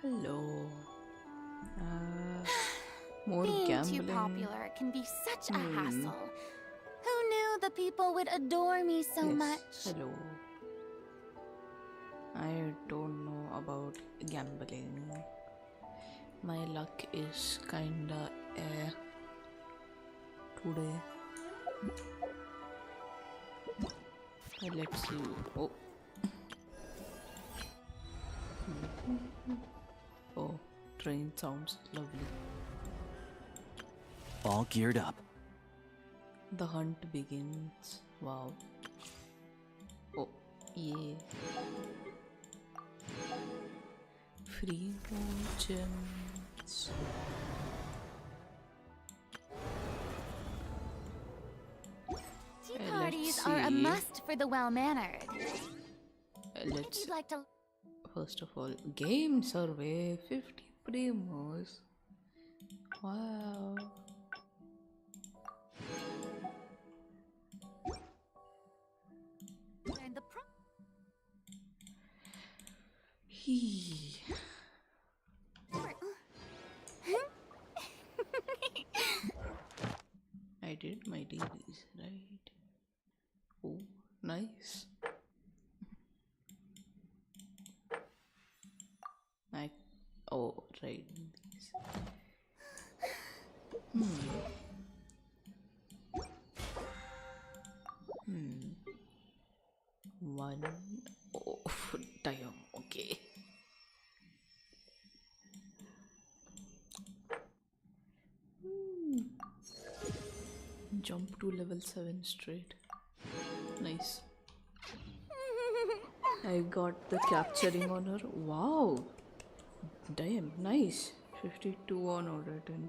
Hello. More Being too gambling. popular can be such a hassle. Who knew the people would adore me so Yes. much? Hello. I don't know about gambling. My luck is kinda today. Let's see. Oh. Oh, train sounds lovely. All geared up. The hunt begins. Wow. Oh, yeah. Free gems. Tea parties let's are a see. must for the well-mannered. If Let's you'd like to... first of all, game survey 50 primos. Wow. learn the Hee. I did my dailies, right? Oh, nice. Oh, right. These. One. Oh, damn. Okay. Jump to level 7 straight. Nice. I got the capturing on her. Wow. Damn, nice. 52 on Odette and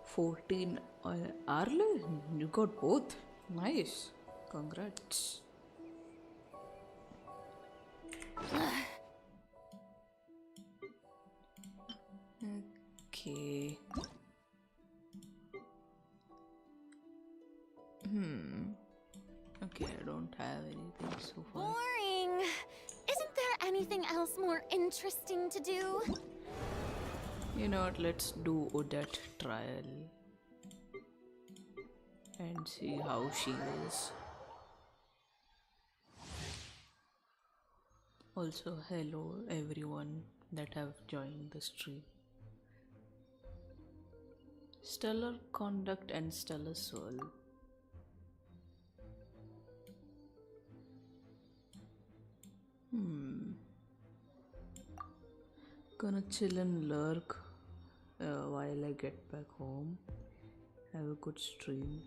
14 on Arle. You got both. Nice. Congrats. Okay. Okay, I don't have anything so far. Boring. Isn't there anything else more interesting to do? You know what? Let's do Odette trial and see how she is. Also, hello everyone that have joined the stream. Stellar conduct and stellar soul. Gonna chill and lurk while I get back home. Have a good stream.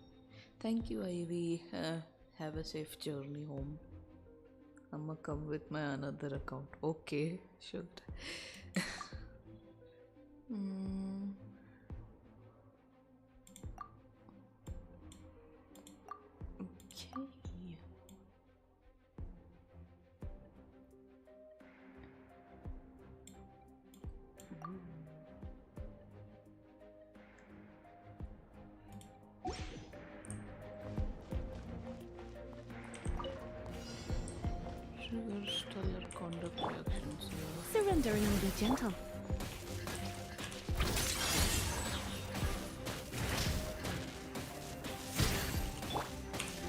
Thank you, Ivy. Have a safe journey home. I'ma come with my another account. Okay, should. Okay. Trigger stellar conduct reactions. Surrendering will be gentle.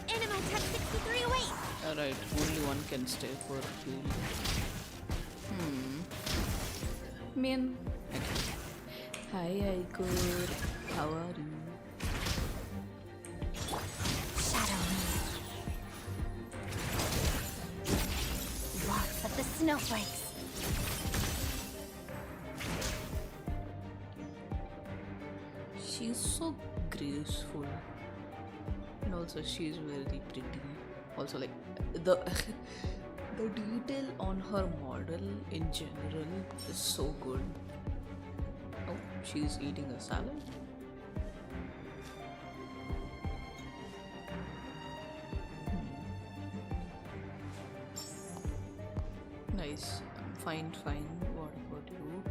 Animal Tech 6308! Alright, only one can stay for fuel. Min. Hi, Aikur. How are you? Shadow me. Lots of the snowflakes. She's so graceful. And also she's very pretty. Also like the the detail on her model in general is so good. Oh, she's eating a salad. Nice. Fine. What about you?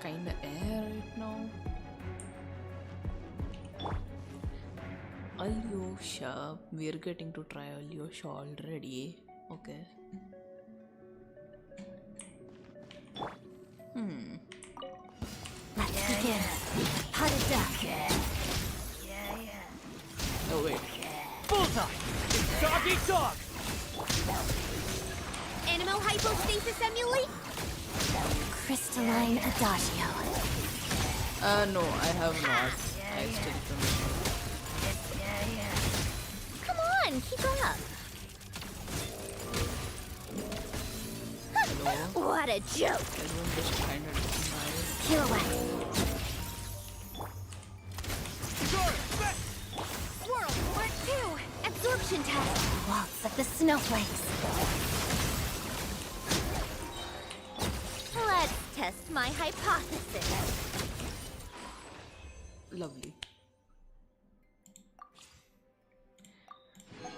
Kinda air right now. Alyosha, we're getting to try Alyosha already. Okay. What a duck. Oh wait. Bullseye! Dog eat dog! Animal hypostasis emulate? Crystalline adagio. No, I have not. I still don't. Come on, keep up. Hello. What a joke. Everyone just kind of denied. Pirouette. Sora! Swirl, part 2. Absorption test. Waltz of the snowflakes. Let's test my hypothesis. Lovely.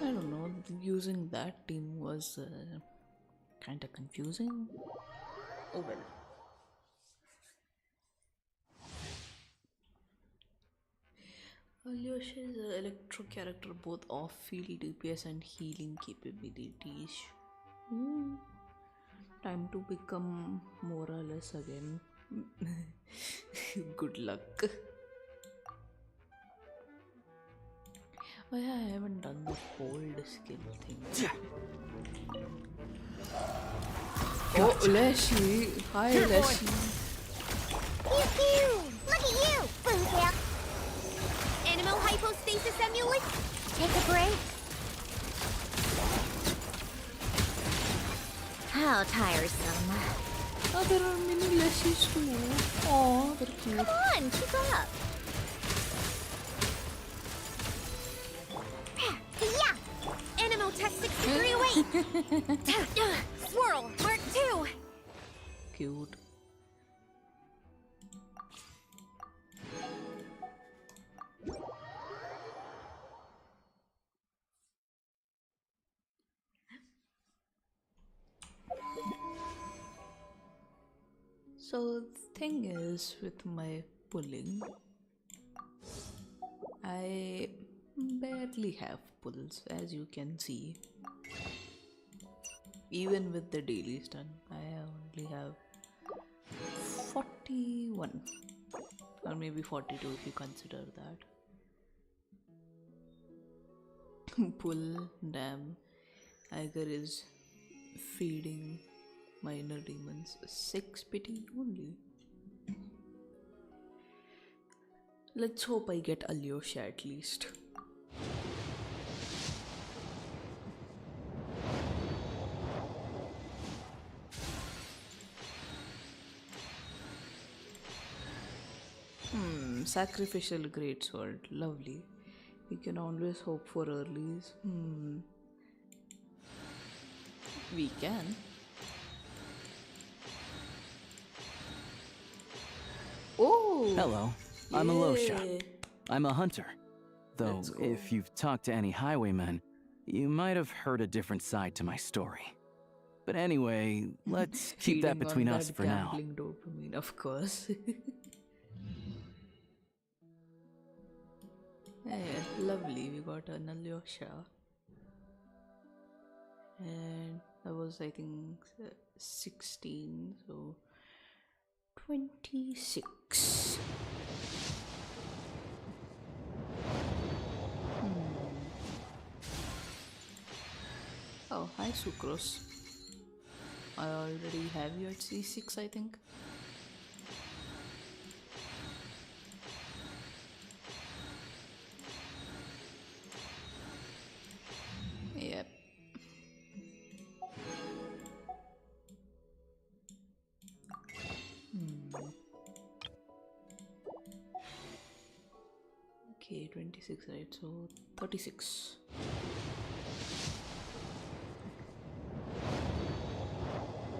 I don't know, using that team was kind of confusing. Oh well. Alyosha's electro character both off-field DPS and healing capabilities. Time to become Morales again. Good luck. Oh yeah, I haven't done the hold skill thing. Oh, Leshy! Hi, Here, boy. Leshy! Pew pew! Look at you, Boomtail! Animal hypostasis emulate? Take a break. How tiresome. Oh, there are many Leshies too. Oh, they're cute. Come on, keep up. Yeah! Animal tech 6308! Swirl, Mark 2! Cute. So the thing is with my pulling, I barely have pulls, as you can see. Even with the daily stun, I only have 41 or maybe 42 if you consider that. Pull, damn, Iger is feeding minor demons 6 pity only. Let's hope I get Alyosha at least. Sacrificial greatsword, lovely. We can always hope for earlies. We can. Oh! Hello, I'm Alyosha. Yeah. I'm a hunter. Though, Let's go. if you've talked to any highwaymen, you might have heard a different side to my story. But anyway, let's keep that Feeding between on us that for now. gambling dopamine, of course. Yeah, lovely. We got an Alyosha. And that was, I think, 16, so 26. Oh, hi Sucrose. I already have you at C6, I think. Yep. Okay, 26, right? So 36.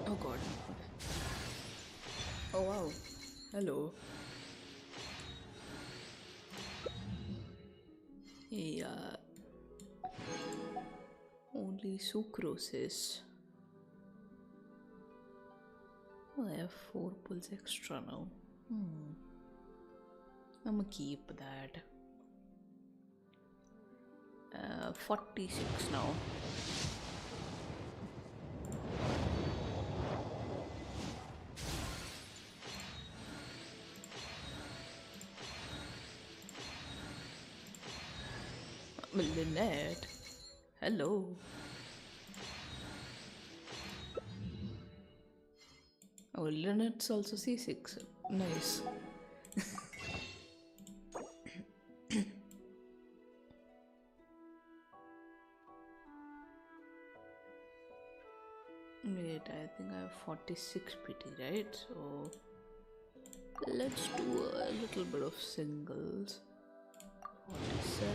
Oh god. Oh wow. Hello. Yeah. Only sucroses. Oh, I have 4 pulls extra now. I'ma keep that. 46 now. Lynette. Hello. Oh, Lynette's also C6. Nice. Wait, I think I have 46 PT, right? So let's do a little bit of singles. 47,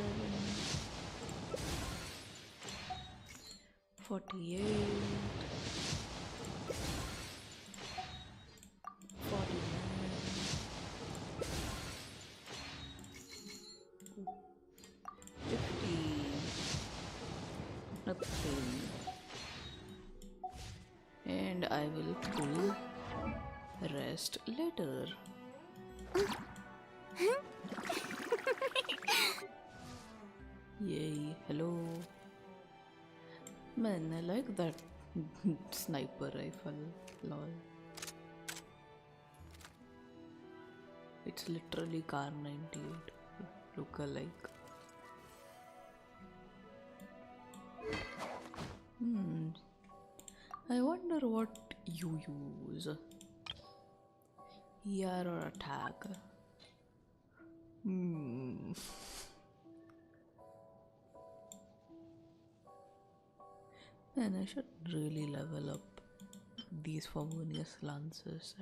48, 49, 50, nothing. And I will pull rest later. Yay, hello. Man, I like that sniper rifle. Lol. It's literally Car 98 look-alike. I wonder what you use. ER or attack? Man, I should really level up these Favonius lances.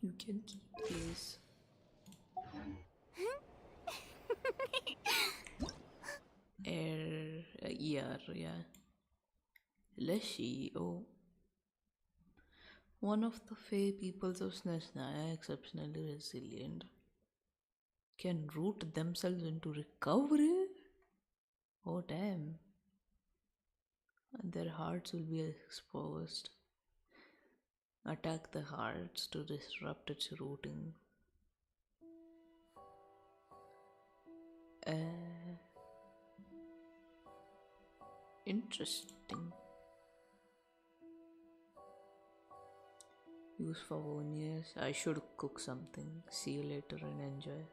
You can keep these. Yeah. Leshy, oh. One of the Fey peoples of SNEZHNAYA, exceptionally resilient, can root themselves into recovery? Oh damn. And their hearts will be exposed. Attack the hearts to disrupt its rooting. Interesting. Use Favonius. I should cook something. See you later and enjoy.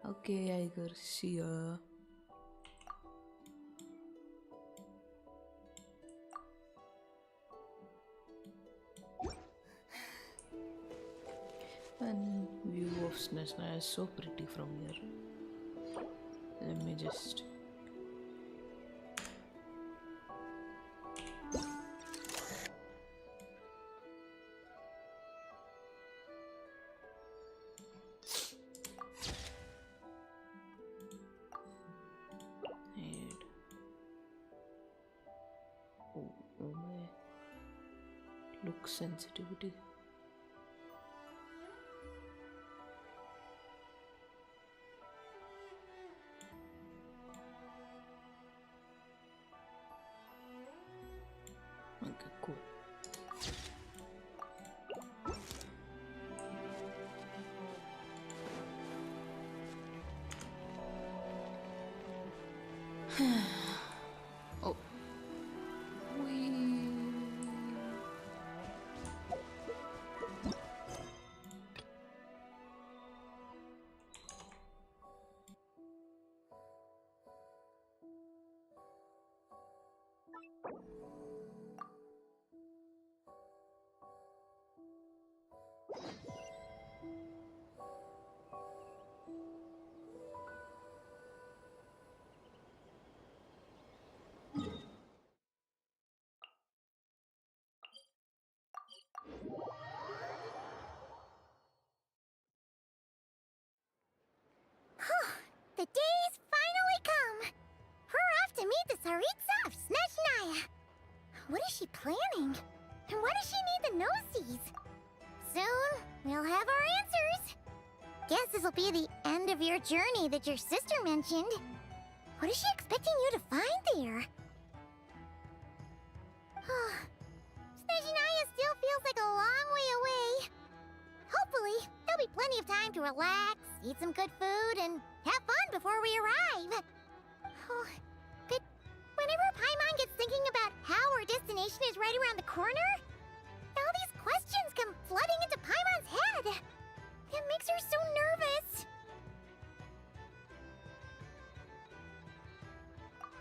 Okay, Iger. See ya. And view of SNEZHNAYA is so pretty from here. Let me just... Oh my... Look sensitivity. Okay, cool. Oh. Whee. The day's finally come! We're off to meet the Tsaritsa of SNEZHNAYA! What is she planning? And why does she need the gnosies? Soon, we'll have our answers! Guess this'll be the end of your journey that your sister mentioned. What is she expecting you to find there? SNEZHNAYA still feels like a long way away. Hopefully, there'll be plenty of time to relax, eat some good food, and have fun before we arrive. Oh, but Whenever Paimon gets thinking about how our destination is right around the corner, all these questions come flooding into Paimon's head. It makes her so nervous.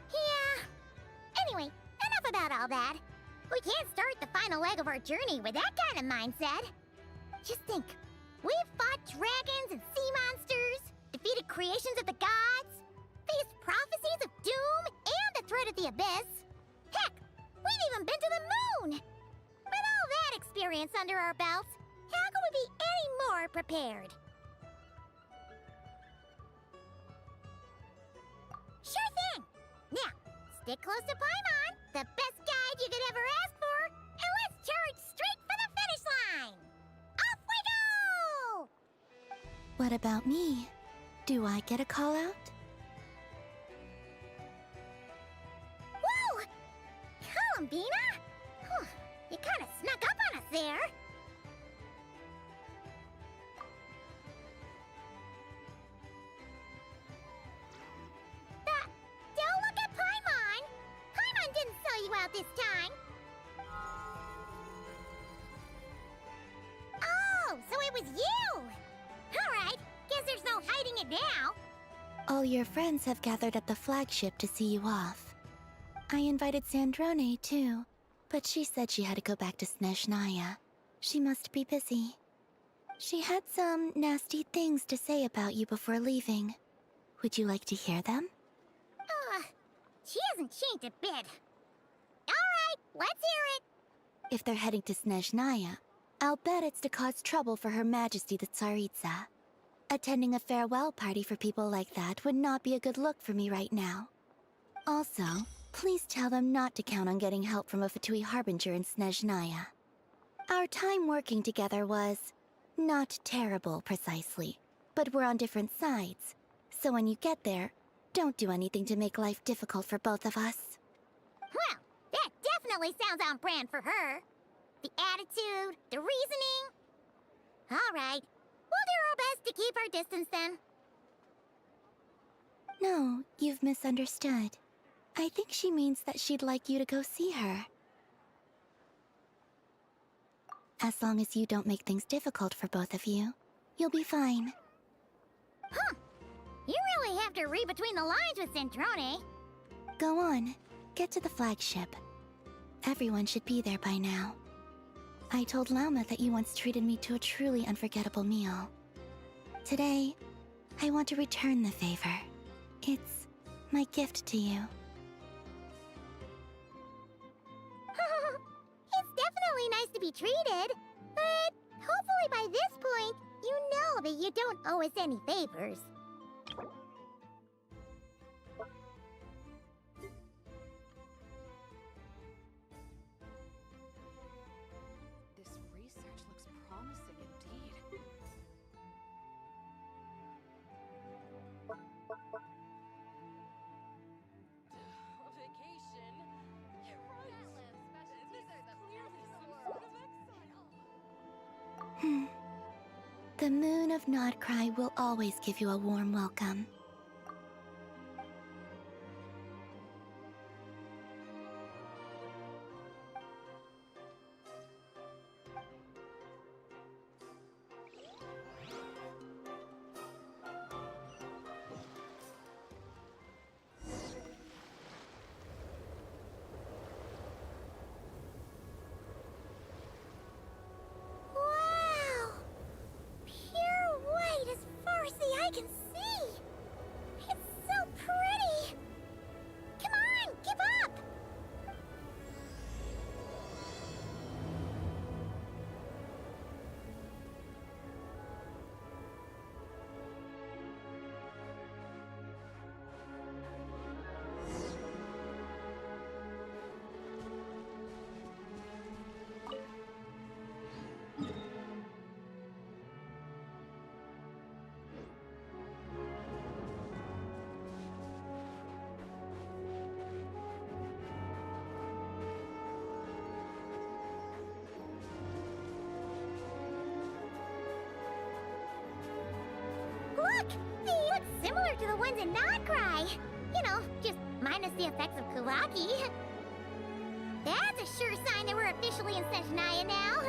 Yeah. Anyway, enough about all that. We can't start the final leg of our journey with that kind of mindset. Just think. We've fought dragons and sea monsters, defeated creations of the gods, faced prophecies of doom and the threat of the abyss. Heck, we've even been to the moon! With all that experience under our belts, how could we be any more prepared? Sure thing! Now, stick close to Paimon, the best guide you could ever ask for, and let's charge straight for the finish line! Off we go! What about me? Do I get a call out? Whoa! Columbina? Whew, you kinda snuck up on us there. Don't look at Paimon! Paimon didn't sell you out this time. Oh, so it was you! Alright, guess there's no hiding it now. All your friends have gathered at the flagship to see you off. I invited Sandrone too, but she said she had to go back to SNEZHNAYA. She must be busy. She had some nasty things to say about you before leaving. Would you like to hear them? She hasn't changed a bit. Alright, let's hear it. If they're heading to SNEZHNAYA, I'll bet it's to cause trouble for Her Majesty the Tsaritsa. Attending a farewell party for people like that would not be a good look for me right now. Also, please tell them not to count on getting help from a Fatui Harbinger in SNEZHNAYA. Our time working together was not terrible, precisely, but we're on different sides. So when you get there, don't do anything to make life difficult for both of us. Well, that definitely sounds on brand for her. The attitude, the reasoning. Alright, we'll do our best to keep our distance then. No, you've misunderstood. I think she means that she'd like you to go see her. As long as you don't make things difficult for both of you, you'll be fine. Huh. You really have to read between the lines with Centrone. Go on, get to the flagship. Everyone should be there by now. I told Lauma that you once treated me to a truly unforgettable meal. Today, I want to return the favor. It's my gift to you. It's definitely nice to be treated, but hopefully by this point, you know that you don't owe us any favors. This research looks promising indeed. Vacation? You're right. This is clearly some sort of exile. The moon of Nodcry will always give you a warm welcome. Wow! Pure white as far as the eye can see! It's so pretty! Come on, keep up! Look! They look similar to the ones in Nodcry! You know, just minus the effects of Kulaki. That's a sure sign that we're officially in SNEZHNAYA now.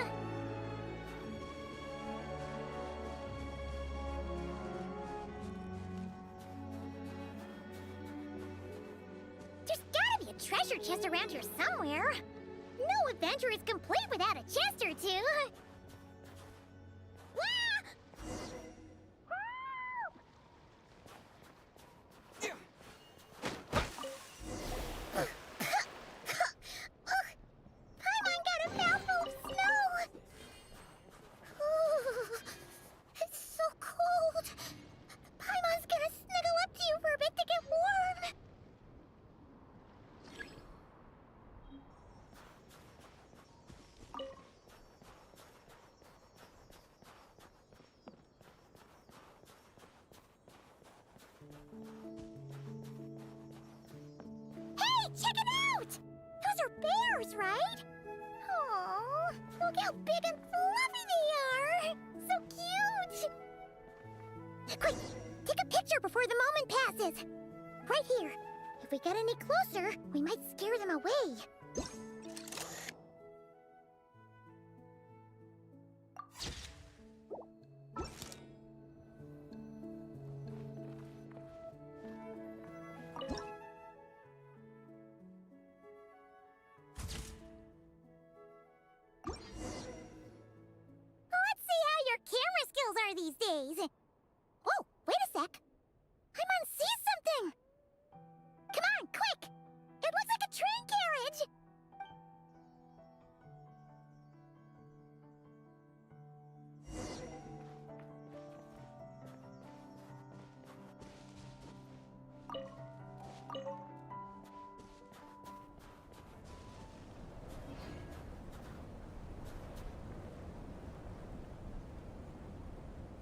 There's gotta be a treasure chest around here somewhere. No adventure is complete without a chest or two. Paimon got a mouthful of snow! Ooh, it's so cold. Paimon's gonna snuggle up to you for a bit to get warm. Hey, check it out! Those are bears, right? Oh, look how big and fluffy they are! So cute! Quick, take a picture before the moment passes. Right here. If we get any closer, we might scare them away. Let's see how your camera skills are these days. Whoa, wait a sec. Paimon sees something. Come on, quick! It looks like a train carriage!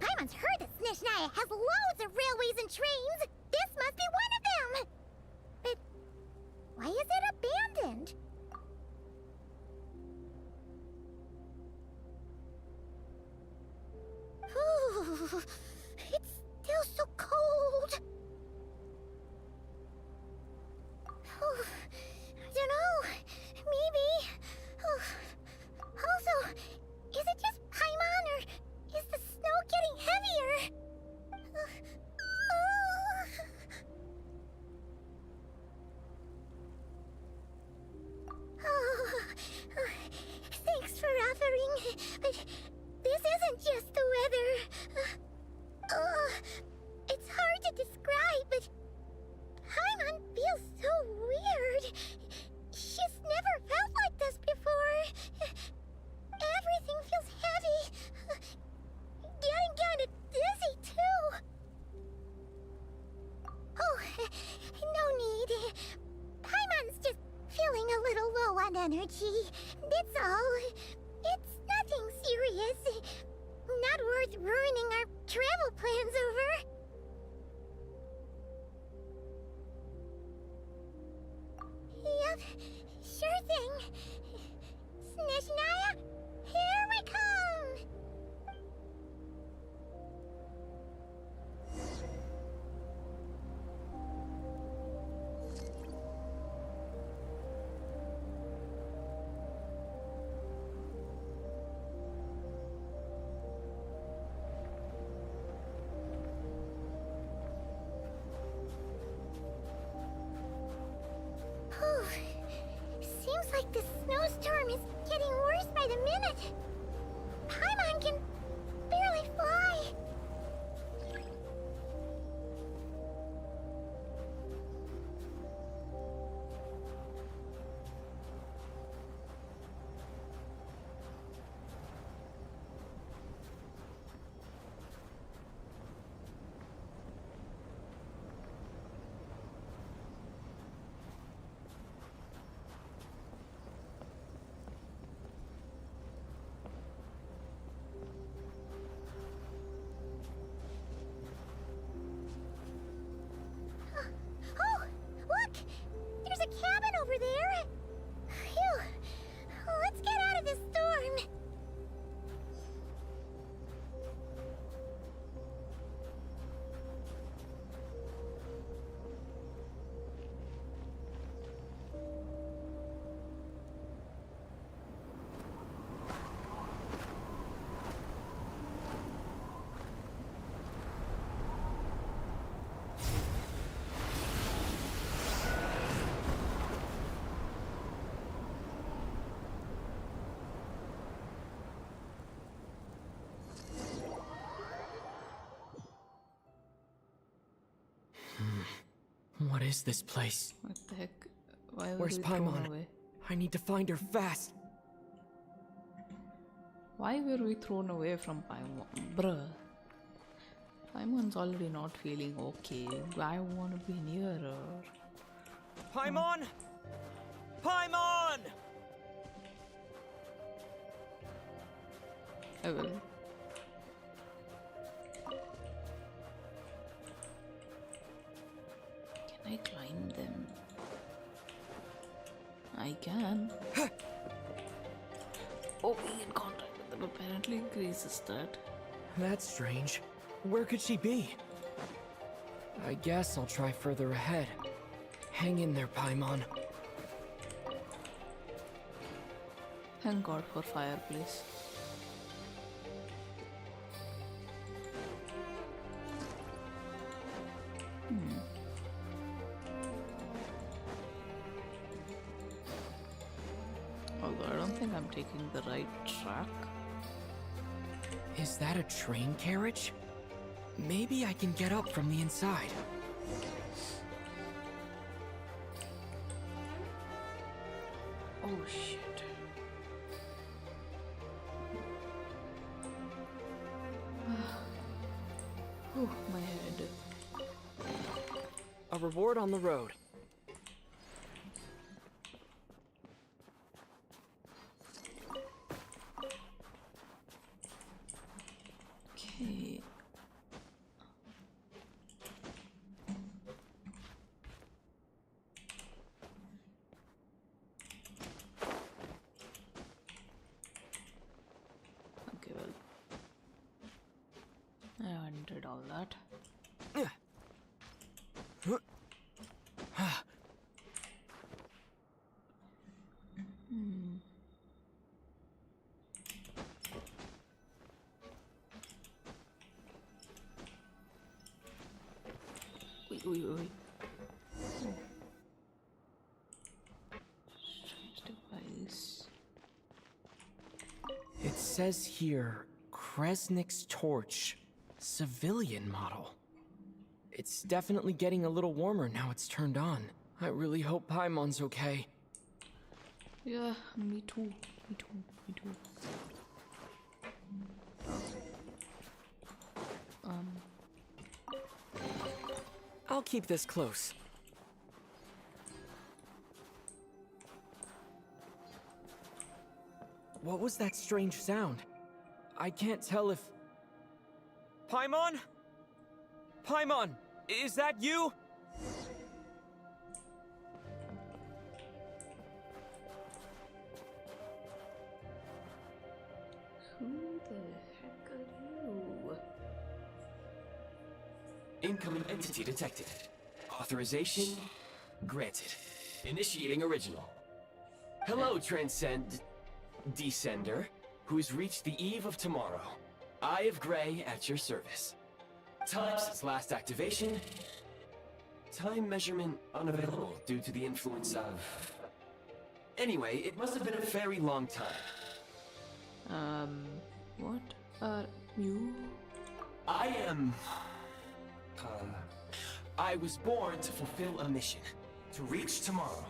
Paimon's heard that SNEZHNAYA has loads of railways and trains. This must be one of them. But why is it abandoned? Ooh, it's still so cold. Oh, I don't know. Maybe. Oh. Also, is it just Paimon or is the snow getting heavier? Oh, thanks for offering, but this isn't just the weather. It's hard to describe, but Paimon feels so weird. She's never felt like this before. Everything feels heavy. Getting kinda dizzy, too. Oh, no need. Paimon's just feeling a little low on energy. That's all. It's nothing serious. Not worth ruining our travel plans over. Yep, sure thing. SNEZHNAYA, here we come! Seems like the snowstorm is getting worse by the minute. What is this place? What the heck? Why were Where's we thrown Paimon? away? I need to find her fast. Why were we thrown away from Paimon? Bruh. Paimon's already not feeling okay. I want to be near her. Paimon! Paimon! I will. Can I climb them? I can. Oh, being in contact with them apparently increases that. That's strange. Where could she be? I guess I'll try further ahead. Hang in there, Paimon. Thank God for fireplace. Although I don't think I'm taking the right track. Is that a train carriage? Maybe I can get up from the inside. Oh shit. Oh, my head. A reward on the road. Okay. Okay, well. I wanted all that. Wait. Oh. Strange device. It says here, Kresnik's torch, civilian model. It's definitely getting a little warmer now it's turned on. I really hope Paimon's okay. Yeah, me too. I'll keep this close. What was that strange sound? I can't tell if... Paimon? Paimon, is that you? Who the heck are you? Incoming entity detected. Authorization granted. Initiating original. Hello, Descender, who's reached the eve of tomorrow. Eye of Grey at your service. Time since last activation. Time measurement unavailable due to the influence of... Anyway, it must have been a very long time. What are you? I am... I was born to fulfill a mission. To reach tomorrow.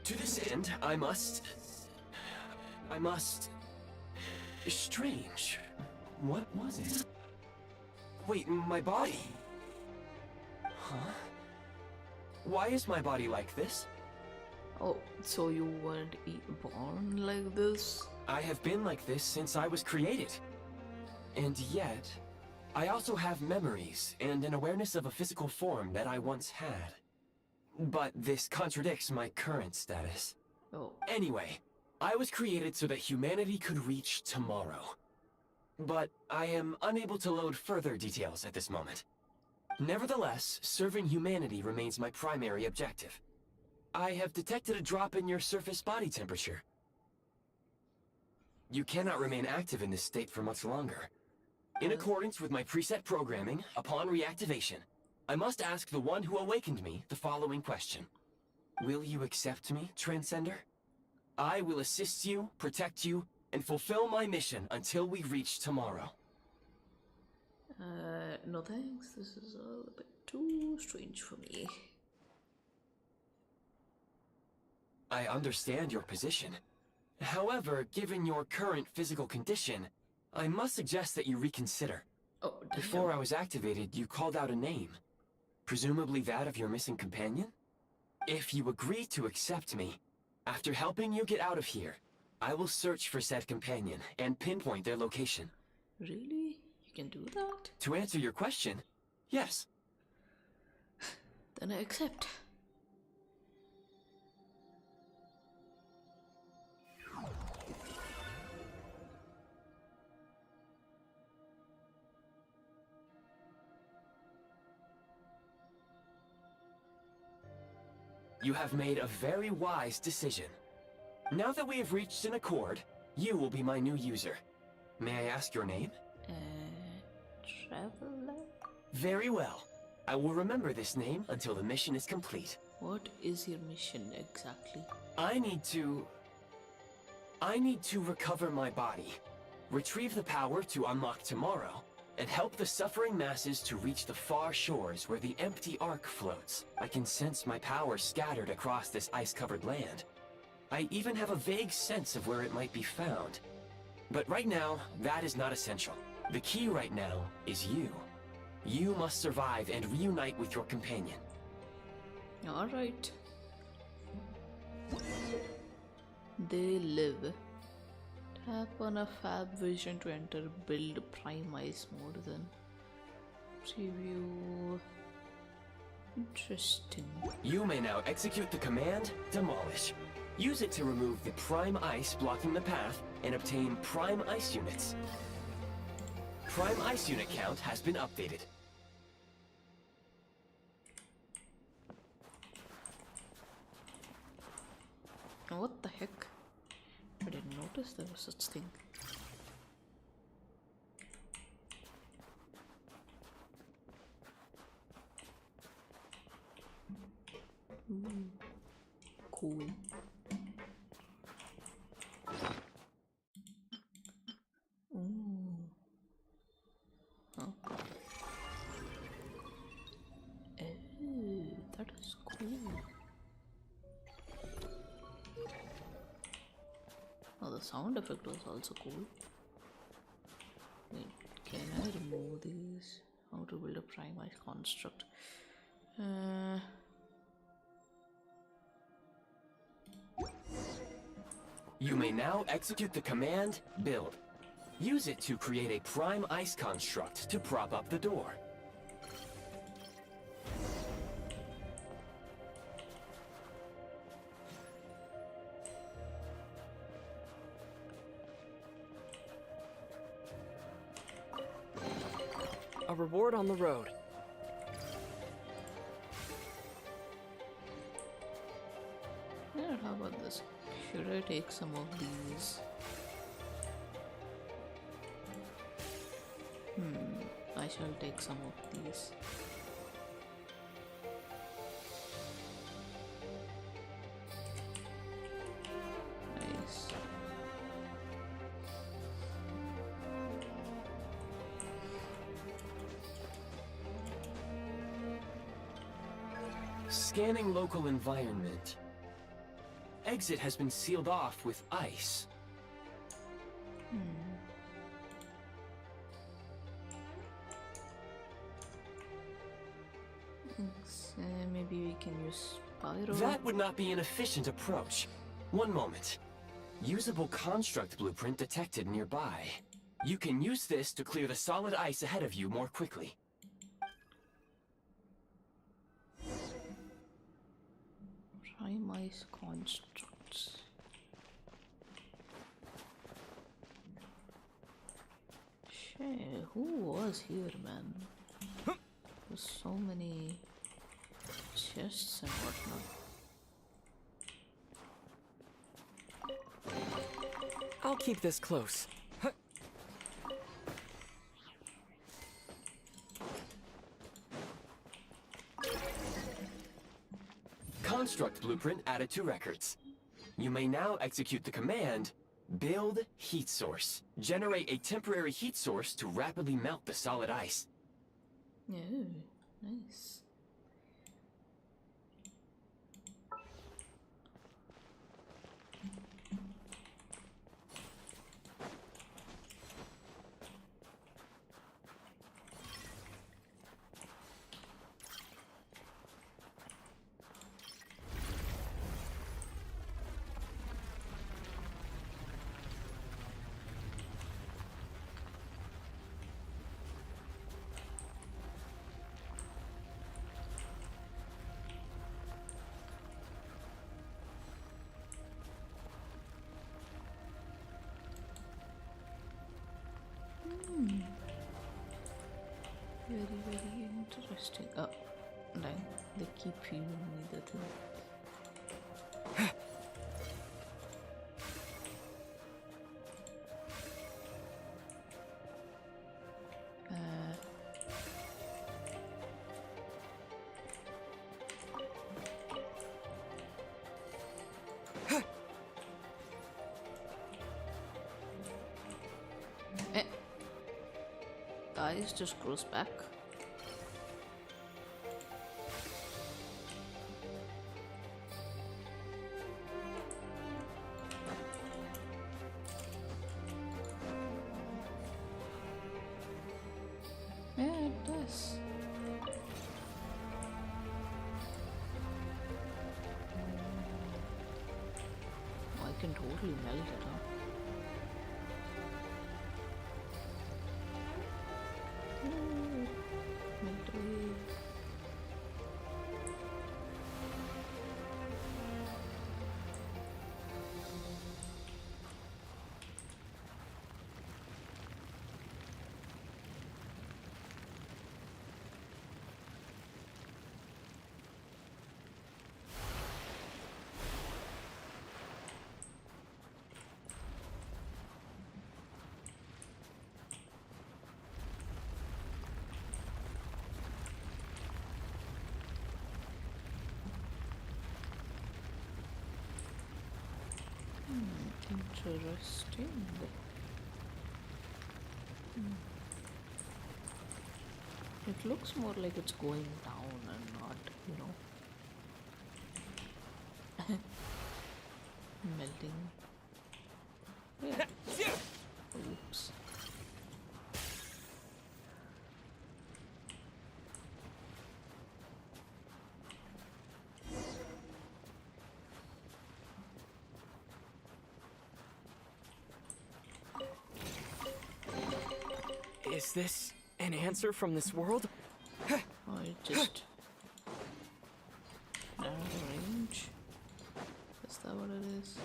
To this end, I must... Strange. What was it? Wait, my body? Huh? Why is my body like this? Oh, so you weren't born like this? I have been like this since I was created. And yet, I also have memories and an awareness of a physical form that I once had. But this contradicts my current status. Oh. Anyway, I was created so that humanity could reach tomorrow. But I am unable to load further details at this moment. Nevertheless, serving humanity remains my primary objective. I have detected a drop in your surface body temperature. You cannot remain active in this state for much longer. In accordance with my preset programming, upon reactivation, I must ask the one who awakened me the following question. Will you accept me, Transcender? I will assist you, protect you, and fulfill my mission until we reach tomorrow. No thanks. This is all a bit too strange for me. I understand your position. However, given your current physical condition, I must suggest that you reconsider. Oh, damn. Before I was activated, you called out a name. Presumably that of your missing companion? If you agree to accept me, after helping you get out of here, I will search for said companion and pinpoint their location. Really? You can do that? To answer your question, yes. Then I accept. You have made a very wise decision. Now that we have reached an accord, you will be my new user. May I ask your name? Traveler? Very well. I will remember this name until the mission is complete. What is your mission exactly? I need to recover my body, retrieve the power to unlock tomorrow, and help the suffering masses to reach the far shores where the empty ark floats. I can sense my power scattered across this ice-covered land. I even have a vague sense of where it might be found. But right now, that is not essential. The key right now is you. You must survive and reunite with your companion. Alright. They live. Tap on a Fab Vision to enter build Prime Ice mode then. Preview. Interesting. You may now execute the command, Demolish. Use it to remove the Prime Ice blocking the path and obtain Prime Ice units. Prime Ice unit count has been updated. What the heck? I didn't notice there was such thing. Cool. Oh. That is cool. Oh, the sound effect was also cool. Wait, can I remove these? How to build a Prime Ice construct? You may now execute the command, Build. Use it to create a Prime Ice construct to prop up the door. A reward on the road. Yeah, how about this? Should I take some of these? I shall take some of these. Nice. Scanning local environment. Exit has been sealed off with ice. Maybe we can use Pyro. That would not be an efficient approach. One moment. Usable construct blueprint detected nearby. You can use this to clear the solid ice ahead of you more quickly. Prime Ice constructs. Shit, who was here, man? There's so many chests and whatnot. I'll keep this close. Construct blueprint added to records. You may now execute the command, Build Heat Source. Generate a temporary heat source to rapidly melt the solid ice. Yeah, nice. very interesting. Oh, dang. They keep feeding me the thing. Ice just grows back. Yeah, it does. Oh, I can totally melt it, huh? Melt away. Interesting. It looks more like it's going down and not, melting. Yeah. Oops. Is this an answer from this world? Oh, it just narrow range. Is that what it is?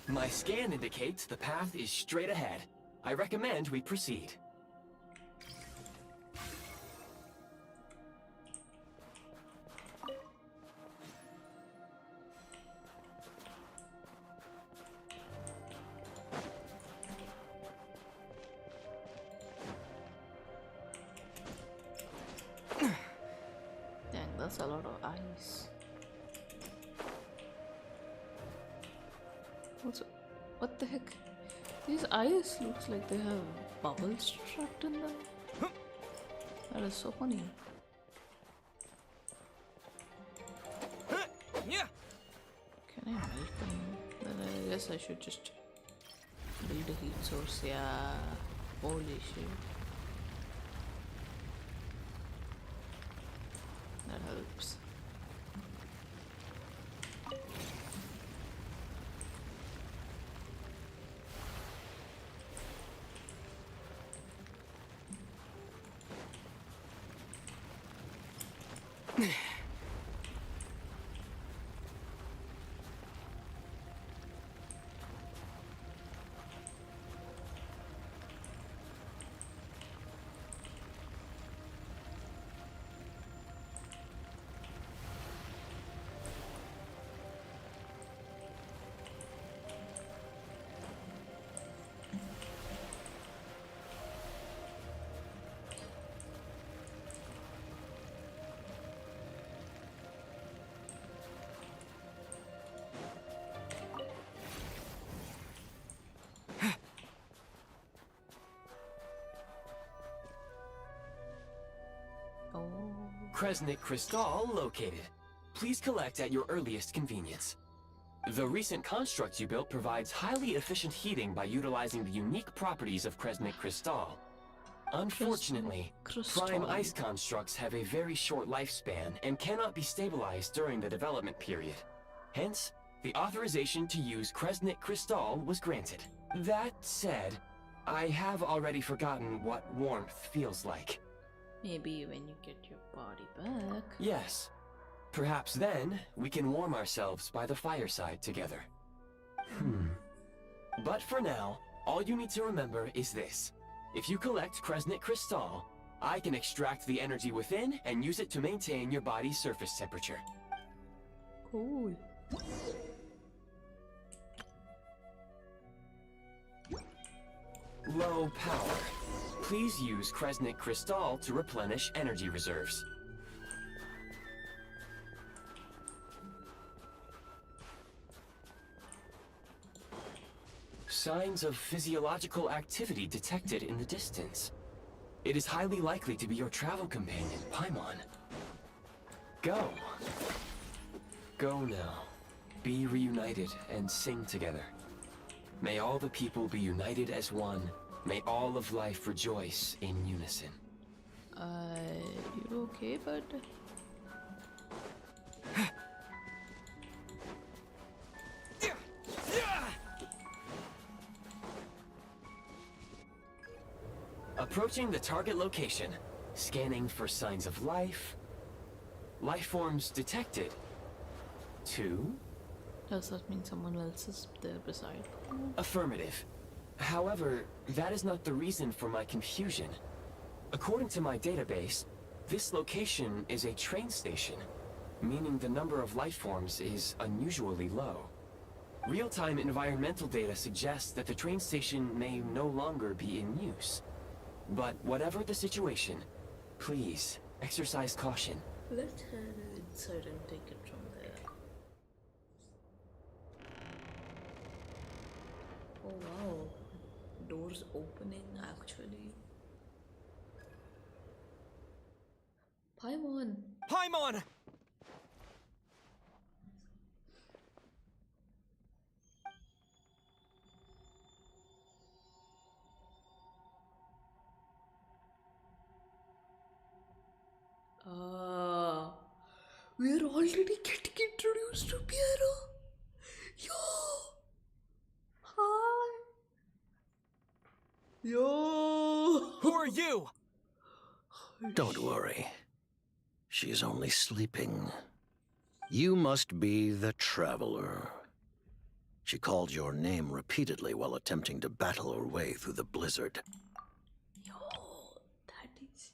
My scan indicates the path is straight ahead. I recommend we proceed. Dang, that's a lot of ice. What the heck? These eyes looks like they have bubbles trapped in them. That is so funny. Yeah. Can I melt them? Then I guess I should just build a heat source. Yeah. Holy shit. That helps. Oh. Kresnik Crystal located. Please collect at your earliest convenience. The recent construct you built provides highly efficient heating by utilizing the unique properties of Kresnik Crystal. Unfortunately, prime ice constructs have a very short lifespan and cannot be stabilized during the development period. Hence, the authorization to use Kresnik Crystal was granted. That said, I have already forgotten what warmth feels like. Maybe when you get your body back. Yes. Perhaps then, we can warm ourselves by the fireside together. But for now, All you need to remember is this. If you collect Kresnik Crystal, I can extract the energy within and use it to maintain your body's surface temperature. Cool. Low power. Please use Kresnik Crystal to replenish energy reserves. Signs of physiological activity detected in the distance. It is highly likely to be your travel companion, Paimon. Go. Go now. Be reunited and sing together. May all the people be united as one. May all of life rejoice in unison. You okay, bud? Approaching the target location. Scanning for signs of life. Life forms detected. 2. Does that mean someone else is there beside? Affirmative. However, that is not the reason for my confusion. According to my database, this location is a train station, meaning the number of life forms is unusually low. Real-time environmental data suggests that the train station may no longer be in use. But whatever the situation, please exercise caution. Let's head inside and take it from there. Oh wow, doors opening actually. Paimon! Paimon! We're already getting introduced to Piero. Yo! Hi! Yo! Who are you? Don't worry. She's only sleeping. You must be the Traveler. She called your name repeatedly while attempting to battle her way through the blizzard. Yo, that is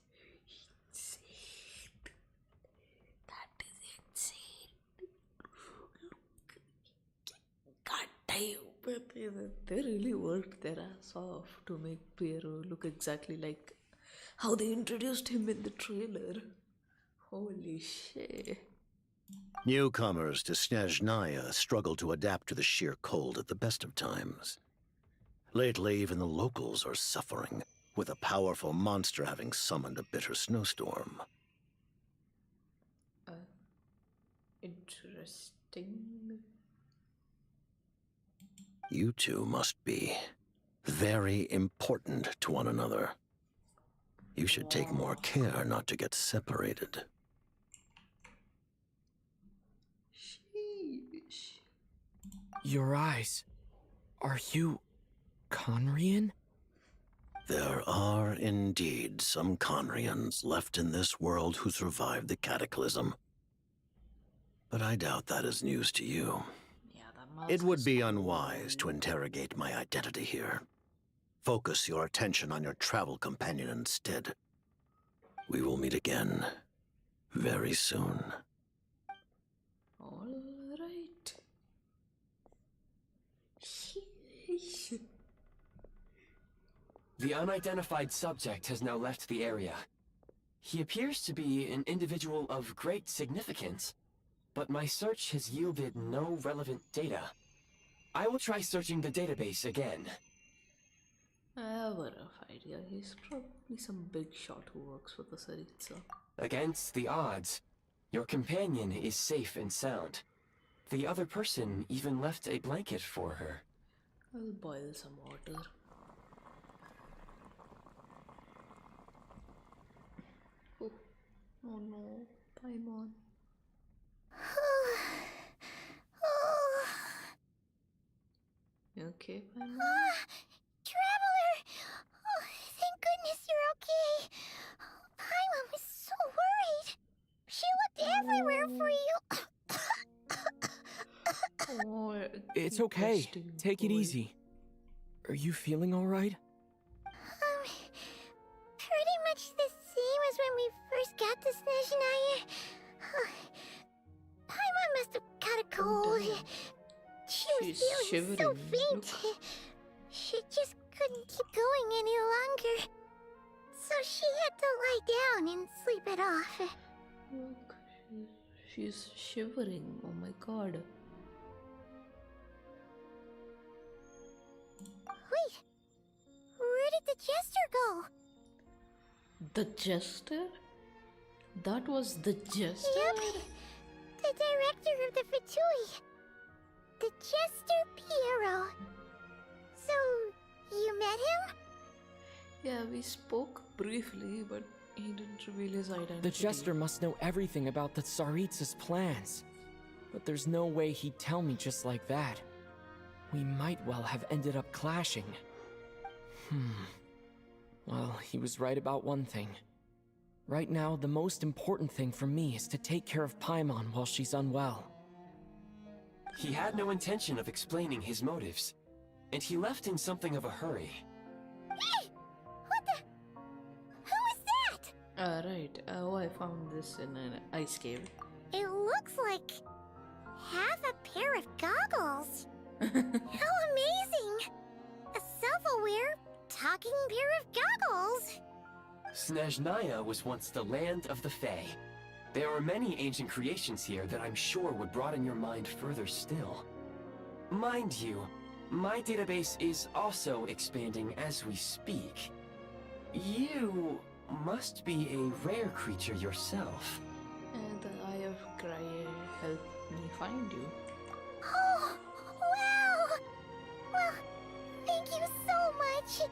insane. That is insane. God damn, but they really worked their ass off to make Piero look exactly like how they introduced him in the trailer. Holy shit. Newcomers to SNEZHNAYA struggle to adapt to the sheer cold at the best of times. Lately, even the locals are suffering, with a powerful monster having summoned a bitter snowstorm. Interesting. You two must be very important to one another. You should take more care not to get separated. Sheesh. Your eyes. Are you Conrian? There are indeed some Conrians left in this world who survived the cataclysm. But I doubt that is news to you. Yeah, that mouth It would is be cool. unwise to interrogate my identity here. Focus your attention on your travel companion instead. We will meet again very soon. All right. Sheesh. The unidentified subject has now left the area. He appears to be an individual of great significance, but my search has yielded no relevant data. I will try searching the database again. I have a rough idea. He's probably some big shot who works for the Tsaritsa. Against the odds, your companion is safe and sound. The other person even left a blanket for her. I'll boil some water. Oh, oh no, Paimon. You okay, Paimon? Traveler! Oh, thank goodness you're okay. Paimon was so worried. She looked everywhere for you. Oh, It's keep okay. resting, Take it boy. easy. Are you feeling alright? Pretty much the same as when we first got to SNEZHNAYA. Paimon must have got a cold. She was She's feeling so shivering. faint. She just couldn't keep going any longer. So she had to lie down and sleep it off. Look, she's shivering. Oh my god. Wait, where did the jester go? The jester? That was the jester? Yep, the director of the Fatui. The Jester Piero. So, you met him? Yeah, we spoke briefly, but he didn't reveal his identity. The Jester must know everything about the Tsaritsa's plans. But there's no way he'd tell me just like that. We might well have ended up clashing. Well, he was right about one thing. Right now, the most important thing for me is to take care of Paimon while she's unwell. He had no intention of explaining his motives, and he left in something of a hurry. Hey! What the? Who is that? Right. Oh, I found this in an ice cave. It looks like half a pair of goggles. How amazing! A self-aware, talking pair of goggles. SNEZHNAYA was once the land of the Fae. There are many ancient creations here that I'm sure would broaden your mind further still. Mind you, my database is also expanding as we speak. You must be a rare creature yourself. And the Eye of Cry helped me find you. Oh, wow! Well, thank you so much.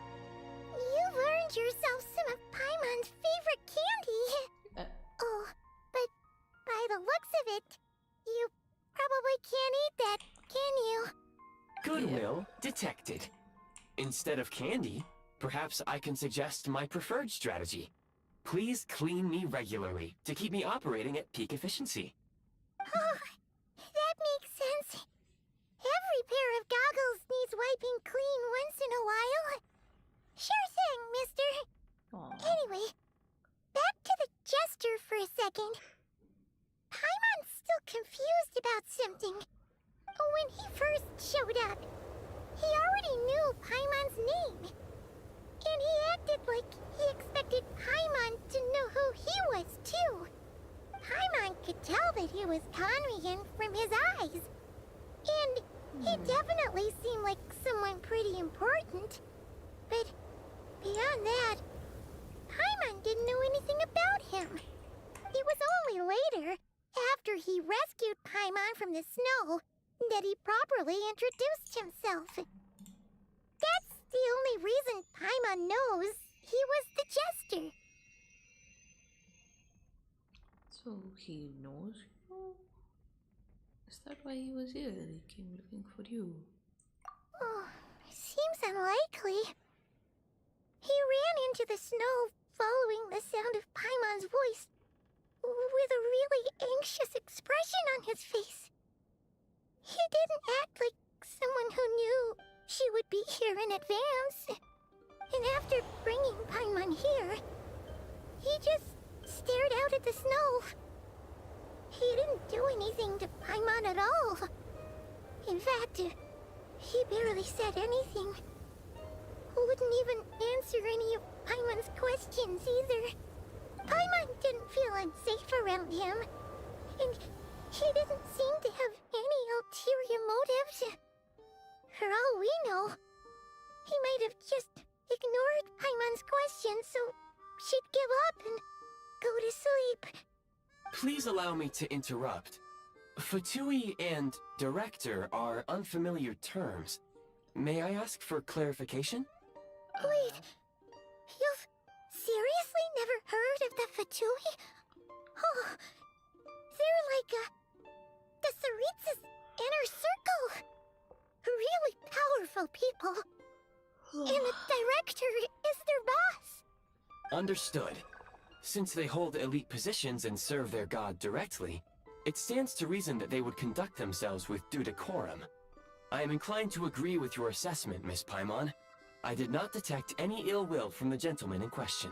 You've earned yourself some of Paimon's favorite candy. Oh, but by the looks of it, you probably can't eat that, can you? Goodwill detected. Instead of candy, perhaps I can suggest my preferred strategy. Please clean me regularly to keep me operating at peak efficiency. Oh, that makes sense. Every pair of goggles needs wiping clean once in a while. Sure thing, mister. Aw. Anyway, back to the jester for a second. Paimon's still confused about something. When he first showed up, he already knew Paimon's name. And he acted like he expected Paimon to know who he was, too. Paimon could tell that he was Conrian from his eyes. And he definitely seemed like someone pretty important. But beyond that, Paimon didn't know anything about him. It was only later, after he rescued Paimon from the snow, that he properly introduced himself. That's the only reason Paimon knows he was the jester. So he knows you? Is that why he was here? He came looking for you. Oh, seems unlikely. He ran into the snow following the sound of Paimon's voice, with a really anxious expression on his face. He didn't act like someone who knew she would be here in advance. And after bringing Paimon here, he just stared out at the snow. He didn't do anything to Paimon at all. In fact, he barely said anything. Wouldn't even answer any of Paimon's questions either. Paimon didn't feel unsafe around him, and he didn't seem to have any ulterior motives. For all we know, he might have just ignored Paimon's questions so she'd give up and go to sleep. Please allow me to interrupt. Fatui and director are unfamiliar terms. May I ask for clarification? Wait, you've seriously never heard of the Fatui? Oh, they're like the Tsaritsa's inner circle. Really powerful people. And the director is their boss. Understood. Since they hold elite positions and serve their god directly, it stands to reason that they would conduct themselves with due decorum. I am inclined to agree with your assessment, Miss Paimon. I did not detect any ill will from the gentleman in question.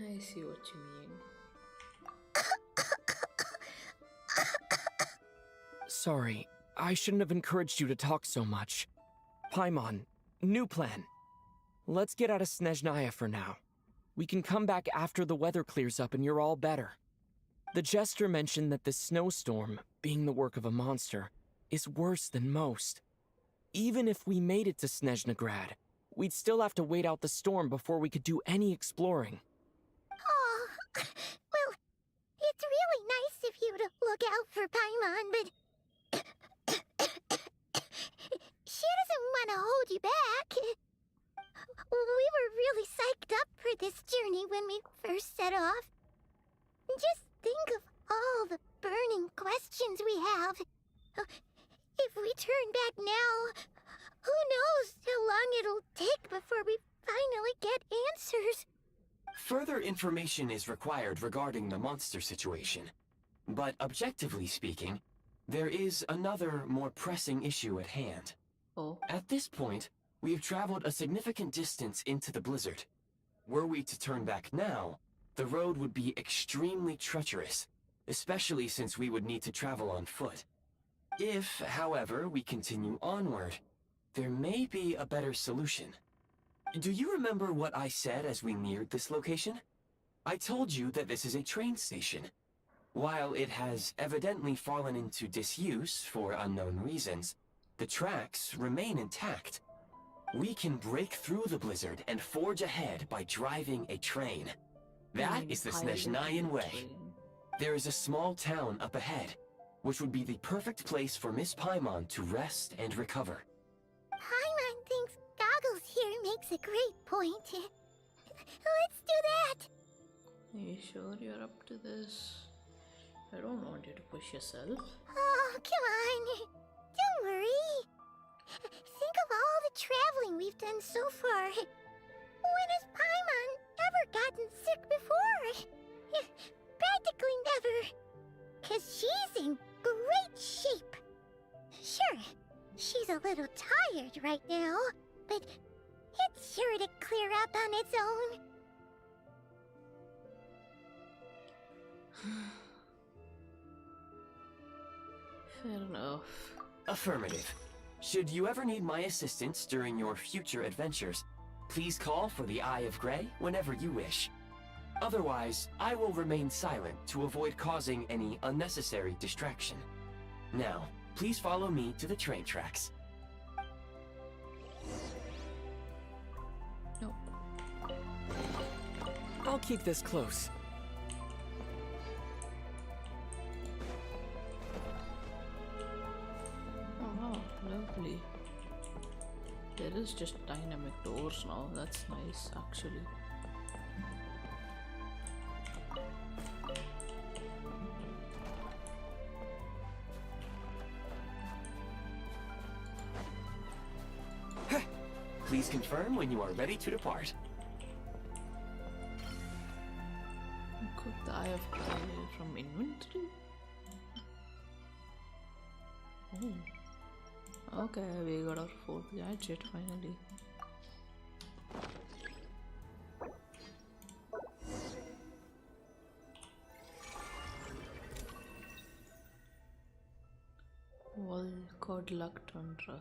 I see what you mean. Sorry, I shouldn't have encouraged you to talk so much. Paimon, new plan. Let's get out of SNEZHNAYA for now. We can come back after the weather clears up and you're all better. The jester mentioned that this snowstorm, being the work of a monster, is worse than most. Even if we made it to Snezhnagrad, we'd still have to wait out the storm before we could do any exploring. Oh, well, it's really nice of you to look out for Paimon, but she doesn't want to hold you back. We were really psyched up for this journey when we first set off. Just think of all the burning questions we have. If we turn back now, who knows how long it'll take before we finally get answers. Further information is required regarding the monster situation. But objectively speaking, there is another, more pressing issue at hand. Oh. At this point, we have traveled a significant distance into the blizzard. Were we to turn back now, the road would be extremely treacherous, especially since we would need to travel on foot. If, however, we continue onward, there may be a better solution. Do you remember what I said as we neared this location? I told you that this is a train station. While it has evidently fallen into disuse for unknown reasons, the tracks remain intact. We can break through the blizzard and forge ahead by driving a train. That is the SNEZHNAYAN way. There is a small town up ahead, which would be the perfect place for Miss Paimon to rest and recover. Paimon thinks Goggles here makes a great point. Let's do that! Are you sure you're up to this? I don't want you to push yourself. Oh, come on. Don't worry. Think of all the traveling we've done so far. When has Paimon ever gotten sick before? Practically never. 'Cause she's in great shape. Sure, she's a little tired right now, but it's sure to clear up on its own. Fair enough. Affirmative. Should you ever need my assistance during your future adventures, please call for the Eye of Grey whenever you wish. Otherwise, I will remain silent to avoid causing any unnecessary distraction. Now, please follow me to the train tracks. Nope. I'll keep this close. Oh wow, lovely. There is just dynamic doors now. That's nice, actually. Please confirm when you are ready to depart. Could the Eye of Grey from inventory? Oh. Okay, we got our fourth gadget finally. Volcod Luck Tundra.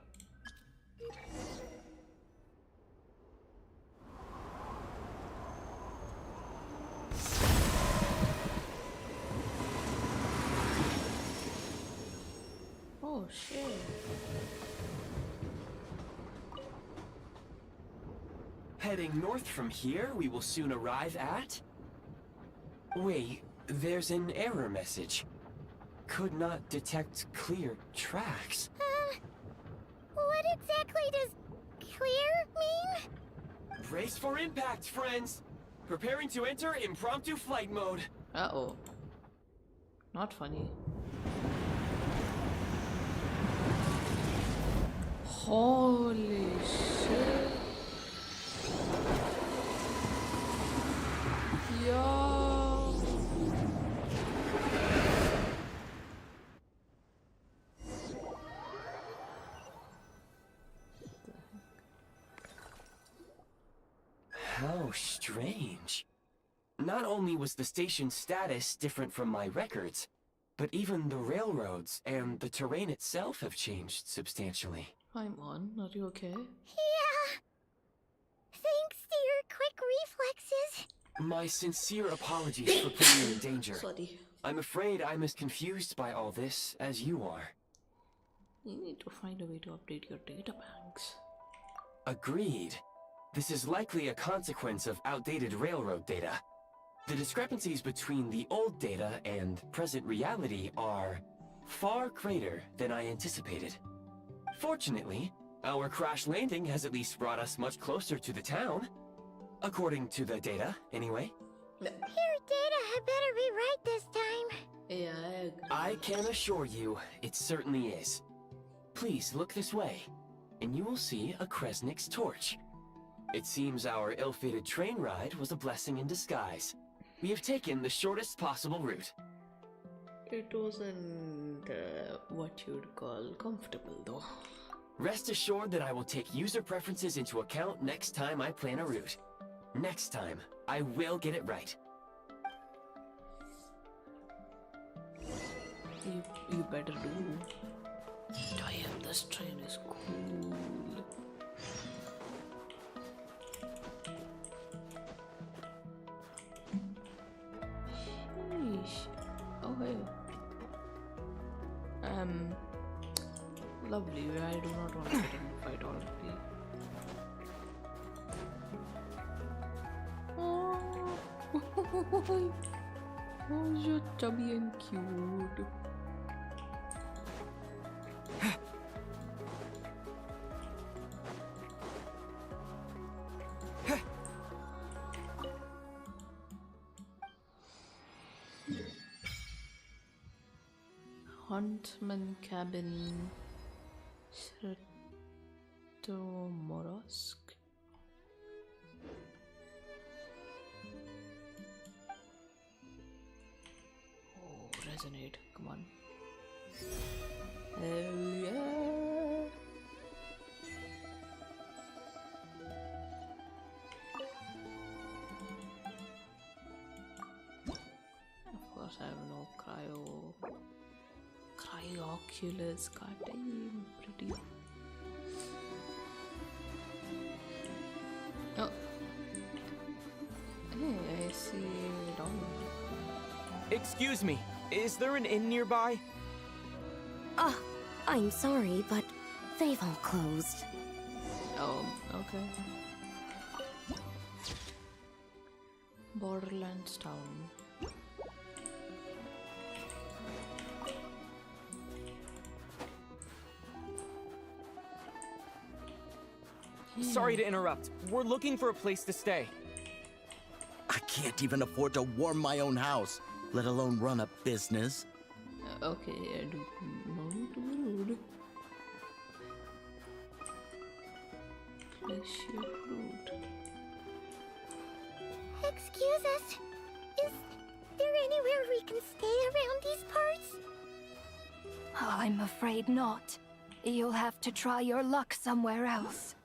Oh shit. Heading north from here, we will soon arrive at... Wait, there's an error message. Could not detect clear tracks. What exactly does clear mean? Brace for impact, friends! Preparing to enter impromptu flight mode. Uh-oh. Not funny. Holy shit. Yo. How strange. Not only was the station's status different from my records, but even the railroads and the terrain itself have changed substantially. Paimon, are you okay? Yeah. Thanks to your quick reflexes. My sincere apologies for putting you in danger. Sorry. I'm afraid I'm as confused by all this as you are. You need to find a way to update your data banks. Agreed. This is likely a consequence of outdated railroad data. The discrepancies between the old data and present reality are far greater than I anticipated. Fortunately, our crash landing has at least brought us much closer to the town. According to the data, anyway. Your data had better be right this time. Yeah, I agree. I can assure you, it certainly is. Please look this way, and you will see a Kresnik's torch. It seems our ill-fated train ride was a blessing in disguise. We have taken the shortest possible route. It wasn't what you'd call comfortable, though. Rest assured that I will take user preferences into account next time I plan a route. Next time, I will get it right. You better do. Damn, this train is cool. Sheesh. Oh hey. Lovely. I do not want to get in a fight already. Oh, oh, you're chubby and cute. Huntman cabin. Morosk. Oh, resonate. Come on. Hell yeah. Of course, I have no cryoculus. Goddamn, pretty. Oh. Hey, I see it all. Excuse me, is there an inn nearby? I'm sorry, but they've all closed. Oh, okay. Borderlands Town. Sorry to interrupt. We're looking for a place to stay. I can't even afford to warm my own house, let alone run a business. Okay, I do no need to be rude. Place your fruit. Excuse us. Is there anywhere we can stay around these parts? I'm afraid not. You'll have to try your luck somewhere else.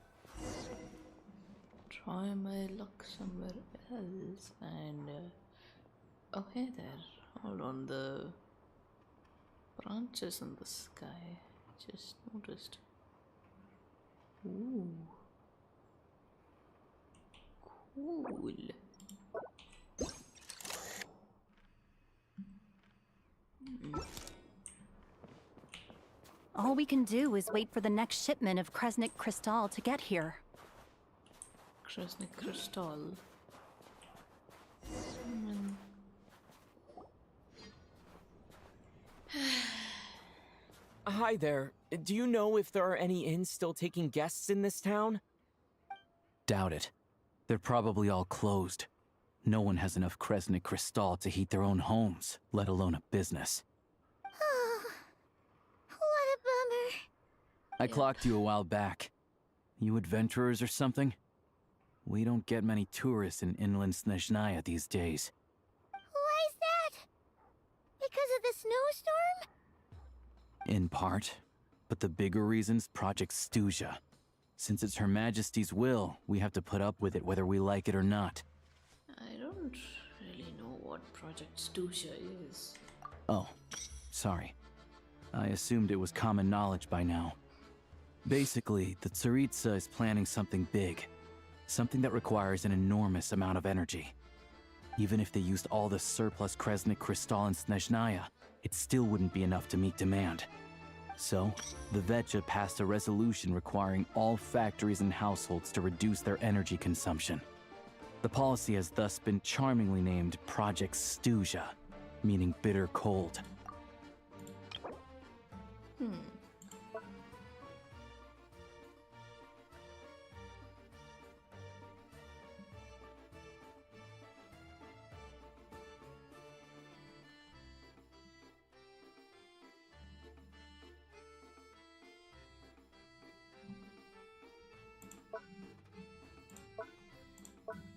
Try my luck somewhere else and oh hey there. Hold on, the branches in the sky. Just noticed. Ooh. Cool. All we can do is wait for the next shipment of Kresnik Crystal to get here. Kresnik Crystal. Hi there. Do you know if there are any inns still taking guests in this town? Doubt it. They're probably all closed. No one has enough Kresnik Crystal to heat their own homes, let alone a business. Oh, what a bummer. I clocked you a while back. You adventurers or something? We don't get many tourists in inland SNEZHNAYA these days. Why is that? Because of the snowstorm? In part. But the bigger reason's Project SNEZHNAYA. Since it's Her Majesty's will, we have to put up with it whether we like it or not. I don't really know what Project SNEZHNAYA is. Oh, sorry. I assumed it was common knowledge by now. Basically, the Tsaritsa is planning something big. Something that requires an enormous amount of energy. Even if they used all the surplus Kresnik Crystal in SNEZHNAYA, it still wouldn't be enough to meet demand. So, the Vetja passed a resolution requiring all factories and households to reduce their energy consumption. The policy has thus been charmingly named Project SNEZHNAYA, meaning bitter cold.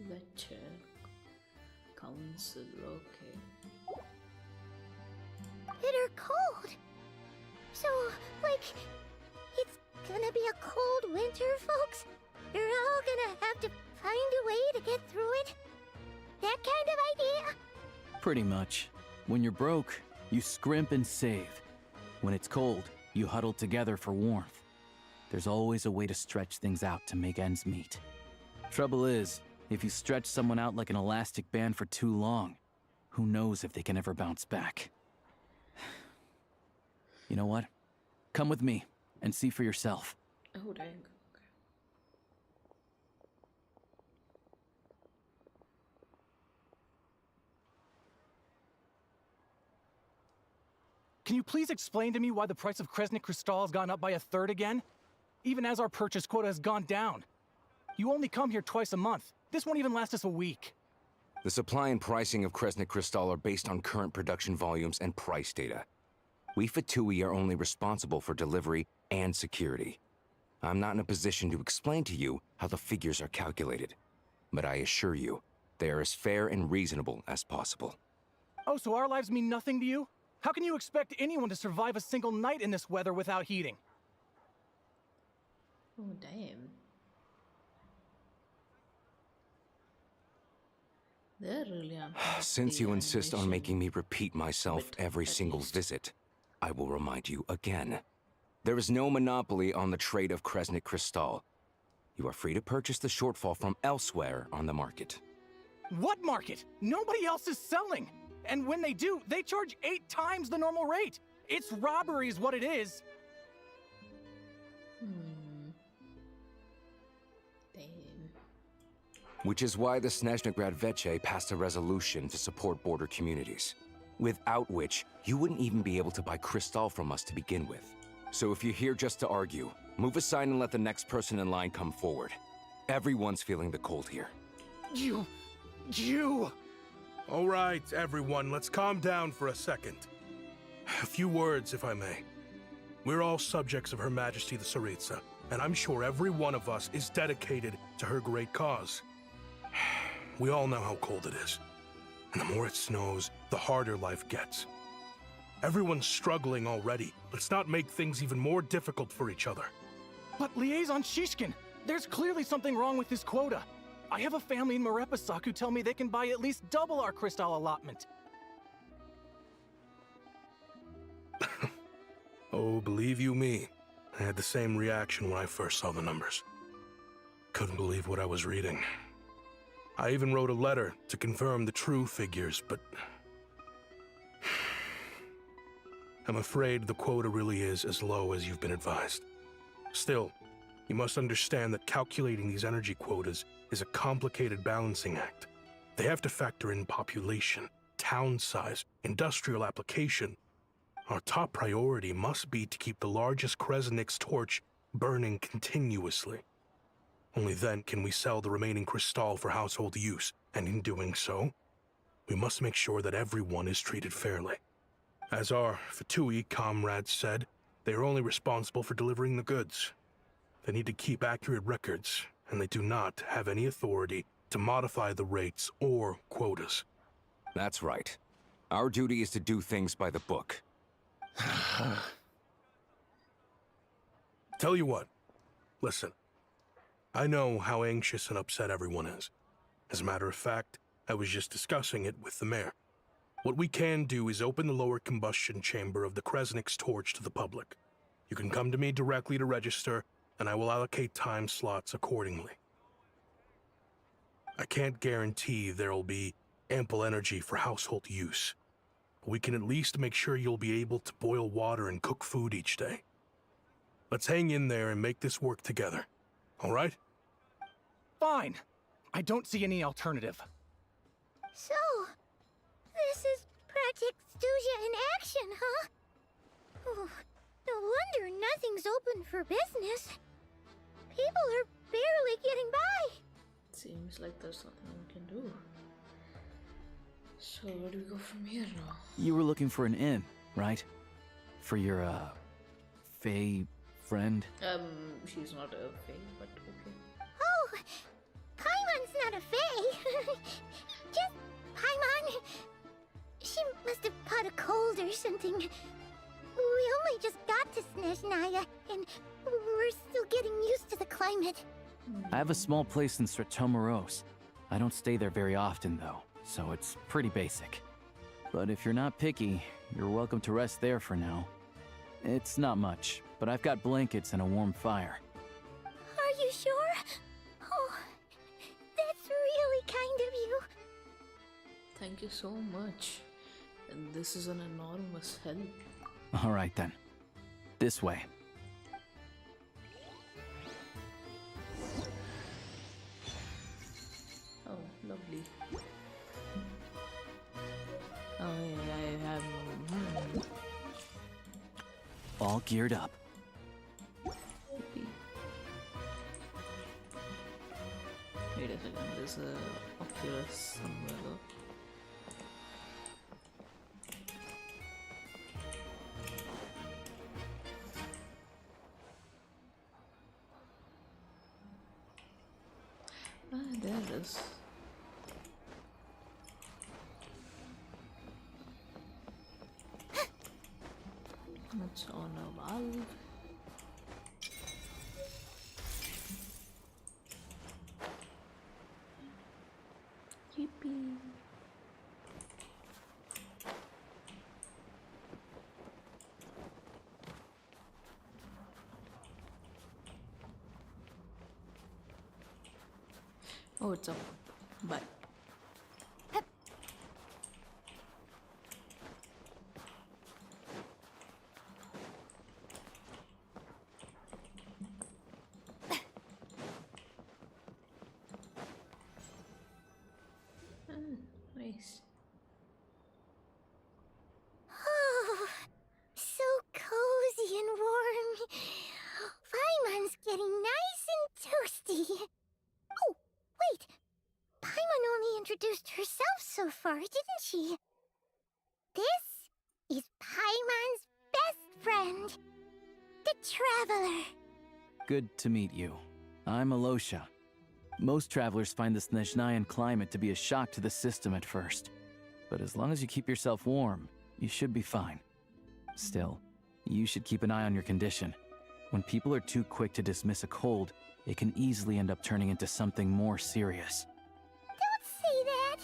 Vetja Council, okay. Bitter cold. So, like, it's gonna be a cold winter, folks? You're all gonna have to find a way to get through it? That kind of idea? Pretty much. When you're broke, you scrimp and save. When it's cold, you huddle together for warmth. There's always a way to stretch things out to make ends meet. Trouble is, if you stretch someone out like an elastic band for too long, who knows if they can ever bounce back. You know what? Come with me and see for yourself. Oh, dang. Okay. Can you please explain to me why the price of Kresnik Crystal has gone up by 1/3 again? Even as our purchase quota has gone down. You only come here twice a month. This won't even last us a week. The supply and pricing of Kresnik Crystal are based on current production volumes and price data. We Fatui are only responsible for delivery and security. I'm not in a position to explain to you how the figures are calculated, but I assure you, they are as fair and reasonable as possible. Oh, so our lives mean nothing to you? How can you expect anyone to survive a single night in this weather without heating? Oh, damn. They're really unhappy. Since you insist on animation. making me repeat myself But every at single least. visit, I will remind you again. There is no monopoly on the trade of Kresnik Crystal. You are free to purchase the shortfall from elsewhere on the market. What market? Nobody else is selling. And when they do, they charge 8 times the normal rate. It's robbery is what it is. Damn. Which is why the Snezhnagrad Veche passed a resolution to support border communities, without which you wouldn't even be able to buy Crystal from us to begin with. So if you're here just to argue, move aside and let the next person in line come forward. Everyone's feeling the cold here. You... All right, everyone, let's calm down for a second. A few words, if I may. We're all subjects of Her Majesty the Tsaritsa, and I'm sure every one of us is dedicated to her great cause. We all know how cold it is, and the more it snows, the harder life gets. Everyone's struggling already. Let's not make things even more difficult for each other. But Liaison Shishkin, there's clearly something wrong with this quota. I have a family in Marepasak who tell me they can buy at least double our crystal allotment. Oh, believe you me, I had the same reaction when I first saw the numbers. Couldn't believe what I was reading. I even wrote a letter to confirm the true figures, but... I'm afraid the quota really is as low as you've been advised. Still, you must understand that calculating these energy quotas is a complicated balancing act. They have to factor in population, town size, industrial application. Our top priority must be to keep the largest Kresnik's torch burning continuously. Only then can we sell the remaining crystal for household use, and in doing so, we must make sure that everyone is treated fairly. As our Fatui comrades said, they are only responsible for delivering the goods. They need to keep accurate records, and they do not have any authority to modify the rates or quotas. That's right. Our duty is to do things by the book. Tell you what, listen, I know how anxious and upset everyone is. As a matter of fact, I was just discussing it with the mayor. What we can do is open the lower combustion chamber of the Kresnik's torch to the public. You can come to me directly to register, and I will allocate time slots accordingly. I can't guarantee there'll be ample energy for household use. We can at least make sure you'll be able to boil water and cook food each day. Let's hang in there and make this work together. All right? Fine. I don't see any alternative. So, this is Project Stuja in action, huh? Oh, no wonder nothing's open for business. People are barely getting by. Seems like there's nothing we can do. So where do we go from here now? You were looking for an inn, right? For your, Fae friend? She's not a Fae, but okay. Oh, Paimon's not a Fae. Just Paimon. She must have caught a cold or something. We only just got to SNEZHNAYA, and we're still getting used to the climate. I have a small place in Stratomaros. I don't stay there very often, though, so it's pretty basic. But if you're not picky, you're welcome to rest there for now. It's not much, but I've got blankets and a warm fire. Are you sure? Oh, that's really kind of you. Thank you so much. And this is an enormous help. All right, then. This way. Oh, lovely. I have... All geared up. Yippee. Wait a second, there's a Oculus somewhere though. Ah, there it is. It's on a valve. Yippee. Oh, it's up. Bye. Nice. Oh, so cozy and warm. Paimon's getting nice and toasty. Oh, wait. Paimon only introduced herself so far, didn't she? This is Paimon's best friend, the Traveler. Good to meet you. I'm Alosha. Most travelers find the SNEZHNAYAN climate to be a shock to the system at first. But as long as you keep yourself warm, you should be fine. Still, you should keep an eye on your condition. When people are too quick to dismiss a cold, it can easily end up turning into something more serious. Don't say that.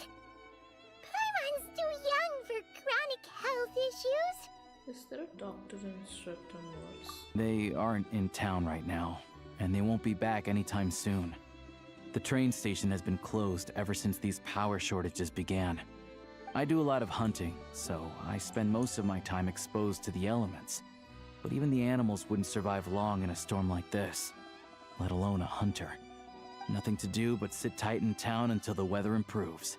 Paimon's too young for chronic health issues. Is there a doctor in Stratomaros? They aren't in town right now, and they won't be back anytime soon. The train station has been closed ever since these power shortages began. I do a lot of hunting, so I spend most of my time exposed to the elements. But even the animals wouldn't survive long in a storm like this, let alone a hunter. Nothing to do but sit tight in town until the weather improves.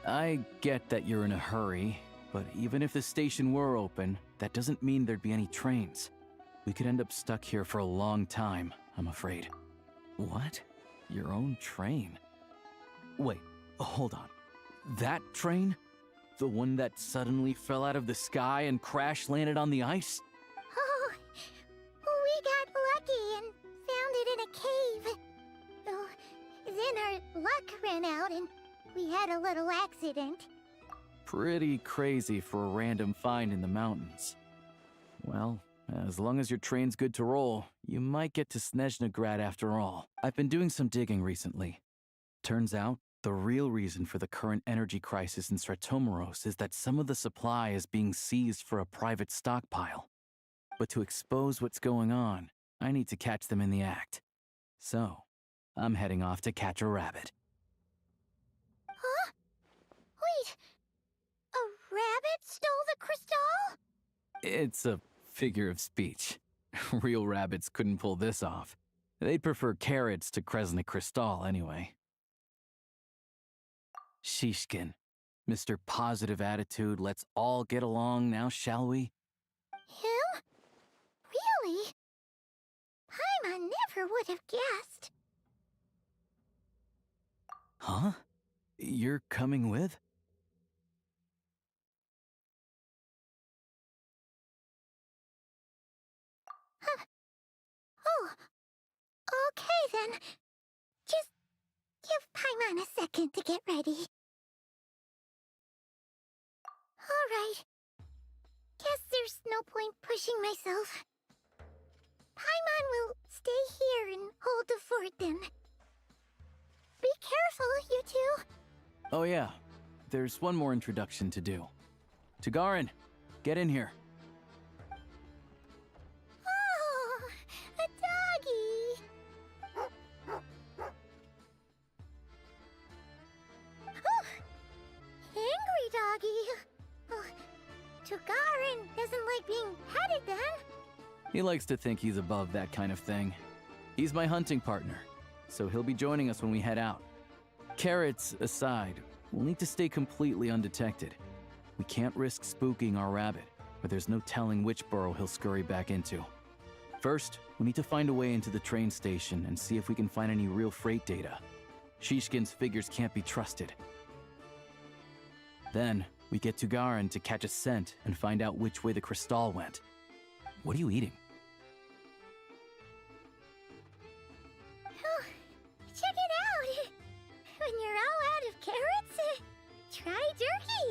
I get that you're in a hurry, but even if the station were open, that doesn't mean there'd be any trains. We could end up stuck here for a long time, I'm afraid. What? Your own train? Wait, hold on. That train? The one that suddenly fell out of the sky and crash-landed on the ice? Oh, we got lucky and found it in a cave. Oh, then our luck ran out and we had a little accident. Pretty crazy for a random find in the mountains. Well, As long as your train's good to roll, you might get to Snezhnagrad after all. I've been doing some digging recently. Turns out, the real reason for the current energy crisis in Stratomeros is that some of the supply is being seized for a private stockpile. But to expose what's going on, I need to catch them in the act. So, I'm heading off to catch a rabbit. Huh? Wait, a rabbit stole the crystal? It's a figure of speech. Real rabbits couldn't pull this off. They'd prefer carrots to Kresnik Crystal anyway. Shishkin, Mr. Positive Attitude, let's all get along now, shall we? Him? Really? Paimon never would have guessed. Huh? You're coming with? Oh, okay then. Just give Paimon a second to get ready. Alright. Guess there's no point pushing myself. Paimon will stay here and hold the fort then. Be careful, you two. Oh yeah, there's one more introduction to do. Tagarin, get in here. Oh, a doggy. Oh, angry doggy. Oh, Tagarin doesn't like being petted then. He likes to think he's above that kind of thing. He's my hunting partner, so he'll be joining us when we head out. Carrots aside, we'll need to stay completely undetected. We can't risk spooking our rabbit, but there's no telling which burrow he'll scurry back into. First, we need to find a way into the train station and see if we can find any real freight data. Shishkin's figures can't be trusted. Then, we get to Garin to catch a scent and find out which way the crystal went. What are you eating? Oh, check it out. When you're all out of carrots, try jerky.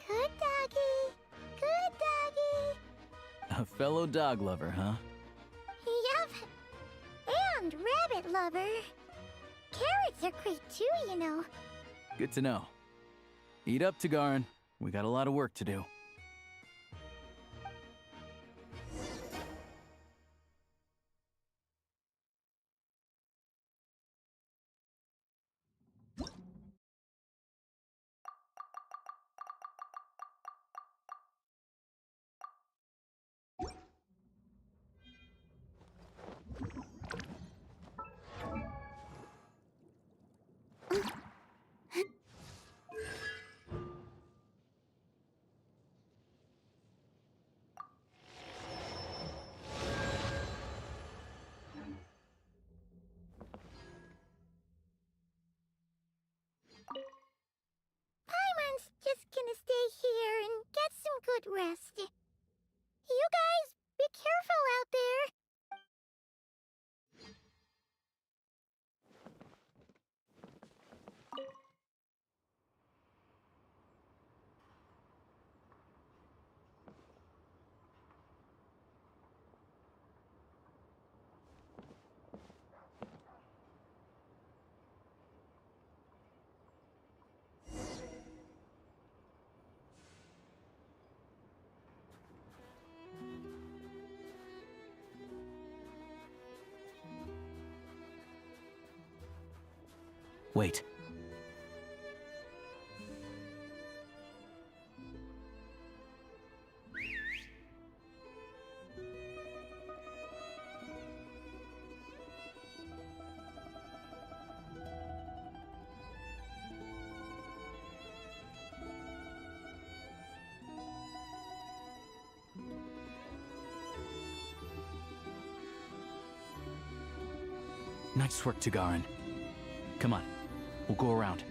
Good doggy. Good doggy. A fellow dog lover, huh? Yup. And rabbit lover. Carrots are great too, you know. Good to know. Eat up, Tagarin. We got a lot of work to do. Paimon's just gonna stay here and get some good rest. You guys, be careful out there. Wait. Nice work, Tagarin. Come on, we'll go around.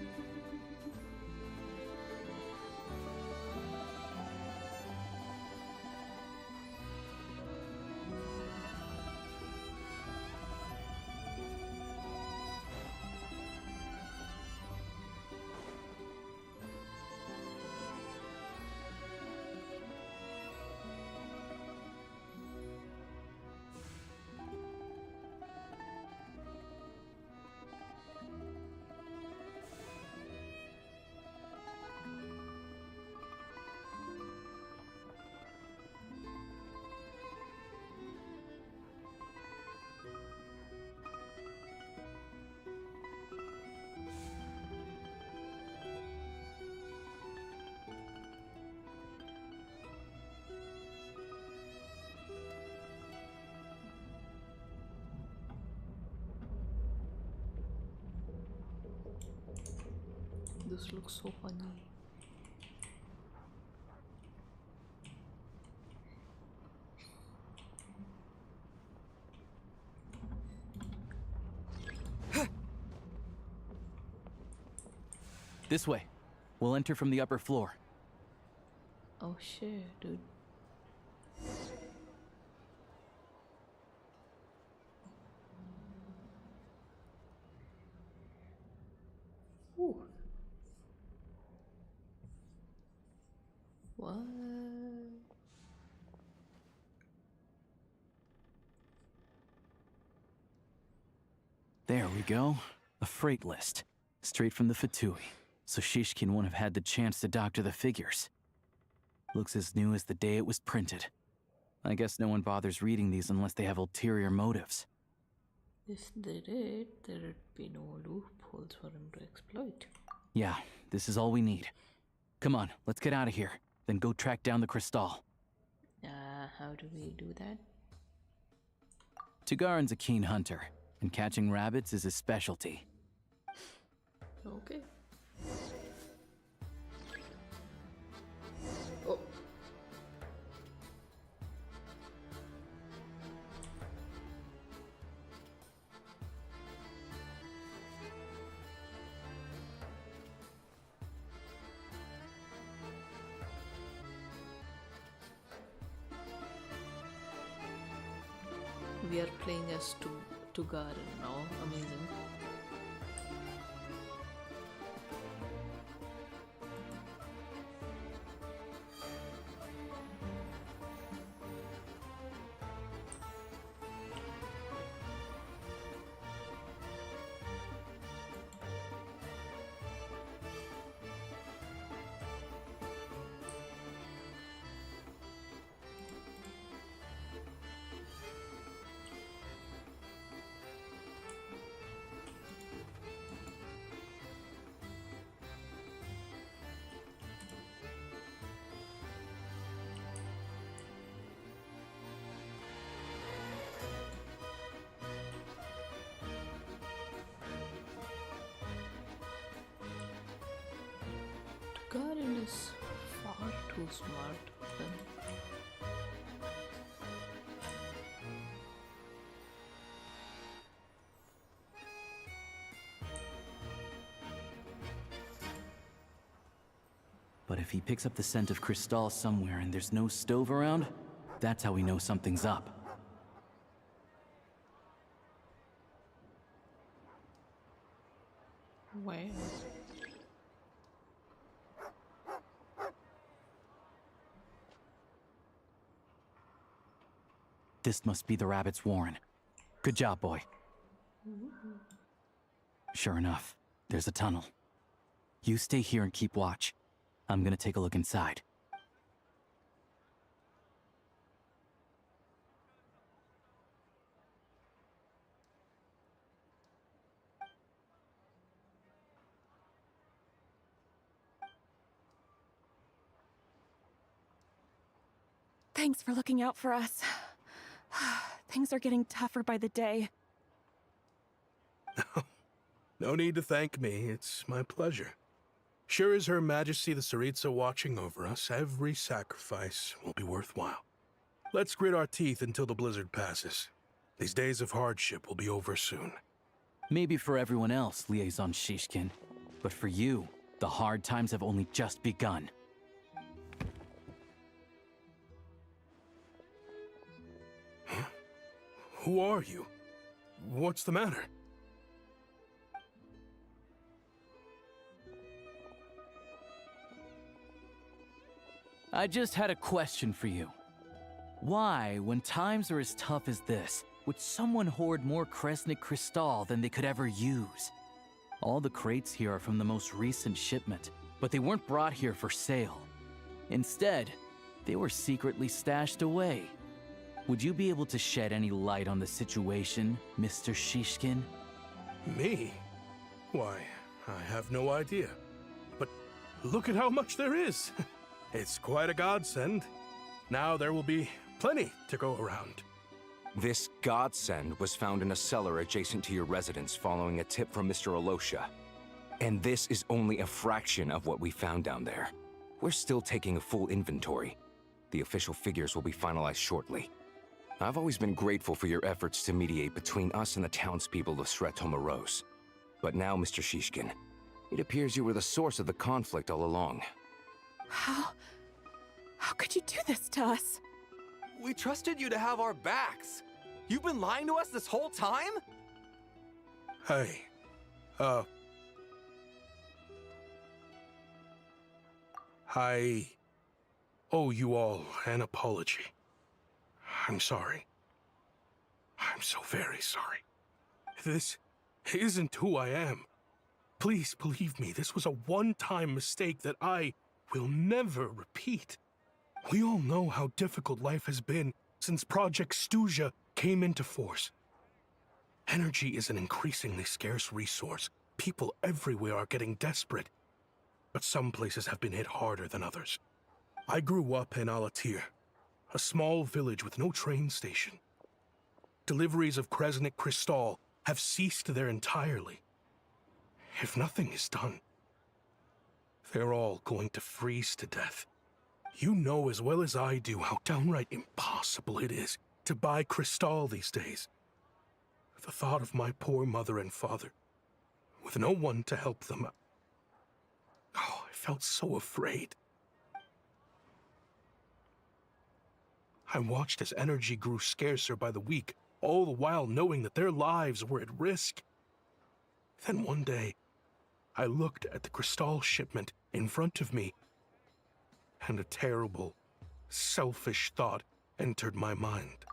this looks so funny. This way. We'll enter from the upper floor. Oh shit, dude. Ooh. What? There we go. A freight list. Straight from the Fatui. So Shishkin won't have had the chance to doctor the figures. Looks as new as the day it was printed. I guess no one bothers reading these unless they have ulterior motives. If they did, there'd be no loopholes for him to exploit. Yeah, this is all we need. Come on, let's get out of here. Then go track down the crystal. How do we do that? Tugarin's a keen hunter, and catching rabbits is his specialty. Okay. Oh. We are playing as Tugarin now. Amazing. Tugarin is far too smart for them. But if he picks up the scent of crystal somewhere and there's no stove around, that's how we know something's up. Wow. This must be the rabbit's warren. Good job, boy. Sure enough, there's a tunnel. You stay here and keep watch. I'm gonna take a look inside. Thanks for looking out for us. Things are getting tougher by the day. No need to thank me. It's my pleasure. Sure as Her Majesty the Tsaritsa watching over us, every sacrifice will be worthwhile. Let's grit our teeth until the blizzard passes. These days of hardship will be over soon. Maybe for everyone else, Liaison Shishkin. But for you, the hard times have only just begun. Huh? Who are you? What's the matter? I just had a question for you. Why, when times are as tough as this, would someone hoard more Kresnik Crystal than they could ever use? All the crates here are from the most recent shipment, but they weren't brought here for sale. Instead, they were secretly stashed away. Would you be able to shed any light on the situation, Mr. Shishkin? Me? Why, I have no idea. But look at how much there is! It's quite a godsend. Now there will be plenty to go around. This godsend was found in a cellar adjacent to your residence following a tip from Mr. Alosha. And this is only a fraction of what we found down there. We're still taking a full inventory. The official figures will be finalized shortly. I've always been grateful for your efforts to mediate between us and the townspeople of Sret-Tomaros. But now, Mr. Shishkin, it appears you were the source of the conflict all along. How could you do this to us? We trusted you to have our backs. You've been lying to us this whole time? Hey, I owe you all an apology. I'm sorry. I'm so very sorry. This isn't who I am. Please believe me, this was a one-time mistake that I will never repeat. We all know how difficult life has been since Project Stuzha came into force. Energy is an increasingly scarce resource. People everywhere are getting desperate. But some places have been hit harder than others. I grew up in Alatir, a small village with no train station. Deliveries of Kresnik Crystal have ceased there entirely. If nothing is done, they're all going to freeze to death. You know as well as I do how downright impossible it is to buy Crystal these days. The thought of my poor mother and father, with no one to help them, I felt so afraid. I watched as energy grew scarcer by the week, all the while knowing that their lives were at risk. Then one day, I looked at the Crystal shipment in front of me, and a terrible, selfish thought entered my mind.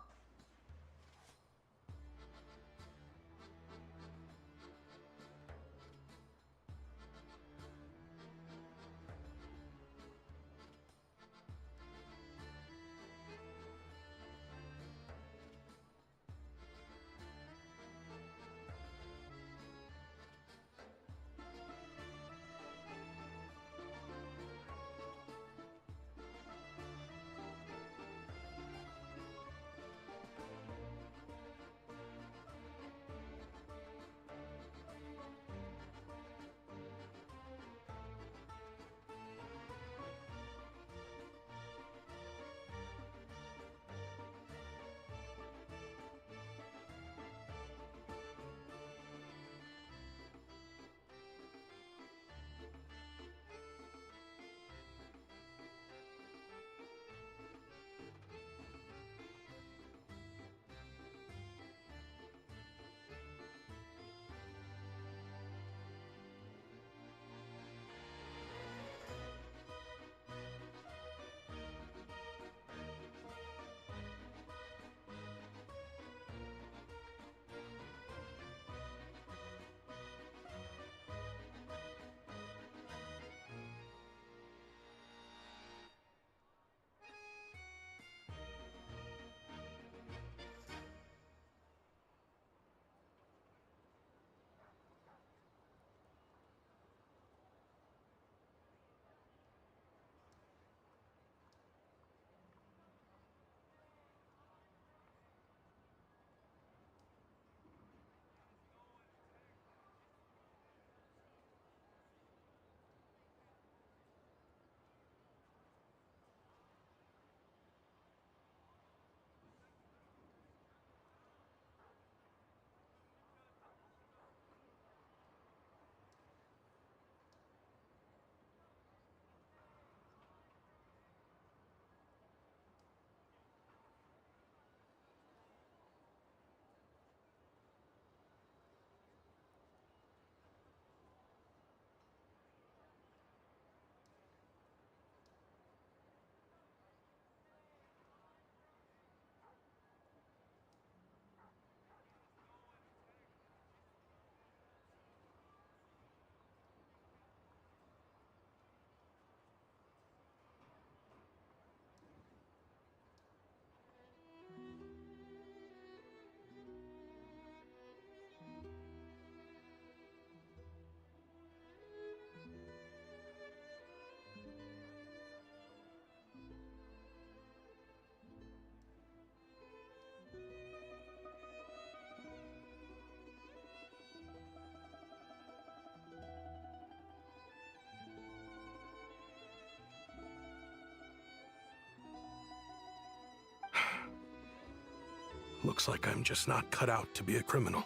Looks like I'm just not cut out to be a criminal.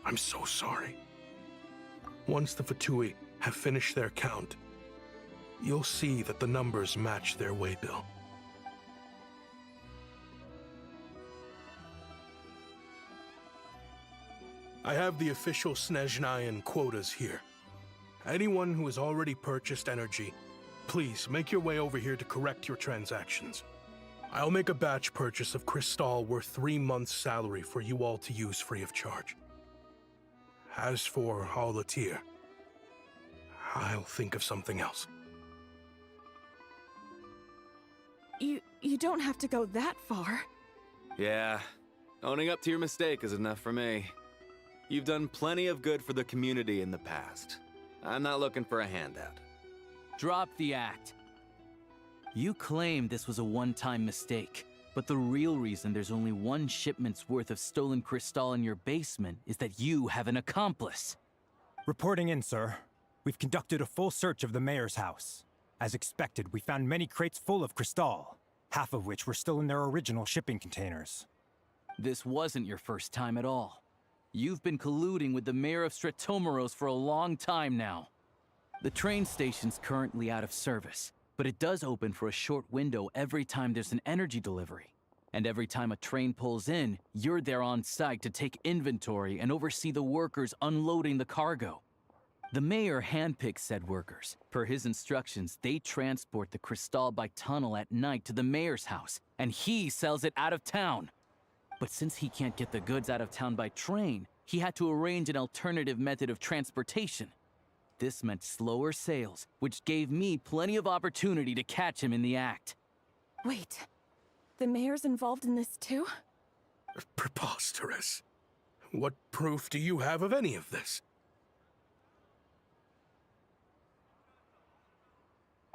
I'm so sorry. Once the Fatui have finished their count, you'll see that the numbers match their waybill. I have the official SNEZHNAYAN quotas here. Anyone who has already purchased energy, please make your way over here to correct your transactions. I'll make a batch purchase of crystal worth 3 months' salary for you all to use free of charge. As for Alatir, I'll think of something else. You don't have to go that far. Yeah, owning up to your mistake is enough for me. You've done plenty of good for the community in the past. I'm not looking for a handout. Drop the act. You claim this was a one-time mistake, but the real reason there's only 1 shipment's worth of stolen crystal in your basement is that you have an accomplice. Reporting in, sir. We've conducted a full search of the mayor's house. As expected, we found many crates full of crystal, half of which were still in their original shipping containers. This wasn't your first time at all. You've been colluding with the mayor of Stratomeros for a long time now. The train station's currently out of service, but it does open for a short window every time there's an energy delivery. And every time a train pulls in, you're there on site to take inventory and oversee the workers unloading the cargo. The mayor handpicks said workers. Per his instructions, they transport the crystal by tunnel at night to the mayor's house, and he sells it out of town. But since he can't get the goods out of town by train, he had to arrange an alternative method of transportation. This meant slower sales, which gave me plenty of opportunity to catch him in the act. Wait, the mayor's involved in this too? Preposterous. What proof do you have of any of this?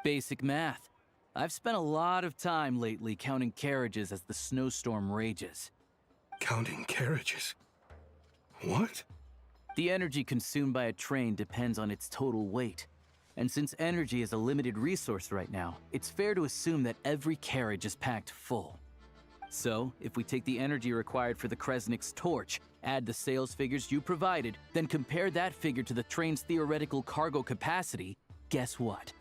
Basic math. I've spent a lot of time lately counting carriages as the snowstorm rages. Counting carriages? What? The energy consumed by a train depends on its total weight. And since energy is a limited resource right now, it's fair to assume that every carriage is packed full. So, if we take the energy required for the Kresnik's torch, add the sales figures you provided, then compare that figure to the train's theoretical cargo capacity, guess what?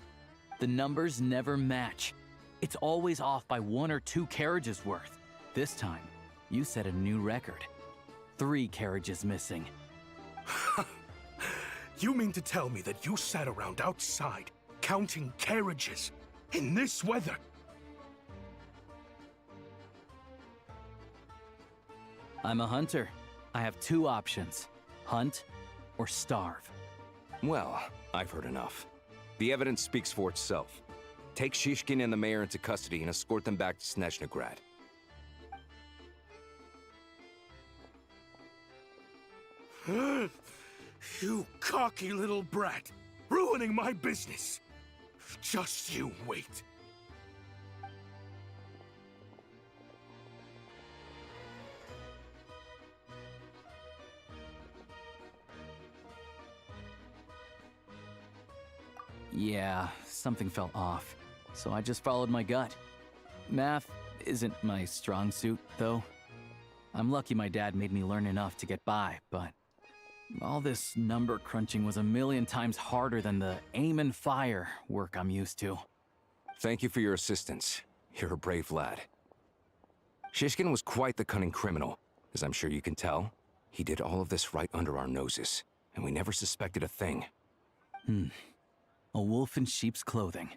The numbers never match. It's always off by 1 or 2 carriages worth. This time, you set a new record. 3 carriages missing. You mean to tell me that you sat around outside, counting carriages, in this weather? I'm a hunter. I have 2 options. Hunt or starve. Well, I've heard enough. The evidence speaks for itself. Take Shishkin and the mayor into custody and escort them back to Snezhnagrad. You cocky little brat! Ruining my business! Just you wait. Yeah, something felt off, so I just followed my gut. Math isn't my strong suit, though. I'm lucky my dad made me learn enough to get by, but all this number crunching was a million times harder than the aim and fire work I'm used to. Thank you for your assistance. You're a brave lad. Shishkin was quite the cunning criminal, as I'm sure you can tell. He did all of this right under our noses, and we never suspected a thing. A wolf in sheep's clothing.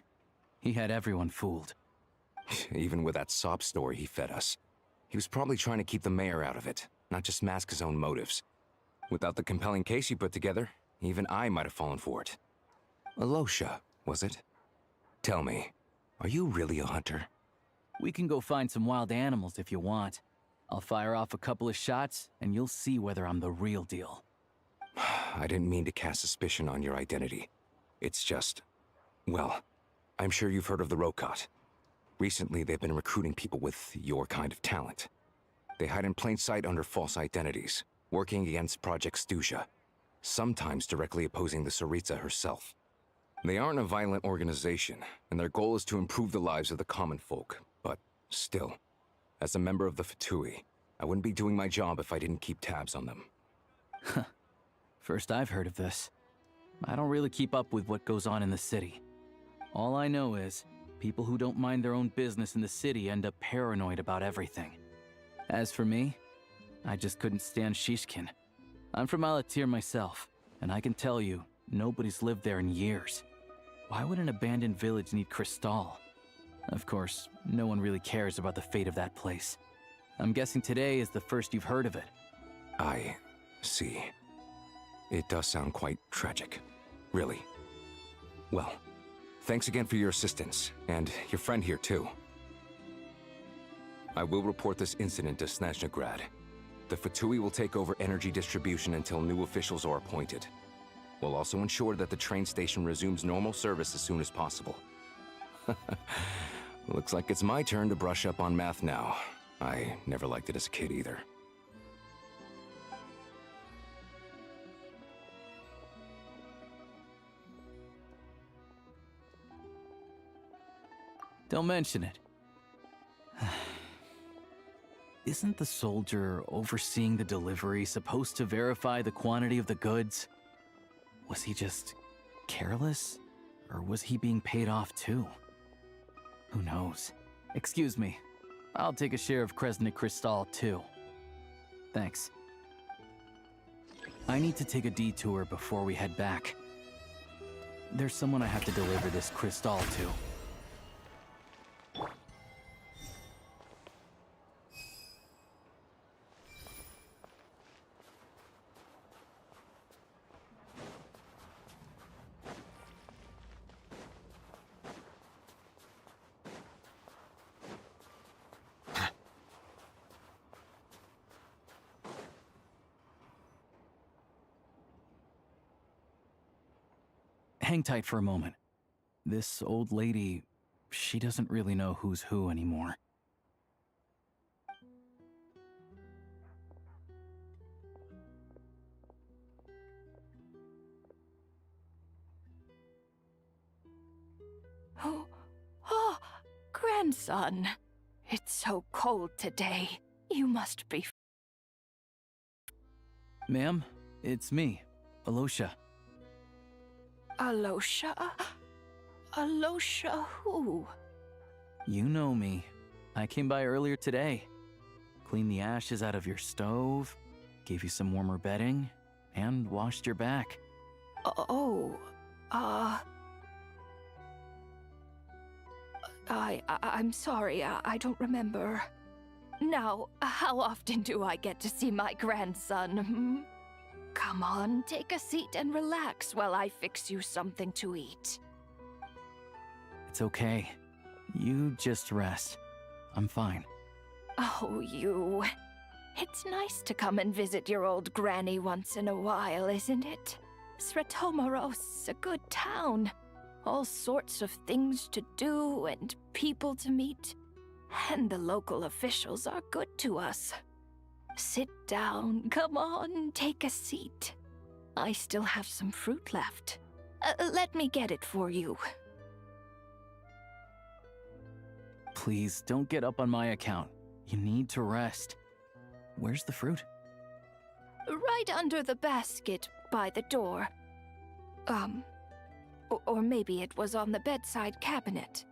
He had everyone fooled. Even with that sob story he fed us. He was probably trying to keep the mayor out of it, not just mask his own motives. Without the compelling case you put together, even I might have fallen for it. Alosha, was it? Tell me, are you really a hunter? We can go find some wild animals if you want. I'll fire off a couple of shots, and you'll see whether I'm the real deal. I didn't mean to cast suspicion on your identity. It's just... well, I'm sure you've heard of the Rokot. Recently, they've been recruiting people with your kind of talent. They hide in plain sight under false identities, working against Project Stuzha, sometimes directly opposing the Tsaritsa herself. They aren't a violent organization, and their goal is to improve the lives of the common folk, but still, As a member of the Fatui, I wouldn't be doing my job if I didn't keep tabs on them. First I've heard of this. I don't really keep up with what goes on in the city. All I know is, people who don't mind their own business in the city end up paranoid about everything. As for me, I just couldn't stand Shishkin. I'm from Alatir myself, and I can tell you, nobody's lived there in years. Why would an abandoned village need Crystal? Of course, no one really cares about the fate of that place. I'm guessing today is the first you've heard of it. I see. It does sound quite tragic. Really. Well, thanks again for your assistance, and your friend here too. I will report this incident to Snezhnagrad. The Fatui will take over energy distribution until new officials are appointed. We'll also ensure that the train station resumes normal service as soon as possible. Looks like it's my turn to brush up on math now. I never liked it as a kid either. Don't mention it. Isn't the soldier overseeing the delivery supposed to verify the quantity of the goods? Was he just careless? Or was he being paid off too? Who knows? Excuse me. I'll take a share of Kresnik Crystal too. Thanks. I need to take a detour before we head back. There's someone I have to deliver this crystal to. Hang tight for a moment. This old lady, she doesn't really know who's who anymore. Oh, grandson. It's so cold today. You must be... Ma'am, it's me, Alosha. Alosha? Alosha who? You know me. I came by earlier today. Cleaned the ashes out of your stove, gave you some warmer bedding, and washed your back. I'm sorry, I don't remember. Now, how often do I get to see my grandson, Come on, take a seat and relax while I fix you something to eat. It's okay. You just rest. I'm fine. Oh, you. It's nice to come and visit your old granny once in a while, isn't it? Svetomoros, a good town. All sorts of things to do and people to meet. And the local officials are good to us. Sit down, come on, take a seat. I still have some fruit left. Let me get it for you. Please, don't get up on my account. You need to rest. Where's the fruit? Right under the basket by the door. Or maybe it was on the bedside cabinet.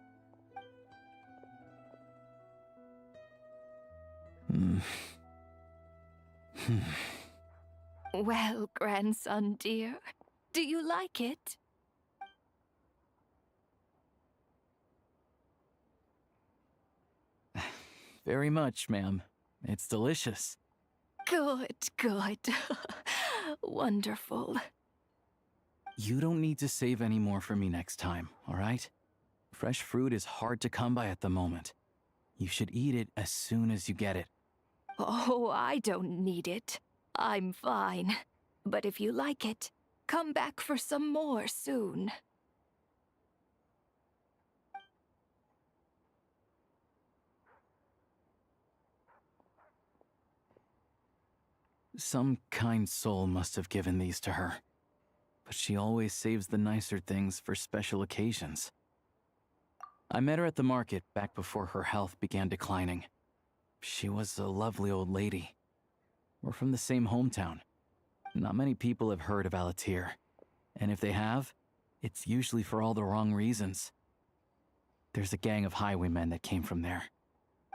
Well, grandson dear, do you like it? Very much, ma'am. It's delicious. Good, good. Wonderful. You don't need to save any more for me next time, all right? Fresh fruit is hard to come by at the moment. You should eat it as soon as you get it. Oh, I don't need it. I'm fine. But if you like it, come back for some more soon. Some kind soul must have given these to her. But she always saves the nicer things for special occasions. I met her at the market back before her health began declining. She was a lovely old lady. We're from the same hometown. Not many people have heard of Alatir. And if they have, it's usually for all the wrong reasons. There's a gang of highwaymen that came from there.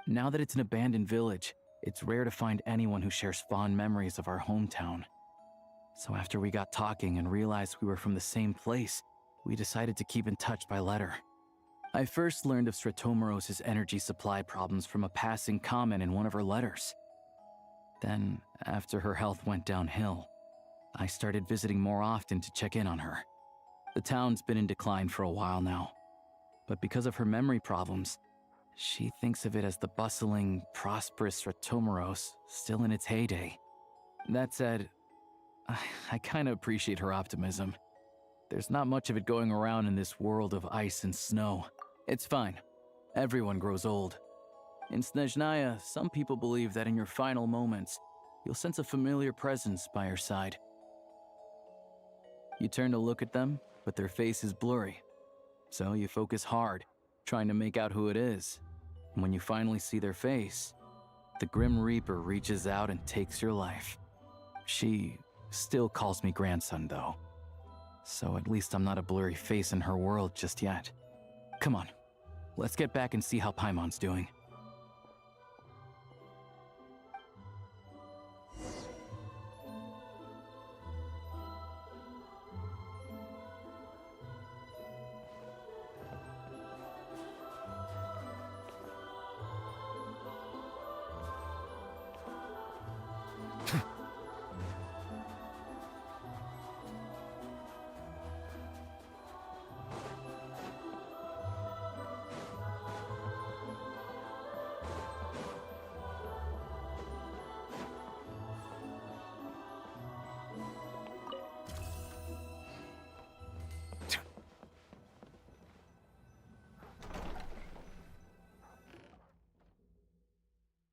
Now that it's an abandoned village, it's rare to find anyone who shares fond memories of our hometown. So after we got talking and realized we were from the same place, we decided to keep in touch by letter. I first learned of Stratomoros's energy supply problems from a passing comment in one of her letters. Then, after her health went downhill, I started visiting more often to check in on her. The town's been in decline for a while now, but because of her memory problems, she thinks of it as the bustling, prosperous Stratomoros still in its heyday. That said, I kinda appreciate her optimism. There's not much of it going around in this world of ice and snow. It's fine. Everyone grows old. In Snezhnaya, some people believe that in your final moments, you'll sense a familiar presence by your side. You turn to look at them, but their face is blurry. So you focus hard, trying to make out who it is. And when you finally see their face, the Grim Reaper reaches out and takes your life. She still calls me grandson, though. So at least I'm not a blurry face in her world just yet. Come on, let's get back and see how Paimon's doing.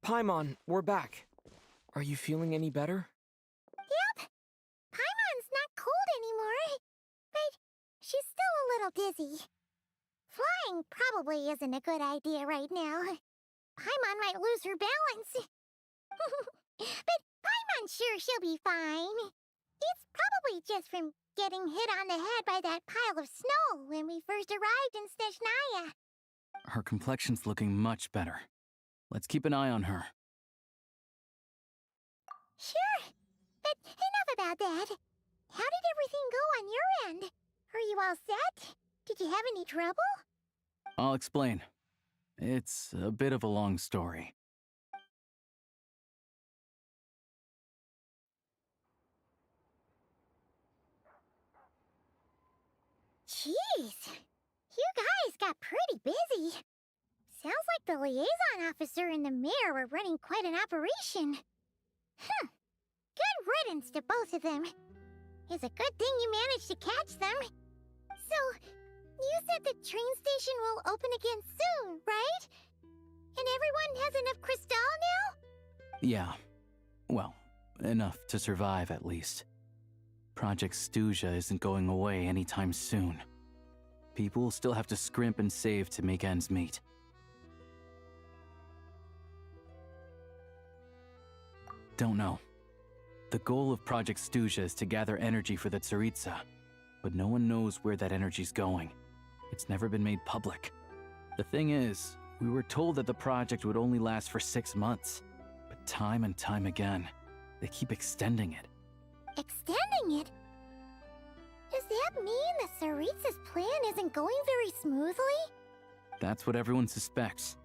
Paimon, we're back. Are you feeling any better? Yep. Paimon's not cold anymore. But she's still a little dizzy. Flying probably isn't a good idea right now. Paimon might lose her balance. But Paimon's sure she'll be fine. It's probably just from getting hit on the head by that pile of snow when we first arrived in SNEZHNAYA. Her complexion's looking much better. Let's keep an eye on her. Sure, but enough about that. How did everything go on your end? Are you all set? Did you have any trouble? I'll explain. It's a bit of a long story. Jeez, you guys got pretty busy. Sounds like the liaison officer and the mayor were running quite an operation. Good riddance to both of them. It's a good thing you managed to catch them. So, you said the train station will open again soon, right? And everyone has enough crystal now? Yeah. Well, enough to survive at least. Project SNEZHNAYA isn't going away anytime soon. People will still have to scrimp and save to make ends meet. Don't know. The goal of Project SNEZHNAYA is to gather energy for the Tsaritsa, but no one knows where that energy's going. It's never been made public. The thing is, we were told that the project would only last for 6 months, but time and time again, they keep extending it. Extending it? Does that mean the Tsaritsa's plan isn't going very smoothly? That's what everyone suspects.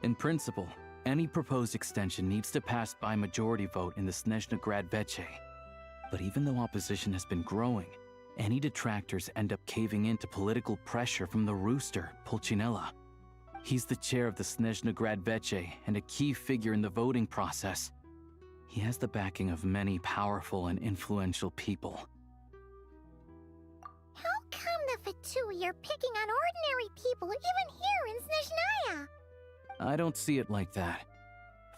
In principle, any proposed extension needs to pass by majority vote in the SNEZHNA Veche. But even though opposition has been growing, any detractors end up caving into political pressure from the rooster, Pulcinella. He's the chair of the SNEZHNA Veche and a key figure in the voting process. He has the backing of many powerful and influential people. How come the Fatui are picking on ordinary people even here in SNEZHNAYA? I don't see it like that.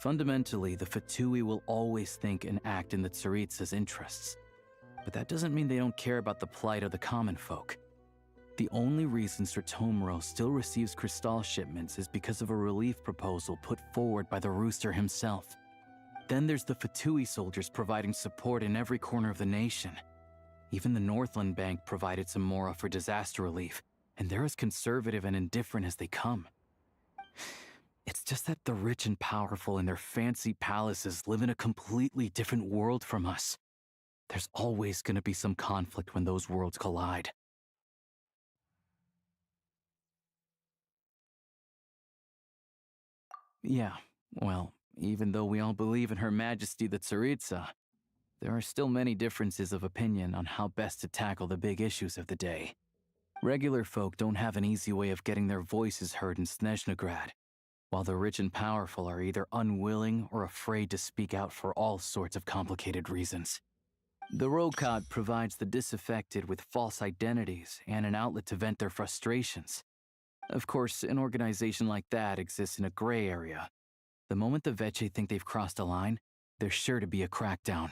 Fundamentally, the Fatui will always think and act in the Tsaritsa's interests. But that doesn't mean they don't care about the plight of the common folk. The only reason Sratomero still receives Crystal shipments is because of a relief proposal put forward by the Rooster himself. Then there's the Fatui soldiers providing support in every corner of the nation. Even the Northland Bank provided some Mora for disaster relief, and they're as conservative and indifferent as they come. It's just that the rich and powerful in their fancy palaces live in a completely different world from us. There's always going to be some conflict when those worlds collide. Yeah, well, even though we all believe in Her Majesty the Tsaritsa, there are still many differences of opinion on how best to tackle the big issues of the day. Regular folk don't have an easy way of getting their voices heard in Snezhnagrad, while the rich and powerful are either unwilling or afraid to speak out for all sorts of complicated reasons. The Rokad provides the disaffected with false identities and an outlet to vent their frustrations. Of course, an organization like that exists in a gray area. The moment the Veche think they've crossed a line, there's sure to be a crackdown.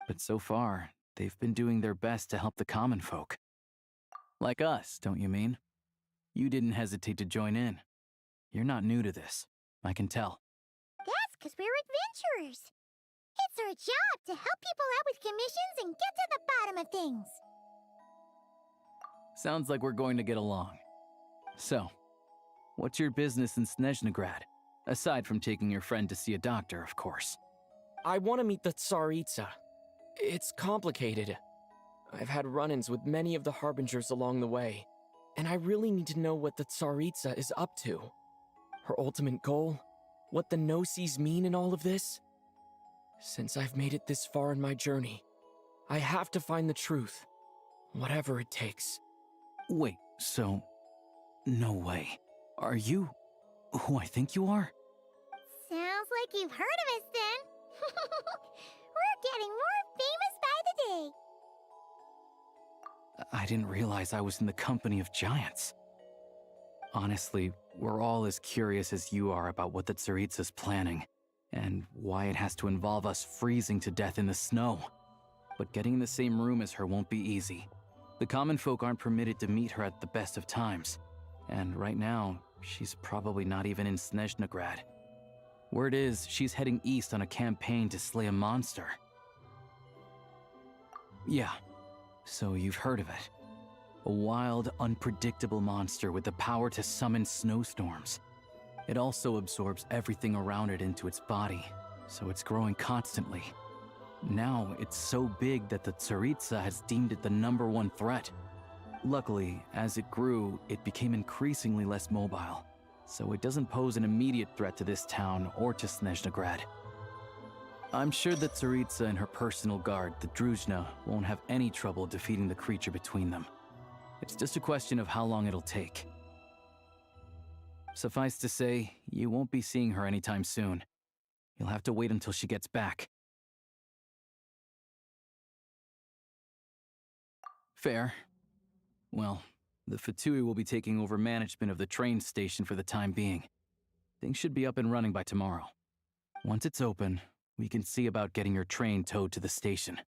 But so far, they've been doing their best to help the common folk. Like us, don't you mean? You didn't hesitate to join in. You're not new to this, I can tell. That's 'cause we're adventurers. It's our job to help people out with commissions and get to the bottom of things. Sounds like we're going to get along. So, what's your business in Snezhnagrad? Aside from taking your friend to see a doctor, of course. I want to meet the Tsaritsa. It's complicated. I've had run-ins with many of the Harbingers along the way, and I really need to know what the Tsaritsa is up to. Her ultimate goal? What the no-sees mean in all of this? Since I've made it this far in my journey, I have to find the truth, whatever it takes. Wait, so... no way. Are you who I think you are? Sounds like you've heard of us then. We're getting more famous by the day. I didn't realize I was in the company of giants. Honestly, we're all as curious as you are about what the Tsaritsa's planning, and why it has to involve us freezing to death in the snow. But getting in the same room as her won't be easy. The common folk aren't permitted to meet her at the best of times, and right now, she's probably not even in Snezhnagrad. Word is, she's heading east on a campaign to slay a monster. Yeah, so you've heard of it. A wild, unpredictable monster with the power to summon snowstorms. It also absorbs everything around it into its body, so it's growing constantly. Now, it's so big that the Tsaritsa has deemed it the #1 threat. Luckily, as it grew, it became increasingly less mobile, so it doesn't pose an immediate threat to this town or to Snezhnagrad. I'm sure that Tsaritsa and her personal guard, the Druzhna, won't have any trouble defeating the creature between them. It's just a question of how long it'll take. Suffice to say, you won't be seeing her anytime soon. You'll have to wait until she gets back. Fair. Well, the Fatui will be taking over management of the train station for the time being. Things should be up and running by tomorrow. Once it's open, we can see about getting your train towed to the station.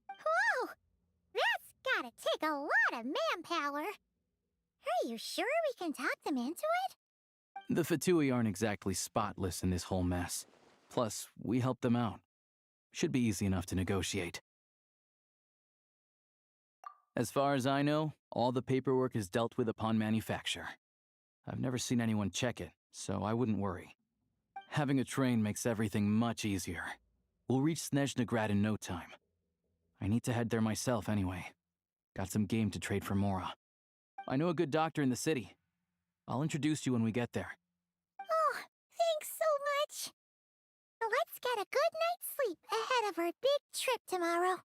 Whoa! That's gotta take a lot of manpower. Are you sure we can talk them into it? The Fatui aren't exactly spotless in this whole mess. Plus, we helped them out. Should be easy enough to negotiate. As far as I know, all the paperwork is dealt with upon manufacture. I've never seen anyone check it, so I wouldn't worry. Having a train makes everything much easier. We'll reach Snezhnagrad in no time. I need to head there myself anyway. Got some game to trade for Mora. I know a good doctor in the city. I'll introduce you when we get there. Oh, thanks so much. Let's get a good night's sleep ahead of our big trip tomorrow.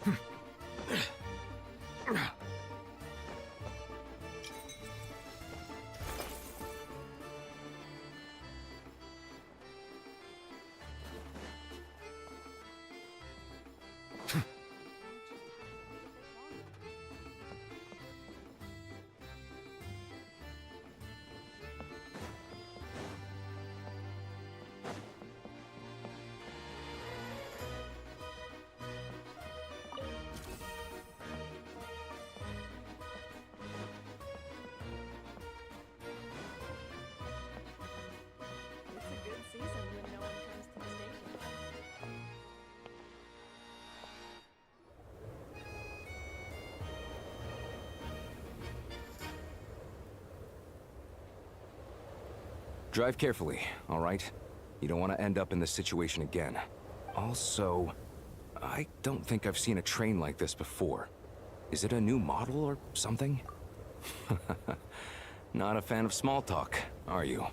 It's a good season when no one comes to the station. Drive carefully, all right? You don't want to end up in this situation again. Also, I don't think I've seen a train like this before. Is it a new model or something? Not a fan of small talk, are you?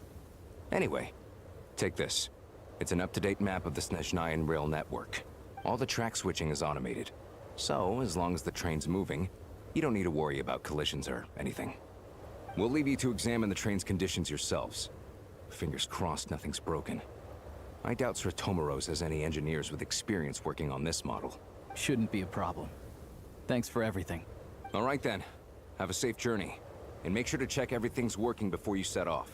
Anyway, take this. It's an up-to-date map of the SNEZHNAYA rail network. All the track switching is automated. So, as long as the train's moving, you don't need to worry about collisions or anything. We'll leave you to examine the train's conditions yourselves. Fingers crossed nothing's broken. I doubt Sratomaros has any engineers with experience working on this model. Shouldn't be a problem. Thanks for everything. All right then. Have a safe journey. And make sure to check everything's working before you set off.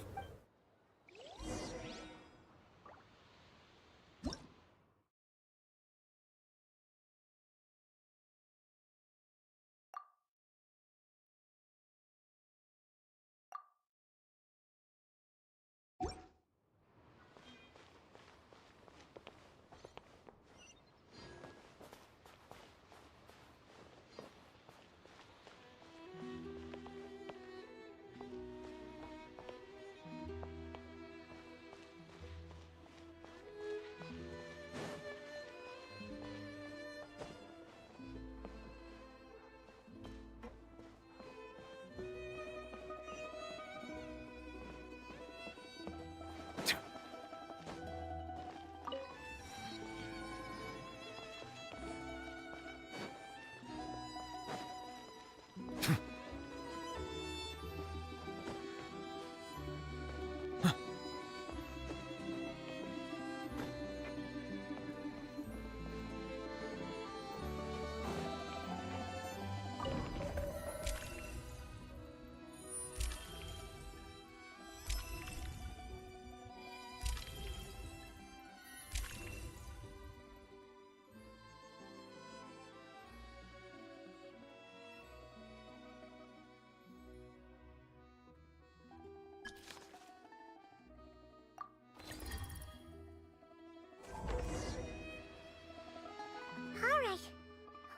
Alright.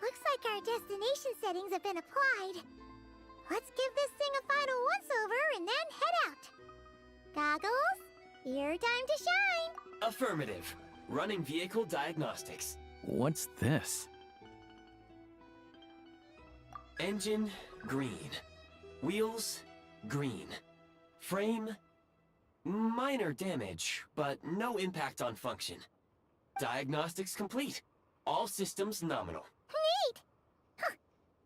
Looks like our destination settings have been applied. Let's give this thing a final once-over and then head out. Goggles, your time to shine! Affirmative. Running vehicle diagnostics. What's this? Engine, green. Wheels, green. Frame, minor damage, but no impact on function. Diagnostics complete. All systems nominal. Neat! Huh.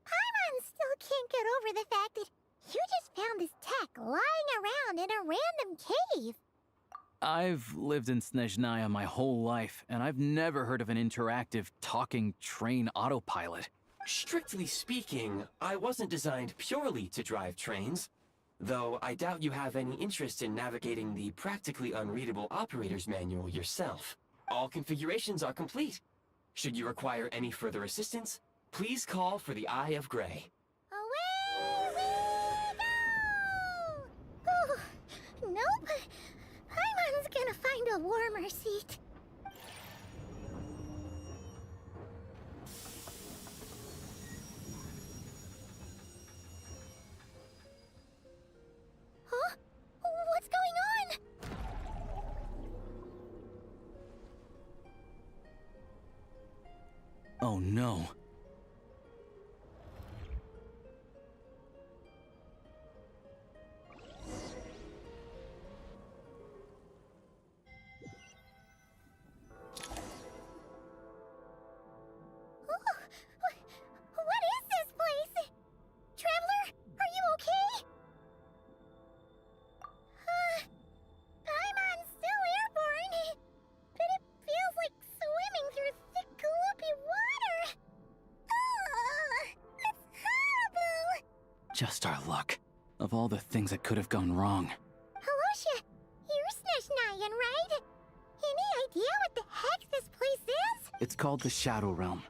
Paimon still can't get over the fact that you just found this tech lying around in a random cave. I've lived in SNEZHNAYA my whole life, and I've never heard of an interactive, talking train autopilot. Strictly speaking, I wasn't designed purely to drive trains, though I doubt you have any interest in navigating the practically unreadable operator's manual yourself. All configurations are complete. Should you require any further assistance, please call for the Eye of Grey. Away we go! Oh, nope. Paimon's gonna find a warmer seat. Huh? What's going on? Oh no. Just our luck. Of all the things that could have gone wrong. Halosha, you're SNEZHNAYAN, right? Any idea what the heck this place is? It's called the Shadow Realm.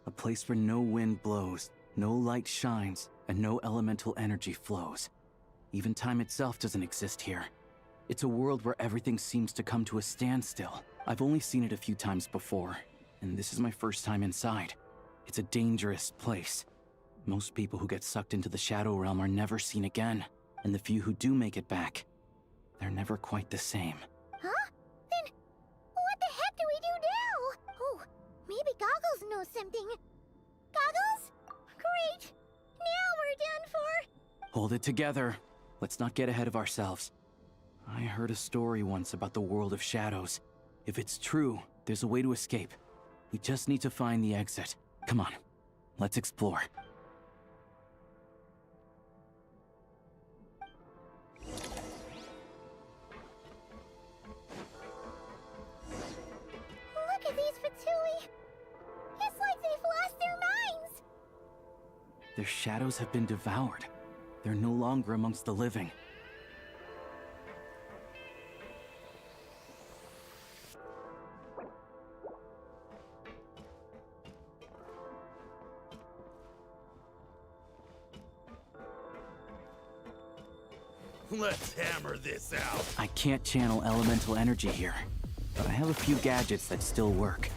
A place where no wind blows, no light shines, and no elemental energy flows. Even time itself doesn't exist here. It's a world where everything seems to come to a standstill. I've only seen it a few times before, and this is my first time inside. It's a dangerous place. Most people who get sucked into the Shadow Realm are never seen again, and the few who do make it back, they're never quite the same. Huh? Then what the heck do we do now? Oh, maybe Goggles knows something. Goggles? Great! Now we're done for! Hold it together. Let's not get ahead of ourselves. I heard a story once about the world of shadows. If it's true, there's a way to escape. We just need to find the exit. Come on, let's explore. Look at these Fatui! It's like they've lost their minds! Their shadows have been devoured. They're no longer amongst the living. Let's hammer this out. I can't channel elemental energy here, but I have a few gadgets that still work.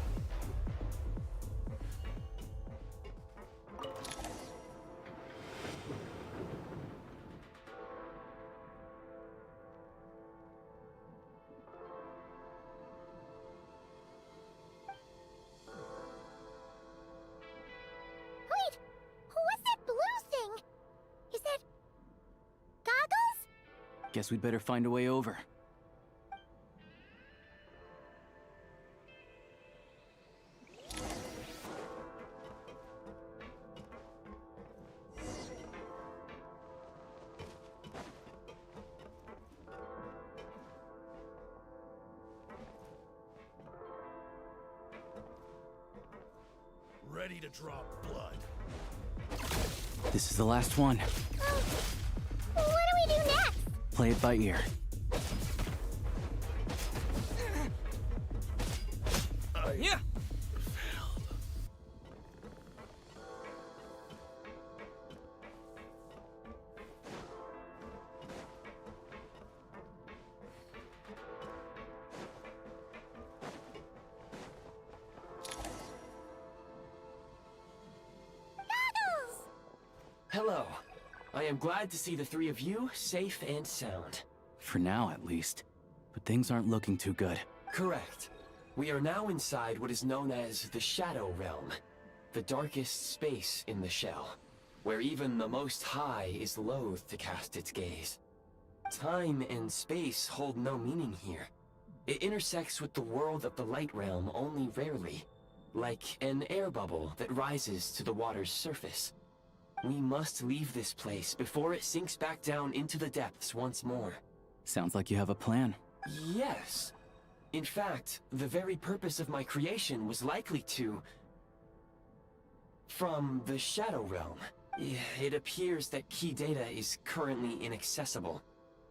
Wait! What's that blue thing? Is that... Goggles? Guess we'd better find a way over. Ready to draw blood. This is the last one. What do we do next? Play it by ear. Yeah. Hello. I am glad to see the three of you safe and sound. For now, at least. But things aren't looking too good. Correct. We are now inside what is known as the Shadow Realm, the darkest space in the shell, where even the Most High is loath to cast its gaze. Time and space hold no meaning here. It intersects with the world of the Light Realm only rarely, like an air bubble that rises to the water's surface. We must leave this place before it sinks back down into the depths once more. Sounds like you have a plan. Yes. In fact, the very purpose of my creation was likely to... From the Shadow Realm. It appears that key data is currently inaccessible.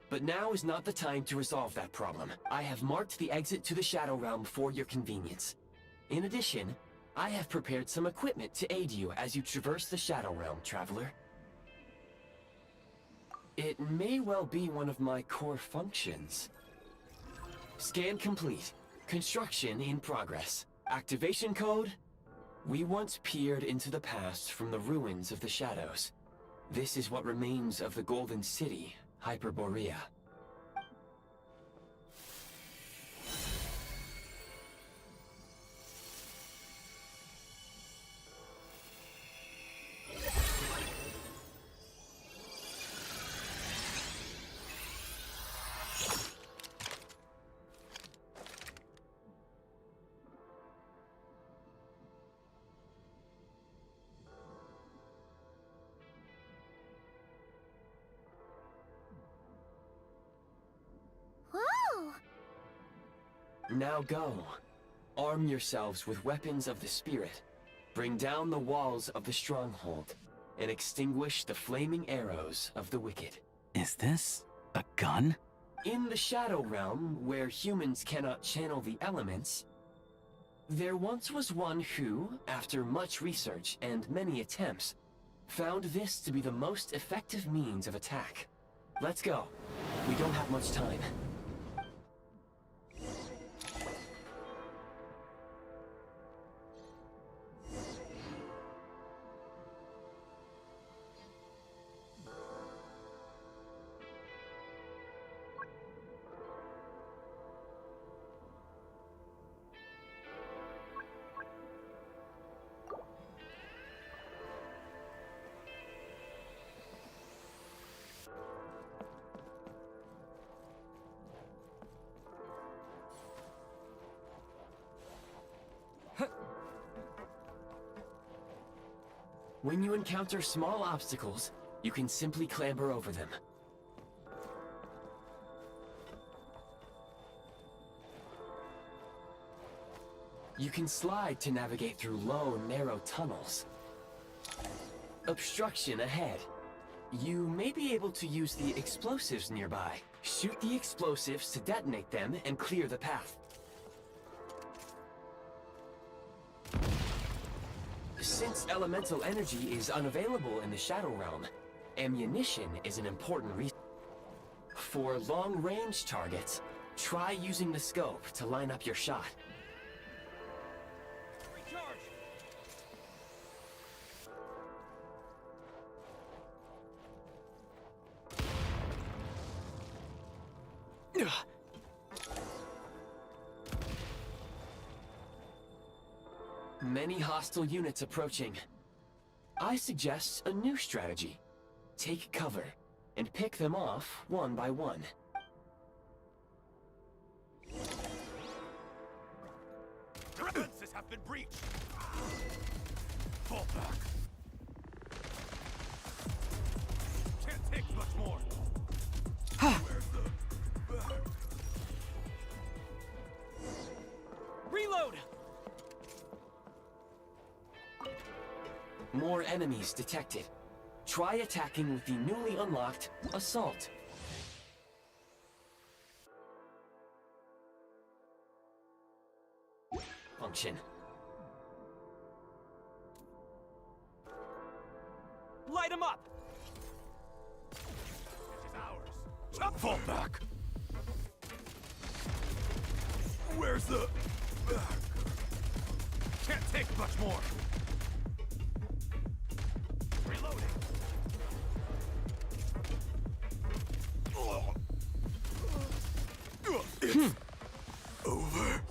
But now is not the time to resolve that problem. I have marked the exit to the Shadow Realm for your convenience. In addition, I have prepared some equipment to aid you as you traverse the Shadow Realm, Traveler. It may well be one of my core functions. Scan complete. Construction in progress. Activation code? We once peered into the past from the ruins of the shadows. This is what remains of the Golden City, Hyperborea. Whoa! Now go. Arm yourselves with weapons of the spirit. Bring down the walls of the stronghold. and extinguish the flaming arrows of the wicked. Is this a gun? In the Shadow Realm, where humans cannot channel the elements, there once was one who, after much research and many attempts, found this to be the most effective means of attack. Let's go. We don't have much time. When you encounter small obstacles, you can simply clamber over them. You can slide to navigate through low, narrow tunnels. Obstruction ahead. You may be able to use the explosives nearby. Shoot the explosives to detonate them and clear the path. Since elemental energy is unavailable in the Shadow Realm, ammunition is an important reason. For long-range targets, try using the scope to line up your shot. Many hostile units approaching. I suggest a new strategy. Take cover, and pick them off one by one. Defenses have been breached! Fall back! Can't take much more! Where's the... Reload! More enemies detected. Try attacking with the newly unlocked Assault. Function. Light him up! This is ours! Fall back! Where's the... Can't take much more! Reloading! It's over.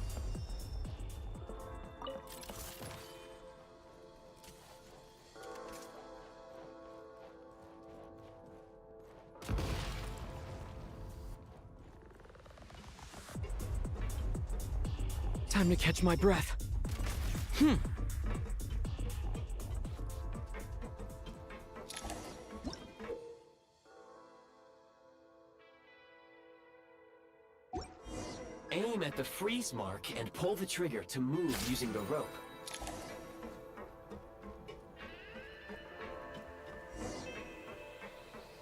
Time to catch my breath. Aim at the freeze mark and pull the trigger to move using the rope.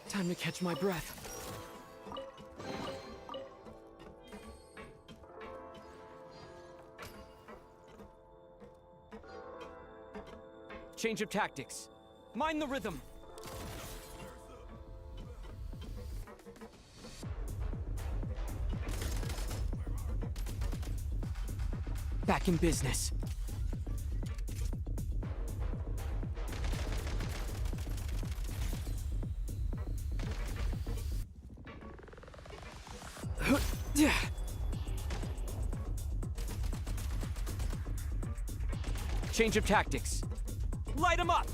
Time to catch my breath. Change of tactics. Mind the rhythm. Back in business. Change of tactics. Light him up!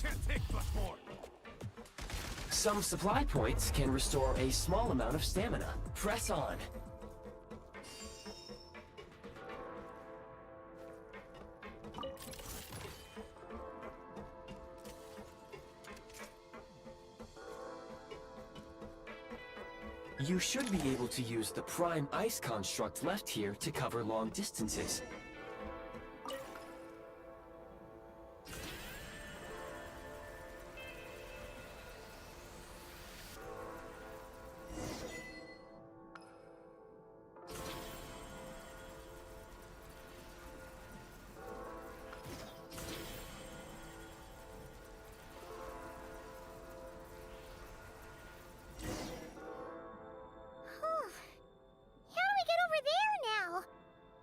Can't take much more. Some supply points can restore a small amount of stamina. Press on. You should be able to use the prime ice construct left here to cover long distances.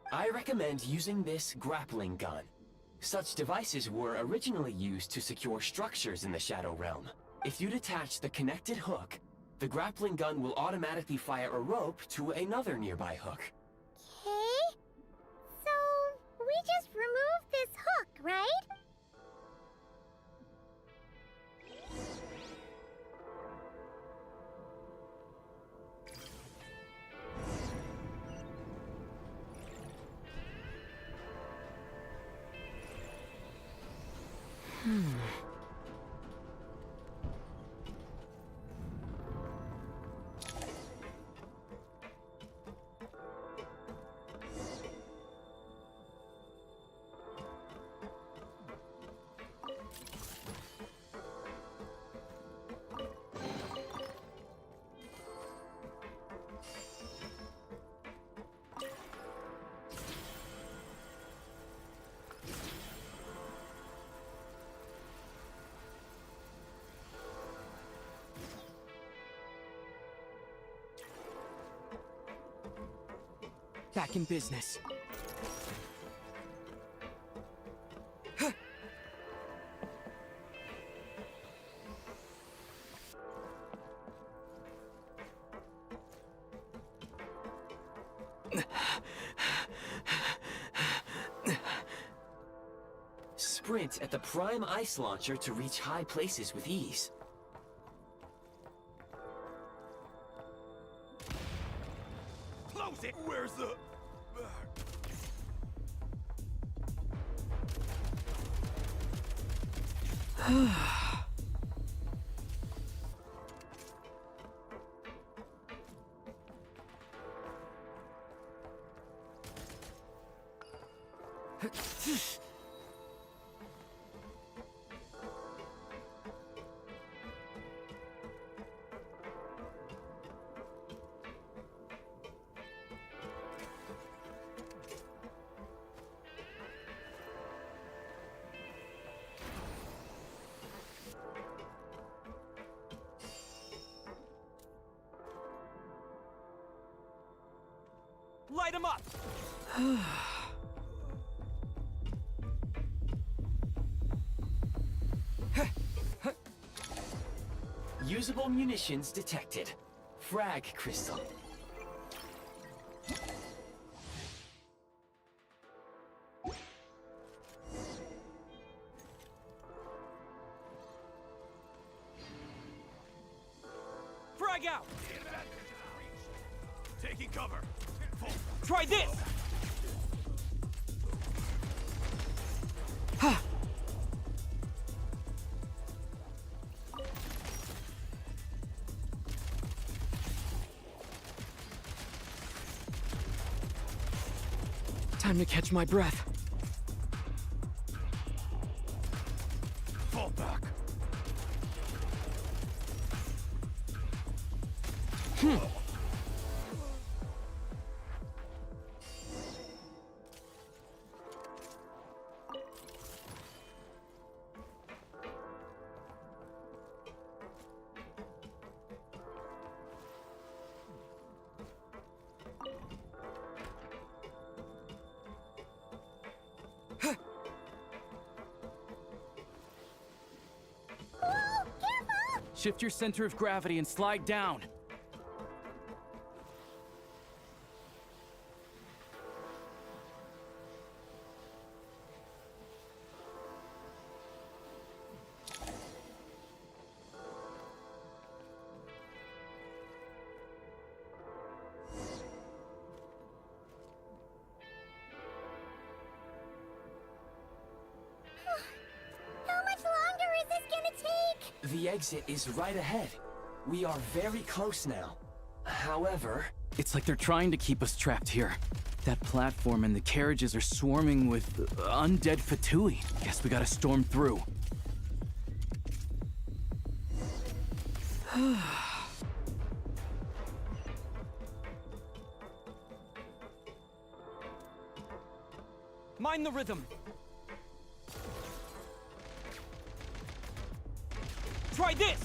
I recommend using this grappling gun. Such devices were originally used to secure structures in the Shadow Realm. If you detach the connected hook, the grappling gun will automatically fire a rope to another nearby hook. Okay? So, we just remove this hook, right? Back in business. Sprint at the prime ice launcher to reach high places with ease. Close it! Where's the... Light him up! Usable munitions detected. Frag crystal. Frag out! Taking cover. Try this! Time to catch my breath. Fall back. Shift your center of gravity and slide down. How much longer is this gonna take? The exit is right ahead. We are very close now. However... It's like they're trying to keep us trapped here. That platform and the carriages are swarming with undead Fatui. Guess we gotta storm through. Mind the rhythm. Try this!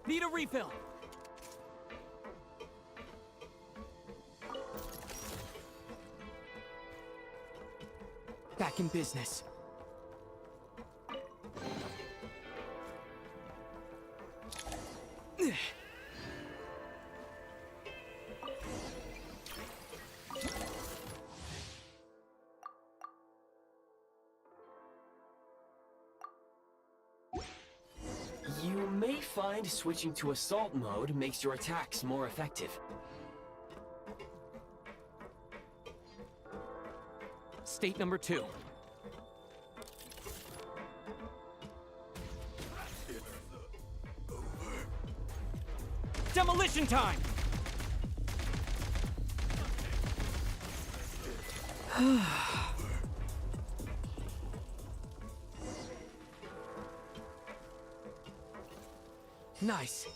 Need a refill. Back in business. You may find switching to assault mode makes your attacks more effective. State number 2. Demolition time! Nice.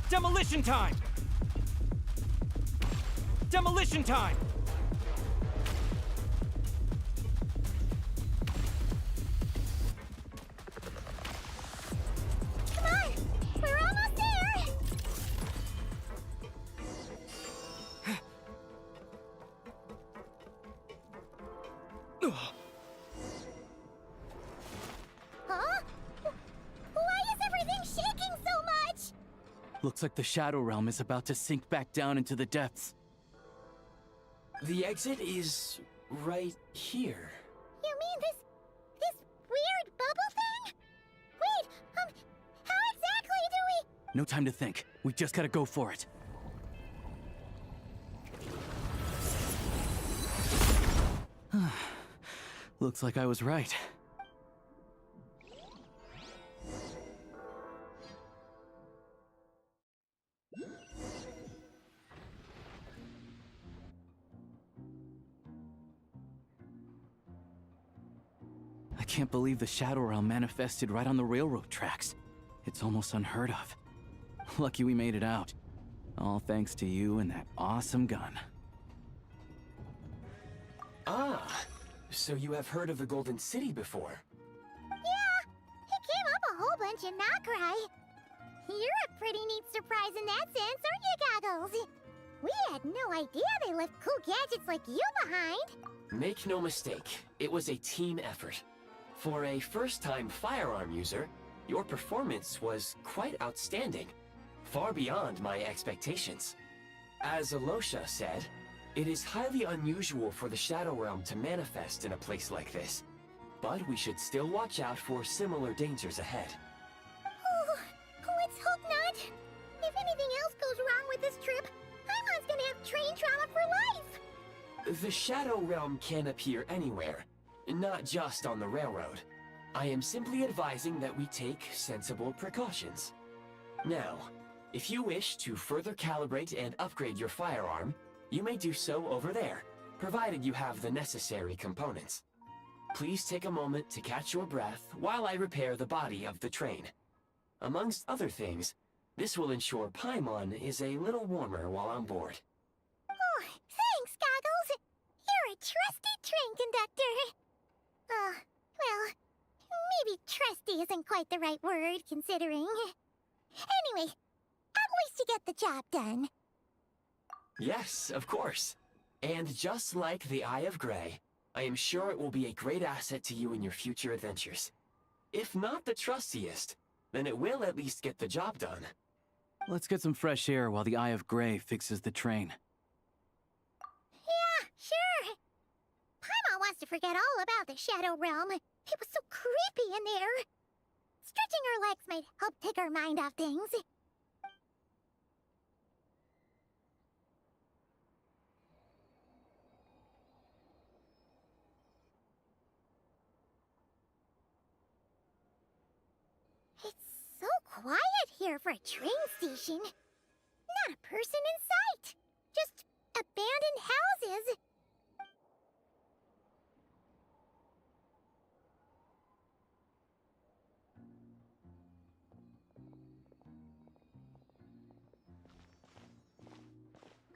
Demolition time! Demolition time! Come on! We're almost there! Huh? Why is everything shaking so much? Looks like the Shadow Realm is about to sink back down into the depths. The exit is right here. You mean this weird bubble thing? Wait, how exactly do we... No time to think. We just gotta go for it. Looks like I was right. I can't believe the Shadow Realm manifested right on the railroad tracks. It's almost unheard of. Lucky we made it out. All thanks to you and that awesome gun. Ah, so you have heard of the Golden City before? Yeah, it came up a whole bunch in Nokrai. You're a pretty neat surprise in that sense, aren't you, Goggles? We had no idea they left cool gadgets like you behind. Make no mistake, it was a team effort. For a first-time firearm user, your performance was quite outstanding, far beyond my expectations. As Alosha said, it is highly unusual for the Shadow Realm to manifest in a place like this, but we should still watch out for similar dangers ahead. Oh, let's hope not. If anything else goes wrong with this trip, Paimon's gonna have train trauma for life. The Shadow Realm can appear anywhere, not just on the railroad. I am simply advising that we take sensible precautions. Now, if you wish to further calibrate and upgrade your firearm, you may do so over there, provided you have the necessary components. Please take a moment to catch your breath while I repair the body of the train. Amongst other things, this will ensure Paimon is a little warmer while on board. Oh, thanks, Goggles. You're a trusty train conductor. Well, maybe trusty isn't quite the right word, considering. Anyway, at least you get the job done. Yes, of course. And just like the Eye of Grey, I am sure it will be a great asset to you in your future adventures. If not the trustiest, then it will at least get the job done. Let's get some fresh air while the Eye of Grey fixes the train. Yeah, sure. Paimon wants to forget all about the Shadow Realm. It was so creepy in there. Stretching our legs might help take our mind off things. quiet here for a train station. Not a person in sight. Just abandoned houses.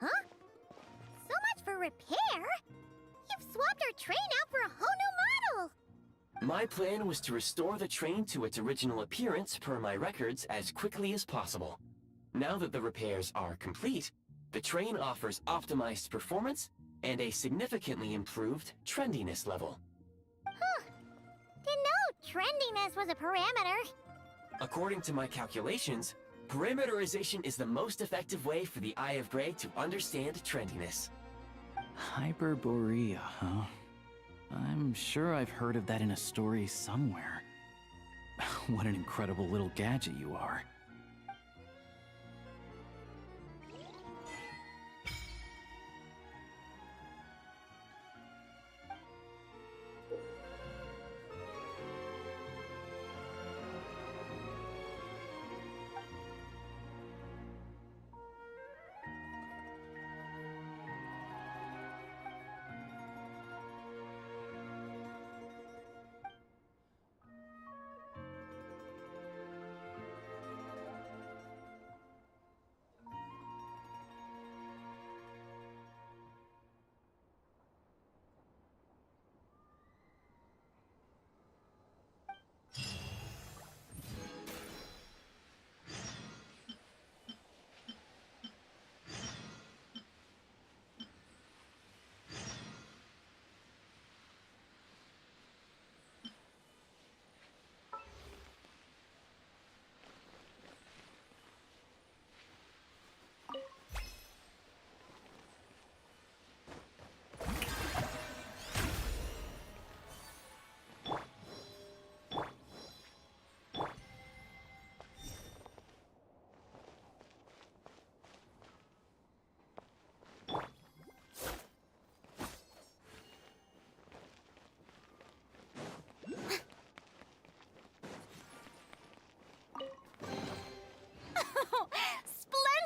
Huh? So much for repair? You've swapped our train out for a whole new model! My plan was to restore the train to its original appearance per my records as quickly as possible. Now that the repairs are complete, the train offers optimized performance and a significantly improved trendiness level. Huh. Didn't know trendiness was a parameter. According to my calculations, parameterization is the most effective way for the Eye of Grey to understand trendiness. Hyperborea, huh? I'm sure I've heard of that in a story somewhere. What an incredible little gadget you are.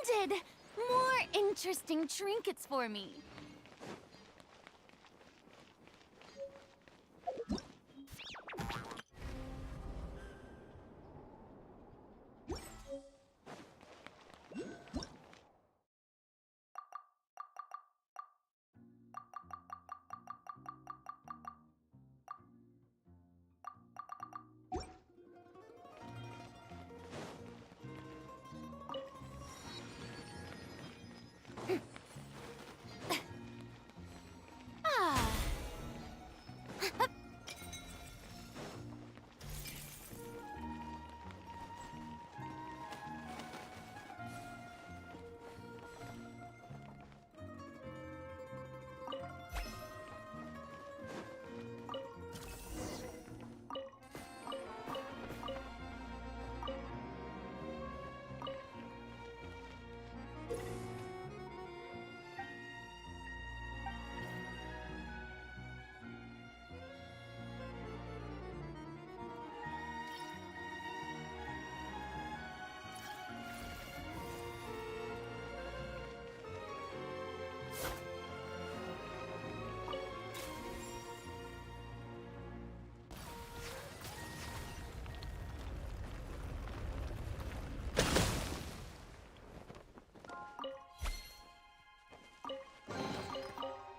Splendid! More interesting trinkets for me.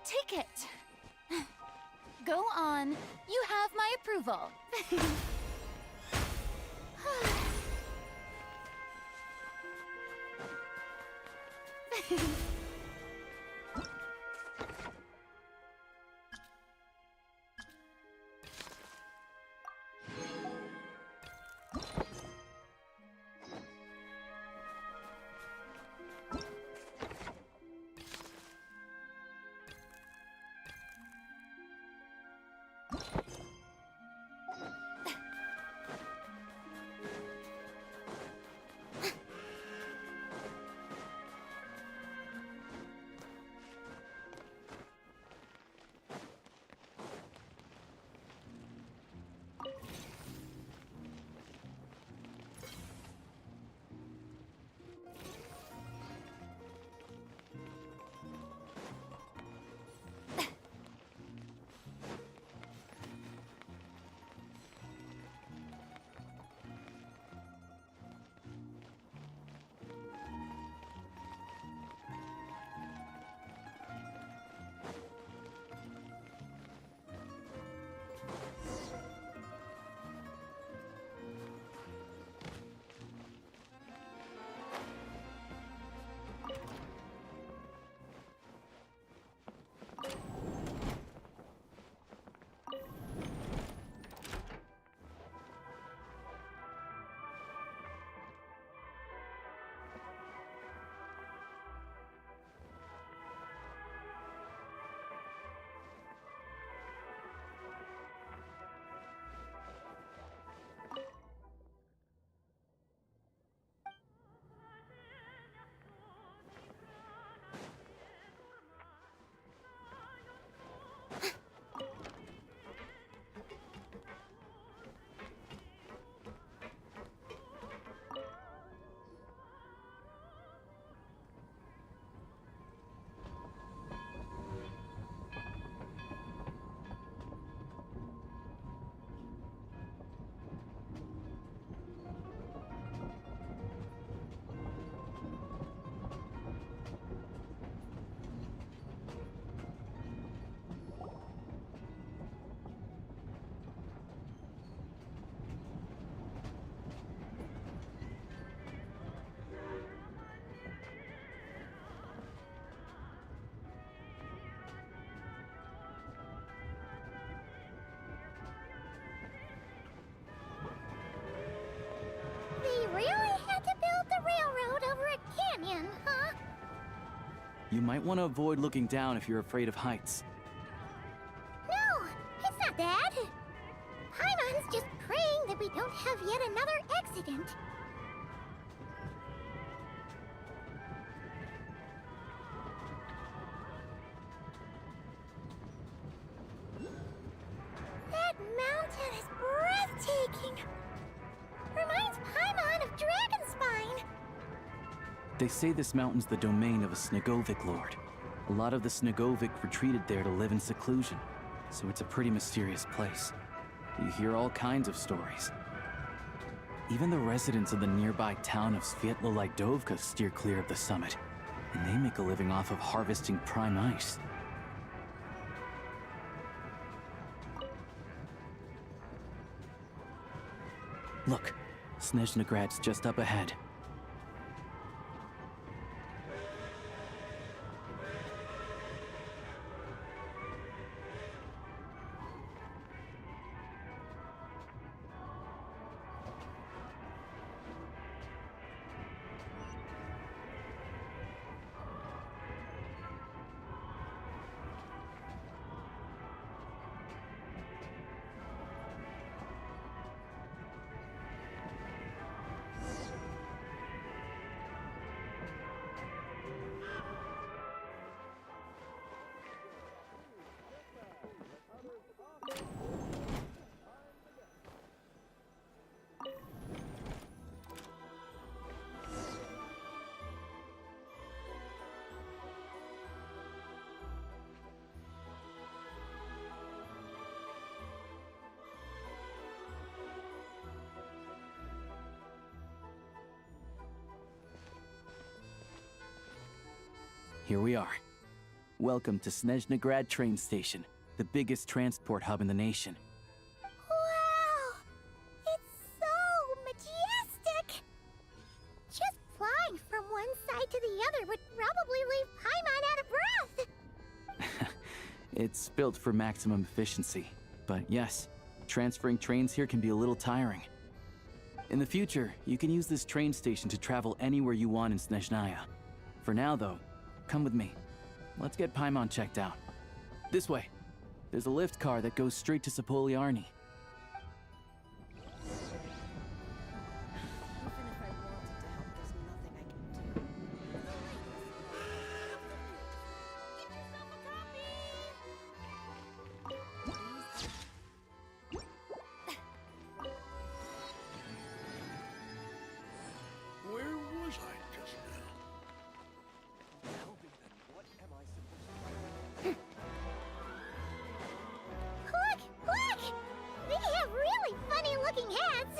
Ticket. Go on. You have my approval. really had to build the railroad over a canyon, huh? You might want to avoid looking down if you're afraid of heights. No, it's not that. Paimon's just praying that we don't have yet another accident. That mountain is breathtaking. Reminds Paimon of Dragonspine. They say this mountain's the domain of a Snegovic lord. A lot of the Snegovic retreated there to live in seclusion, so it's a pretty mysterious place. You hear all kinds of stories. Even the residents of the nearby town of Svietlo-Lidovka steer clear of the summit, and they make a living off of harvesting prime ice. Look, Snezhnagrad's just up ahead. Here we are. Welcome to Snezhnagrad train station, the biggest transport hub in the nation. Wow! It's so majestic! Just flying from one side to the other would probably leave Paimon out of breath! It's built for maximum efficiency, but yes, transferring trains here can be a little tiring. In the future, you can use this train station to travel anywhere you want in Snezhnaya. For now, though, come with me. Let's get Paimon checked out. This way. There's a lift car that goes straight to Sapoliarny. Where was I just now? Look! Look! They have really funny-looking hats!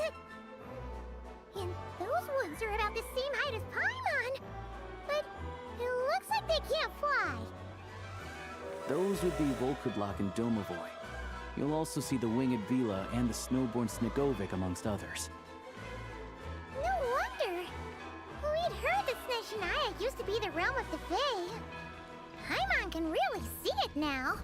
And those ones are about the same height as Paimon! But it looks like they can't fly! Those would be Volkerblock and Domovoy. You'll also see the winged Vila and the snowborn Snegovic amongst others. No wonder! We'd heard that Snezhnaya used to be the realm of the Fae. Paimon can really see it now.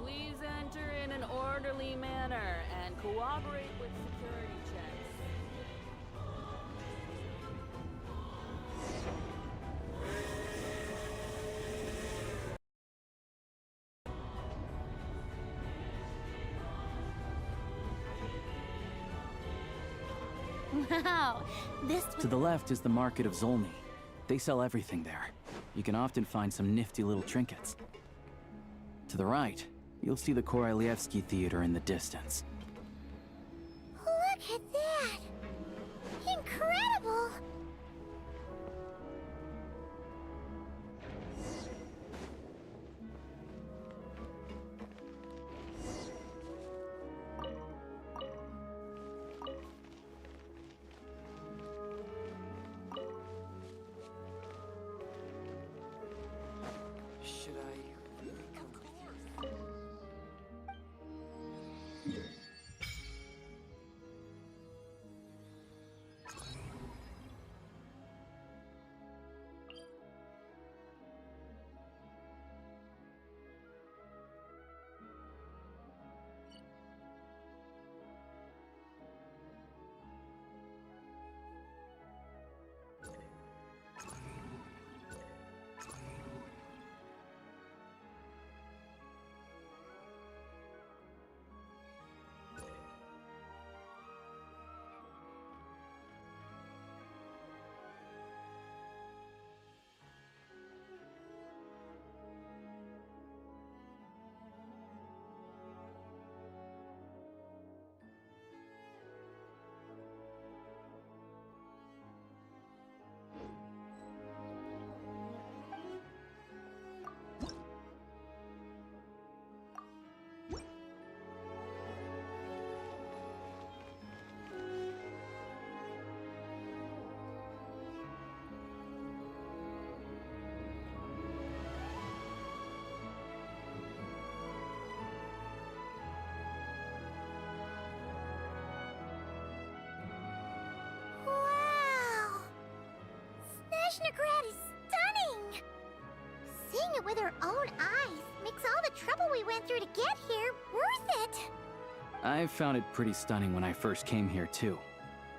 Please enter in an orderly manner and cooperate with security checks. Wow, this To the left is the market of Zolny. They sell everything there. You can often find some nifty little trinkets. To the right, you'll see the Korolyevsky Theater in the distance. Look at that! Incredible! Should I really come with you? Snezhnagrad is stunning! Seeing it with our own eyes makes all the trouble we went through to get here worth it! I found it pretty stunning when I first came here too.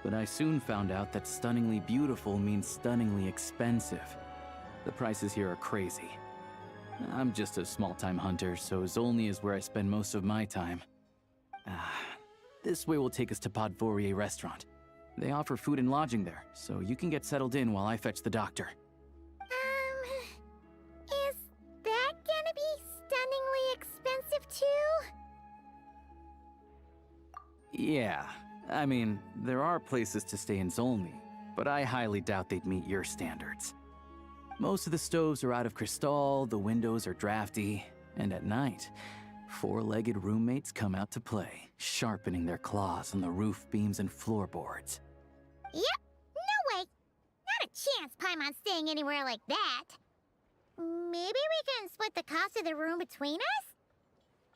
But I soon found out that stunningly beautiful means stunningly expensive. The prices here are crazy. I'm just a small-time hunter, so Zolny is where I spend most of my time. This way will take us to Podvorier restaurant. They offer food and lodging there, so you can get settled in while I fetch the doctor. Is that gonna be stunningly expensive too? Yeah, I mean, there are places to stay in Zolny, but I highly doubt they'd meet your standards. Most of the stoves are out of crystal, the windows are drafty, and at night, four-legged roommates come out to play, sharpening their claws on the roof beams and floorboards. Yep, no way! Not a chance Paimon's staying anywhere like that. Maybe we can split the cost of the room between us?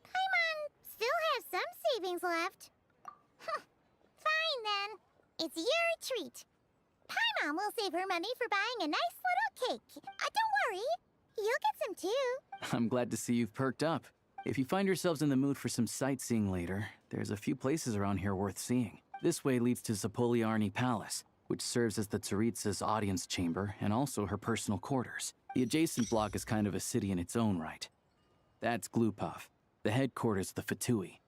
Paimon still has some savings left. Fine then. It's your treat. Paimon will save her money for buying a nice little cake. Don't worry, you'll get some too. I'm glad to see you've perked up. If you find yourselves in the mood for some sightseeing later, there's a few places around here worth seeing. This way leads to Zapoliarny Palace, which serves as the Tsaritsa's audience chamber and also her personal quarters. The adjacent block is kind of a city in its own right. That's Glupov, the headquarters of the Fatui.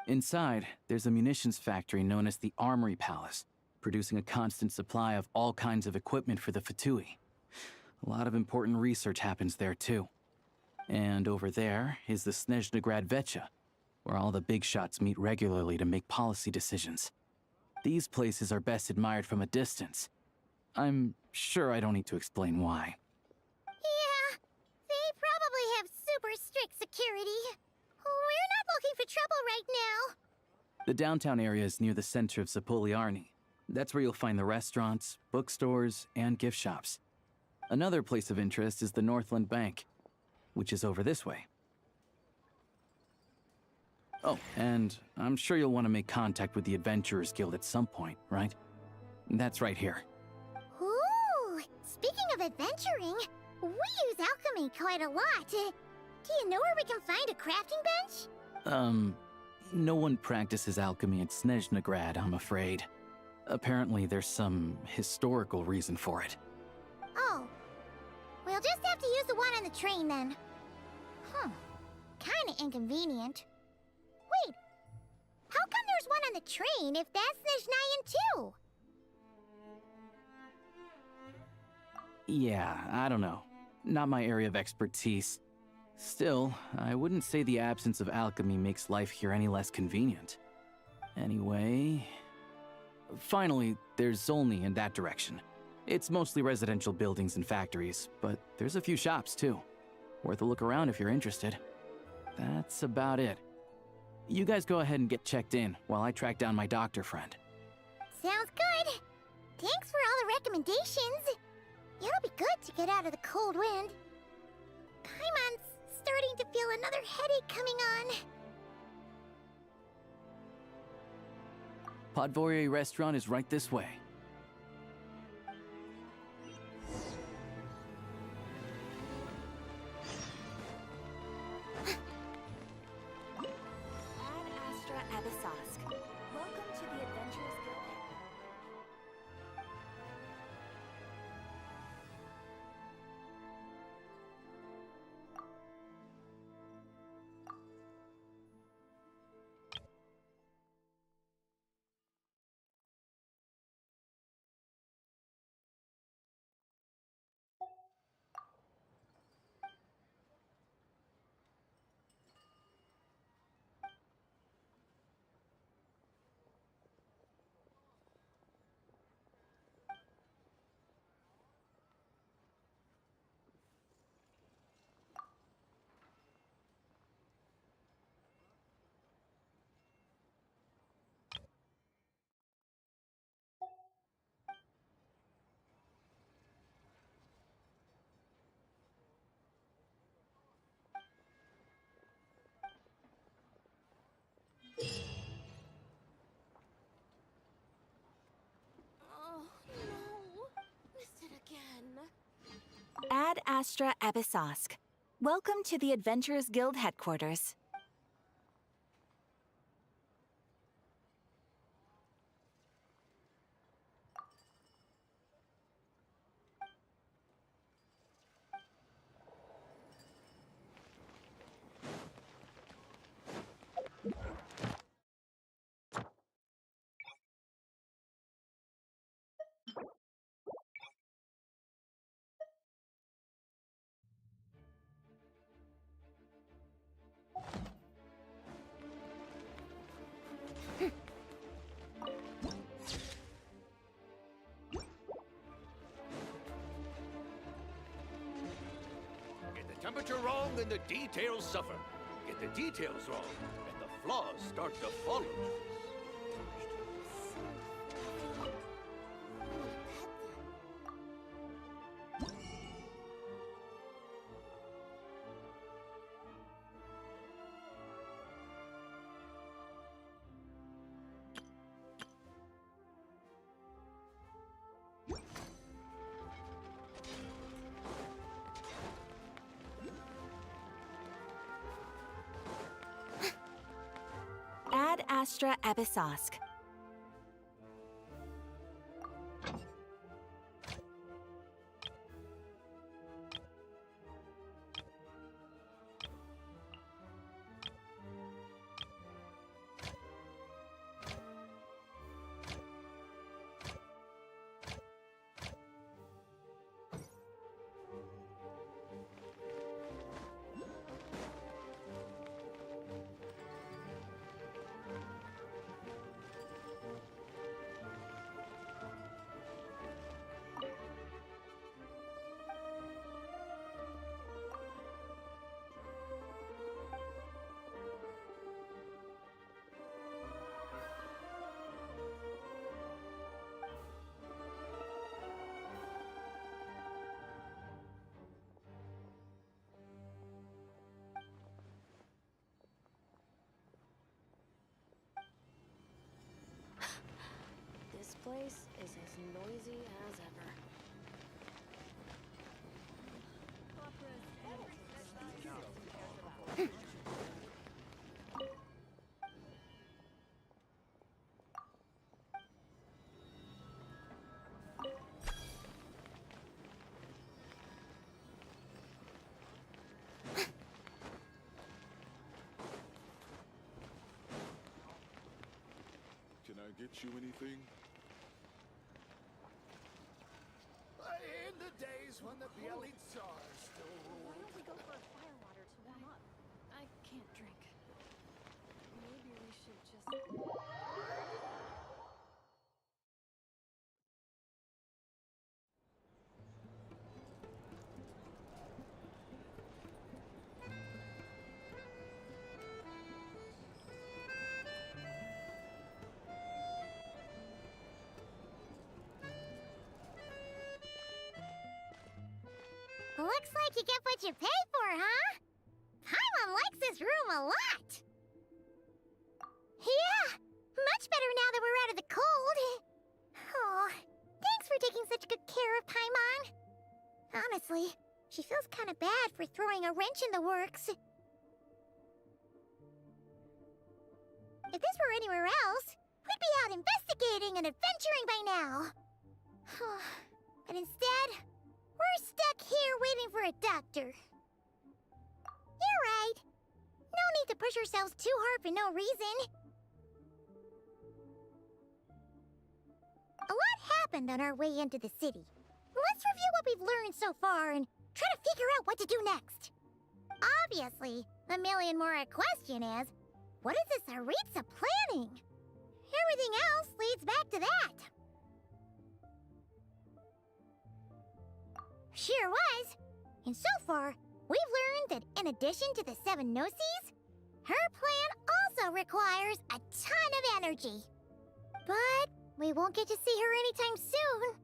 Inside, there's a munitions factory known as the Armory Palace, producing a constant supply of all kinds of equipment for the Fatui. A lot of important research happens there too. And over there is the SNEZHNAGRAD Vecha, where all the big shots meet regularly to make policy decisions. These places are best admired from a distance. I'm sure I don't need to explain why. Yeah, they probably have super strict security. We're not looking for trouble right now. The downtown area is near the center of Zapoliarny. That's where you'll find the restaurants, bookstores, and gift shops. Another place of interest is the Northland Bank, which is over this way. Oh, and I'm sure you'll want to make contact with the Adventurers Guild at some point, right? That's right here. Ooh, speaking of adventuring, we use alchemy quite a lot. Do you know where we can find a crafting bench? No one practices alchemy at SNEZHNAGRAD, I'm afraid. Apparently there's some historical reason for it. Oh, we'll just have to use the one on the train then. Kinda inconvenient. Wait, how come there's one on the train if that's Snezhnayan too? Yeah, I don't know. Not my area of expertise. Still, I wouldn't say the absence of alchemy makes life here any less convenient. Anyway... Finally, there's Zolny in that direction. It's mostly residential buildings and factories, but there's a few shops too. Worth a look around if you're interested. That's about it. You guys go ahead and get checked in while I track down my doctor friend. Sounds good. Thanks for all the recommendations. It'll be good to get out of the cold wind. Paimon's starting to feel another headache coming on. Podvorier restaurant is right this way. Ad Astra Abyssosque. Welcome to the Adventurers Guild. Ad Astra Abyssosque. Welcome to the Adventurers Guild headquarters. Get the temperature wrong and the details suffer. Get the details wrong and the flaws start to follow. Ad Astra Abyssosque. This place is as noisy as ever. Can I get you anything? In the days when the Bielitsars still ruled. Why don't we go for a fire water to warm up? I can't drink. Maybe we should just... Looks like you get what you pay for, huh? Paimon likes this room a lot. Yeah, much better now that we're out of the cold. Oh, thanks for taking such good care of Paimon. Honestly, she feels kind of bad for throwing a wrench in the works. If this were anywhere else, we'd be out investigating and adventuring by now. But instead, we're stuck here waiting for a doctor. You're right. No need to push ourselves too hard for no reason. A lot happened on our way into the city. Let's review what we've learned so far and try to figure out what to do next. Obviously, the million more question is, what is this Aritza planning? Everything else leads back to that. Sure was. And so far, we've learned that in addition to the 7 Gnosis, her plan also requires a ton of energy. But we won't get to see her anytime soon.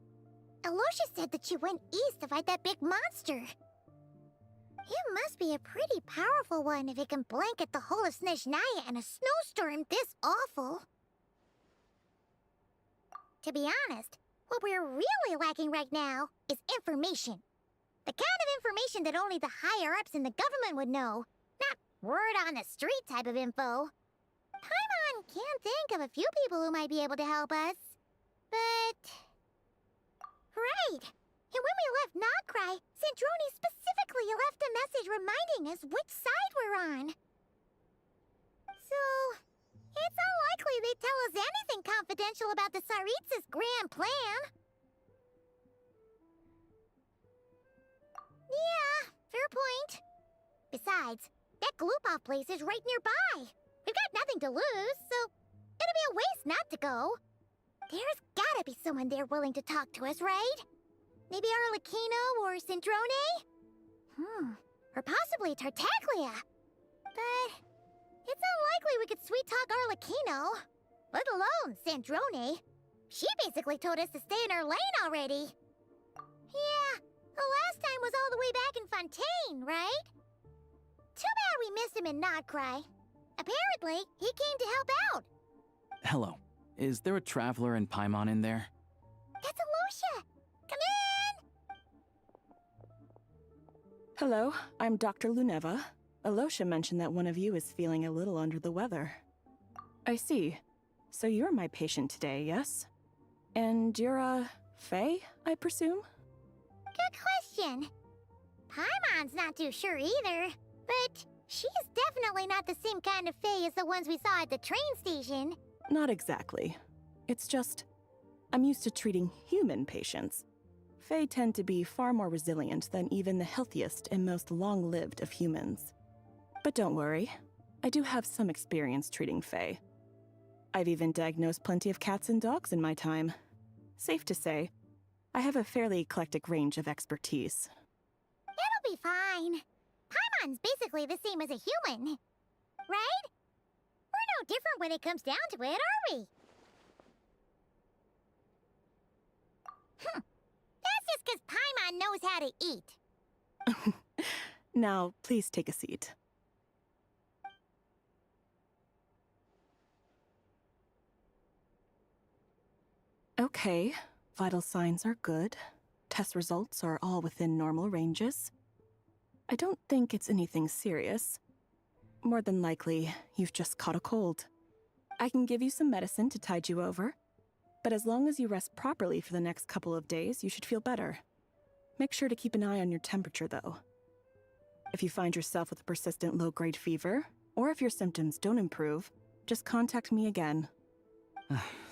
Aloysia said that she went east to fight that big monster. It must be a pretty powerful one if it can blanket the whole of SNEZHNAYA in a snowstorm this awful. To be honest, what we're really lacking right now is information. The kind of information that only the higher-ups in the government would know. Not word-on-the-street type of info. Paimon can think of a few people who might be able to help us. But... Right! And when we left Nogcry, Zandroni specifically left a message reminding us which side we're on. So... it's unlikely they'd tell us anything confidential about the Tsaritsa's grand plan. Yeah, fair point. Besides, that Gloop-Off place is right nearby. We've got nothing to lose, so it'd be a waste not to go. There's gotta be someone there willing to talk to us, right? Maybe Arlecchino or Zandroni? Or possibly Tartaglia. But it's unlikely we could sweet-talk Arlecchino, let alone Zandroni. She basically told us to stay in her lane already. Yeah, the last time was all the way back in Fontaine, right? Too bad we missed him in Nogcry. Apparently, he came to help out. Hello. Is there a traveler in Paimon in there? That's Alosha! Come in! Hello, I'm Dr. Luneva. Alosha mentioned that one of you is feeling a little under the weather. I see. So you're my patient today, yes? And you're, Faye, I presume? Good question. Paimon's not too sure either, but she's definitely not the same kind of Faye as the ones we saw at the train station. Not exactly. It's just, I'm used to treating human patients. Fae tend to be far more resilient than even the healthiest and most long-lived of humans. But don't worry, I do have some experience treating Fae. I've even diagnosed plenty of cats and dogs in my time. Safe to say, I have a fairly eclectic range of expertise. It'll be fine. Paimon's basically the same as a human, right? We're no different when it comes down to it, are we? That's just because Paimon knows how to eat. Now, please take a seat. Okay, vital signs are good. Test results are all within normal ranges. I don't think it's anything serious. More than likely, you've just caught a cold. I can give you some medicine to tide you over, but as long as you rest properly for the next couple of days, you should feel better. Make sure to keep an eye on your temperature, though. If you find yourself with a persistent low-grade fever, or if your symptoms don't improve, just contact me again.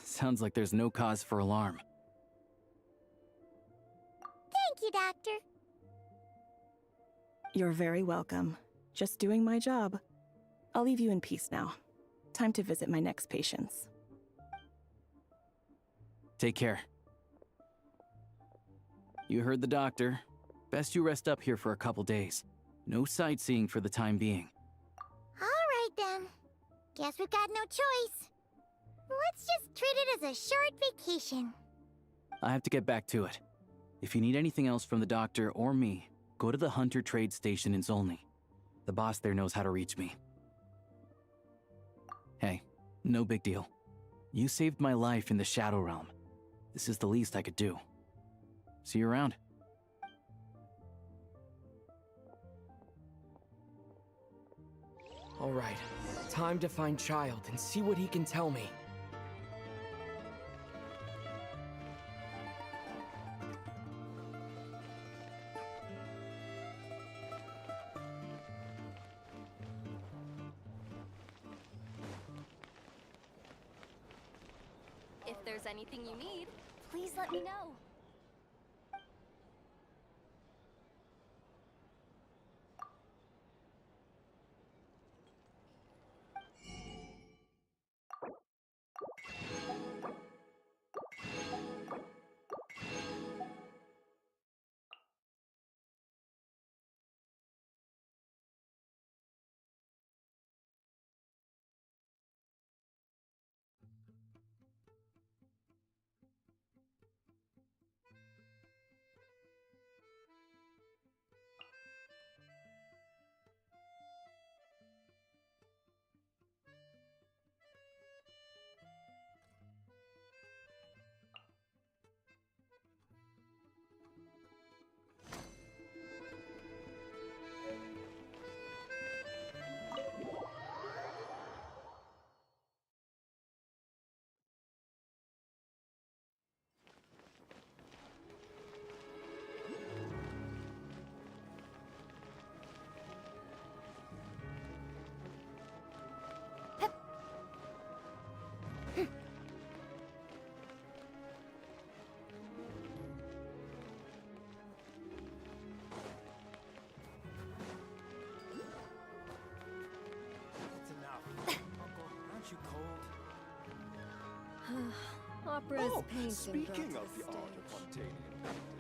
Sounds like there's no cause for alarm. Thank you, Doctor. You're very welcome. Just doing my job. I'll leave you in peace now. Time to visit my next patients. Take care. You heard the doctor. Best you rest up here for a couple days. No sightseeing for the time being. All right, then. Guess we've got no choice. Let's just treat it as a short vacation. I have to get back to it. If you need anything else from the doctor or me, go to the Hunter Trade Station in Zolny. The boss there knows how to reach me. Hey, no big deal. You saved my life in the Shadow Realm. This is the least I could do. See you around. All right, time to find Child and see what he can tell me. If there's anything you need, please let me know. Opera's Oh, painting speaking brought of to the art stage. of obtaining painting.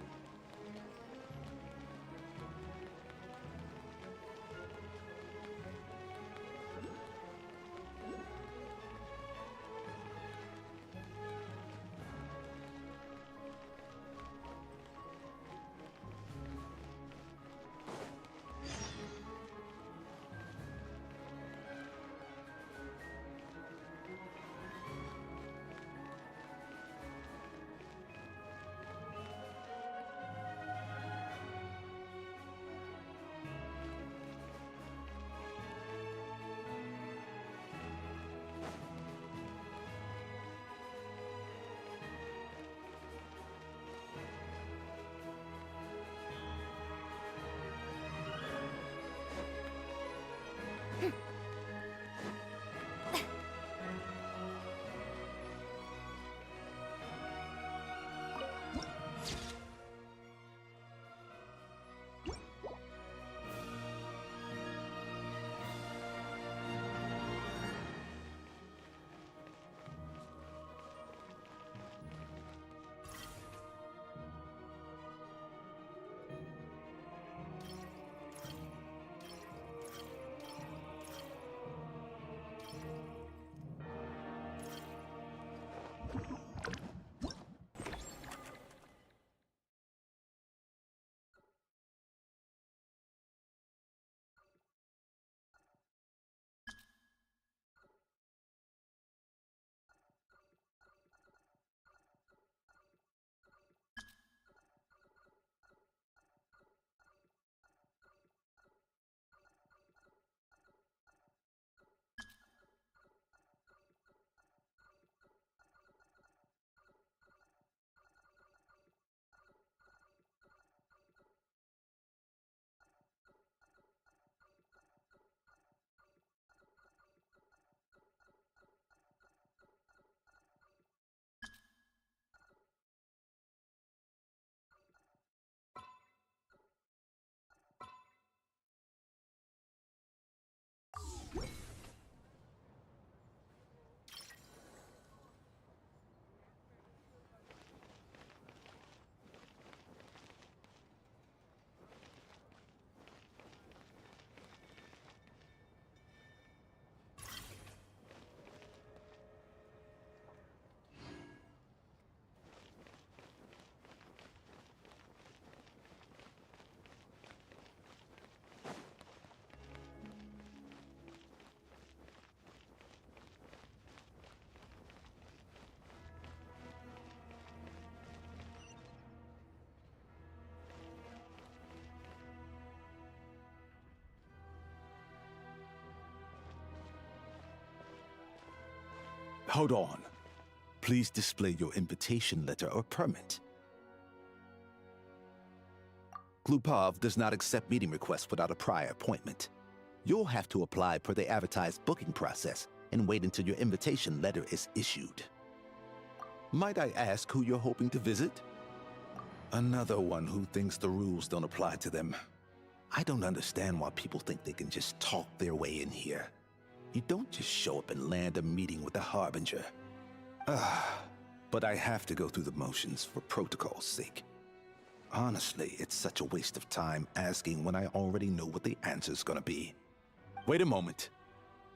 Hold on. Please display your invitation letter or permit. Glupov does not accept meeting requests without a prior appointment. You'll have to apply per the advertised booking process and wait until your invitation letter is issued. Might I ask who you're hoping to visit? Another one who thinks the rules don't apply to them. I don't understand why people think they can just talk their way in here. You don't just show up and land a meeting with the Harbinger. But I have to go through the motions for protocol's sake. Honestly, it's such a waste of time asking when I already know what the answer's gonna be. Wait a moment.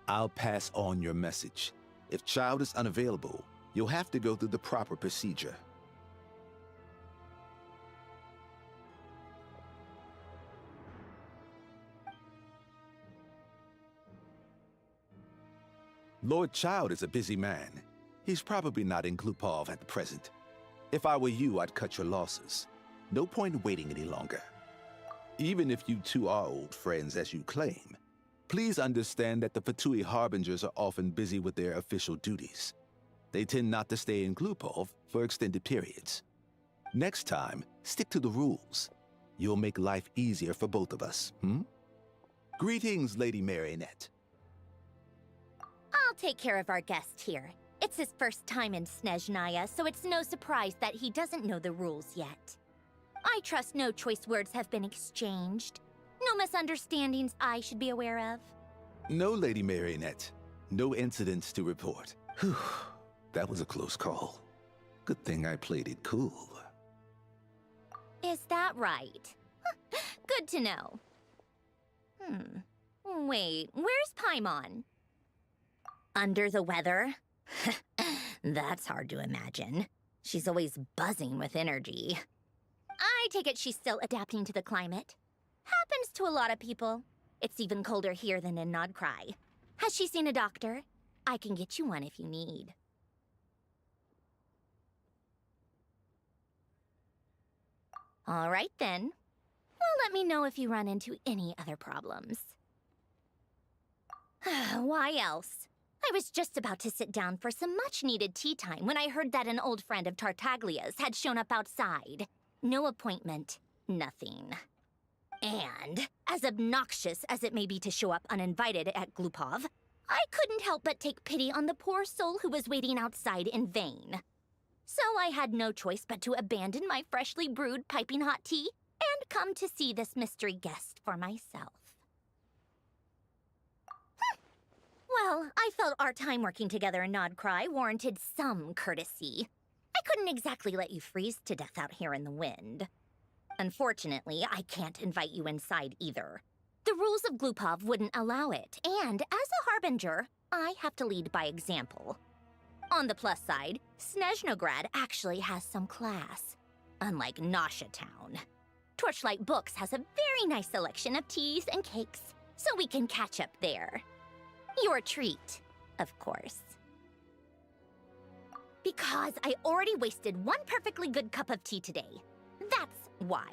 I'll pass on your message. If Child is unavailable, you'll have to go through the proper procedure. Lord Child is a busy man. He's probably not in Glupov at the present. If I were you, I'd cut your losses. No point waiting any longer. Even if you two are old friends as you claim, please understand that the Fatui Harbingers are often busy with their official duties. They tend not to stay in Glupov for extended periods. Next time, stick to the rules. You'll make life easier for both of us, Greetings, Lady Marionette. I'll take care of our guest here. It's his first time in Snezhnaya, so it's no surprise that he doesn't know the rules yet. I trust no choice words have been exchanged. No misunderstandings I should be aware of. No, Lady Marionette. No incidents to report. Whew, that was a close call. Good thing I played it cool. Is that right? Good to know. Wait, where's Paimon? Under the weather? That's hard to imagine. She's always buzzing with energy. I take it she's still adapting to the climate. Happens to a lot of people. It's even colder here than in Nodcry. Has she seen a doctor? I can get you one if you need. All right, then. Well, let me know if you run into any other problems. Why else? I was just about to sit down for some much-needed tea time when I heard that an old friend of Tartaglia's had shown up outside. No appointment, nothing. And, as obnoxious as it may be to show up uninvited at Glupov, I couldn't help but take pity on the poor soul who was waiting outside in vain. So I had no choice but to abandon my freshly brewed piping hot tea and come to see this mystery guest for myself. Well, I felt our time working together in Nodcry warranted some courtesy. I couldn't exactly let you freeze to death out here in the wind. Unfortunately, I can't invite you inside either. The rules of Glupov wouldn't allow it, and as a harbinger, I have to lead by example. On the plus side, Snezhnograd actually has some class, unlike Nasha Town. Torchlight Books has a very nice selection of teas and cakes, so we can catch up there. Your treat, of course. Because I already wasted one perfectly good cup of tea today. That's why.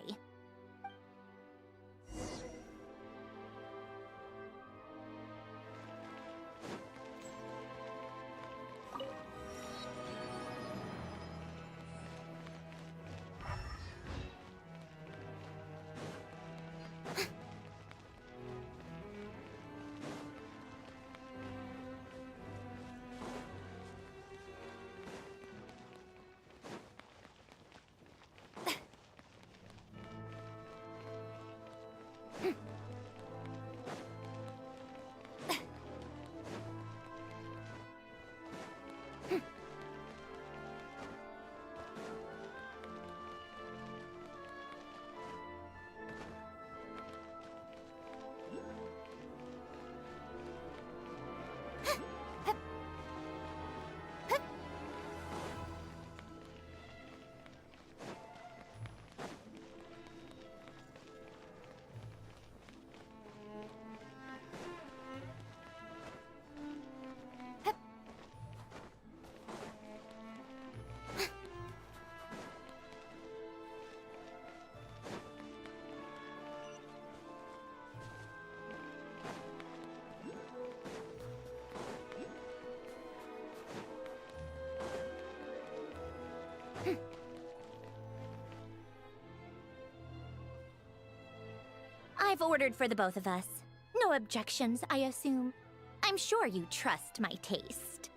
I've ordered for the both of us. No objections, I assume. I'm sure you trust my taste.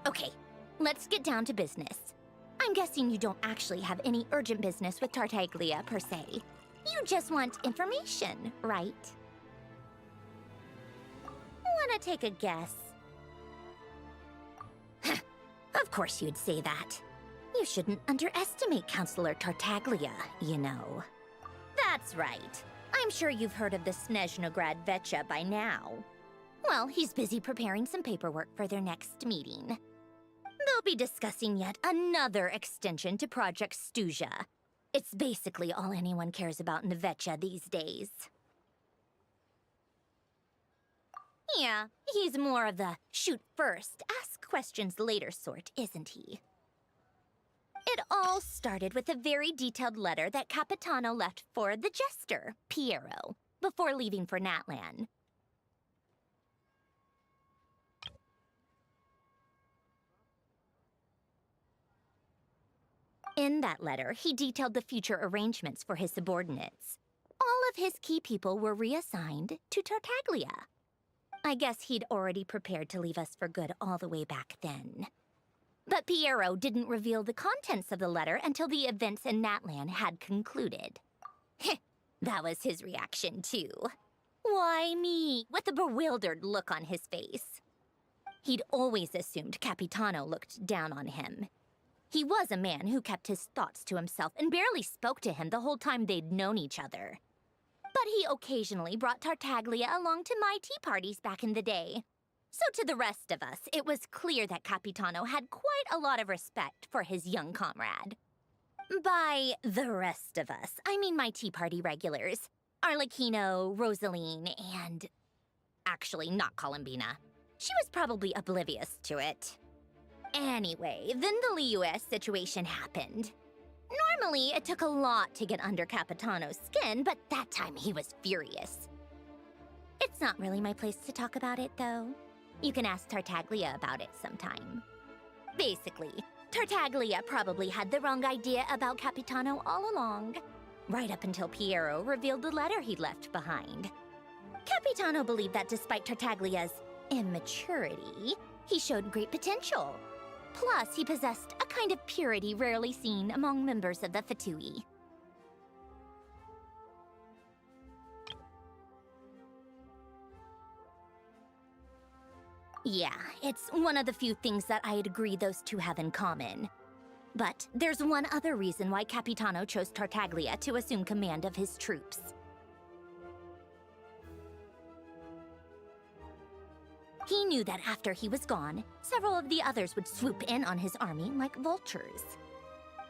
Okay, let's get down to business. I'm guessing you don't actually have any urgent business with Tartaglia, per se. You just want information, right? Wanna take a guess? Of course you'd say that. You shouldn't underestimate Counselor Tartaglia, you know. That's right. I'm sure you've heard of the Snezhnograd Vecha by now. Well, he's busy preparing some paperwork for their next meeting. They'll be discussing yet another extension to Project Stuzha. It's basically all anyone cares about in the Vecha these days. Yeah, he's more of the shoot first, ask questions later sort, isn't he? It all started with a very detailed letter that Capitano left for the jester, Piero, before leaving for Natlan. In that letter, he detailed the future arrangements for his subordinates. All of his key people were reassigned to Tartaglia. I guess he'd already prepared to leave us for good all the way back then. But Piero didn't reveal the contents of the letter until the events in Natlan had concluded. That was his reaction, too. Why me? With a bewildered look on his face. He'd always assumed Capitano looked down on him. He was a man who kept his thoughts to himself and barely spoke to him the whole time they'd known each other. But he occasionally brought Tartaglia along to my tea parties back in the day. So to the rest of us, it was clear that Capitano had quite a lot of respect for his young comrade. By the rest of us, I mean my tea party regulars. Arlecchino, Rosaline, and... actually, not Columbina. She was probably oblivious to it. Anyway, then the Liu-S situation happened. Normally, it took a lot to get under Capitano's skin, but that time he was furious. It's not really my place to talk about it, though. You can ask Tartaglia about it sometime. Basically, Tartaglia probably had the wrong idea about Capitano all along, right up until Piero revealed the letter he'd left behind. Capitano believed that despite Tartaglia's immaturity, he showed great potential. Plus, he possessed a kind of purity rarely seen among members of the Fatui. Yeah, it's one of the few things that I'd agree those two have in common. But there's one other reason why Capitano chose Tartaglia to assume command of his troops. He knew that after he was gone, several of the others would swoop in on his army like vultures.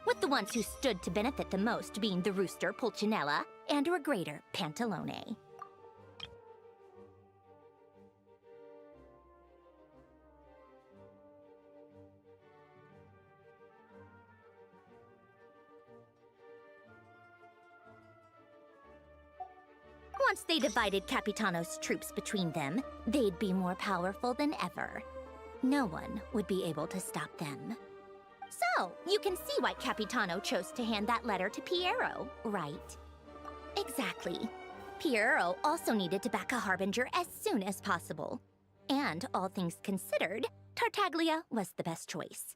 With the ones who stood to benefit the most being the rooster Pulcinella and regrader Pantalone. Once they divided Capitano's troops between them, they'd be more powerful than ever. No one would be able to stop them. So, you can see why Capitano chose to hand that letter to Piero, right? Exactly. Piero also needed to back a harbinger as soon as possible. And, all things considered, Tartaglia was the best choice.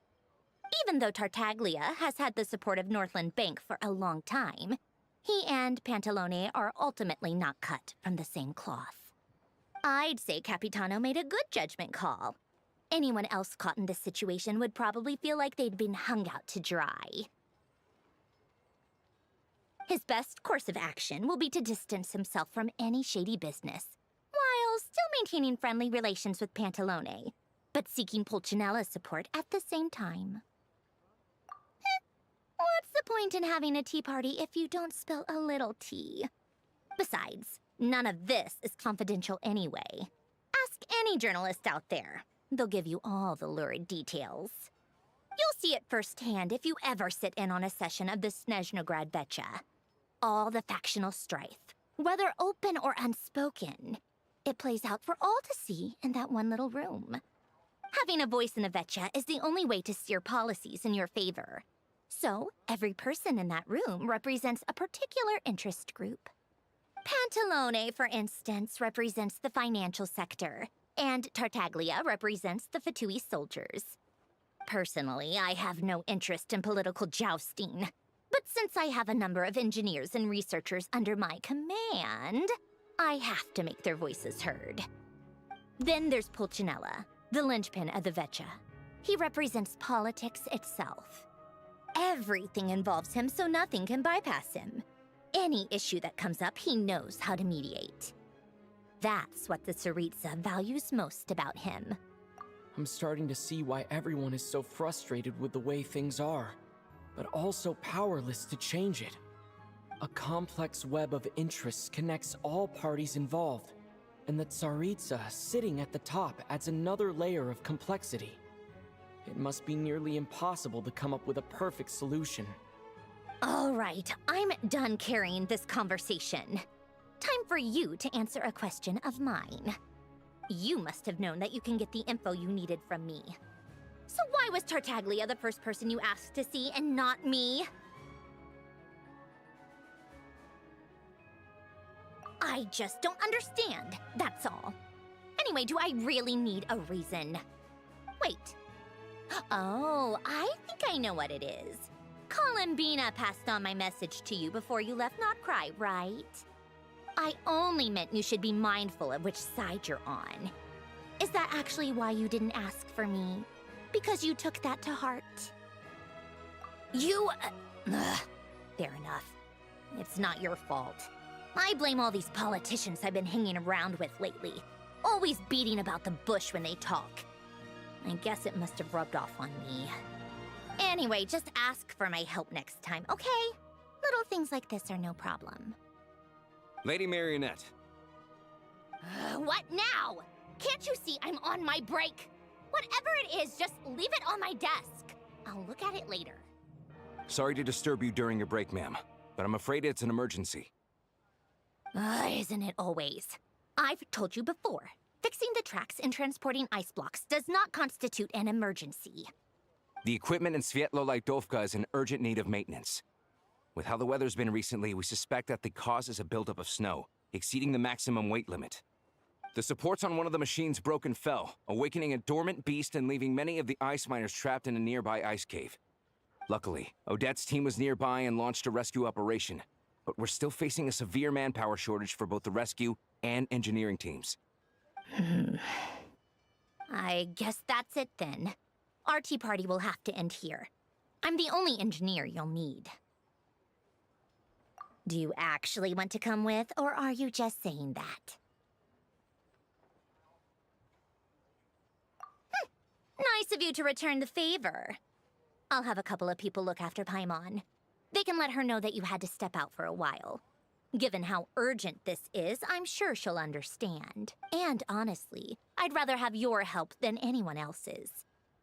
Even though Tartaglia has had the support of Northland Bank for a long time, he and Pantalone are ultimately not cut from the same cloth. I'd say Capitano made a good judgment call. Anyone else caught in this situation would probably feel like they'd been hung out to dry. His best course of action will be to distance himself from any shady business, while still maintaining friendly relations with Pantalone, but seeking Pulcinella's support at the same time. What's the point in having a tea party if you don't spill a little tea? Besides, none of this is confidential anyway. Ask any journalist out there. They'll give you all the lurid details. You'll see it firsthand if you ever sit in on a session of the SNEZHNAYA Vecha. All the factional strife, whether open or unspoken, it plays out for all to see in that one little room. Having a voice in the Vecha is the only way to steer policies in your favor. So, every person in that room represents a particular interest group. Pantalone, for instance, represents the financial sector, and Tartaglia represents the Fatui soldiers. Personally, I have no interest in political jousting, but since I have a number of engineers and researchers under my command, I have to make their voices heard. Then there's Pulcinella, the linchpin of the Vecha. He represents politics itself. Everything involves him, so nothing can bypass him. Any issue that comes up, he knows how to mediate. That's what the Tsaritsa values most about him. I'm starting to see why everyone is so frustrated with the way things are, but also powerless to change it. A complex web of interests connects all parties involved, and the Tsaritsa sitting at the top adds another layer of complexity. It must be nearly impossible to come up with a perfect solution. All right, I'm done carrying this conversation. Time for you to answer a question of mine. You must have known that you can get the info you needed from me. So why was Tartaglia the first person you asked to see and not me? I just don't understand, that's all. Anyway, do I really need a reason? Wait. Oh, I think I know what it is. Columbina passed on my message to you before you left Notcry, right? I only meant you should be mindful of which side you're on. Is that actually why you didn't ask for me? Because you took that to heart? Fair enough. It's not your fault. I blame all these politicians I've been hanging around with lately. Always beating about the bush when they talk. I guess it must have rubbed off on me. Anyway, just ask for my help next time, okay? Little things like this are no problem. Lady Marionette. What now? Can't you see I'm on my break? Whatever it is, just leave it on my desk. I'll look at it later. Sorry to disturb you during your break, ma'am, but I'm afraid it's an emergency. Isn't it always? I've told you before, fixing the tracks and transporting ice blocks does not constitute an emergency. The equipment in Svietlolaidovka is in urgent need of maintenance. With how the weather's been recently, we suspect that the cause is a buildup of snow, exceeding the maximum weight limit. The supports on one of the machines broke and fell, awakening a dormant beast and leaving many of the ice miners trapped in a nearby ice cave. Luckily, Odette's team was nearby and launched a rescue operation, but we're still facing a severe manpower shortage for both the rescue and engineering teams. I guess that's it then. Our tea party will have to end here. I'm the only engineer you'll need. Do you actually want to come with, or are you just saying that? Nice of you to return the favor. I'll have a couple of people look after Paimon. They can let her know that you had to step out for a while. Given how urgent this is, I'm sure she'll understand. And honestly, I'd rather have your help than anyone else's.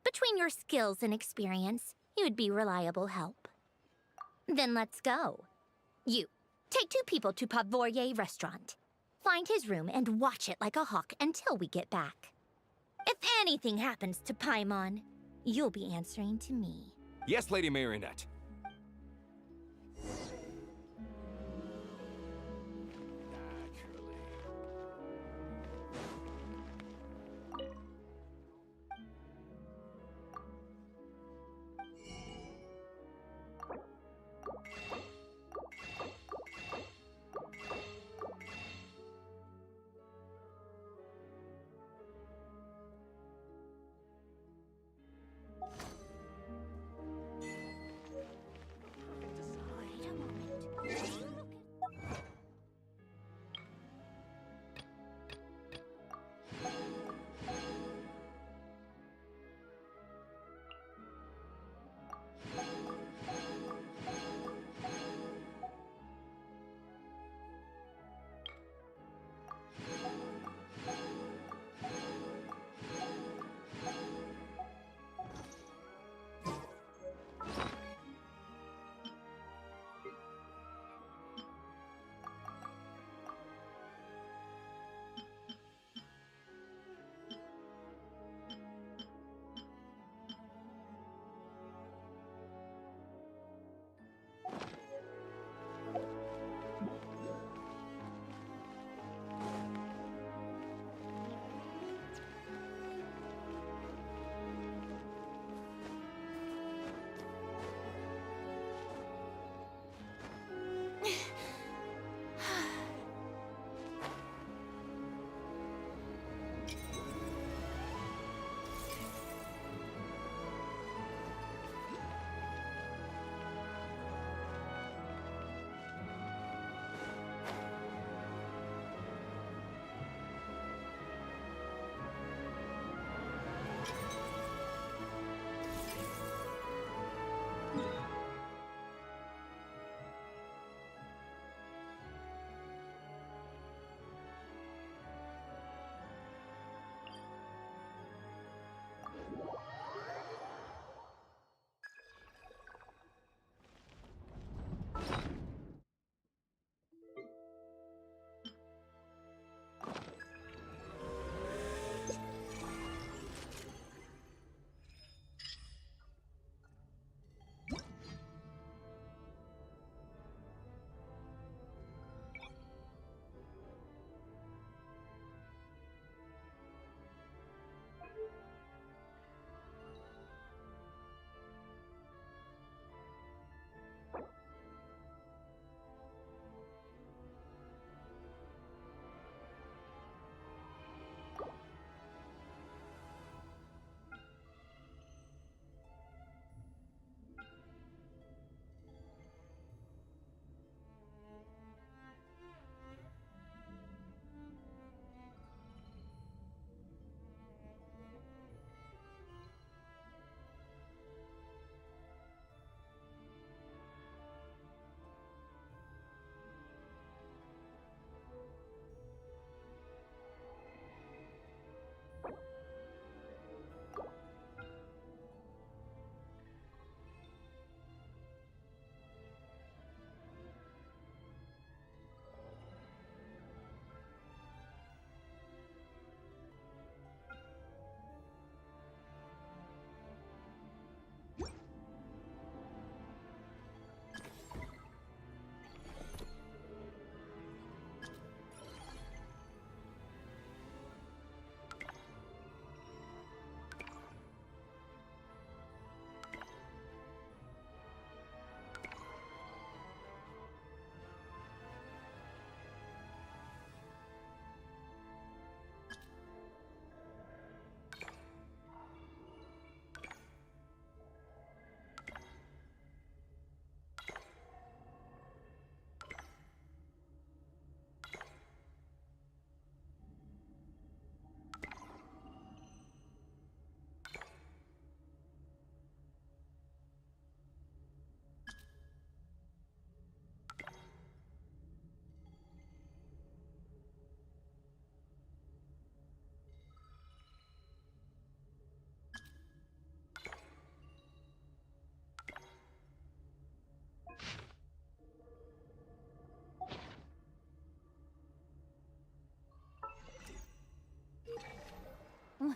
Between your skills and experience, you'd be reliable help. Then let's go. You, take 2 people to Pavoye restaurant. Find his room and watch it like a hawk until we get back. If anything happens to Paimon, you'll be answering to me. Yes, Lady Marionette.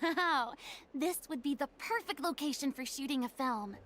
Wow, this would be the perfect location for shooting a film.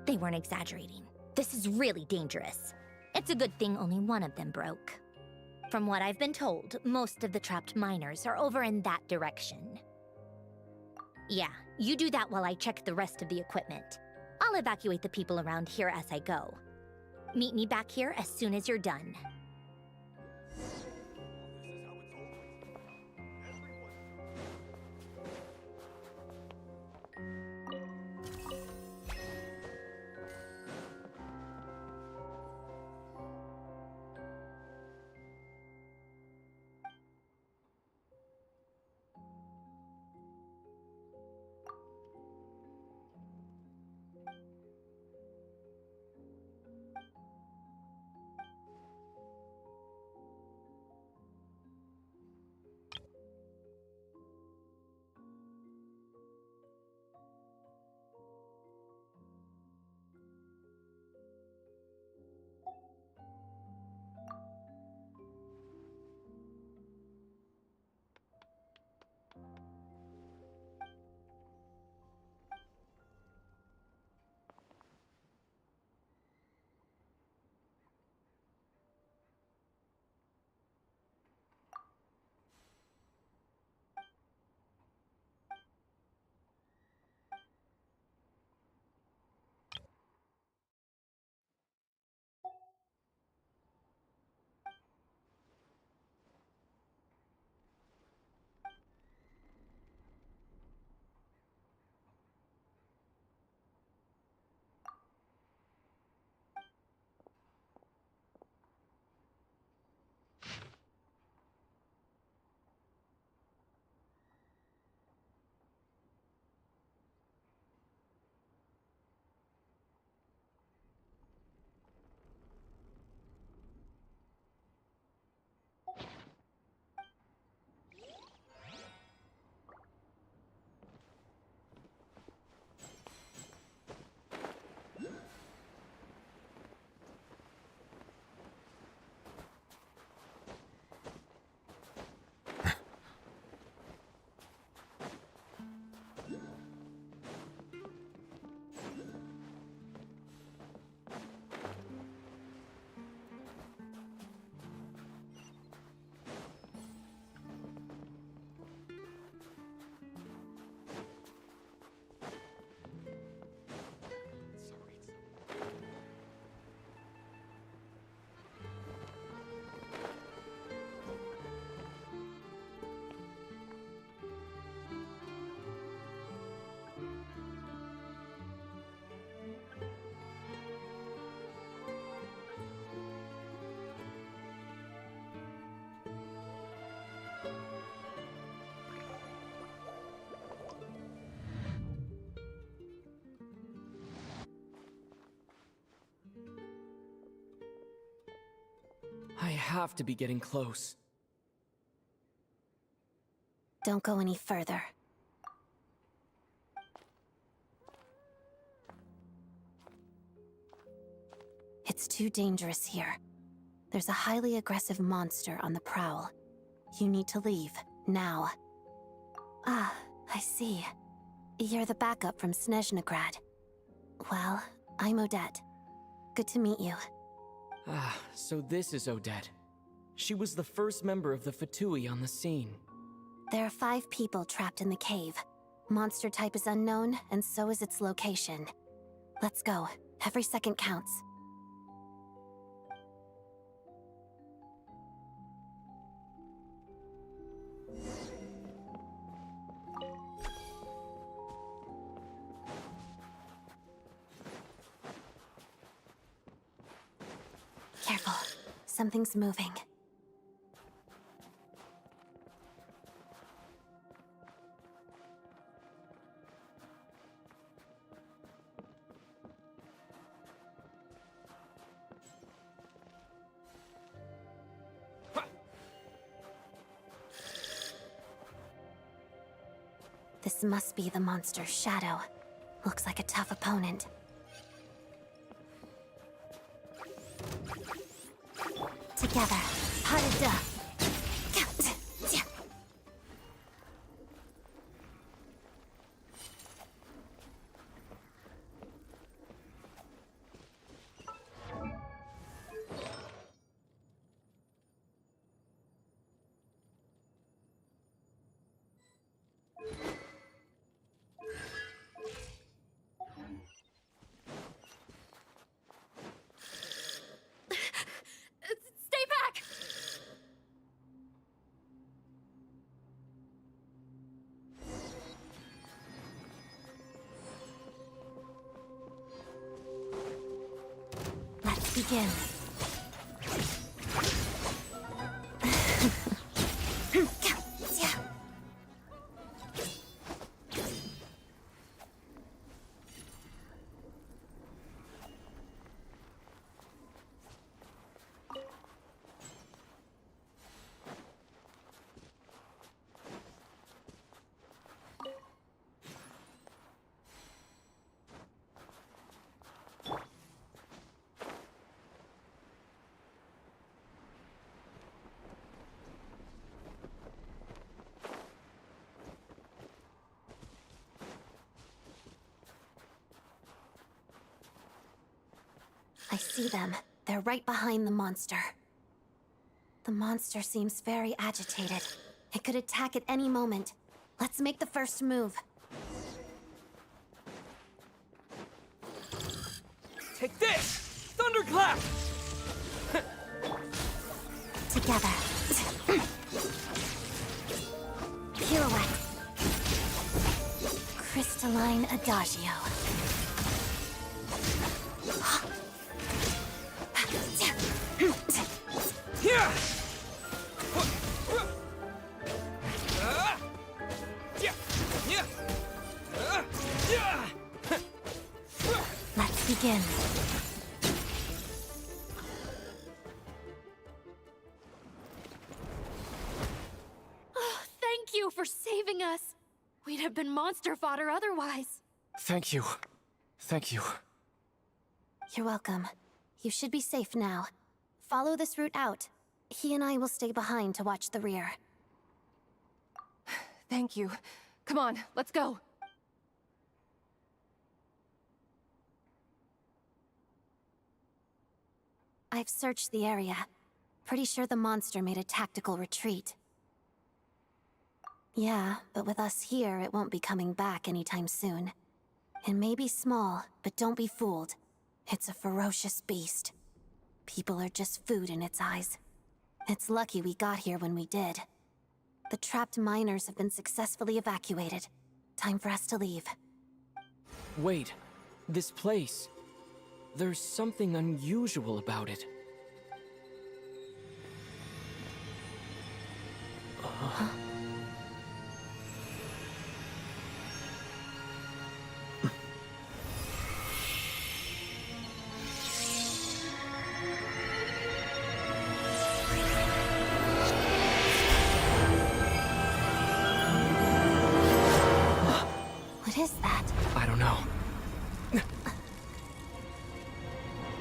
They weren't exaggerating. This is really dangerous. It's a good thing only one of them broke. From what I've been told, most of the trapped miners are over in that direction. Yeah, you do that while I check the rest of the equipment. I'll evacuate the people around here as I go. Meet me back here as soon as you're done. I have to be getting close. Don't go any further. It's too dangerous here. There's a highly aggressive monster on the prowl. You need to leave, now. Ah, I see. You're the backup from SNEZHNAgrad. Well, I'm Odette. Good to meet you. Ah, so this is Odette. She was the first member of the Fatui on the scene. There are 5 people trapped in the cave. Monster type is unknown, and so is its location. Let's go. Every second counts. Careful. Something's moving. This must be the monster's shadow. Looks like a tough opponent. Together. Harada. begin. I see them. They're right behind the monster. The monster seems very agitated. It could attack at any moment. Let's make the first move. Take this! Thunderclap! Together. Pirouette. Crystalline Adagio. Here! Let's begin. Oh, thank you for saving us. We'd have been monster fodder otherwise. Thank you. Thank you. You're welcome. You should be safe now. Follow this route out. He and I will stay behind to watch the rear. Thank you. Come on, let's go. I've searched the area. Pretty sure the monster made a tactical retreat. Yeah, but with us here, it won't be coming back anytime soon. It may be small, but don't be fooled. It's a ferocious beast. People are just food in its eyes. It's lucky we got here when we did. The trapped miners have been successfully evacuated. Time for us to leave. Wait, this place. There's something unusual about it. What is that? I don't know.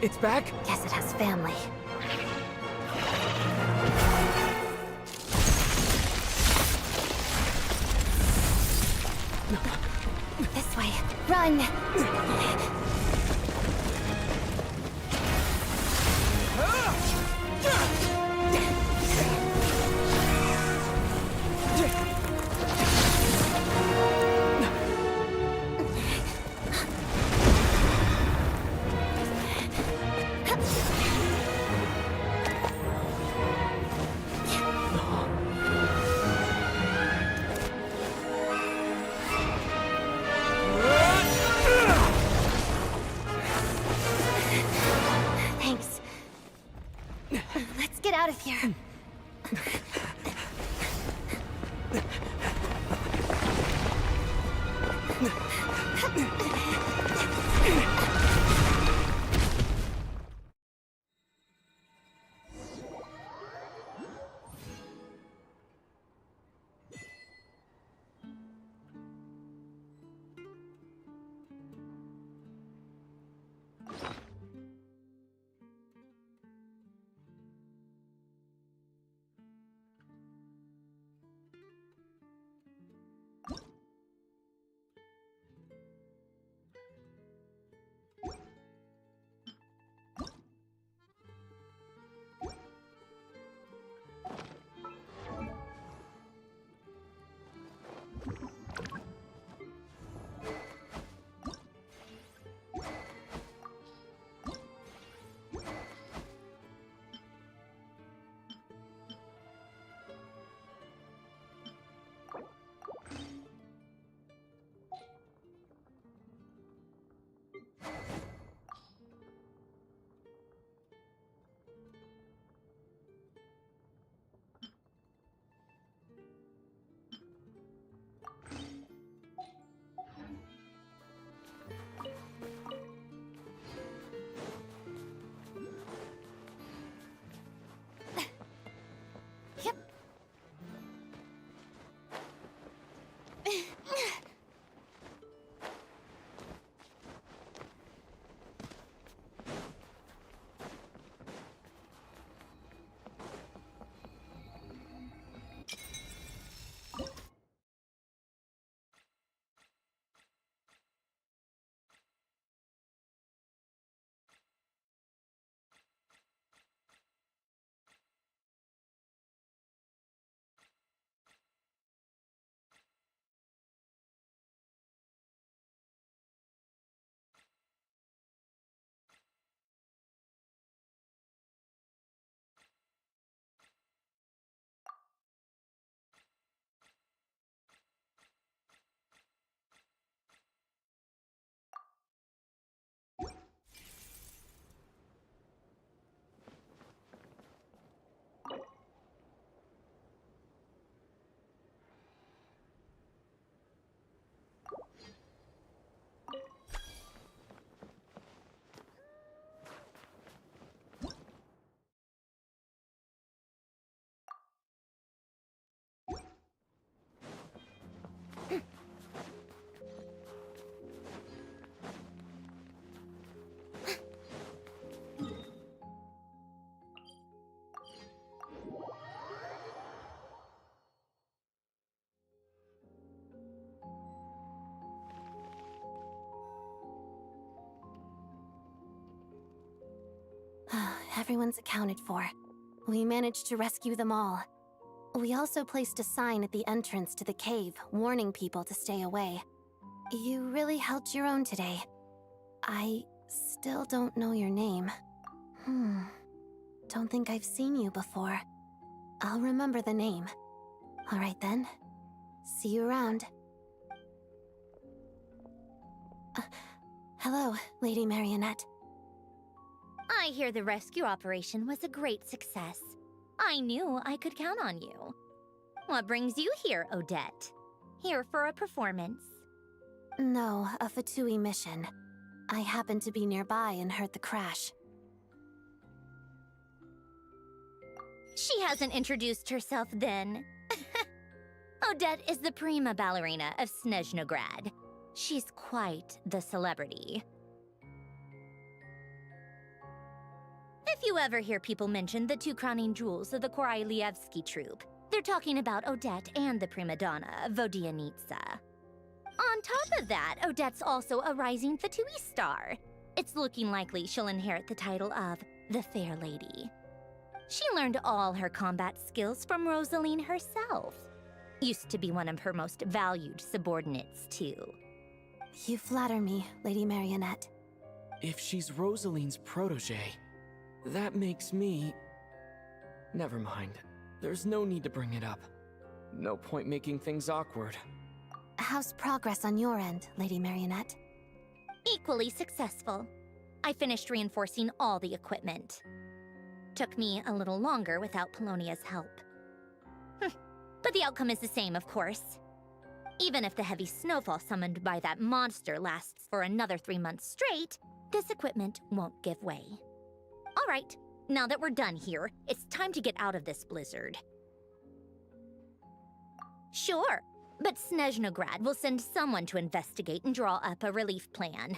It's back? Guess it has family. This way. Run! Thanks. Let's get out of here. Everyone's accounted for. We managed to rescue them all. We also placed a sign at the entrance to the cave, warning people to stay away. You really held your own today. I still don't know your name. Don't think I've seen you before. I'll remember the name. All right then. See you around. Hello, Lady Marionette. I hear the rescue operation was a great success. I knew I could count on you. What brings you here, Odette? Here for a performance? No, a Fatui mission. I happened to be nearby and heard the crash. She hasn't introduced herself then. Odette is the prima ballerina of SNEZHNAYA. She's quite the celebrity. If you ever hear people mention the two crowning jewels of the Korolievsky troupe, they're talking about Odette and the prima donna, Vodianitsa. On top of that, Odette's also a rising Fatui star. It's looking likely she'll inherit the title of the Fair Lady. She learned all her combat skills from Rosaline herself. Used to be one of her most valued subordinates, too. You flatter me, Lady Marionette. If she's Rosaline's protege, that makes me... Never mind. There's no need to bring it up. No point making things awkward. How's progress on your end, Lady Marionette? Equally successful. I finished reinforcing all the equipment. Took me a little longer without Polonia's help. But the outcome is the same, of course. Even if the heavy snowfall summoned by that monster lasts for another 3 months straight, this equipment won't give way. All right, now that we're done here, it's time to get out of this blizzard. Sure, but SNEZHNAYA will send someone to investigate and draw up a relief plan.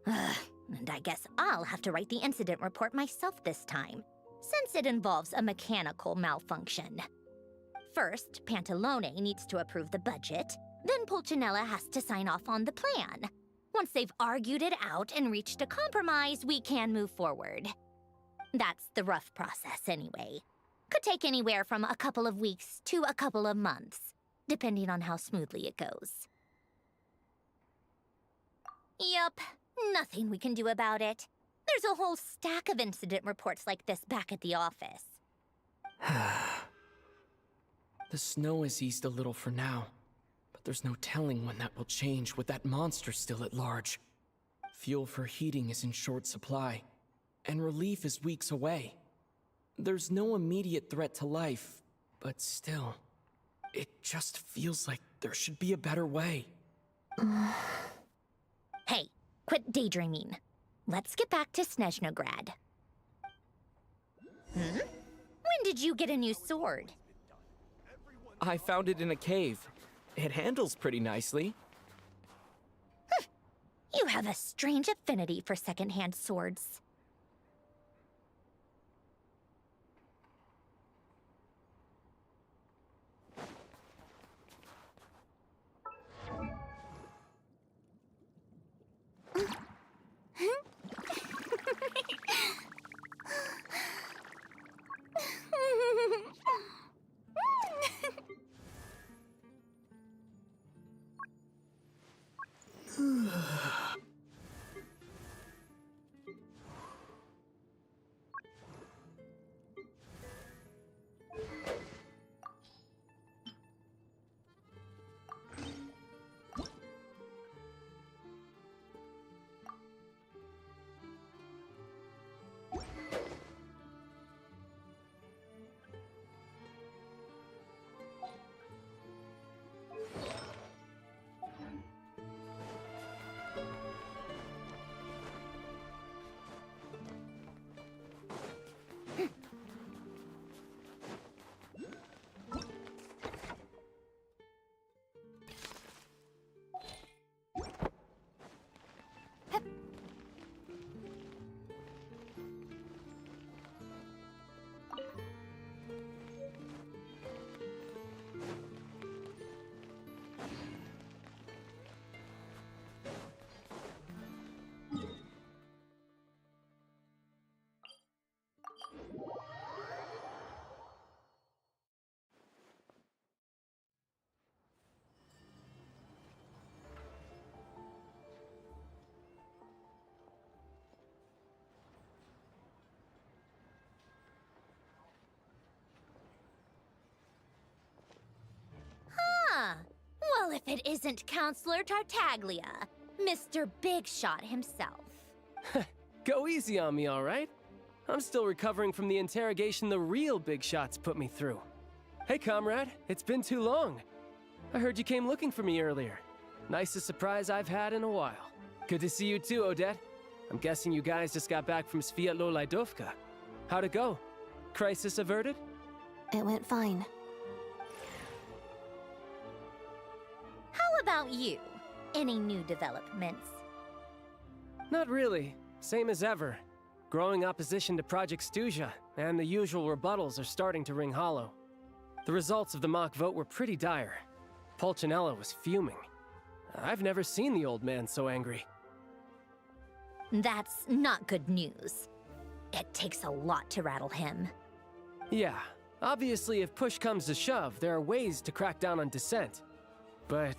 And I guess I'll have to write the incident report myself this time, since it involves a mechanical malfunction. First, Pantalone needs to approve the budget, then Pulcinella has to sign off on the plan. Once they've argued it out and reached a compromise, we can move forward. That's the rough process anyway. Could take anywhere from a couple of weeks to a couple of months, depending on how smoothly it goes. Yup, nothing we can do about it. There's a whole stack of incident reports like this back at the office. The snow has eased a little for now, but there's no telling when that will change with that monster still at large. Fuel for heating is in short supply, and relief is weeks away. There's no immediate threat to life, but still, it just feels like there should be a better way. Hey, quit daydreaming. Let's get back to SNEZHNAYA. When did you get a new sword? I found it in a cave. It handles pretty nicely. You have a strange affinity for second-hand swords. it isn't Counselor Tartaglia, Mr. Big Shot himself. Go easy on me, all right? I'm still recovering from the interrogation the real Big Shots put me through. Hey, comrade, it's been too long. I heard you came looking for me earlier. Nicest surprise I've had in a while. Good to see you too, Odette. I'm guessing you guys just got back from Sviatlo-Lajdovka. How'd it go? Crisis averted? It went fine. How about you? Any new developments? Not really. Same as ever. Growing opposition to Project Stuzha, and the usual rebuttals are starting to ring hollow. The results of the mock vote were pretty dire. Pulcinella was fuming. I've never seen the old man so angry. That's not good news. It takes a lot to rattle him. Yeah, obviously if push comes to shove, there are ways to crack down on dissent. But...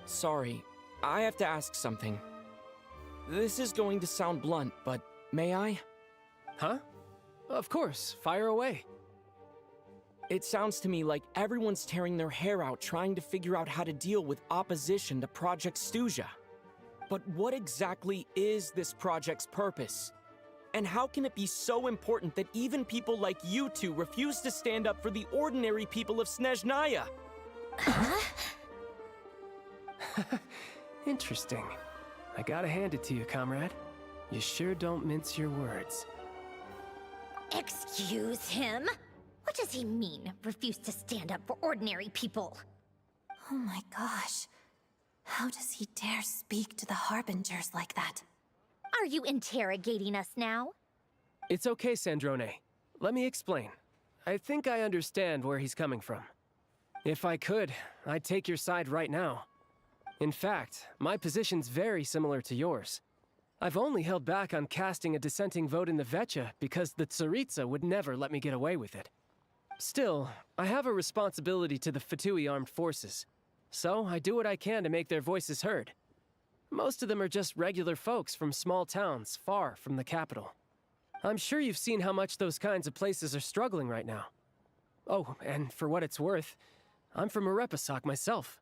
Sorry, I have to ask something. This is going to sound blunt, but may I? Huh? Of course, fire away. It sounds to me like everyone's tearing their hair out trying to figure out how to deal with opposition to Project Stuzha. But what exactly is this project's purpose? And how can it be so important that even people like you two refuse to stand up for the ordinary people of SNEZHNAYA? Interesting. I gotta hand it to you, comrade. You sure don't mince your words. Excuse him? What does he mean, refuse to stand up for ordinary people? Oh my gosh. How does he dare speak to the Harbingers like that? Are you interrogating us now? It's okay, Sandrone. Let me explain. I think I understand where he's coming from. If I could, I'd take your side right now. In fact, my position's very similar to yours. I've only held back on casting a dissenting vote in the Vecha because the Tsaritsa would never let me get away with it. Still, I have a responsibility to the Fatui armed forces, so I do what I can to make their voices heard. Most of them are just regular folks from small towns far from the capital. I'm sure you've seen how much those kinds of places are struggling right now. Oh, and for what it's worth, I'm from Arepasak myself.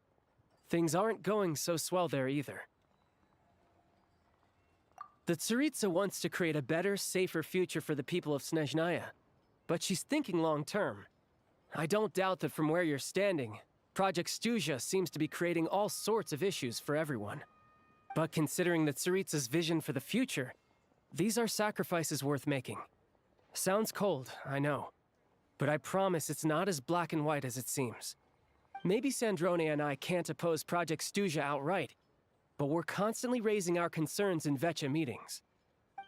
Things aren't going so swell there either. The Tsaritsa wants to create a better, safer future for the people of SNEZHNAYA, but she's thinking long-term. I don't doubt that from where you're standing, Project Stuzha seems to be creating all sorts of issues for everyone. But considering the Tsaritsa's vision for the future, these are sacrifices worth making. Sounds cold, I know, but I promise it's not as black and white as it seems. Maybe Sandrone and I can't oppose Project Stuzha outright, but we're constantly raising our concerns in Vecha meetings.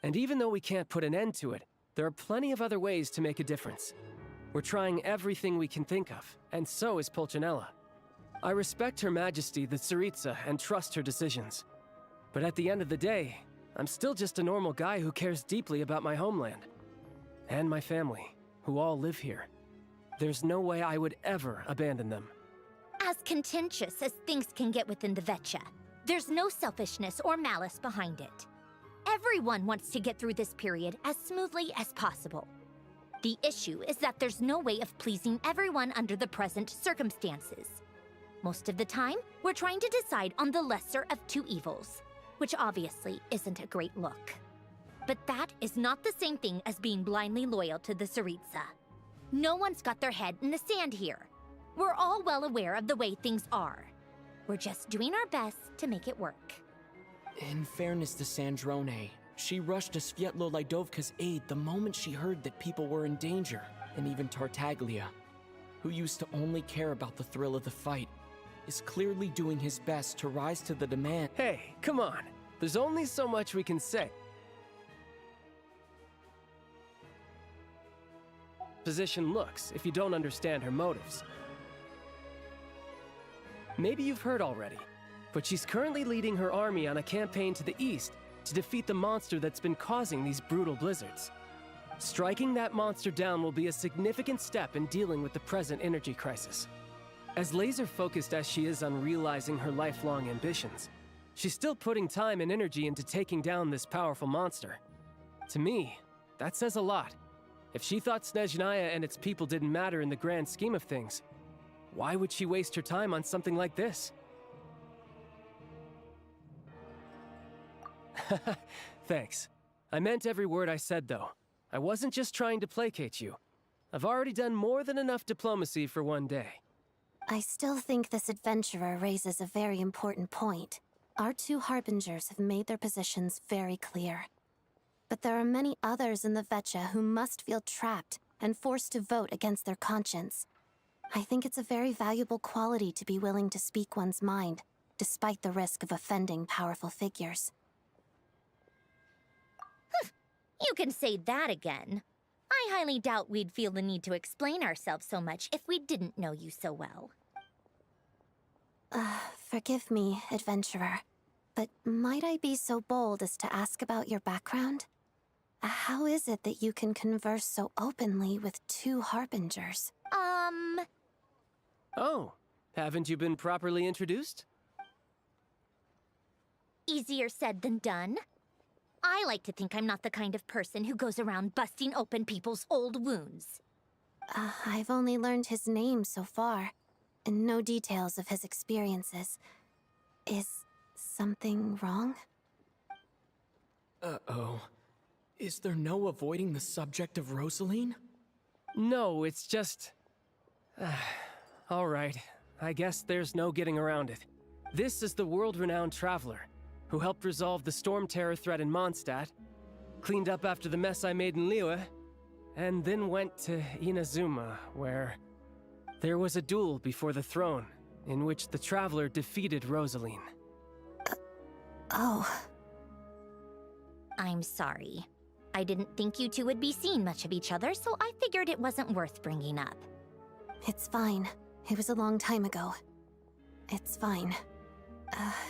And even though we can't put an end to it, there are plenty of other ways to make a difference. We're trying everything we can think of, and so is Pulcinella. I respect Her Majesty, the Tsaritsa, and trust her decisions. But at the end of the day, I'm still just a normal guy who cares deeply about my homeland. And my family, who all live here. There's no way I would ever abandon them. As contentious as things can get within the Vecha, there's no selfishness or malice behind it. Everyone wants to get through this period as smoothly as possible. The issue is that there's no way of pleasing everyone under the present circumstances. Most of the time, we're trying to decide on the lesser of two evils, which obviously isn't a great look. But that is not the same thing as being blindly loyal to the Tsaritsa. No one's got their head in the sand here. We're all well aware of the way things are. We're just doing our best to make it work. In fairness to Sandrone, she rushed to Sviatlo-Lajdovka's aid the moment she heard that people were in danger, and even Tartaglia, who used to only care about the thrill of the fight, is clearly doing his best to rise to the demand. Hey, come on. There's only so much we can say. Position looks if you don't understand her motives. Maybe you've heard already, but she's currently leading her army on a campaign to the east to defeat the monster that's been causing these brutal blizzards. Striking that monster down will be a significant step in dealing with the present energy crisis. As laser-focused as she is on realizing her lifelong ambitions, she's still putting time and energy into taking down this powerful monster. To me, that says a lot. If she thought SNEZHNAYA and its people didn't matter in the grand scheme of things, Why would she waste her time on something like this? Thanks. I meant every word I said, though. I wasn't just trying to placate you. I've already done more than enough diplomacy for one day. I still think this adventurer raises a very important point. Our two harbingers have made their positions very clear. But there are many others in the Vetcha who must feel trapped and forced to vote against their conscience. I think it's a very valuable quality to be willing to speak one's mind, despite the risk of offending powerful figures. You can say that again. I highly doubt we'd feel the need to explain ourselves so much if we didn't know you so well. Forgive me, adventurer, but might I be so bold as to ask about your background? How is it that you can converse so openly with two harbingers? Oh, haven't you been properly introduced? Easier said than done. I like to think I'm not the kind of person who goes around busting open people's old wounds. I've only learned his name so far, and no details of his experiences. Is something wrong? Uh-oh. Is there no avoiding the subject of Rosaline? No, it's just... all right, I guess there's no getting around it. This is the world-renowned traveler, who helped resolve the storm terror threat in Mondstadt, cleaned up after the mess I made in Liyue, and then went to Inazuma, where there was a duel before the throne, in which the traveler defeated Rosaline. Oh. I'm sorry. I didn't think you two would be seeing much of each other, so I figured it wasn't worth bringing up. It's fine. It was a long time ago. It's fine.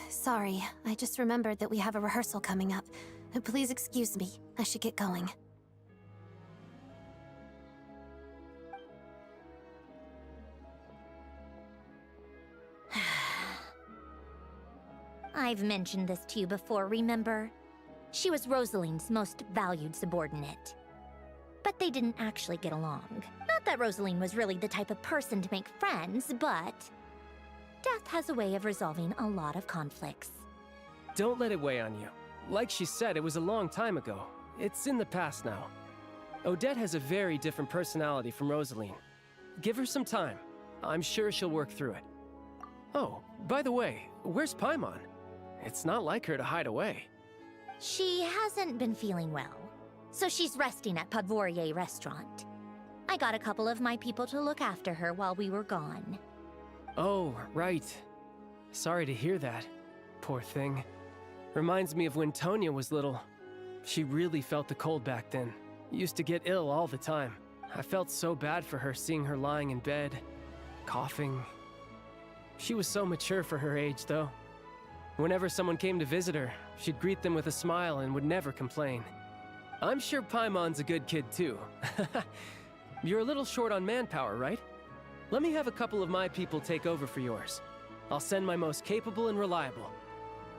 Sorry. I just remembered that we have a rehearsal coming up. Please excuse me. I should get going. I've mentioned this to you before, remember? She was Rosaline's most valued subordinate. But they didn't actually get along. Not that Rosaline was really the type of person to make friends, but death has a way of resolving a lot of conflicts. Don't let it weigh on you. Like she said, it was a long time ago. It's in the past now. Odette has a very different personality from Rosaline. Give her some time. I'm sure she'll work through it. Oh, by the way, where's Paimon? It's not like her to hide away. She hasn't been feeling well, so she's resting at Podvorier Restaurant. I got a couple of my people to look after her while we were gone. Oh, right. Sorry to hear that. Poor thing. Reminds me of when Tonya was little. She really felt the cold back then. Used to get ill all the time. I felt so bad for her seeing her lying in bed, coughing. She was so mature for her age, though. Whenever someone came to visit her, she'd greet them with a smile and would never complain. I'm sure Paimon's a good kid, too. You're a little short on manpower, right? Let me have a couple of my people take over for yours. I'll send my most capable and reliable.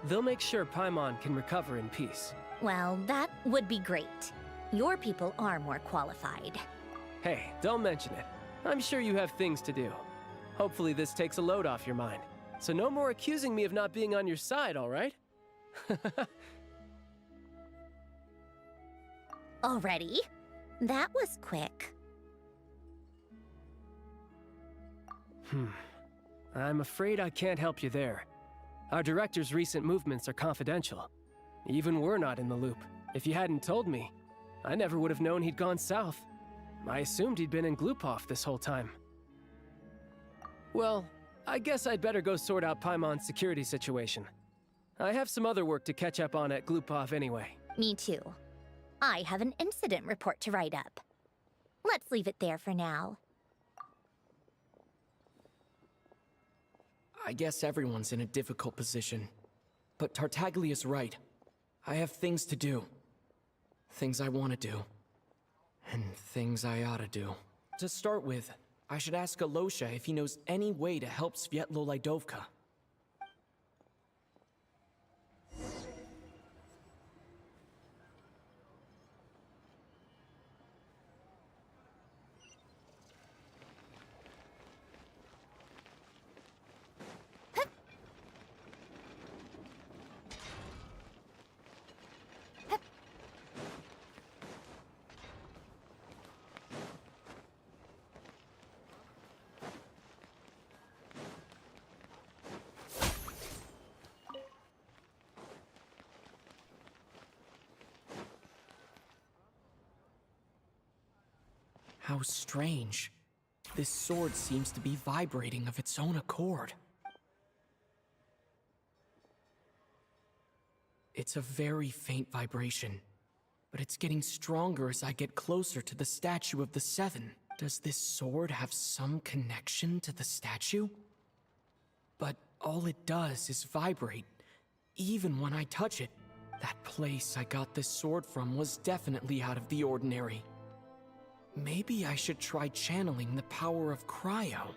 They'll make sure Paimon can recover in peace. Well, that would be great. Your people are more qualified. Hey, don't mention it. I'm sure you have things to do. Hopefully this takes a load off your mind. So no more accusing me of not being on your side, all right? Already? That was quick. I'm afraid I can't help you there. Our director's recent movements are confidential. Even we're not in the loop. If you hadn't told me, I never would have known he'd gone south. I assumed he'd been in Glupov this whole time. Well, I guess I'd better go sort out Paimon's security situation. I have some other work to catch up on at Glupov anyway. Me too. I have an incident report to write up. Let's leave it there for now. I guess everyone's in a difficult position. But Tartaglia's right. I have things to do. Things I want to do. And things I ought to do. To start with, I should ask Alosha if he knows any way to help Svietlo Lydovka. How strange. This sword seems to be vibrating of its own accord. It's a very faint vibration, but it's getting stronger as I get closer to the statue of the Seven. Does this sword have some connection to the statue? But all it does is vibrate, even when I touch it. That place I got this sword from was definitely out of the ordinary. Maybe I should try channeling the power of cryo.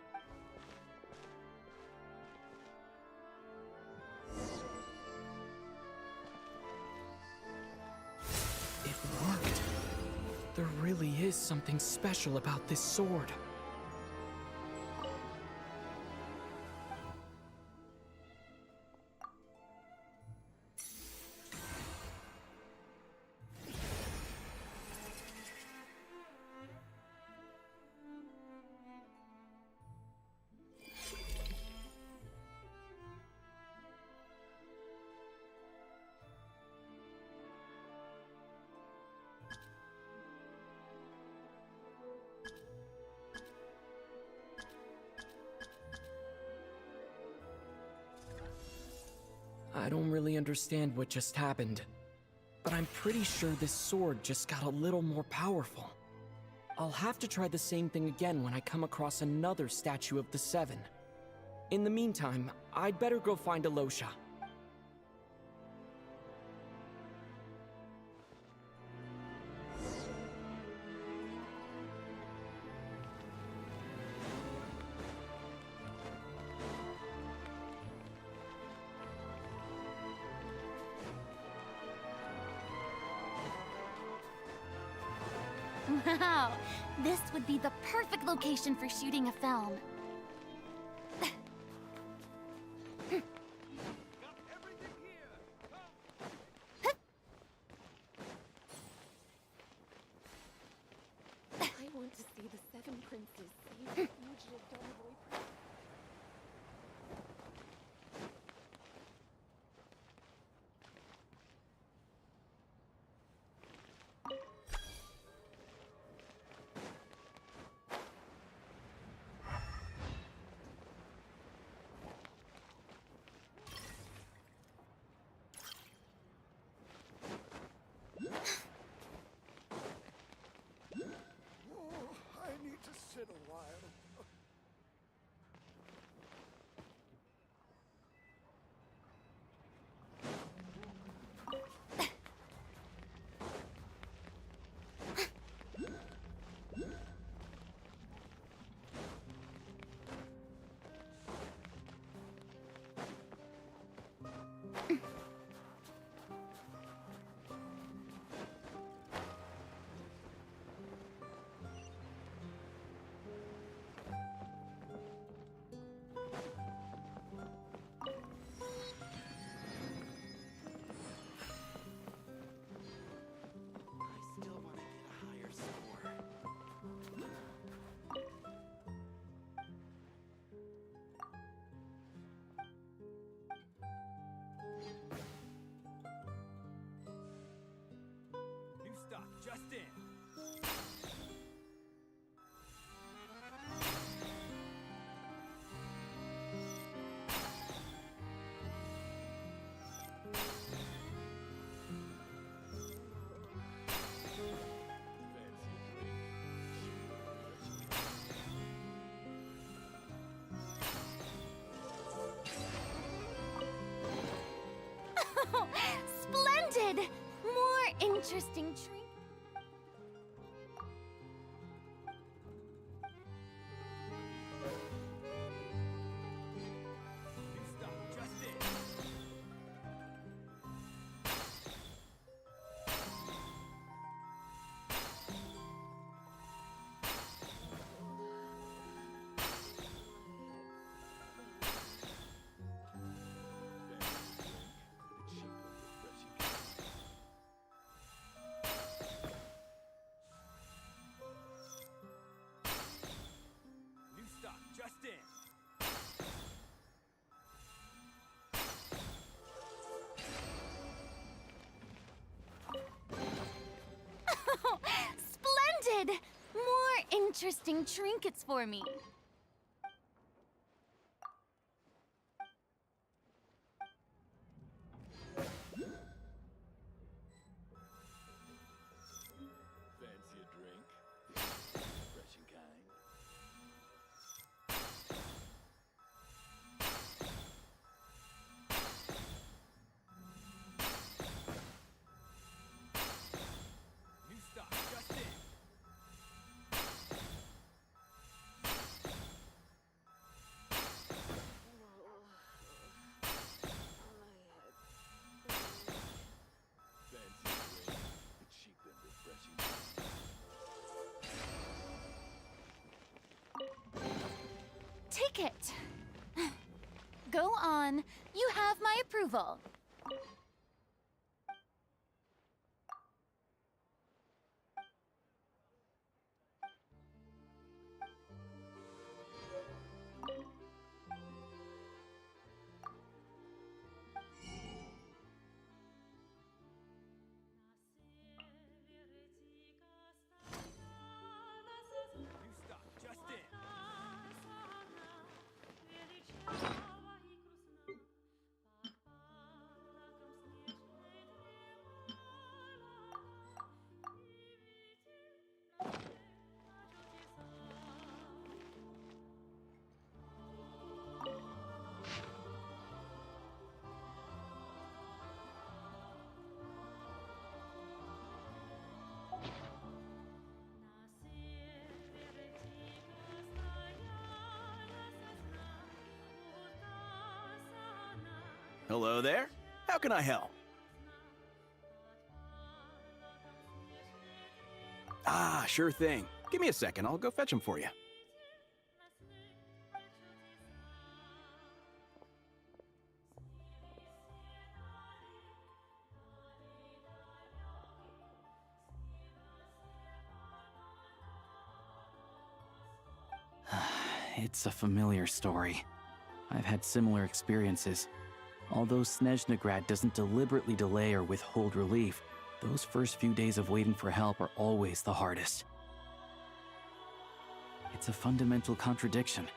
It worked. There really is something special about this sword. I don't really understand what just happened, but I'm pretty sure this sword just got a little more powerful. I'll have to try the same thing again when I come across another statue of the Seven. In the meantime, I'd better go find Alosha. Wow, this would be the perfect location for shooting a film. I want to see the Seven Princes save the fugitive Donovoy prince. I need to sit a while. New stock just in. Splendid! More interesting drink. New stock just in. More interesting trinkets for me. Fancy a drink? Refreshing kind. New stock, just in. Fancy a drink? It's cheap and refreshing. Take it. Go on. You have my approval. New stock, just in. Hello there. How can I help? Ah, sure thing. Give me a second. I'll go fetch them for you. It's a familiar story. I've had similar experiences. Although SNEZHNAYA doesn't deliberately delay or withhold relief, those first few days of waiting for help are always the hardest. It's a fundamental contradiction.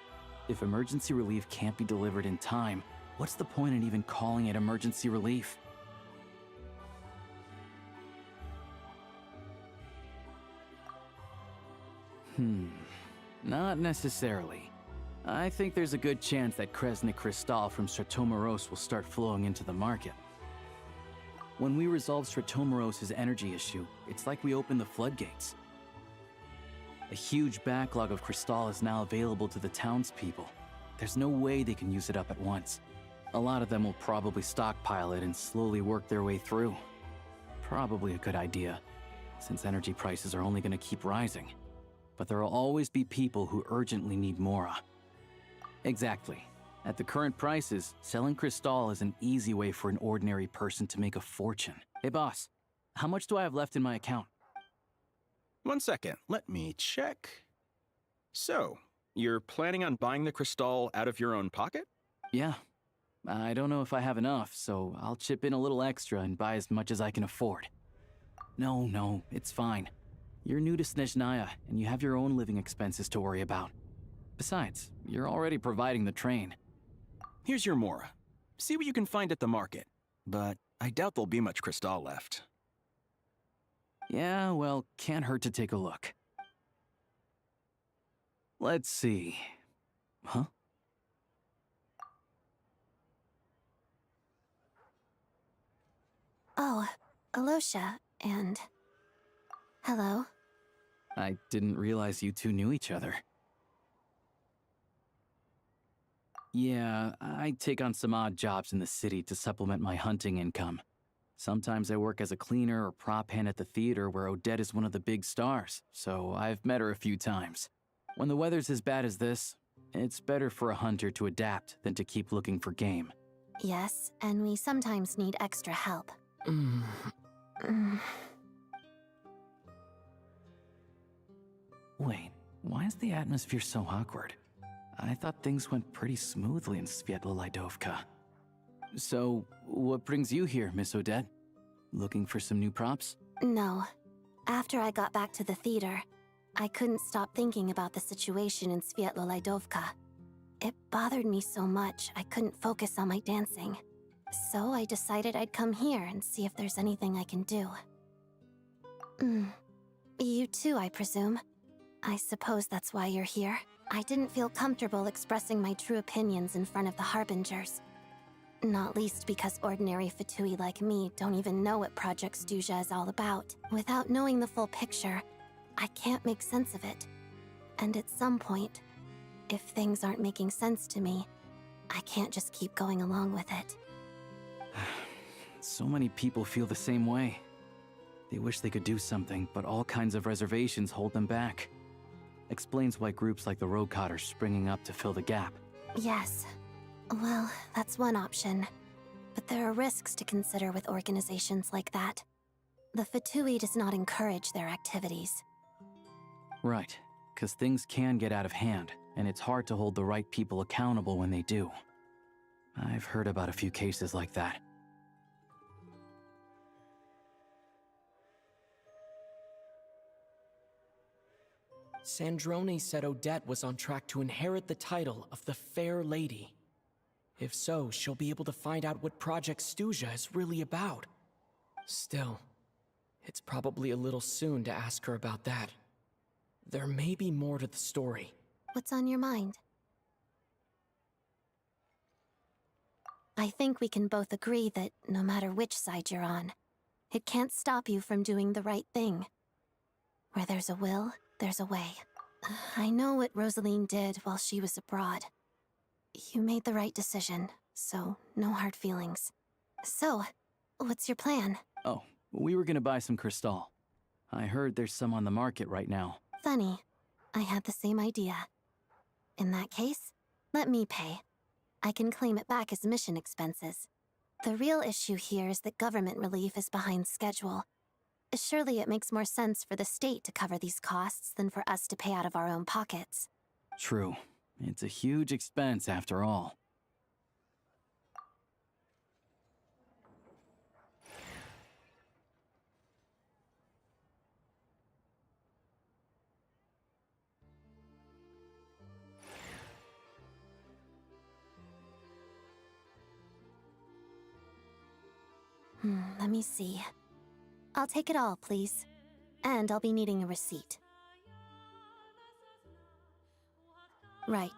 If emergency relief can't be delivered in time, what's the point in even calling it emergency relief? Not necessarily. I think there's a good chance that Kresnik Kristall from Stratomoros will start flowing into the market. When we resolve Stratomoros' energy issue, it's like we open the floodgates. A huge backlog of Kristall is now available to the townspeople. There's no way they can use it up at once. A lot of them will probably stockpile it and slowly work their way through. Probably a good idea, since energy prices are only going to keep rising. But there will always be people who urgently need Mora. Exactly. At the current prices, selling Kristall is an easy way for an ordinary person to make a fortune. Hey boss, how much do I have left in my account? 1 second, let me check. So, you're planning on buying the Kristall out of your own pocket? Yeah. I don't know if I have enough, so I'll chip in a little extra and buy as much as I can afford. No, it's fine. You're new to SNEZHNAYA, and you have your own living expenses to worry about. Besides, you're already providing the train. Here's your Mora. See what you can find at the market, but I doubt there'll be much Kristall left. Yeah, well, can't hurt to take a look. Let's see. Huh? Oh, Alosha, and... Hello? I didn't realize you two knew each other. Yeah, I take on some odd jobs in the city to supplement my hunting income. Sometimes I work as a cleaner or prop hand at the theater where Odette is one of the big stars, so I've met her a few times. When the weather's as bad as this, it's better for a hunter to adapt than to keep looking for game. Yes, and we sometimes need extra help. Wait, why is the atmosphere so awkward? I thought things went pretty smoothly in Svietla Lidovka. So, what brings you here, Miss Odette? Looking for some new props? No. After I got back to the theater, I couldn't stop thinking about the situation in Svietlolaidovka. It bothered me so much I couldn't focus on my dancing. So I decided I'd come here and see if there's anything I can do. You too, I presume. I suppose that's why you're here. I didn't feel comfortable expressing my true opinions in front of the Harbingers. Not least because ordinary Fatui like me don't even know what Project Stuzha is all about. Without knowing the full picture, I can't make sense of it. And at some point, if things aren't making sense to me, I can't just keep going along with it. So many people feel the same way. They wish they could do something, but all kinds of reservations hold them back. Explains why groups like the Rokot are springing up to fill the gap. Yes. Well, that's one option. But there are risks to consider with organizations like that. The Fatui does not encourage their activities. Right, because things can get out of hand, and it's hard to hold the right people accountable when they do. I've heard about a few cases like that. Sandrone said Odette was on track to inherit the title of the Fair Lady. If so, she'll be able to find out what Project Stuzha is really about. Still, it's probably a little soon to ask her about that. There may be more to the story. What's on your mind? I think we can both agree that no matter which side you're on, it can't stop you from doing the right thing. Where there's a will, there's a way. I know what Rosaline did while she was abroad. You made the right decision, so no hard feelings. So, what's your plan? Oh, we were gonna buy some Cristal. I heard there's some on the market right now. Funny. I had the same idea. In that case, let me pay. I can claim it back as mission expenses. The real issue here is that government relief is behind schedule. Surely it makes more sense for the state to cover these costs than for us to pay out of our own pockets. True. It's a huge expense after all. Let me see. I'll take it all, please. And I'll be needing a receipt. Right.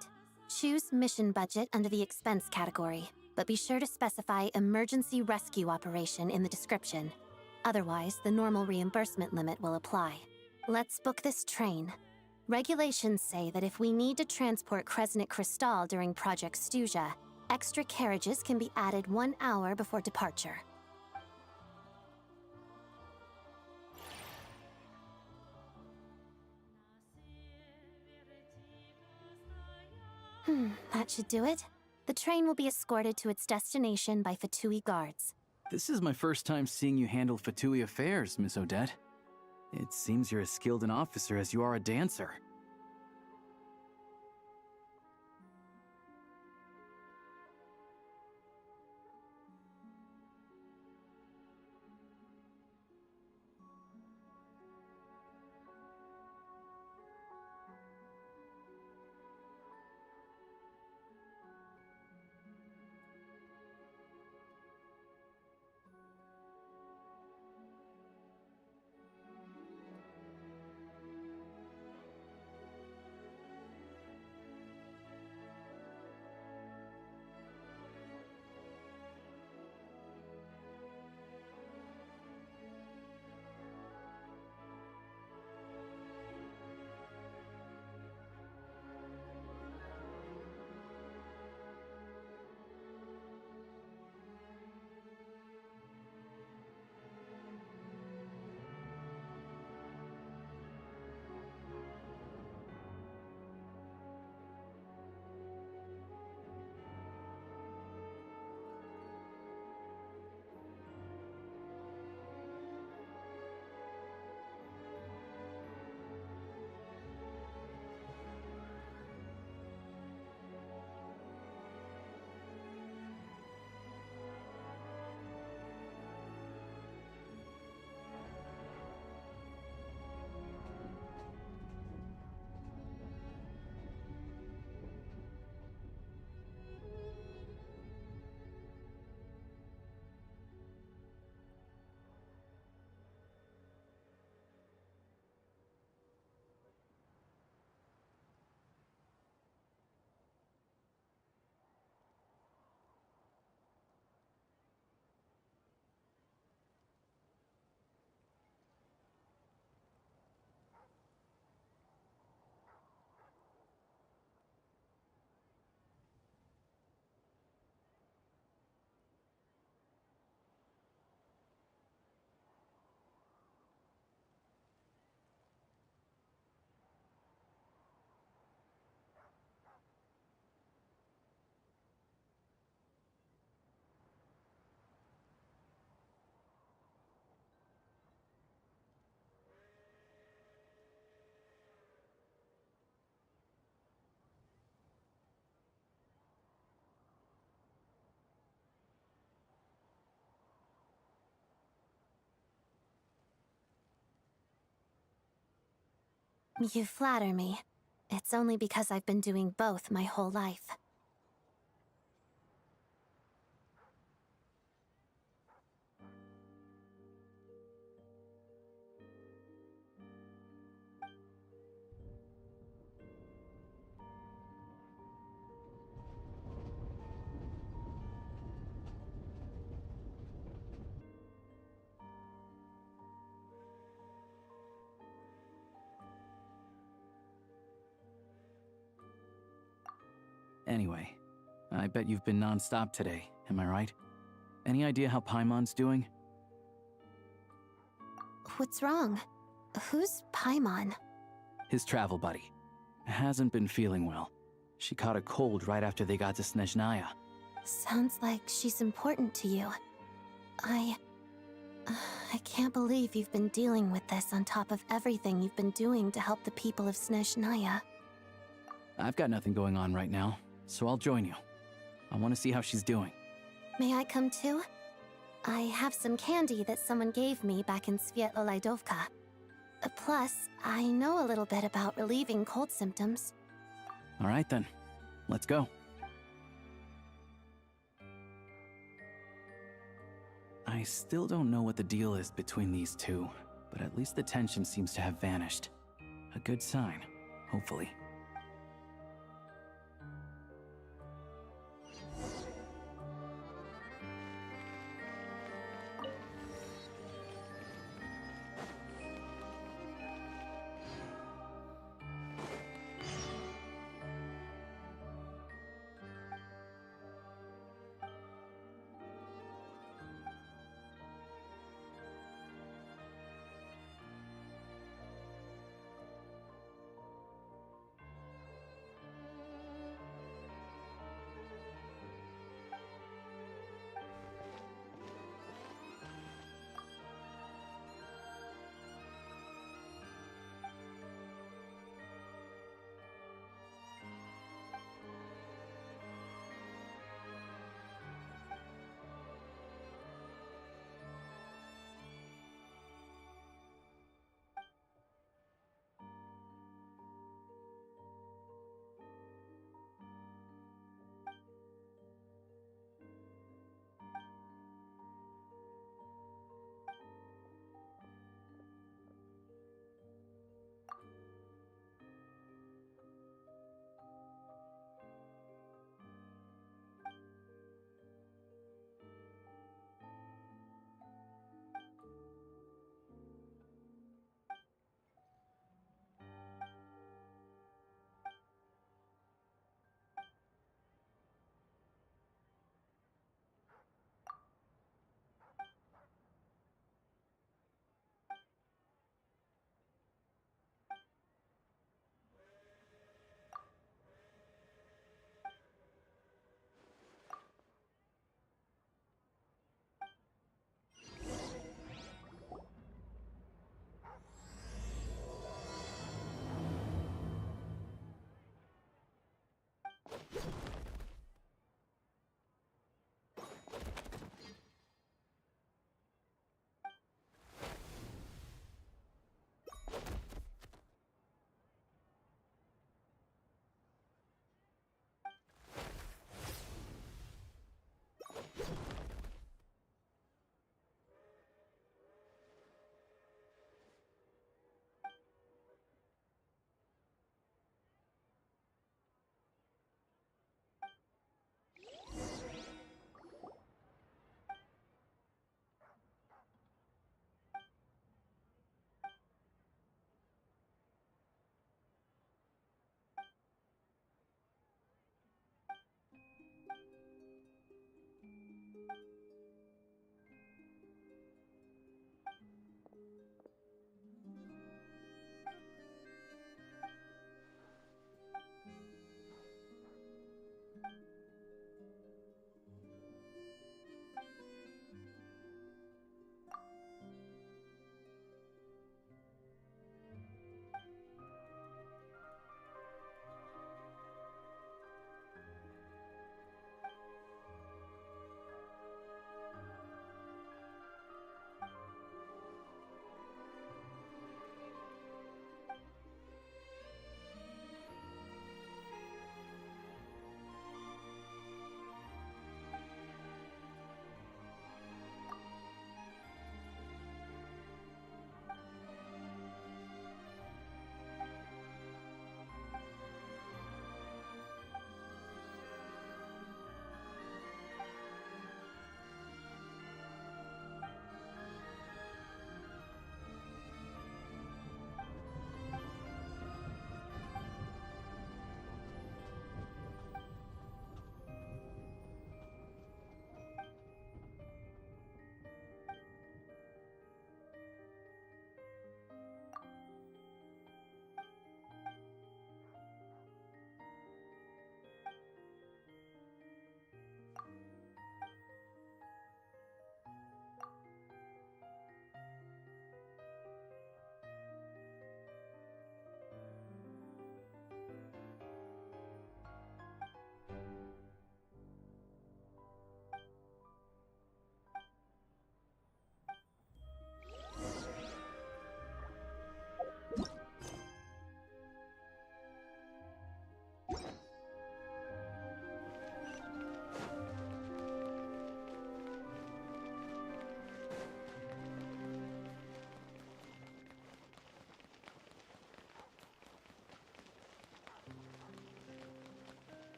Choose mission budget under the expense category, but be sure to specify emergency rescue operation in the description. Otherwise, the normal reimbursement limit will apply. Let's book this train. Regulations say that if we need to transport Kresnik Cristal during Project Stuzha, extra carriages can be added 1 hour before departure. That should do it. The train will be escorted to its destination by Fatui guards. This is my first time seeing you handle Fatui affairs, Miss Odette. It seems you're as skilled an officer as you are a dancer. You flatter me. It's only because I've been doing both my whole life. Anyway, I bet you've been non-stop today, am I right? Any idea how Paimon's doing? What's wrong? Who's Paimon? His travel buddy. Hasn't been feeling well. She caught a cold right after they got to Snezhnaya. Sounds like she's important to you. I can't believe you've been dealing with this on top of everything you've been doing to help the people of Snezhnaya. I've got nothing going on right now, so I'll join you. I want to see how she's doing. May I come too? I have some candy that someone gave me back in Svietlolaidovka. Plus, I know a little bit about relieving cold symptoms. All right then, let's go. I still don't know what the deal is between these two, but at least the tension seems to have vanished. A good sign, hopefully.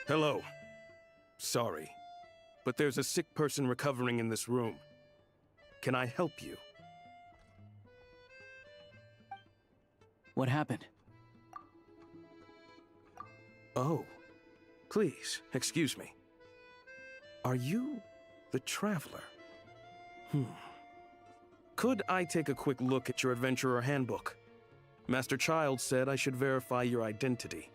Hello. Sorry, but there's a sick person recovering in this room. Can I help you? What happened? Oh, please, excuse me. Are you the Traveler? Could I take a quick look at your Adventurer Handbook? Master Child said I should verify your identity.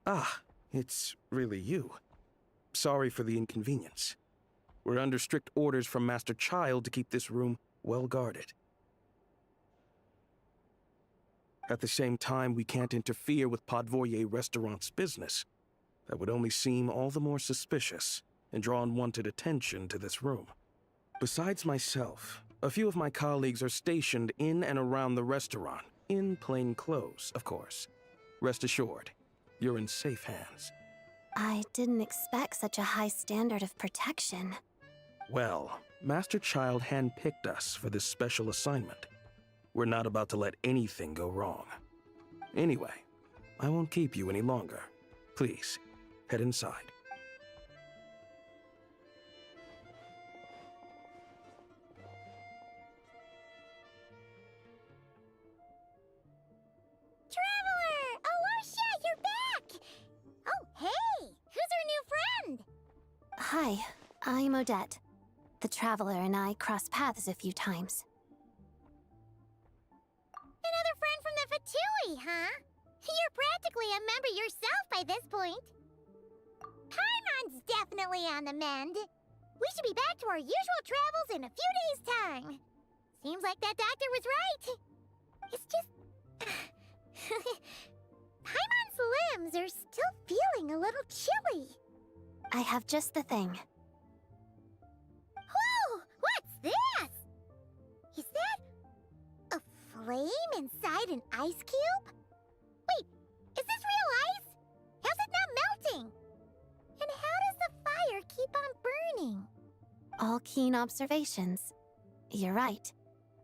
Ah, it's really you. Sorry for the inconvenience. We're under strict orders from Master Child to keep this room well guarded. At the same time, we can't interfere with Podvoye Restaurant's business. That would only seem all the more suspicious and draw unwanted attention to this room. Besides myself, a few of my colleagues are stationed in and around the restaurant, in plain clothes, of course. Rest assured, you're in safe hands. I didn't expect such a high standard of protection. Well, Master Child handpicked us for this special assignment. We're not about to let anything go wrong. Anyway, I won't keep you any longer. Please, head inside. Traveler! Alosha, you're back! Oh, hey! Who's our new friend? Hi, I'm Odette. The Traveler and I crossed paths a few times. Another friend from the Fatui, huh? You're practically a member yourself by this point. Paimon's definitely on the mend. We should be back to our usual travels in a few days' time. Seems like that doctor was right. It's just... Paimon's limbs are still feeling a little chilly. I have just the thing. Whoa! What's this? Is that... a flame inside an ice cube? Wait, is this real ice? How's it not melting? And how does the fire keep on burning? All keen observations. You're right.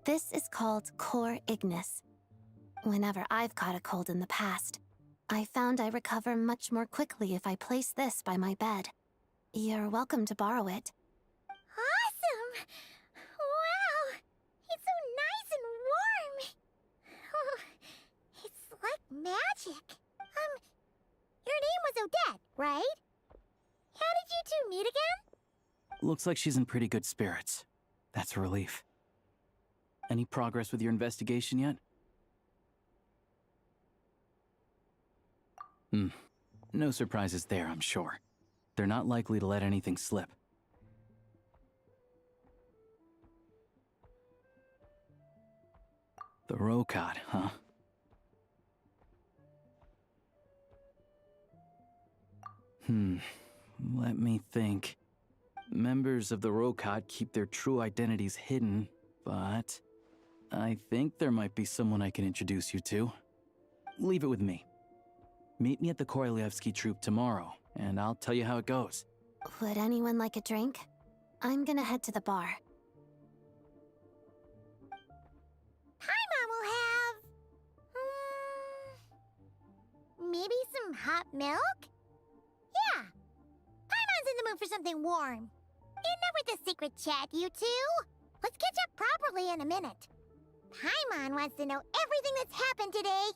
This is called core ignis. Whenever I've caught a cold in the past, I found I recover much more quickly if I place this by my bed. You're welcome to borrow it. Awesome! Wow! It's so nice and warm! Oh, it's like magic. Your name was Odette, right? How did you two meet again? Looks like she's in pretty good spirits. That's a relief. Any progress with your investigation yet? No surprises there, I'm sure. They're not likely to let anything slip. The Rokad, huh? Let me think. Members of the Rokad keep their true identities hidden, but I think there might be someone I can introduce you to. Leave it with me. Meet me at the Korolyevsky troupe tomorrow, and I'll tell you how it goes. Would anyone like a drink? I'm gonna head to the bar. Paimon will have... maybe some hot milk? Yeah. Paimon's in the mood for something warm. Enough with the secret chat, you two. Let's catch up properly in a minute. Paimon wants to know everything that's happened today.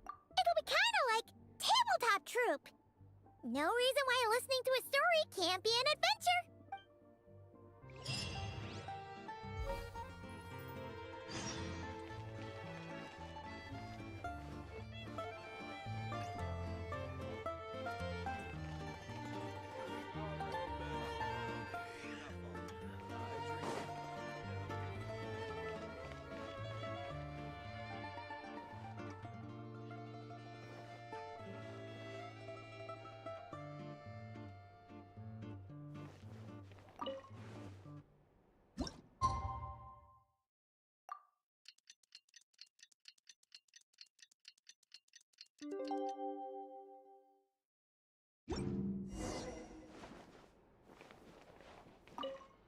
It'll be kinda like tabletop troupe. No reason why listening to a story can't be an adventure.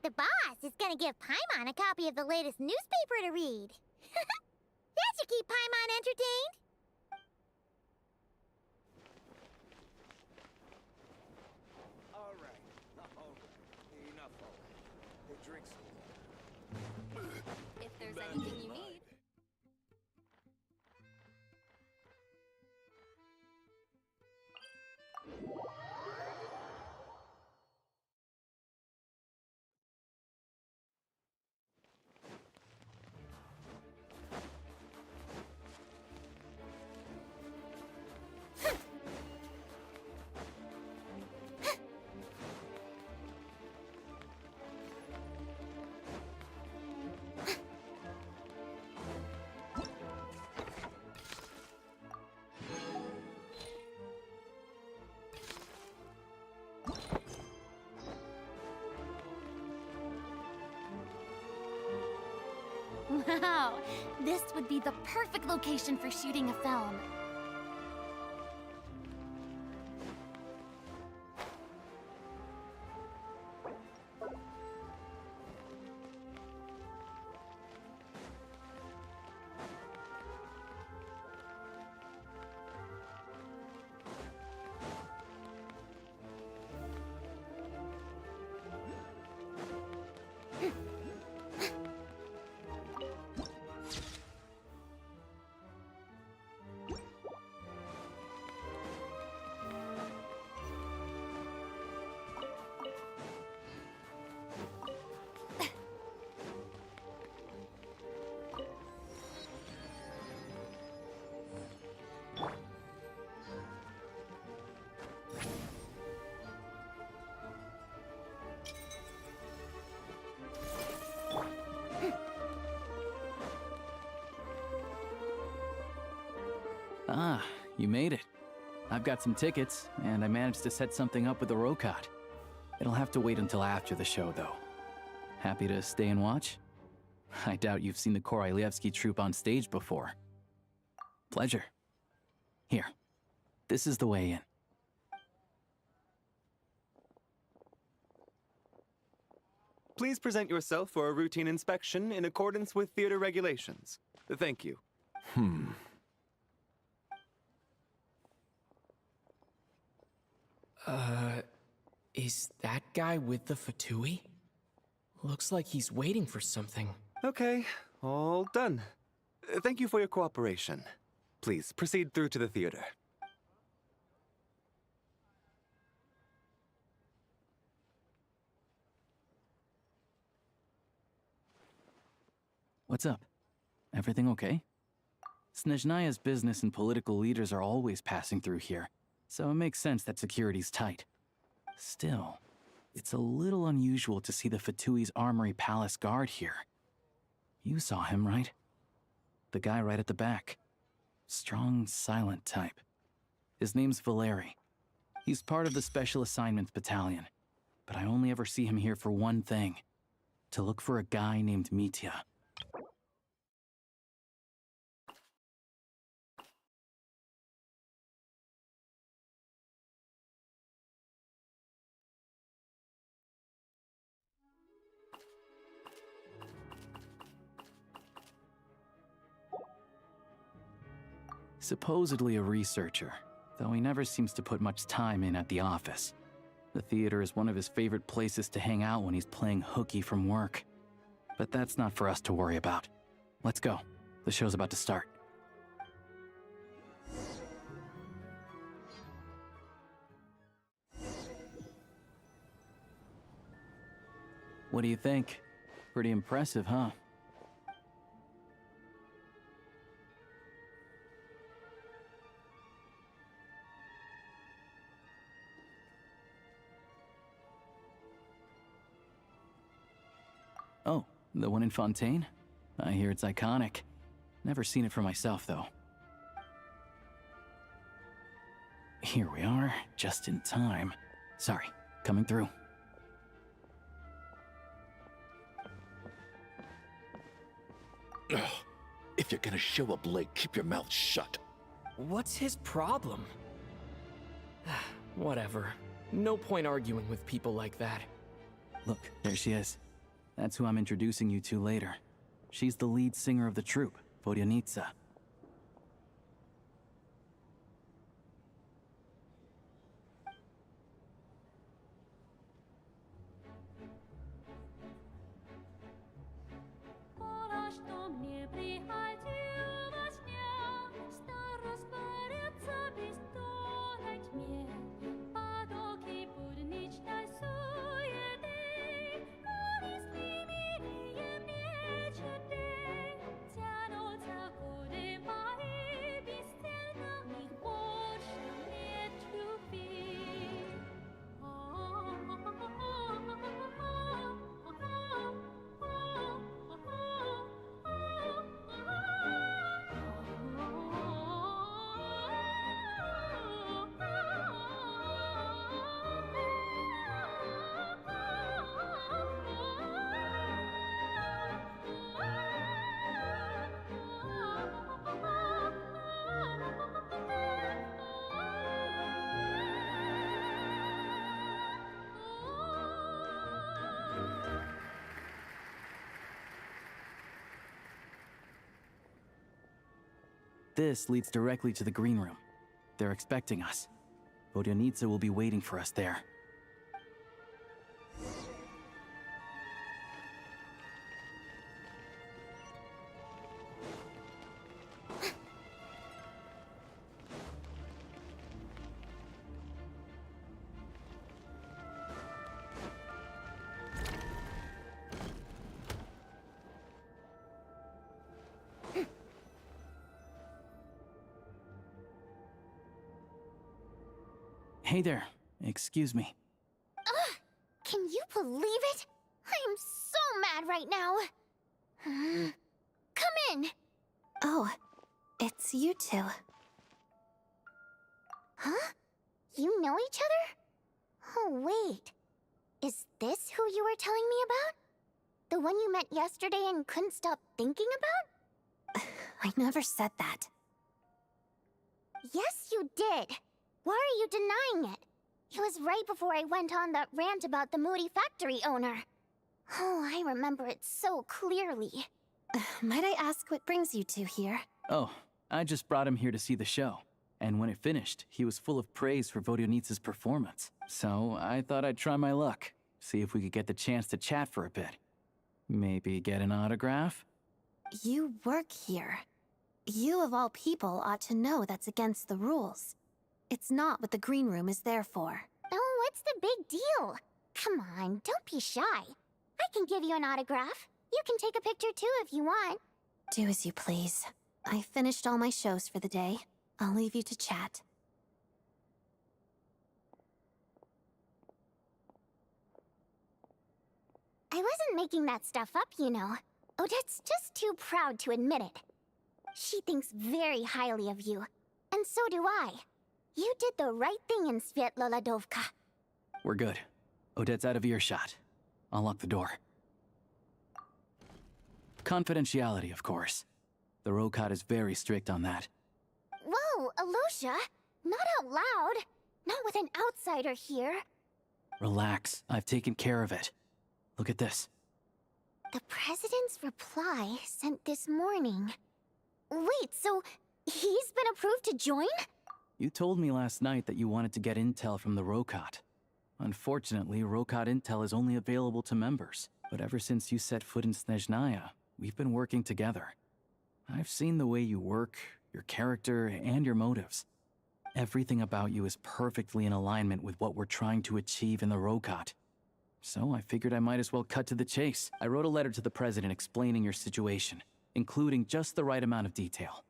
The boss is gonna give Paimon a copy of the latest newspaper to read. That should keep Paimon entertained. All right. Enough of it. The drinks. If there's anything you need. Wow, this would be the perfect location for shooting a film. Ah, you made it. I've got some tickets, and I managed to set something up with the Rokot. It'll have to wait until after the show, though. Happy to stay and watch? I doubt you've seen the Korolyevsky troupe on stage before. Pleasure. Here, this is the way in. Please present yourself for a routine inspection in accordance with theater regulations. Thank you. Is that guy with the Fatui? Looks like he's waiting for something. Okay, all done. Thank you for your cooperation. Please proceed through to the theater. What's up? Everything okay? Snezhnaya's business and political leaders are always passing through here, so it makes sense that security's tight. Still, it's a little unusual to see the Fatui's Armory Palace guard here. You saw him, right? The guy right at the back. Strong, silent type. His name's Valeri. He's part of the Special Assignments Battalion, but I only ever see him here for one thing: to look for a guy named Mitya. Supposedly a researcher, though he never seems to put much time in at the office. The theater is one of his favorite places to hang out when he's playing hooky from work. But that's not for us to worry about. Let's go. The show's about to start. What do you think? Pretty impressive, huh? Oh, the one in Fontaine? I hear it's iconic. Never seen it for myself, though. Here we are, just in time. Sorry, coming through. Ugh. If you're gonna show up late, keep your mouth shut. What's his problem? Whatever. No point arguing with people like that. Look, there she is. That's who I'm introducing you to later. She's the lead singer of the troupe, Vodyanitsa. This leads directly to the green room. They're expecting us. Vodyanitsa will be waiting for us there. Hey there. Excuse me. Ugh! Can you believe it? I'm so mad right now. Come in. Oh, it's you two. Huh? You know each other? Oh, wait. Is this who you were telling me about? The one you met yesterday and couldn't stop thinking about? I never said that. Yes, you did. Why are you denying it? It was right before I went on that rant about the moody factory owner. Oh, I remember it so clearly. Might I ask what brings you two here? Oh, I just brought him here to see the show. And when it finished, he was full of praise for Vodyanitsa's performance. So I thought I'd try my luck, see if we could get the chance to chat for a bit. Maybe get an autograph? You work here. You of all people ought to know that's against the rules. It's not what the green room is there for. Oh, what's the big deal? Come on, don't be shy. I can give you an autograph. You can take a picture too if you want. Do as you please. I finished all my shows for the day. I'll leave you to chat. I wasn't making that stuff up, you know. Odette's just too proud to admit it. She thinks very highly of you. And so do I. You did the right thing in Svietloladovka. We're good. Odette's out of earshot. I'll lock the door. Confidentiality, of course. The Rokat is very strict on that. Whoa, Alosha! Not out loud! Not with an outsider here! Relax, I've taken care of it. Look at this. The President's reply sent this morning. Wait, so he's been approved to join? You told me last night that you wanted to get intel from the Rokat. Unfortunately, Rokot intel is only available to members. But ever since you set foot in Snezhnaya, we've been working together. I've seen the way you work, your character, and your motives. Everything about you is perfectly in alignment with what we're trying to achieve in the Rokot. So I figured I might as well cut to the chase. I wrote a letter to the president explaining your situation, including just the right amount of detail.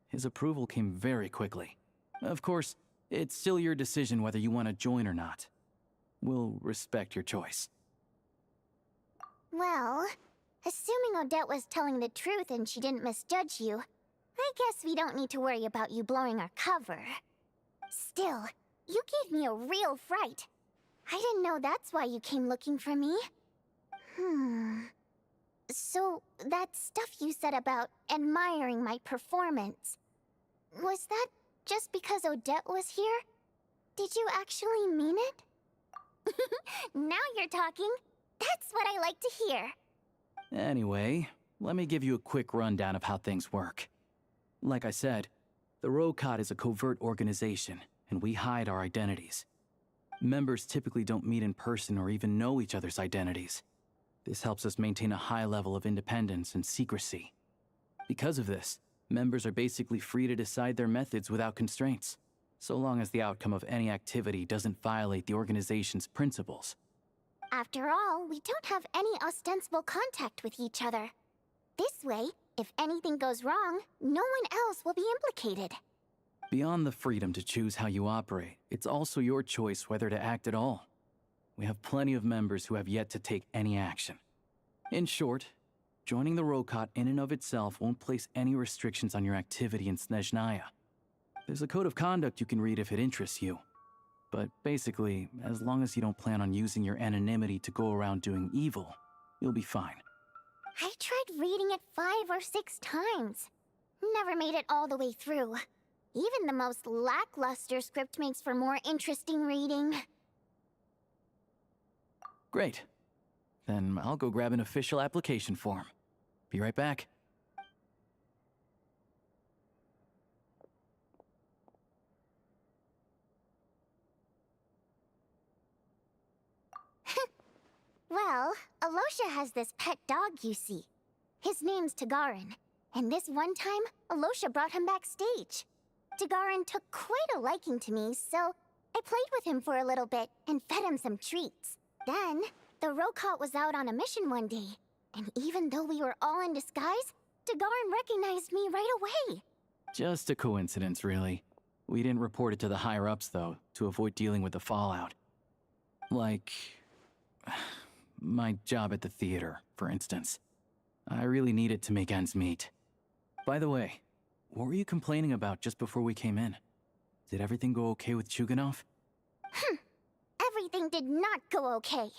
His approval came very quickly. Of course, it's still your decision whether you want to join or not. We'll respect your choice. Well, assuming Odette was telling the truth and she didn't misjudge you, I guess we don't need to worry about you blowing our cover. Still, you gave me a real fright. I didn't know that's why you came looking for me. So, that stuff you said about admiring my performance, was that just because Odette was here? Did you actually mean it? Now you're talking. That's what I like to hear. Anyway, let me give you a quick rundown of how things work. Like I said, the Rokot is a covert organization, and we hide our identities. Members typically don't meet in person or even know each other's identities. This helps us maintain a high level of independence and secrecy. Because of this, members are basically free to decide their methods without constraints, so long as the outcome of any activity doesn't violate the organization's principles. After all, we don't have any ostensible contact with each other. This way, if anything goes wrong, no one else will be implicated. Beyond the freedom to choose how you operate, it's also your choice whether to act at all. We have plenty of members who have yet to take any action. In short, joining the Rokot in and of itself won't place any restrictions on your activity in Snezhnaya. There's a code of conduct you can read if it interests you. But basically, as long as you don't plan on using your anonymity to go around doing evil, you'll be fine. I tried reading it 5 or 6 times. Never made it all the way through. Even the most lackluster script makes for more interesting reading. Great. Then I'll go grab an official application form. Be right back. Well, Alosha has this pet dog, you see. His name's Tagarin, and this one time, Alosha brought him backstage. Tagarin took quite a liking to me, so I played with him for a little bit and fed him some treats. Then, the Rokot was out on a mission one day, and even though we were all in disguise, Tagarin recognized me right away. Just a coincidence, really. We didn't report it to the higher-ups, though, to avoid dealing with the fallout. Like my job at the theater, for instance. I really needed to make ends meet. By the way, what were you complaining about just before we came in? Did everything go okay with Chuganov? Everything did not go okay.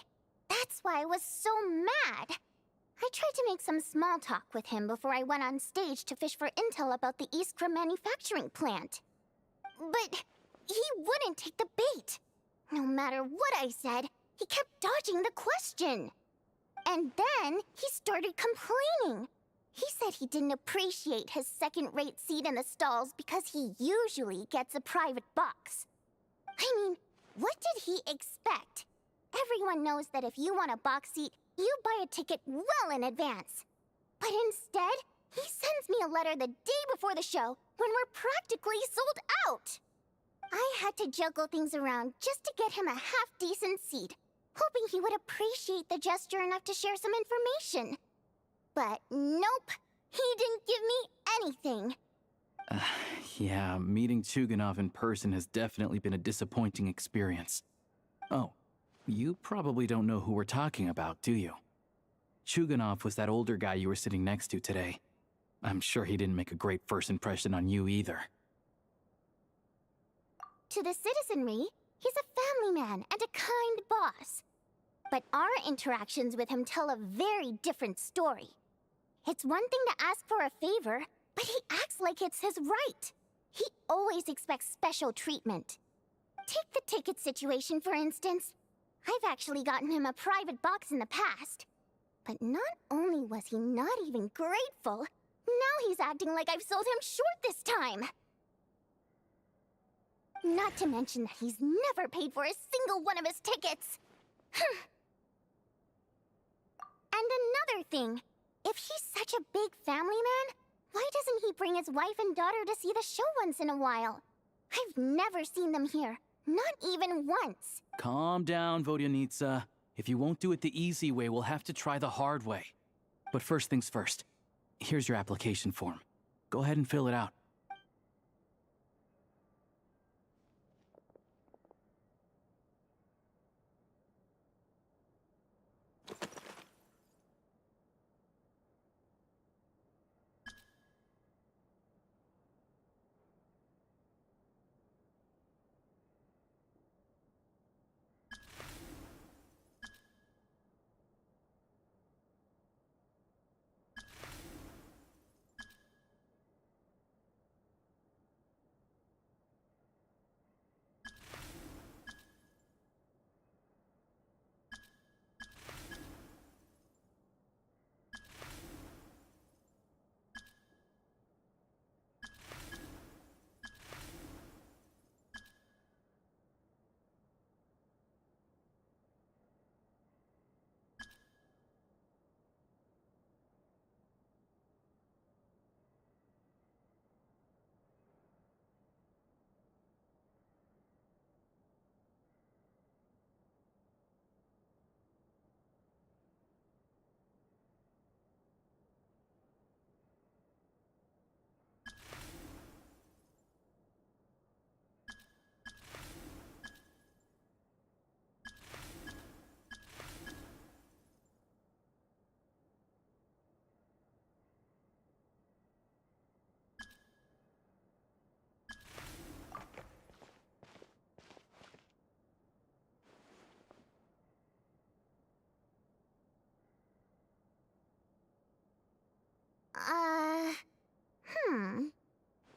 That's why I was so mad. I tried to make some small talk with him before I went on stage to fish for intel about the Iskra manufacturing plant. But he wouldn't take the bait. No matter what I said, he kept dodging the question. And then he started complaining. He said he didn't appreciate his second-rate seat in the stalls because he usually gets a private box. I mean, what did he expect? Everyone knows that if you want a box seat, you buy a ticket well in advance. But instead, he sends me a letter the day before the show when we're practically sold out. I had to juggle things around just to get him a half-decent seat, hoping he would appreciate the gesture enough to share some information. But nope, he didn't give me anything. Yeah, meeting Chuganov in person has definitely been a disappointing experience. Oh, you probably don't know who we're talking about, do you? Chuganov was that older guy you were sitting next to today. I'm sure he didn't make a great first impression on you either. To the citizenry, he's a family man and a kind boss. But our interactions with him tell a very different story. It's one thing to ask for a favor, but he acts like it's his right. He always expects special treatment. Take the ticket situation, for instance. I've actually gotten him a private box in the past. But not only was he not even grateful, now he's acting like I've sold him short this time. Not to mention that he's never paid for a single one of his tickets. And another thing, if he's such a big family man, why doesn't he bring his wife and daughter to see the show once in a while? I've never seen them here, not even once. Calm down, Vodyanitsa. If you won't do it the easy way, we'll have to try the hard way. But first things first. Here's your application form. Go ahead and fill it out.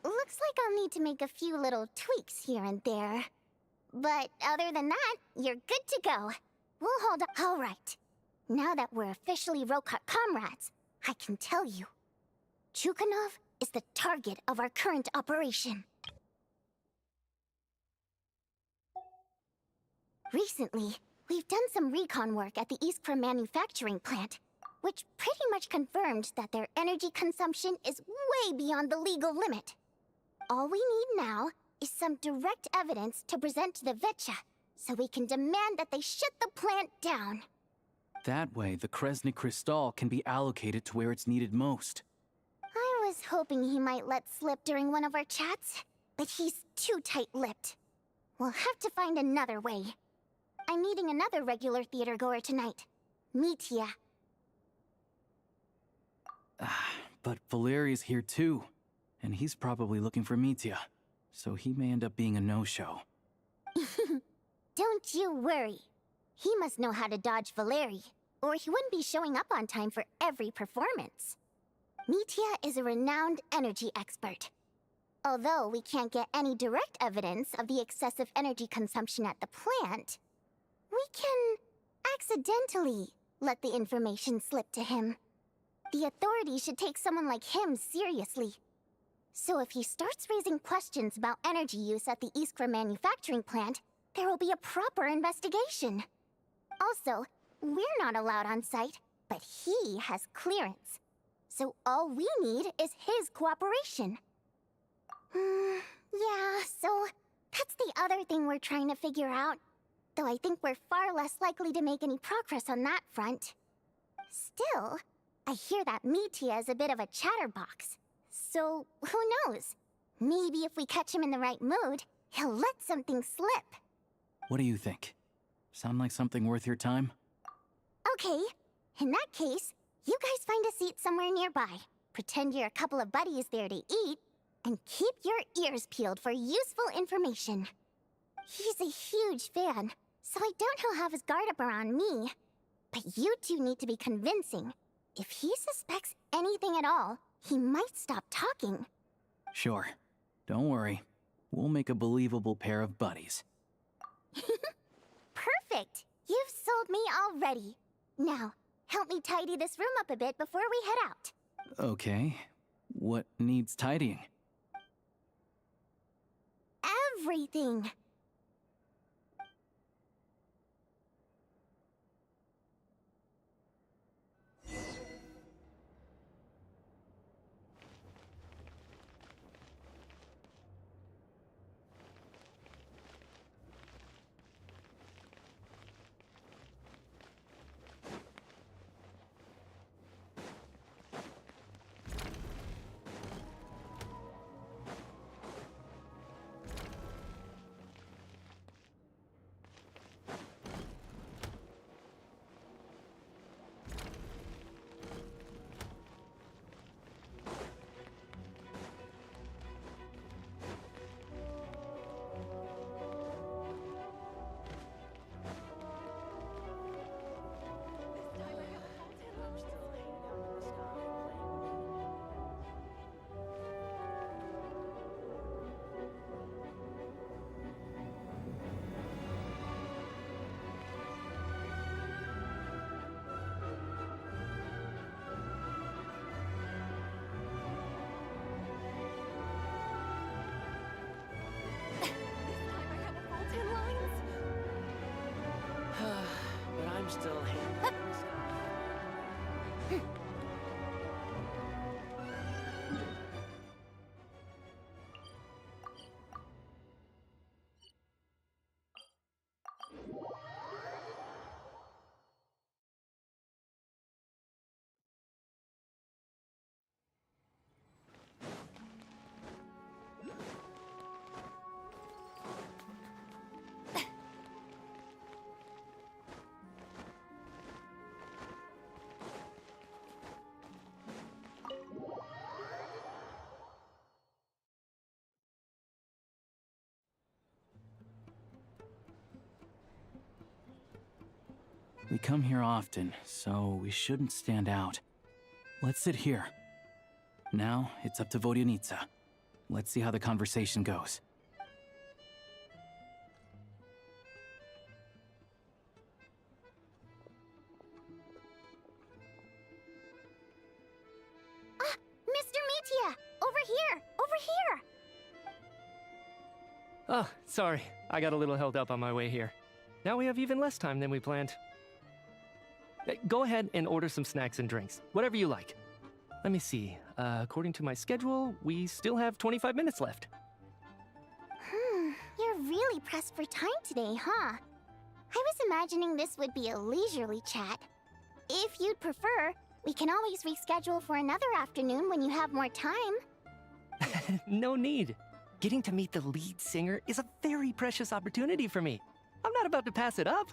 Looks like I'll need to make a few little tweaks here and there. But other than that, you're good to go. We'll hold up. All right. Now that we're officially Rokart comrades, I can tell you. Chukhanov is the target of our current operation. Recently, we've done some recon work at the Iskra manufacturing plant, which pretty much confirmed that their energy consumption is way beyond the legal limit. All we need now is some direct evidence to present to the Vetcha, so we can demand that they shut the plant down. That way, the Kresny Crystal can be allocated to where it's needed most. I was hoping he might let slip during one of our chats, but he's too tight-lipped. We'll have to find another way. I'm meeting another regular theater goer tonight, Mitya. But Valeri's here too, and he's probably looking for Mitya, so he may end up being a no-show. Don't you worry. He must know how to dodge Valeri, or he wouldn't be showing up on time for every performance. Mitya is a renowned energy expert. Although we can't get any direct evidence of the excessive energy consumption at the plant, we can accidentally let the information slip to him. The authorities should take someone like him seriously. So if he starts raising questions about energy use at the Iskra manufacturing plant, there will be a proper investigation. Also, we're not allowed on site, but he has clearance. So all we need is his cooperation. Yeah, so that's the other thing we're trying to figure out. Though I think we're far less likely to make any progress on that front. Still, I hear that Mitya is a bit of a chatterbox. So, who knows? Maybe if we catch him in the right mood, he'll let something slip. What do you think? Sound like something worth your time? Okay, in that case, you guys find a seat somewhere nearby. Pretend you're a couple of buddies there to eat, and keep your ears peeled for useful information. He's a huge fan, so I doubt he'll have his guard up around me. But you two need to be convincing. If he suspects anything at all, he might stop talking. Sure. Don't worry. We'll make a believable pair of buddies. Perfect! You've sold me already. Now, help me tidy this room up a bit before we head out. Okay. What needs tidying? everything. But I'm still here. We come here often, so we shouldn't stand out. Let's sit here. Now, it's up to Vodyanitsa. Let's see how the conversation goes. Mr. Mitya! Over here! Over here! Oh, sorry. I got a little held up on my way here. Now we have even less time than we planned. Go ahead and order some snacks and drinks. Whatever you like. Let me see. According to my schedule, we still have 25 minutes left. You're really pressed for time today, huh? I was imagining this would be a leisurely chat. If you'd prefer, we can always reschedule for another afternoon when you have more time. No need. Getting to meet the lead singer is a very precious opportunity for me. I'm not about to pass it up.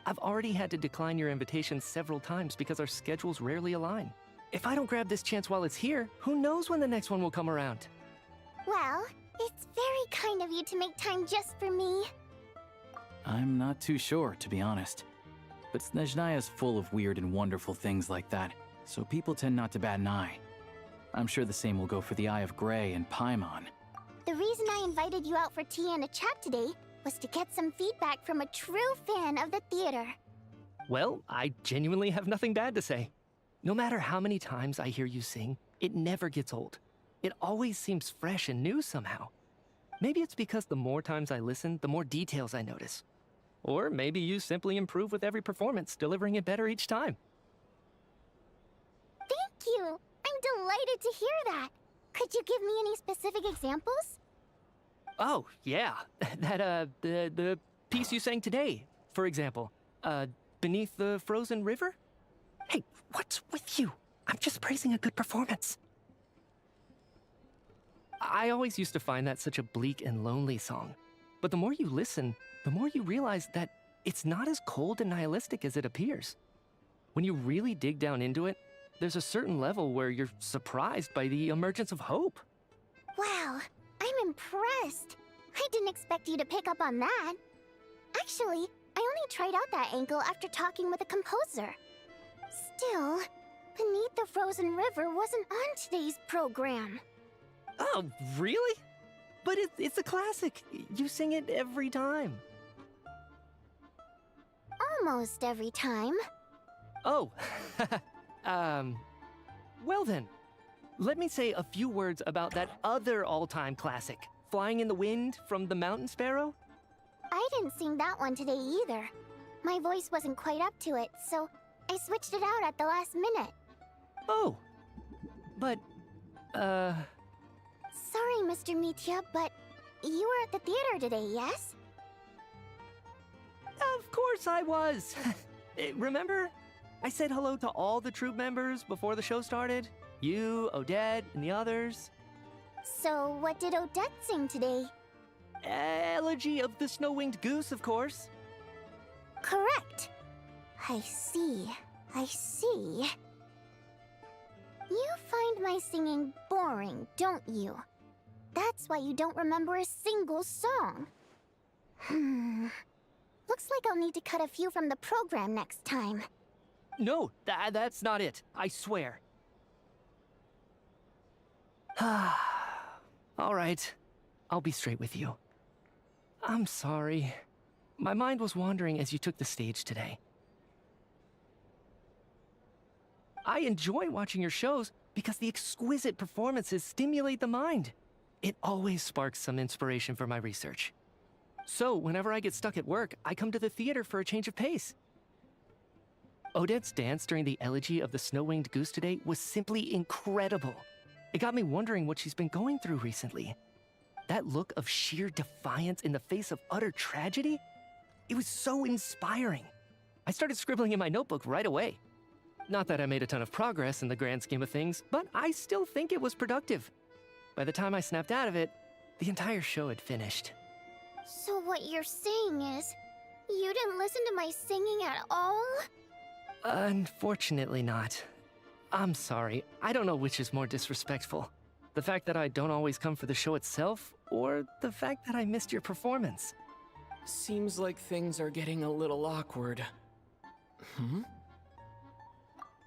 I've already had to decline your invitation several times because our schedules rarely align. If I don't grab this chance while it's here, who knows when the next one will come around? Well, it's very kind of you to make time just for me. I'm not too sure, to be honest. But Snezhnaya is full of weird and wonderful things like that, so people tend not to bat an eye. I'm sure the same will go for the Eye of Grey and Paimon. The reason I invited you out for tea and a chat today was to get some feedback from a true fan of the theater. Well, I genuinely have nothing bad to say. No matter how many times I hear you sing, it never gets old. It always seems fresh and new somehow. Maybe it's because the more times I listen, the more details I notice. Or maybe you simply improve with every performance, delivering it better each time. Thank you! I'm delighted to hear that. Could you give me any specific examples? Oh, yeah. The piece you sang today, for example. Beneath the Frozen River? Hey, what's with you? I'm just praising a good performance. I always used to find that such a bleak and lonely song. But the more you listen, the more you realize that it's not as cold and nihilistic as it appears. When you really dig down into it, there's a certain level where you're surprised by the emergence of hope. Wow, I'm impressed. I didn't expect you to pick up on that. Actually, I only tried out that angle after talking with a composer. Still, Beneath the Frozen River wasn't on today's program. Oh, really? But it's a classic. You sing it every time. Almost every time. Oh, well then. Let me say a few words about that other all-time classic, Flying in the Wind from the Mountain Sparrow? I didn't sing that one today either. My voice wasn't quite up to it, so I switched it out at the last minute. Oh. But, Sorry, Mr. Mitya, but you were at the theater today, yes? Of course I was. Remember? I said hello to all the troupe members before the show started. You, Odette, and the others. So, what did Odette sing today? Elegy of the Snow-Winged Goose, of course. Correct. I see. I see. You find my singing boring, don't you? That's why you don't remember a single song. Looks like I'll need to cut a few from the program next time. No, that's not it. I swear. All right. I'll be straight with you. I'm sorry. My mind was wandering as you took the stage today. I enjoy watching your shows because the exquisite performances stimulate the mind. It always sparks some inspiration for my research. So, whenever I get stuck at work, I come to the theater for a change of pace. Odette's dance during the Elegy of the Snow-Winged Goose today was simply incredible. It got me wondering what she's been going through recently. That look of sheer defiance in the face of utter tragedy? It was so inspiring. I started scribbling in my notebook right away. Not that I made a ton of progress in the grand scheme of things, but I still think it was productive. By the time I snapped out of it, the entire show had finished. So what you're saying is, you didn't listen to my singing at all? Unfortunately not. I'm sorry, I don't know which is more disrespectful. The fact that I don't always come for the show itself, or the fact that I missed your performance. Seems like things are getting a little awkward.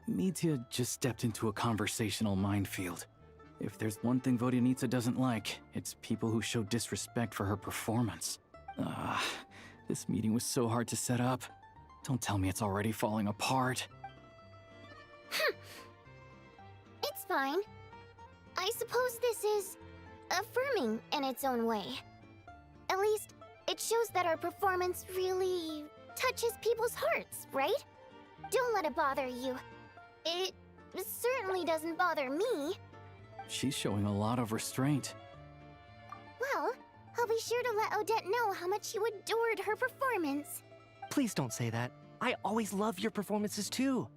Mitya just stepped into a conversational minefield. If there's one thing Vodyanitsa doesn't like, it's people who show disrespect for her performance. This meeting was so hard to set up. Don't tell me it's already falling apart. It's fine. I suppose this is affirming in its own way. At least, it shows that our performance really touches people's hearts, right? Don't let it bother you. It certainly doesn't bother me. She's showing a lot of restraint. Well, I'll be sure to let Odette know how much you adored her performance. Please don't say that. I always love your performances too.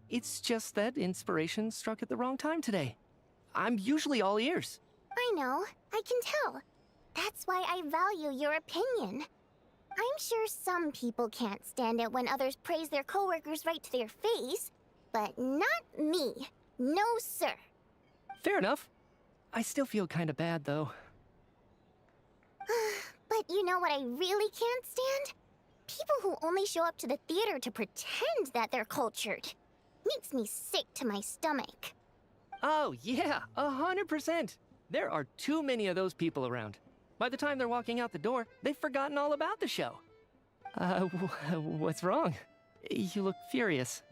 It's just that inspiration struck at the wrong time today. I'm usually all ears. I know, I can tell. That's why I value your opinion. I'm sure some people can't stand it when others praise their coworkers right to their face, but not me. No, sir. Fair enough. I still feel kinda bad, though. But you know what I really can't stand? People who only show up to the theater to pretend that they're cultured. Makes me sick to my stomach. Oh, yeah, 100%. There are too many of those people around. By the time they're walking out the door, they've forgotten all about the show. What's wrong? You look furious.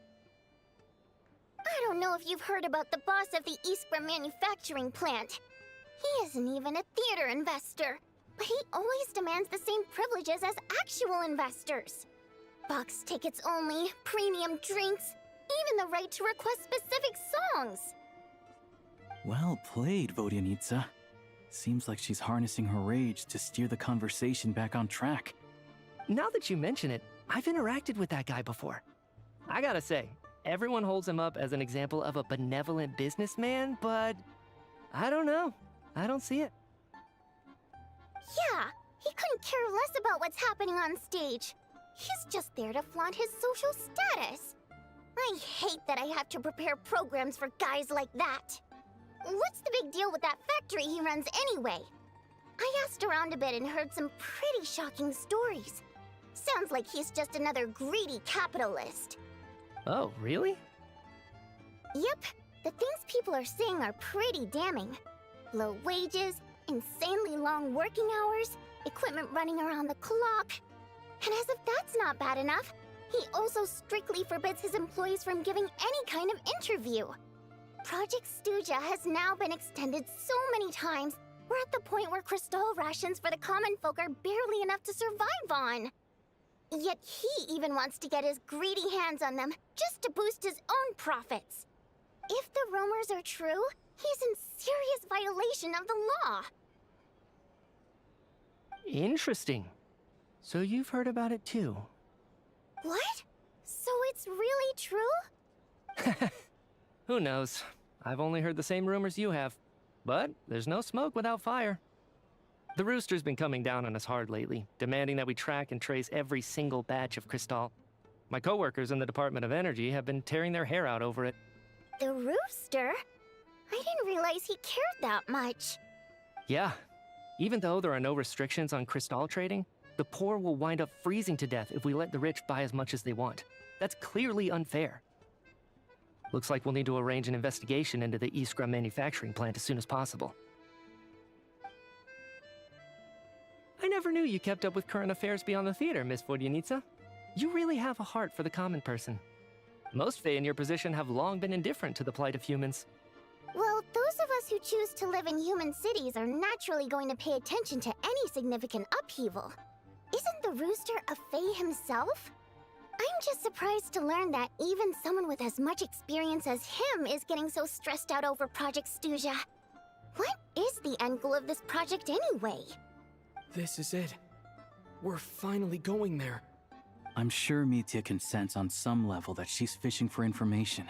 I don't know if you've heard about the boss of the Eastborough manufacturing plant. He isn't even a theater investor, but he always demands the same privileges as actual investors. Box tickets only, premium drinks, even the right to request specific songs. Well played, Vodyanitsa. Seems like she's harnessing her rage to steer the conversation back on track. Now that you mention it, I've interacted with that guy before. I gotta say, everyone holds him up as an example of a benevolent businessman, but I don't know. I don't see it. Yeah, he couldn't care less about what's happening on stage. He's just there to flaunt his social status. I hate that I have to prepare programs for guys like that. What's the big deal with that factory he runs anyway? I asked around a bit and heard some pretty shocking stories. Sounds like he's just another greedy capitalist. Oh, really? Yep, the things people are saying are pretty damning. Low wages, insanely long working hours, equipment running around the clock. And as if that's not bad enough, he also strictly forbids his employees from giving any kind of interview. Project SNEZHNAYA has now been extended so many times, we're We're at the point where Crystal rations for the common folk are barely enough to survive on. Yet he even wants to get his greedy hands on them just to boost his own profits. If the rumors are true, he's in serious violation of the law. Interesting. So you've heard about it too. What? So it's really true? Who knows? I've only heard the same rumors you have. But there's no smoke without fire. The Rooster's been coming down on us hard lately, demanding that we track and trace every single batch of Crystal. My coworkers in the Department of Energy have been tearing their hair out over it. The Rooster? I didn't realize he cared that much. Yeah. Even though there are no restrictions on Crystal trading, the poor will wind up freezing to death if we let the rich buy as much as they want. That's clearly unfair. Looks like we'll need to arrange an investigation into the Iskra manufacturing plant as soon as possible. I never knew you kept up with current affairs beyond the theater, Miss Vodyanica. You really have a heart for the common person. Most Fae in your position have long been indifferent to the plight of humans. Well, those of us who choose to live in human cities are naturally going to pay attention to any significant upheaval. Isn't the Rooster a Fae himself? I'm just surprised to learn that even someone with as much experience as him is getting so stressed out over Project Stuja. What is the end goal of this project anyway? This is it. We're finally going there. I'm sure Mitya can sense on some level that she's fishing for information.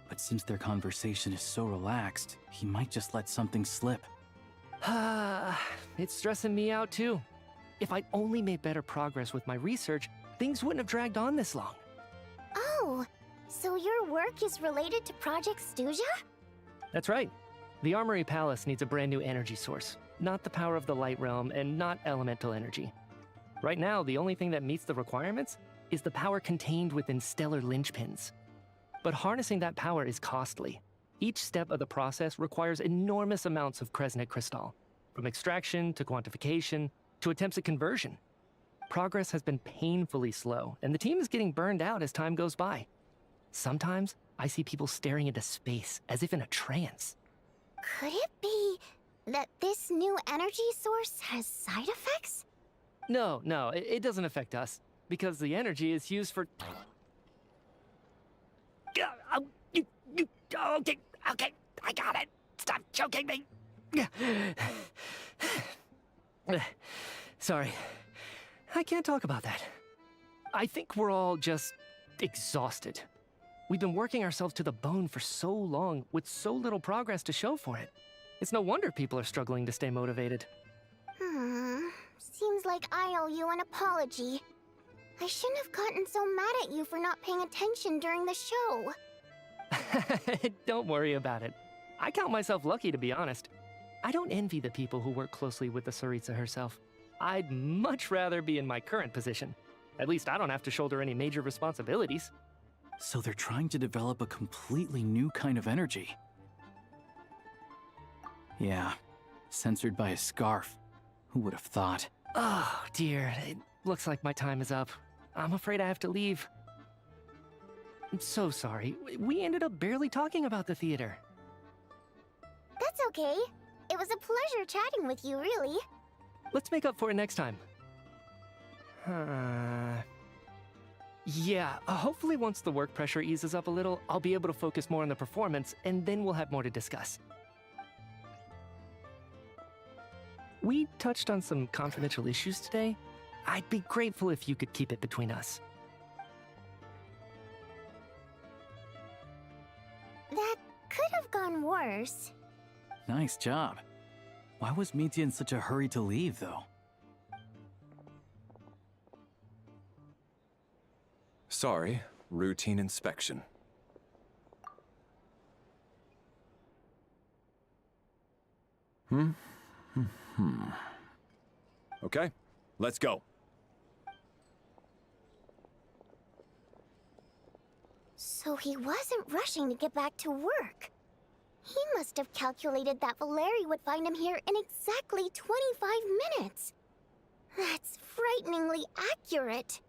But since their conversation is so relaxed, he might just let something slip. It's stressing me out too. If I'd only made better progress with my research, things wouldn't have dragged on this long. Oh, so your work is related to Project Stuja? That's right. The Armory Palace needs a brand new energy source. Not the power of the Light Realm and not elemental energy. Right now, the only thing that meets the requirements is the power contained within stellar linchpins. But harnessing that power is costly. Each step of the process requires enormous amounts of Kresnik crystal, from extraction to quantification to attempts at conversion. Progress has been painfully slow, and the team is getting burned out as time goes by. Sometimes, I see people staring into space as if in a trance. Could it be that this new energy source has side effects? No, it doesn't affect us, because the energy is used for... Okay, I got it. Stop choking me. Sorry, I can't talk about that. I think we're all just exhausted. We've been working ourselves to the bone for so long with so little progress to show for it. It's no wonder people are struggling to stay motivated. Seems like I owe you an apology. I shouldn't have gotten so mad at you for not paying attention during the show. Don't worry about it. I count myself lucky, to be honest. I don't envy the people who work closely with the Tsaritsa herself. I'd much rather be in my current position. At least I don't have to shoulder any major responsibilities. So they're trying to develop a completely new kind of energy. Yeah, censored by a scarf. Who would have thought? Oh, dear. It looks like my time is up. I'm afraid I have to leave. I'm so sorry. We ended up barely talking about the theater. That's okay. It was a pleasure chatting with you, really. Let's make up for it next time. Yeah, hopefully once the work pressure eases up a little, I'll be able to focus more on the performance, and then we'll have more to discuss. We touched on some confidential issues today. I'd be grateful if you could keep it between us. That could have gone worse. Nice job. Why was Mitya in such a hurry to leave, though? Sorry, routine inspection. Okay, let's go. So he wasn't rushing to get back to work. He must have calculated that Valeri would find him here in exactly 25 minutes. That's frighteningly accurate.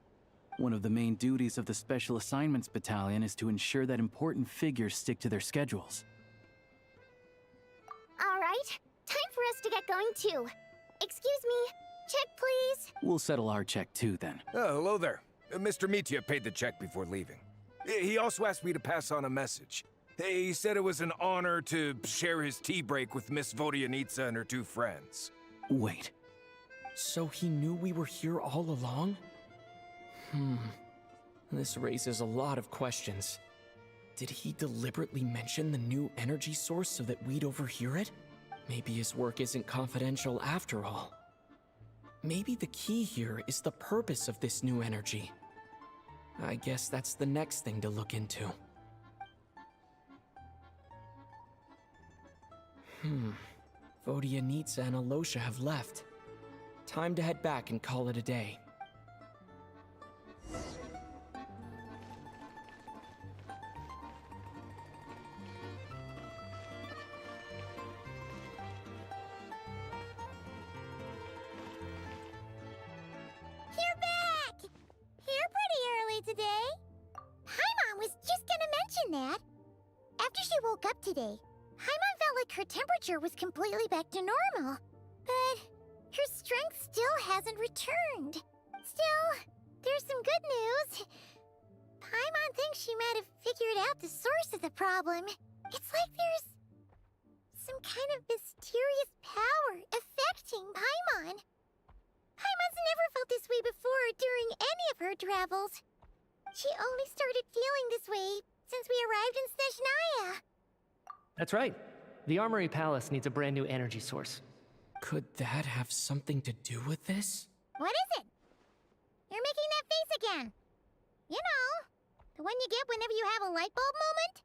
One of the main duties of the Special Assignments Battalion is to ensure that important figures stick to their schedules. All right, time for for us to get going too. Excuse me, check please. We'll settle our check too then. Oh, hello there. Mr. Mitya paid the check before leaving. He also asked me to pass on a message. He said it was an honor to share his tea break with Miss Vodyanitsa and her 2 friends. Wait. So he knew we were here all along? This raises a lot of questions. Did he deliberately mention the new energy source so that we'd overhear it? Maybe his work isn't confidential after all. Maybe the key here is the purpose of this new energy. I guess that's the next thing to look into. Vodyanitsa and Alosha have left. Time to head back and call it a day. You're back! Here pretty early today. Paimon was just gonna mention that. After she woke up today, Paimon felt like her temperature was completely back to normal. But her strength still hasn't returned. Still, there's some good news. Paimon thinks she might have figured out the source of the problem. It's like there's some kind of mysterious power affecting Paimon. Paimon's never felt this way before during any of her travels. She only started feeling this way since we arrived in Snezhnaya. That's right. The Armory Palace needs a brand new energy source. Could that have something to do with this? What is it? You're making that face again. You know, the one you get whenever you have a light bulb moment?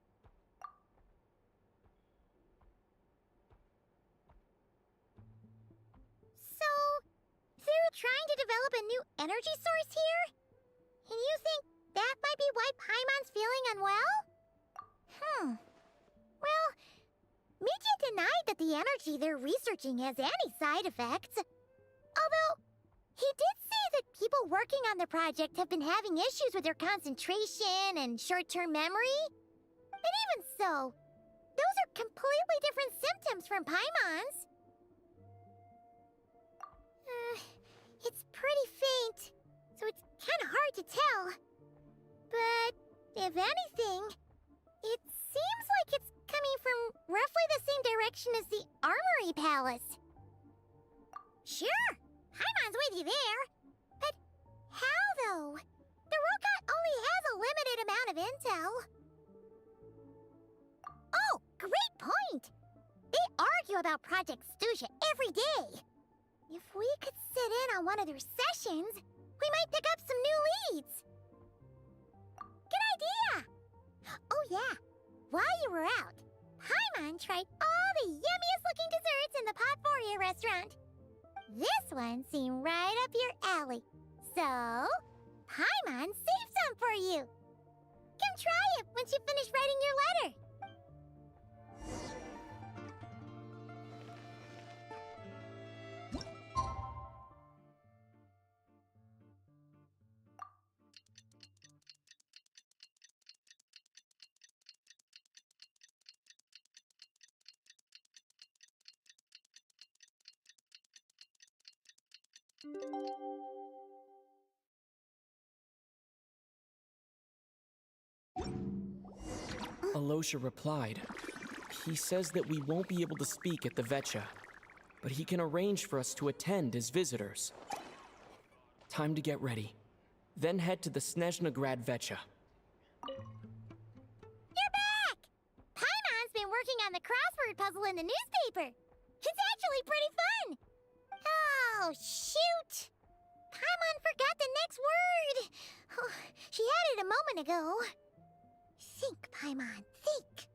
So, they're trying to develop a new energy source here? And you think that might be why Paimon's feeling unwell? Well, Mitya denied that the energy they're researching has any side effects. Although, he did say that people working on the project have been having issues with their concentration and short-term memory. But even so, those are completely different symptoms from Paimon's. It's pretty faint, so it's kind of hard to tell. But, if anything, it seems like it's coming from roughly the same direction as the Armory Palace. Sure, Paimon's with you there. But how, though? The robot only has a limited amount of intel. Oh, great point! They argue about Project SNEZHNAYA every day. If we could sit in on one of their sessions, we might pick up some new leads. Good idea! Oh yeah, while you were out, Paimon tried all the yummiest looking desserts in the Potvoria restaurant. This one seemed right up your alley. So, Paimon saved some for you. Come try it once you finish writing your letter. Alosha replied. He says that we won't be able to speak at the Vetcha, but he can arrange for us to attend as visitors. Time to get ready. Then head to the SNEZHNAGRAD Vetcha. You're back! Paimon's been working on the crossword puzzle in the newspaper. It's actually pretty fun. Oh, shoot! Paimon forgot the next word. Oh, she had it a moment ago. Think, Paimon, think.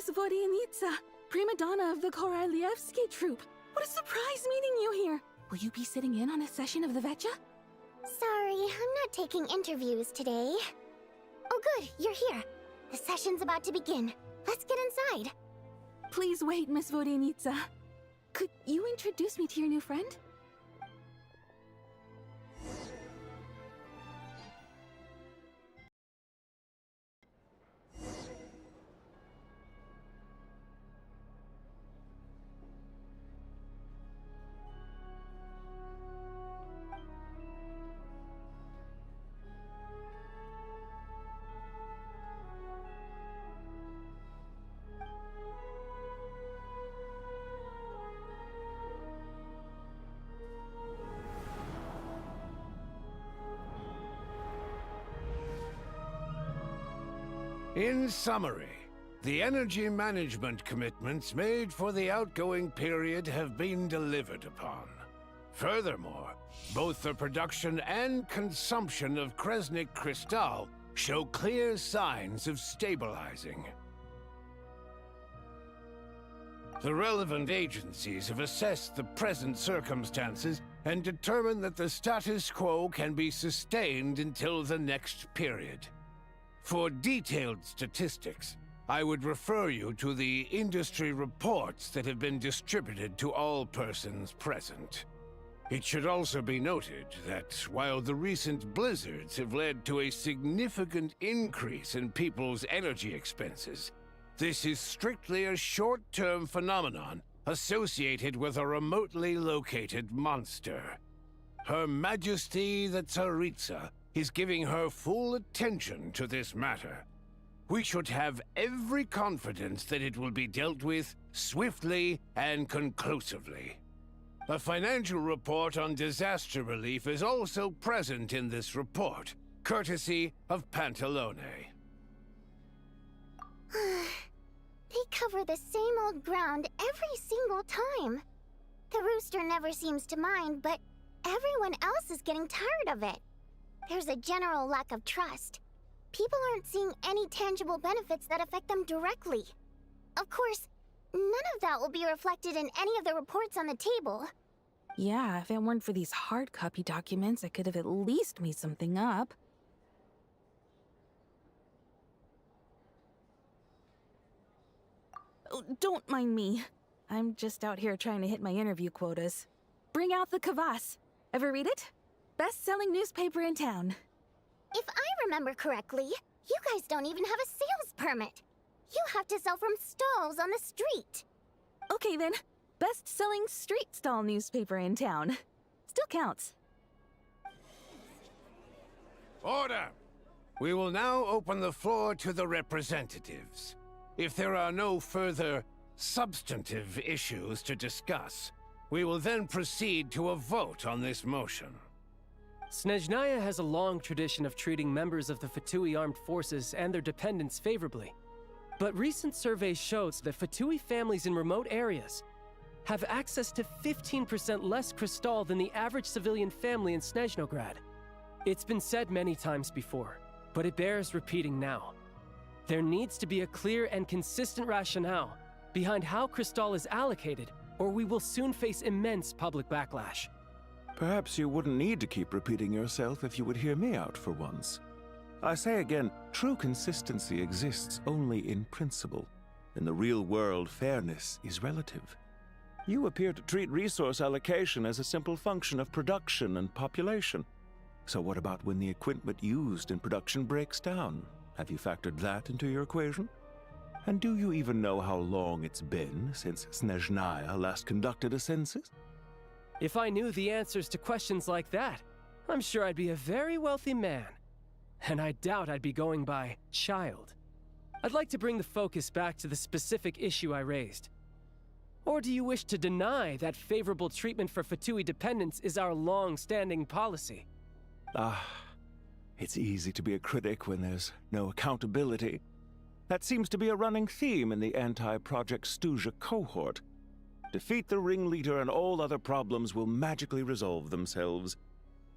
Miss Vodyanitsa, prima donna of the Korolievsky troupe. What a surprise meeting you here. Will you be sitting in on a session of the Vetcha? Sorry, I'm not taking interviews today. Oh good, you're here. The session's about to begin. Let's get inside. Please wait, Miss Vodyanitsa. Could you introduce me to your new friend? In summary, the energy management commitments made for the outgoing period have been delivered upon. Furthermore, both the production and consumption of Kresnik Crystal show clear signs of stabilizing. The relevant agencies have assessed the present circumstances and determined that the status quo can be sustained until the next period. For detailed statistics, I would refer you to the industry reports that have been distributed to all persons present. It should also be noted that while the recent blizzards have led to a significant increase in people's energy expenses, this is strictly a short-term phenomenon associated with a remotely located monster. Her Majesty the Tsaritsa is giving her full attention to this matter. We should have every confidence that it will be dealt with swiftly and conclusively. A financial report on disaster relief is also present in this report, courtesy of Pantalone. They cover the same old ground every single time. The rooster never seems to mind, but everyone else is getting tired of it. There's a general lack of trust. People aren't seeing any tangible benefits that affect them directly. Of course, none of that will be reflected in any of the reports on the table. Yeah, if it weren't for these hard copy documents, I could have at least made something up. Oh, don't mind me. I'm just out here trying to hit my interview quotas. Bring out the kvass. Ever read it? Best-selling newspaper in town. If I remember correctly, you guys don't even have a sales permit. You have to sell from stalls on the street. Okay then, best-selling street stall newspaper in town. Still counts. Order! We will now open the floor to the representatives. If there are no further substantive issues to discuss, we will then proceed to a vote on this motion. SNEZHNAYA has a long tradition of treating members of the Fatui armed forces and their dependents favorably. But recent surveys shows that Fatui families in remote areas have access to 15% less crystal than the average civilian family in Snezhnograd. It's been said many times before, but it bears repeating now. There needs to be a clear and consistent rationale behind how crystal is allocated, or we will soon face immense public backlash. Perhaps you wouldn't need to keep repeating yourself if you would hear me out for once. I say again, true consistency exists only in principle. In the real world, fairness is relative. You appear to treat resource allocation as a simple function of production and population. So what about when the equipment used in production breaks down? Have you factored that into your equation? And do you even know how long it's been since SNEZHNAYA last conducted a census? If I knew the answers to questions like that, I'm sure I'd be a very wealthy man. And I doubt I'd be going by child. I'd like to bring the focus back to the specific issue I raised. Or do you wish to deny that favorable treatment for Fatui dependents is our long-standing policy? It's easy to be a critic when there's no accountability. That seems to be a running theme in the anti-Project SNEZHNAYA cohort. Defeat the ringleader and all other problems will magically resolve themselves.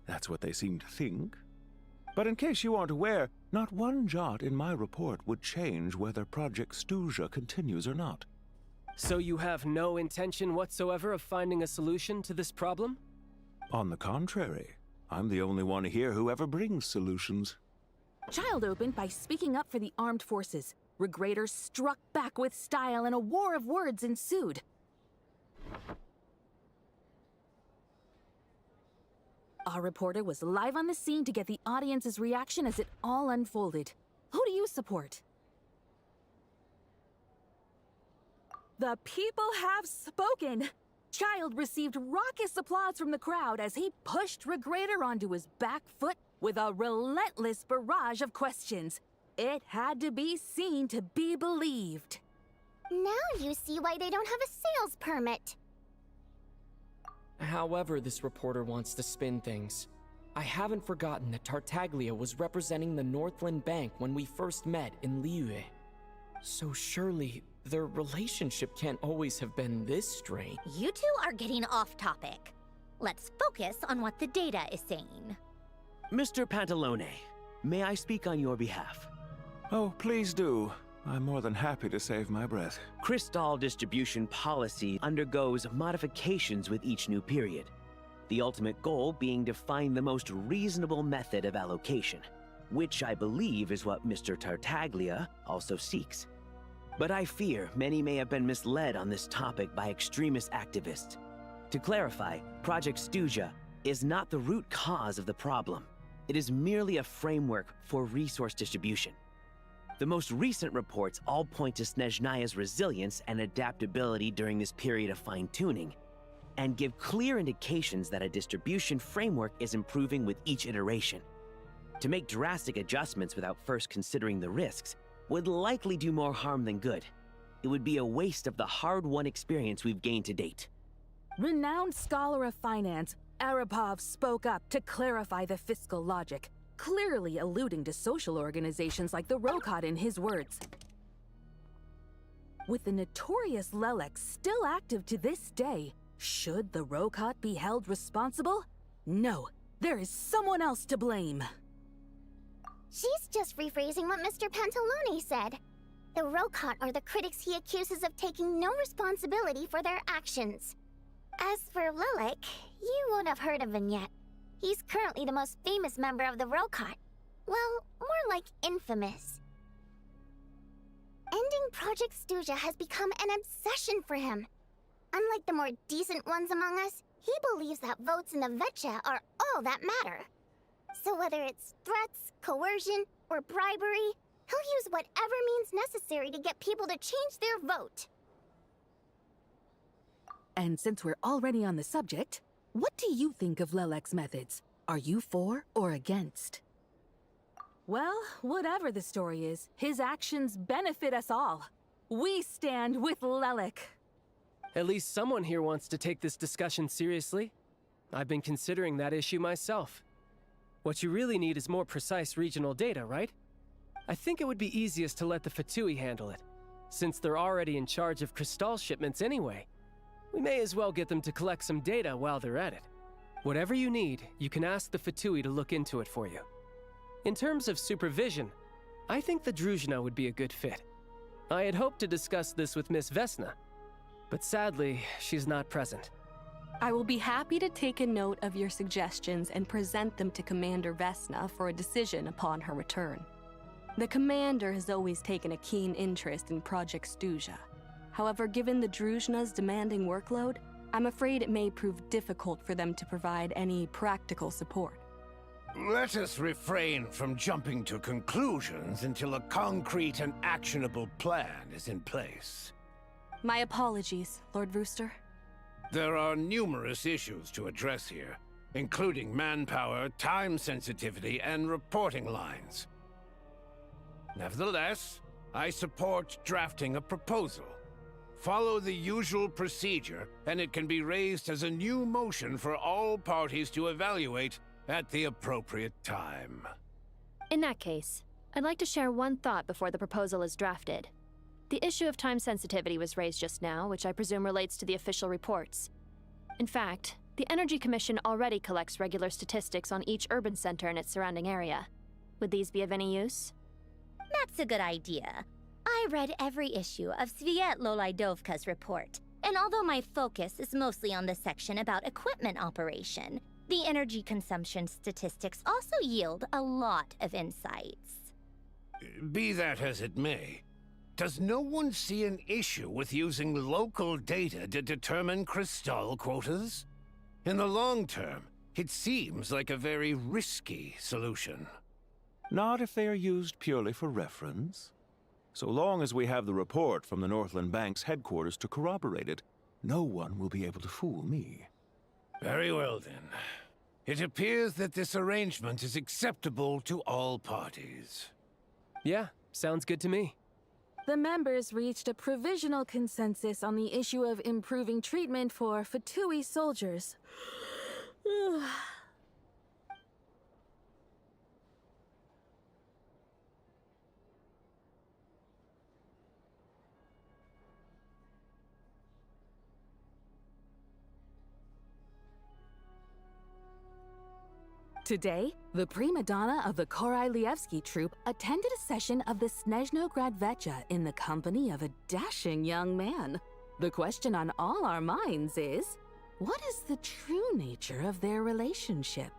That's what they seem to think. But in case you aren't aware, not one jot in my report would change whether Project SNEZHNAYA continues or not. So you have no intention whatsoever of finding a solution to this problem? On the contrary, I'm the only one here who ever brings solutions. Child opened by speaking up for the armed forces. Regrator struck back with style and a war of words ensued. Our reporter was live on the scene to get the audience's reaction as it all unfolded. Who do you support? The people have spoken! Child received raucous applause from the crowd as he pushed Regrator onto his back foot with a relentless barrage of questions. It had to be seen to be believed. Now you see why they don't have a sales permit. However this reporter wants to spin things, I haven't forgotten that Tartaglia was representing the Northland Bank when we first met in Liyue. So surely, their relationship can't always have been this strained. You two are getting off topic. Let's focus on what the data is saying. Mr. Pantalone, may I speak on your behalf? Oh, please do. I'm more than happy to save my breath. Crystal distribution policy undergoes modifications with each new period. The ultimate goal being to find the most reasonable method of allocation, which I believe is what Mr. Tartaglia also seeks. But I fear many may have been misled on this topic by extremist activists. To clarify, Project SNEZHNAYA is not the root cause of the problem. It is merely a framework for resource distribution. The most recent reports all point to SNEZHNAYA's resilience and adaptability during this period of fine-tuning, and give clear indications that a distribution framework is improving with each iteration. To make drastic adjustments without first considering the risks would likely do more harm than good. It would be a waste of the hard-won experience we've gained to date. Renowned scholar of finance, Arapov spoke up to clarify the fiscal logic, clearly alluding to social organizations like the Rokot in his words. With the notorious Lelek still active to this day, should the Rokot be held responsible? No, there is someone else to blame. She's just rephrasing what Mr. Pantalone said. The Rokot are the critics he accuses of taking no responsibility for their actions. As for Lelek, you won't have heard of him yet. He's currently the most famous member of the Rokot. Well, more like infamous. Ending Project SNEZHNAYA has become an obsession for him. Unlike the more decent ones among us, he believes that votes in the Vetcha are all that matter. So whether it's threats, coercion, or bribery, he'll use whatever means necessary to get people to change their vote. And since we're already on the subject, what do you think of Lelek's methods? Are you for or against? Well, whatever the story is, his actions benefit us all. We stand with Lelek. At least someone here wants to take this discussion seriously. I've been considering that issue myself. What you really need is more precise regional data, right? I think it would be easiest to let the Fatui handle it, since they're already in charge of Crystal shipments anyway. We may as well get them to collect some data while they're at it. Whatever you need, you can ask the Fatui to look into it for you. In terms of supervision, I think the Druzhna would be a good fit. I had hoped to discuss this with Miss Vesna, but sadly, she's not present. I will be happy to take a note of your suggestions and present them to Commander Vesna for a decision upon her return. The Commander has always taken a keen interest in Project SNEZHNAYA. However, given the Druzhna's demanding workload, I'm afraid it may prove difficult for them to provide any practical support. Let us refrain from jumping to conclusions until a concrete and actionable plan is in place. My apologies, Lord Rooster. There are numerous issues to address here, including manpower, time sensitivity, and reporting lines. Nevertheless, I support drafting a proposal. Follow the usual procedure, and it can be raised as a new motion for all parties to evaluate at the appropriate time. In that case, I'd like to share one thought before the proposal is drafted. The issue of time sensitivity was raised just now, which I presume relates to the official reports. In fact, the Energy Commission already collects regular statistics on each urban center and its surrounding area. Would these be of any use? That's a good idea. I read every issue of Svietloslaidovka's report, and although my focus is mostly on the section about equipment operation, the energy consumption statistics also yield a lot of insights. Be that as it may, does no one see an issue with using local data to determine crystal quotas? In the long term, it seems like a very risky solution. Not if they are used purely for reference. So long as we have the report from the Northland Bank's headquarters to corroborate it, no one will be able to fool me. Very well, then. It appears that this arrangement is acceptable to all parties. Yeah, sounds good to me. The members reached a provisional consensus on the issue of improving treatment for Fatui soldiers. Today, the prima donna of the Korailievsky troupe attended a session of the SNEZHNAYA Vecha in the company of a dashing young man. The question on all our minds is, what is the true nature of their relationship?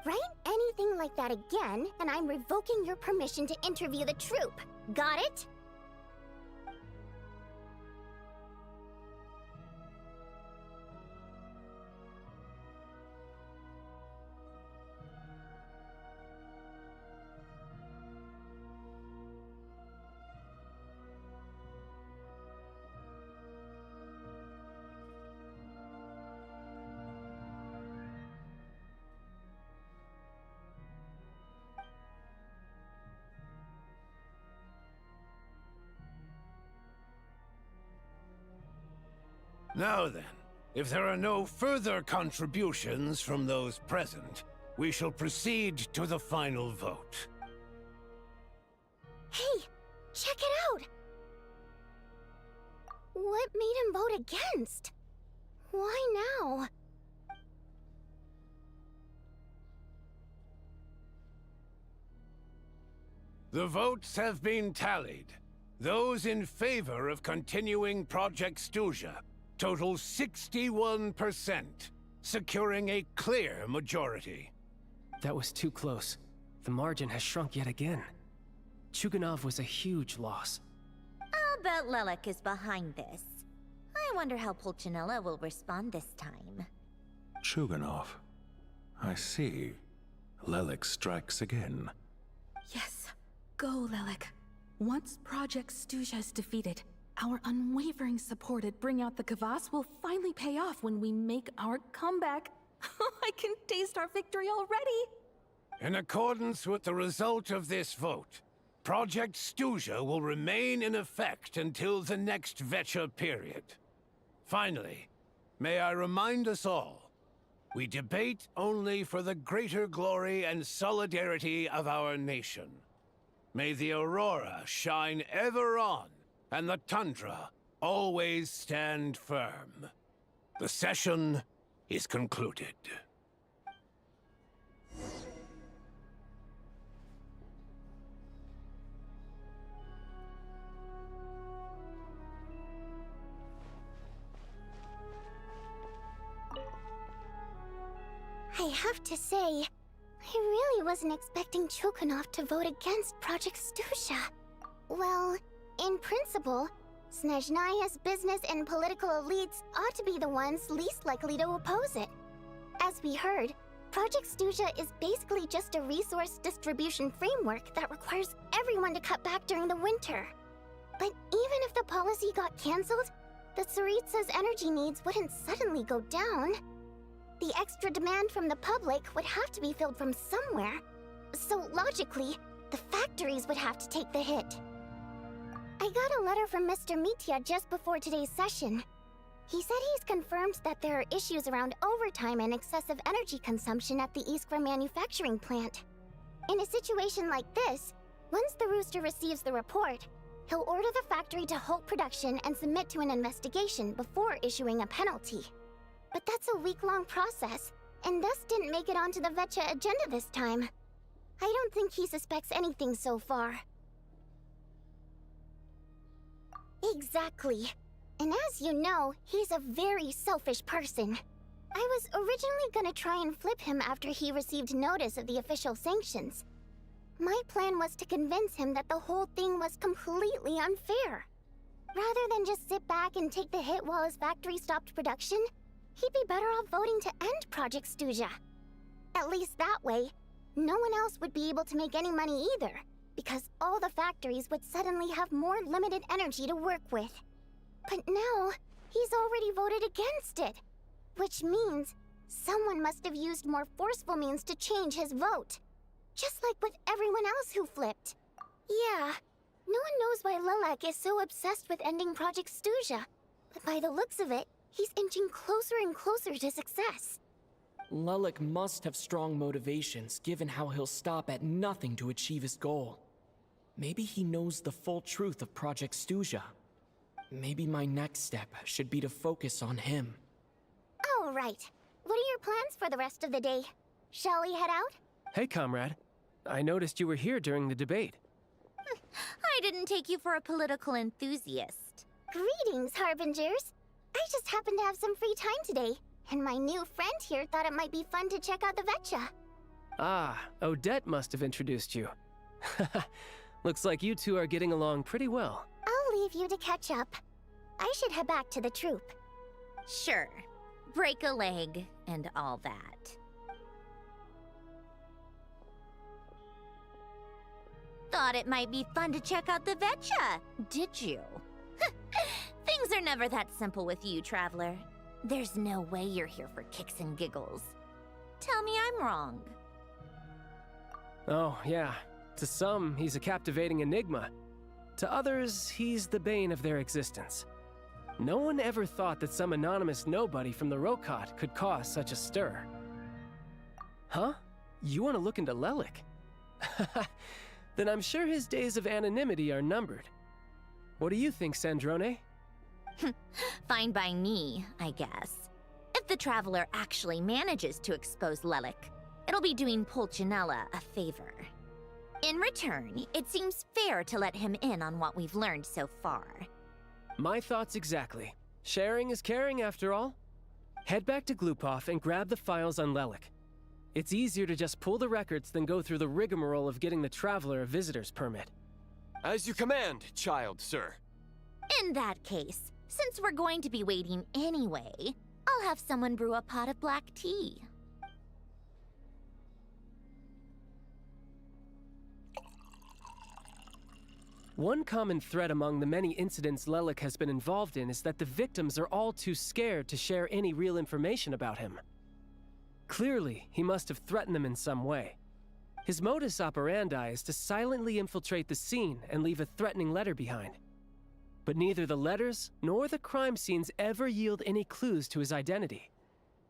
Write anything like that again, and I'm revoking your permission to interview the troupe. Got it? Now then, if there are no further contributions from those present, we shall proceed to the final vote. Hey, check it out! What made him vote against? Why now? The votes have been tallied. Those in favor of continuing Project SNEZHNAYA total 61%, securing a clear majority. That was too close. The margin has shrunk yet again. Chuganov was a huge loss. I'll bet Lelek is behind this. I wonder how Pulcinella will respond this time. Chuganov. I see. Lelek strikes again. Yes, go, Lelek. Once Project SNEZHNAYA is defeated, our unwavering support at Bring Out the Kvass will finally pay off when we make our comeback. I can taste our victory already! In accordance with the result of this vote, Project SNEZHNAYA will remain in effect until the next Vecha period. Finally, may I remind us all, we debate only for the greater glory and solidarity of our nation. May the aurora shine ever on, and the tundra always stand firm. The session is concluded. I have to say, I really wasn't expecting Chuganov to vote against Project SNEZHNAYA. Well, in principle, SNEZHNAYA's business and political elites ought to be the ones least likely to oppose it. As we heard, Project SNEZHNAYA is basically just a resource distribution framework that requires everyone to cut back during the winter. But even if the policy got cancelled, the Tsaritsa's energy needs wouldn't suddenly go down. The extra demand from the public would have to be filled from somewhere. So logically, the factories would have to take the hit. I got a letter from Mr. Mitya just before today's session. He said he's confirmed that there are issues around overtime and excessive energy consumption at the Iskra manufacturing plant. In a situation like this, once the Rooster receives the report, he'll order the factory to halt production and submit to an investigation before issuing a penalty. But that's a week-long process, and thus didn't make it onto the Vecha agenda this time. I don't think he suspects anything so far. Exactly. And as you know, he's a very selfish person. I was originally gonna try and flip him after he received notice of the official sanctions. My plan was to convince him that the whole thing was completely unfair. Rather than just sit back and take the hit while his factory stopped production, he'd be better off voting to end Project SNEZHNAYA. At least that way, no one else would be able to make any money either, because all the factories would suddenly have more limited energy to work with. But now, he's already voted against it, which means someone must have used more forceful means to change his vote. Just like with everyone else who flipped. Yeah, no one knows why Lilac is so obsessed with ending Project SNEZHNAYA, but by the looks of it, he's inching closer and closer to success. Lilac must have strong motivations, given how he'll stop at nothing to achieve his goal. Maybe he knows the full truth of Project SNEZHNAYA. Maybe my next step should be to focus on him. All right. What are your plans for the rest of the day? Shall we head out? Hey, comrade. I noticed you were here during the debate. I didn't take you for a political enthusiast. Greetings, Harbingers. I just happened to have some free time today, and my new friend here thought it might be fun to check out the Vetcha. Ah, Odette must have introduced you. Looks like you two are getting along pretty well. I'll leave you to catch up. I should head back to the troop. Sure. Break a leg and all that. Thought it might be fun to check out the Vetcha, did you? Things are never that simple with you, Traveler. There's no way you're here for kicks and giggles. Tell me I'm wrong. Oh, yeah. To some, he's a captivating enigma. To others, he's the bane of their existence. No one ever thought that some anonymous nobody from the Rokot could cause such a stir. Huh? You want to look into Lelik? Then I'm sure his days of anonymity are numbered. What do you think, Sandrone? Fine by me, I guess. If the Traveler actually manages to expose Lelik, it'll be doing Pulcinella a favor. In return, it seems fair to let him in on what we've learned so far. My thoughts exactly. Sharing is caring, after all. Head back to Glupov and grab the files on Lelik. It's easier to just pull the records than go through the rigmarole of getting the Traveler a visitor's permit. As you command, child, sir. In that case, since we're going to be waiting anyway, I'll have someone brew a pot of black tea. One common thread among the many incidents Lelik has been involved in is that the victims are all too scared to share any real information about him. Clearly, he must have threatened them in some way. His modus operandi is to silently infiltrate the scene and leave a threatening letter behind. But neither the letters nor the crime scenes ever yield any clues to his identity.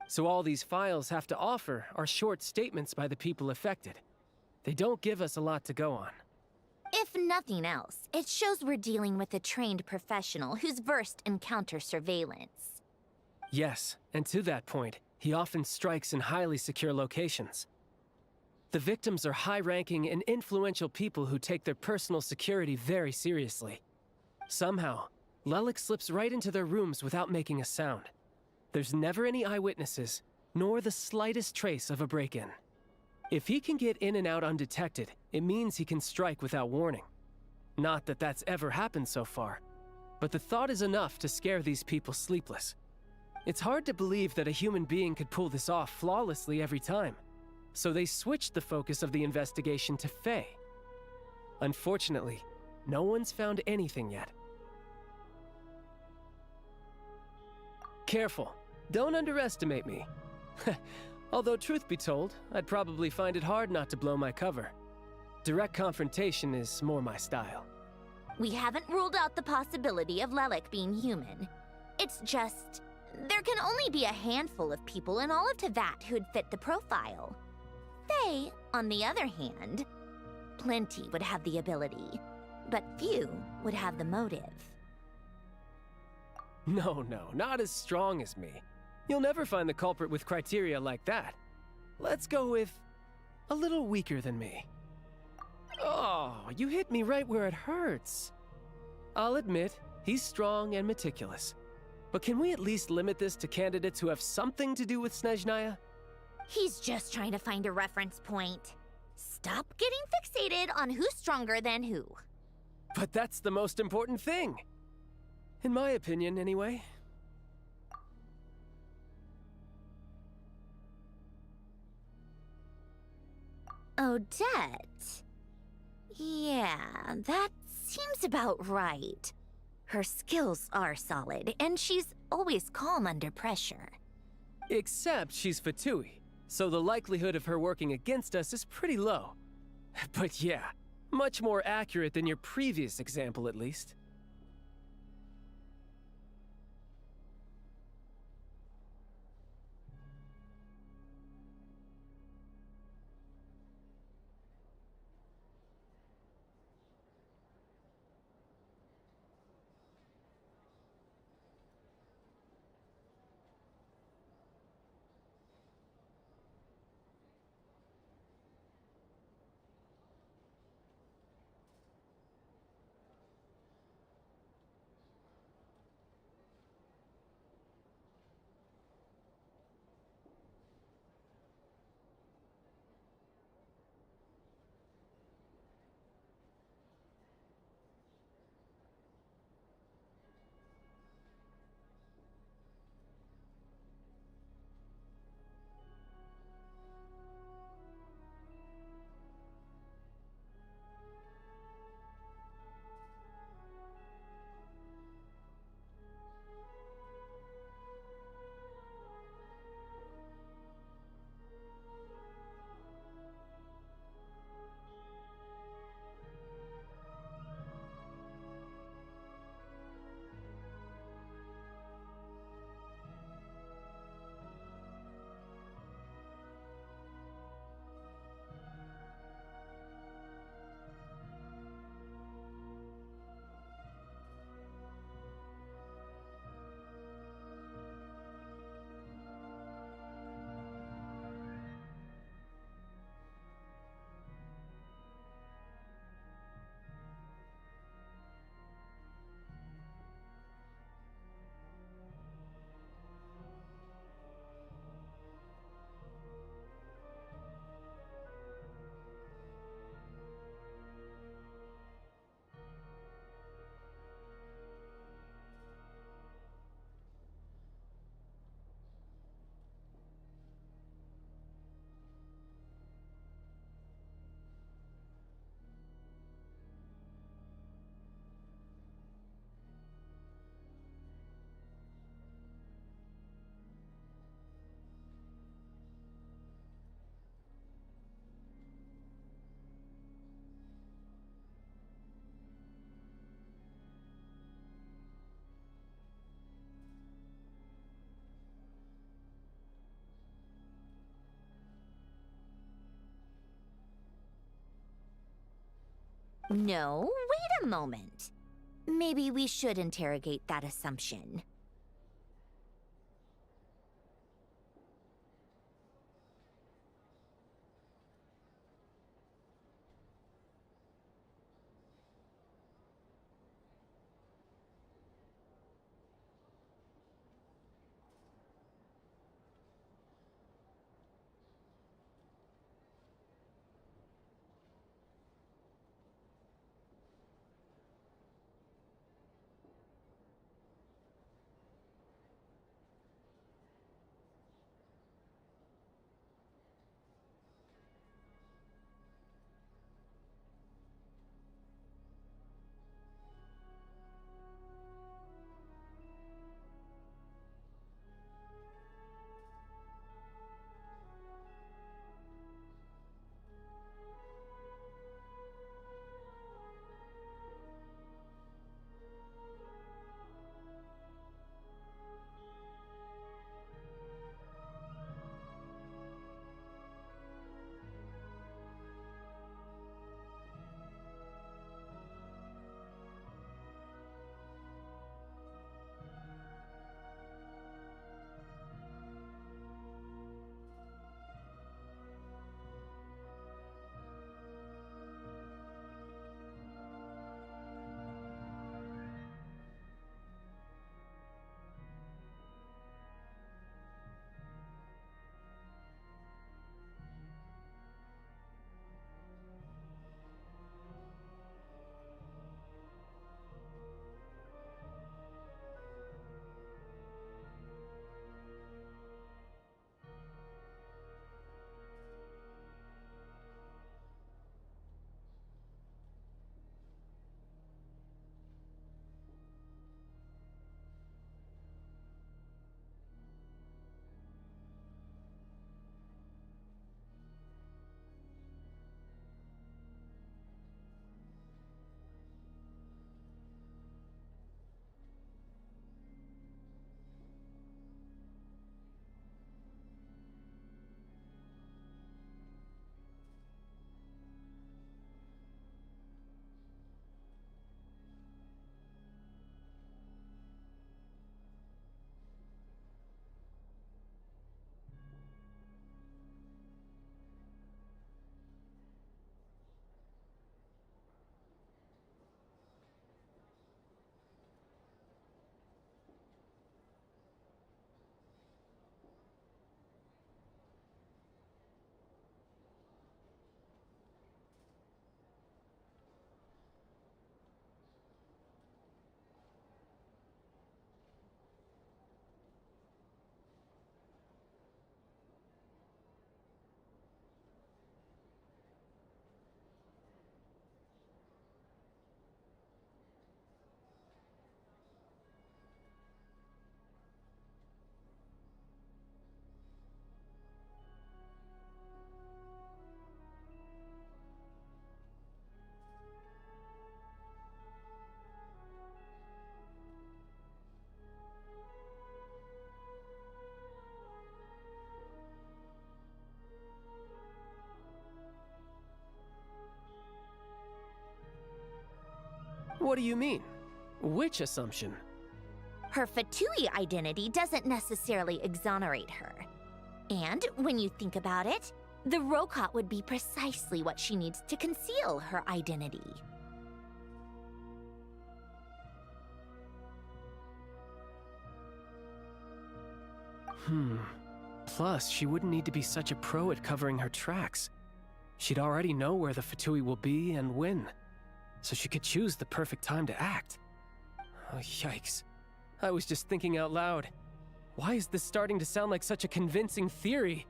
So all these files have to offer are short statements by the people affected. They don't give us a lot to go on. If nothing else, it shows we're dealing with a trained professional who's versed in counter-surveillance. Yes, and to that point, he often strikes in highly secure locations. The victims are high-ranking and influential people who take their personal security very seriously. Somehow, Lelik slips right into their rooms without making a sound. There's never any eyewitnesses, nor the slightest trace of a break-in. If he can get in and out undetected, it means he can strike without warning. Not that that's ever happened so far, but the thought is enough to scare these people sleepless. It's hard to believe that a human being could pull this off flawlessly every time, so they switched the focus of the investigation to Faye. Unfortunately, no one's found anything yet. Careful, don't underestimate me. Although truth be told, I'd probably find it hard not to blow my cover. Direct confrontation is more my style. We haven't ruled out the possibility of Lelik being human. It's just, there can only be a handful of people in all of Teyvat who'd fit the profile. Faye, on the other hand, plenty would have the ability, but few would have the motive. No, not as strong as me. You'll never find the culprit with criteria like that. Let's go with a little weaker than me. you hit me right where it hurts. I'll admit, he's strong and meticulous. But can we at least limit this to candidates who have something to do with Snezhnaya? He's just trying to find a reference point. Stop getting fixated on who's stronger than who. But that's the most important thing. In my opinion, anyway. Odette? Yeah, that seems about right. Her skills are solid, and she's always calm under pressure. Except she's Fatui, so the likelihood of her working against us is pretty low. But yeah, much more accurate than your previous example, at least. No, wait a moment. Maybe we should interrogate that assumption. What do you mean? Which assumption? Her Fatui identity doesn't necessarily exonerate her. And when you think about it, the Rokot would be precisely what she needs to conceal her identity. Plus, she wouldn't need to be such a pro at covering her tracks. She'd already know where the Fatui will be and when, so she could choose the perfect time to act. Oh, yikes. I was just thinking out loud. Why is this starting to sound like such a convincing theory?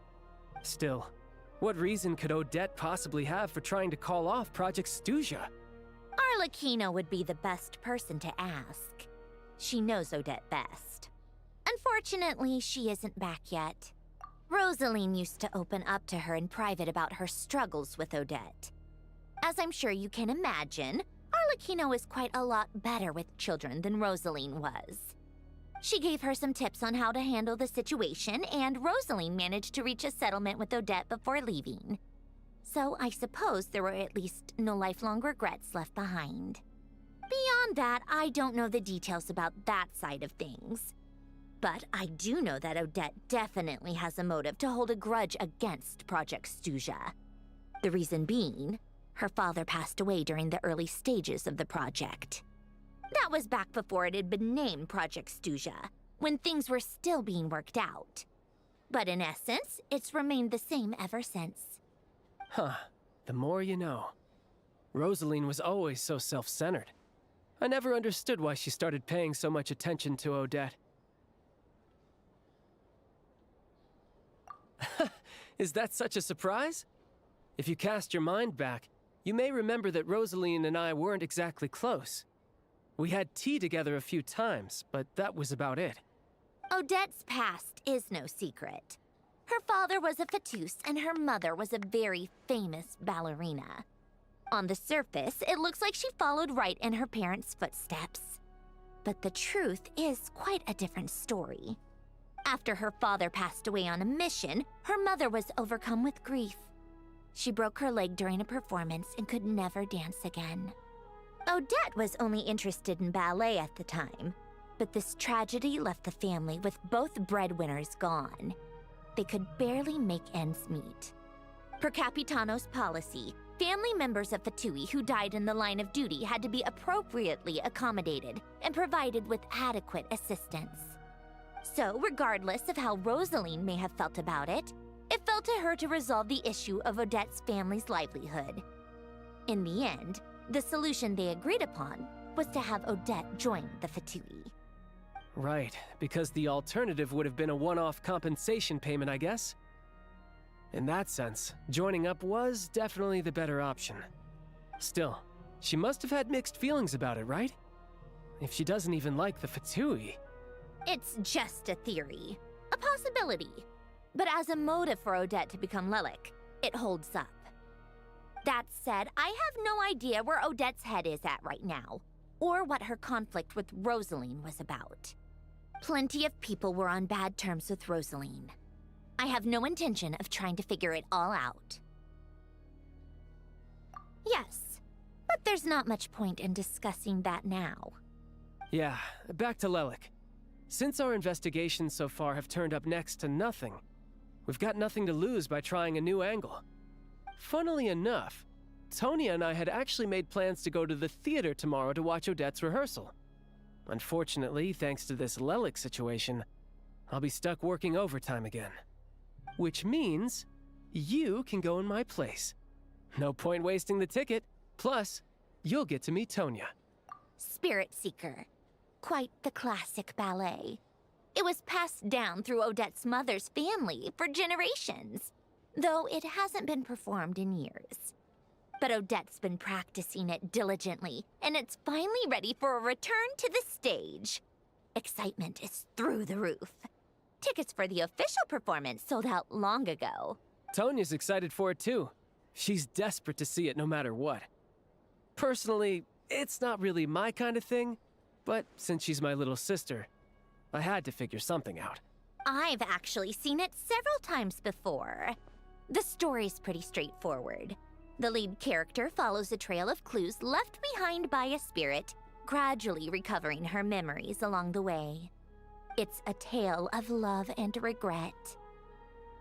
Still, what reason could Odette possibly have for trying to call off Project SNEZHNAYA? Arlecchino would be the best person to ask. She knows Odette best. Unfortunately, she isn't back yet. Rosaline used to open up to her in private about her struggles with Odette. As I'm sure you can imagine, Arlecchino is quite a lot better with children than Rosaline was. She gave her some tips on how to handle the situation, and Rosaline managed to reach a settlement with Odette before leaving. So I suppose there were at least no lifelong regrets left behind. Beyond that, I don't know the details about that side of things. But I do know that Odette definitely has a motive to hold a grudge against Project SNEZHNAYA. The reason being, her father passed away during the early stages of the project. That was back before it had been named Project SNEZHNAYA, when things were still being worked out. But in essence, it's remained the same ever since. Huh. The more you know. Rosaline was always so self-centered. I never understood why she started paying so much attention to Odette. Is that such a surprise? If you cast your mind back, you may remember that Rosaline and I weren't exactly close. We had tea together a few times, but that was about it. Odette's past is no secret. Her father was a fatus and her mother was a very famous ballerina. On the surface, it looks like she followed right in her parents' footsteps. But the truth is quite a different story. After her father passed away on a mission, her mother was overcome with grief. She broke her leg during a performance and could never dance again. Odette was only interested in ballet at the time, but this tragedy left the family with both breadwinners gone. They could barely make ends meet. Per Capitano's policy, family members of Fatui who died in the line of duty had to be appropriately accommodated and provided with adequate assistance. So, regardless of how Rosaline may have felt about it, it fell to her to resolve the issue of Odette's family's livelihood. In the end, the solution they agreed upon was to have Odette join the Fatui. Right, because the alternative would have been a one-off compensation payment, I guess. In that sense, joining up was definitely the better option. Still, she must have had mixed feelings about it, right? If she doesn't even like the Fatui. It's just a theory, a possibility. But as a motive for Odette to become Lelik, it holds up. That said, I have no idea where Odette's head is at right now, or what her conflict with Rosaline was about. Plenty of people were on bad terms with Rosaline. I have no intention of trying to figure it all out. Yes, but there's not much point in discussing that now. Yeah, back to Lelik. Since our investigations so far have turned up next to nothing, we've got nothing to lose by trying a new angle. Funnily enough, Tonya and I had actually made plans to go to the theater tomorrow to watch Odette's rehearsal. Unfortunately, thanks to this Lelik situation, I'll be stuck working overtime again. Which means you can go in my place. No point wasting the ticket. Plus, you'll get to meet Tonya. Spirit Seeker. Quite the classic ballet. It was passed down through Odette's mother's family for generations, though it hasn't been performed in years. But Odette's been practicing it diligently, and it's finally ready for a return to the stage. Excitement is through the roof. Tickets for the official performance sold out long ago. Tonya's excited for it too. She's desperate to see it no matter what. Personally, it's not really my kind of thing, but since she's my little sister, I had to figure something out. I've actually seen it several times before. The story's pretty straightforward. The lead character follows a trail of clues left behind by a spirit gradually recovering her memories along the way. It's a tale of love and regret.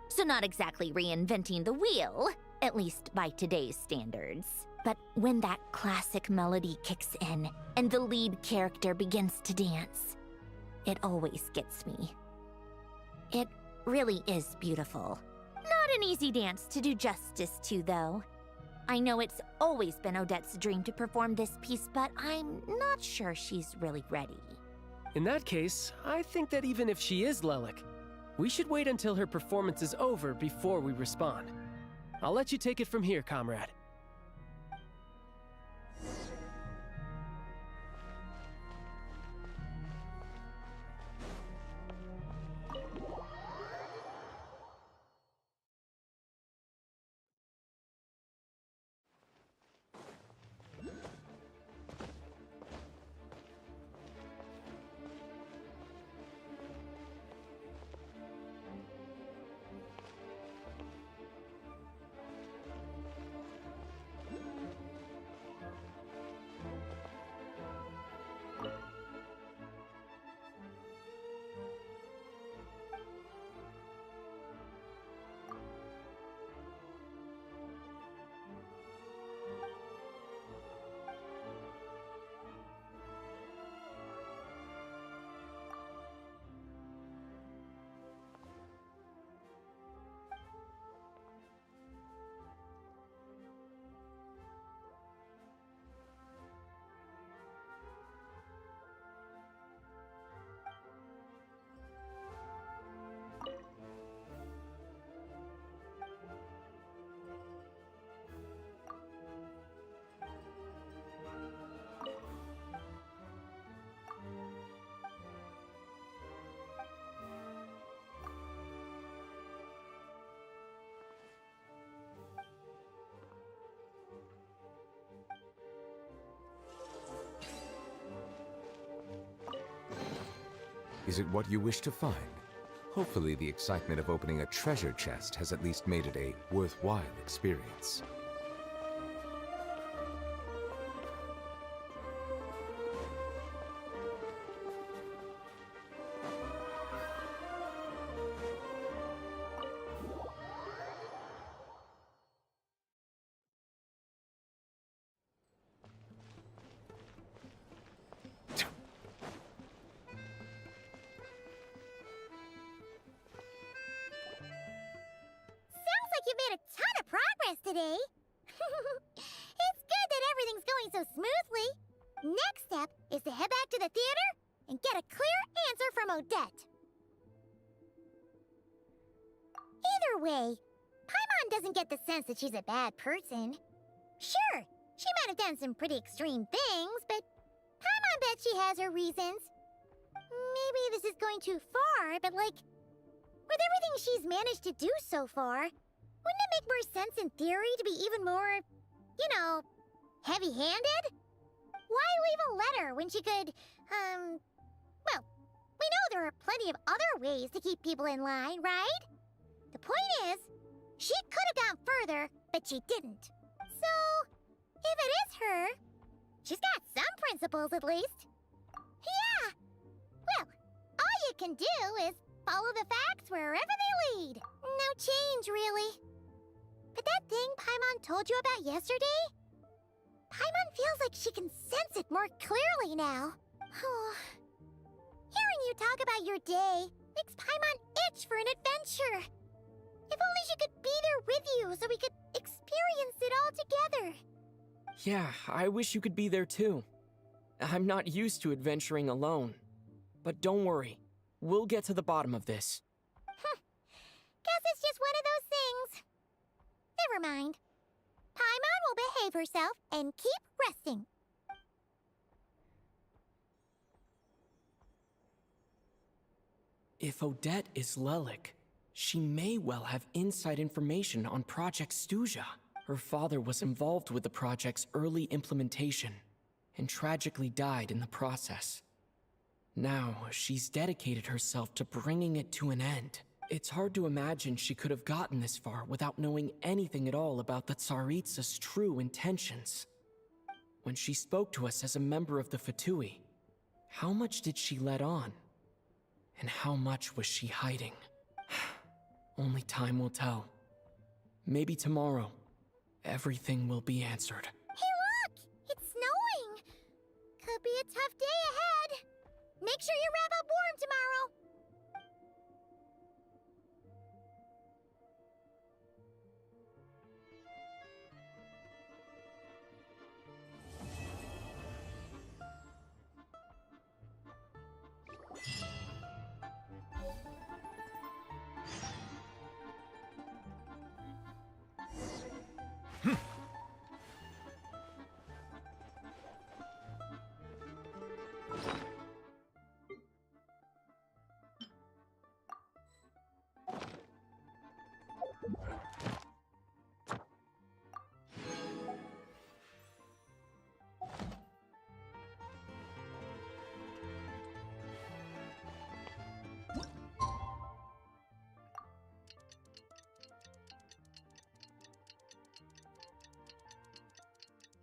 So not exactly reinventing the wheel, at least by today's standards. But when that classic melody kicks in and the lead character begins to dance, it always gets me. It really is beautiful. Not an easy dance to do justice to, though. I know it's always been Odette's dream to perform this piece, but I'm not sure she's really ready. In that case, I think that even if she is Lelik, we should wait until her performance is over before we respond. I'll let you take it from here, comrade. Is it what you wish to find? Hopefully the excitement of opening a treasure chest has at least made it a worthwhile experience. You've made a ton of progress today. It's good that everything's going so smoothly. Next step is to head back to the theater and get a clear answer from Odette. Either way, Paimon doesn't get the sense that she's a bad person. Sure, she might have done some pretty extreme things, but Paimon bets she has her reasons. Maybe this is going too far, but like, with everything she's managed to do so far, wouldn't it make more sense in theory to be even more, you know, heavy-handed? Why leave a letter when she could, well, we know there are plenty of other ways to keep people in line, right? The point is, she could have gone further, but she didn't. So, if it is her, she's got some principles at least. Yeah! Well, all you can do is follow the facts wherever they lead. No change, really. But that thing Paimon told you about yesterday? Paimon feels like she can sense it more clearly now. Hearing you talk about your day makes Paimon itch for an adventure. If only she could be there with you so we could experience it all together. Yeah, I wish you could be there too. I'm not used to adventuring alone. But don't worry, we'll get to the bottom of this. Guess it's just one of those things. Never mind. Paimon will behave herself and keep resting. If Odette is Lelik, she may well have inside information on Project SNEZHNAYA. Her father was involved with the project's early implementation and tragically died in the process. Now, she's dedicated herself to bringing it to an end. It's hard to imagine she could have gotten this far without knowing anything at all about the Tsaritsa's true intentions. When she spoke to us as a member of the Fatui, how much did she let on? And how much was she hiding? Only time will tell. Maybe tomorrow, everything will be answered. Hey look! It's snowing! Could be a tough day ahead. Make sure you wrap up warm tomorrow.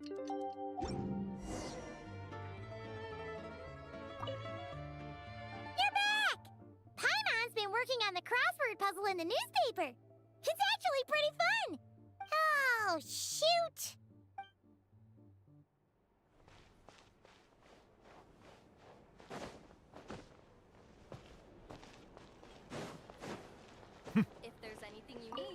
You're back! Paimon's been working on the crossword puzzle in the newspaper. It's actually pretty fun. Oh, shoot! If there's anything you need.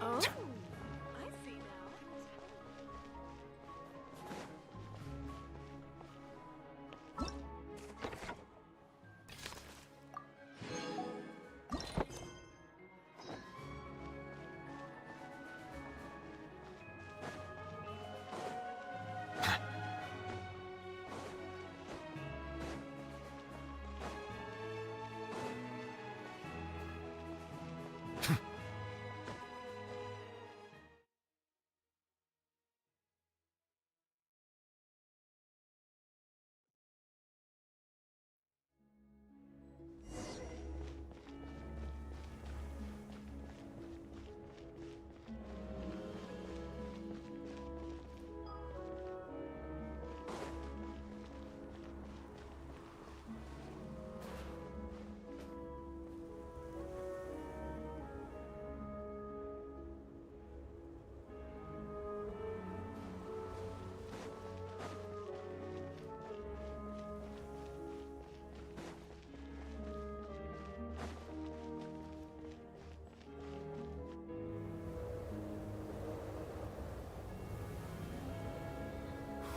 Oh, I see now.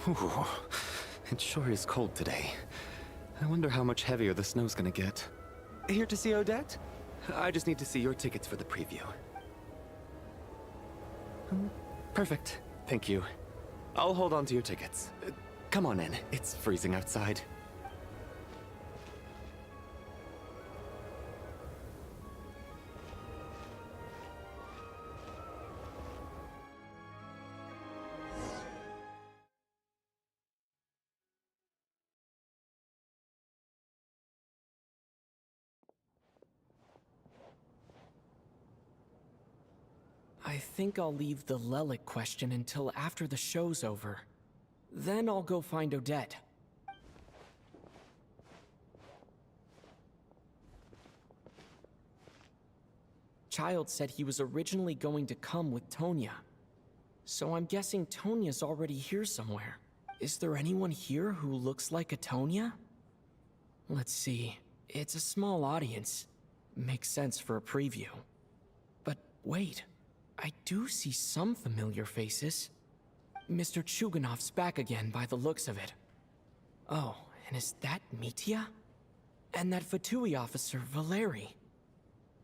Ooh, it sure is cold today. I wonder how much heavier the snow's gonna get. Here to see Odette? I just need to see your tickets for the preview. Perfect. Thank you. I'll hold on to your tickets. Come on in. It's freezing outside. I think I'll leave the Lelic question until after the show's over. Then I'll go find Odette. Child said he was originally going to come with Tonya. So I'm guessing Tonya's already here somewhere. Is there anyone here who looks like a Tonya? Let's see. It's a small audience. Makes sense for a preview. But wait. I do see some familiar faces. Mr. Chuganov's back again by the looks of it. Oh, and is that Mitya? And that Fatui officer, Valeri.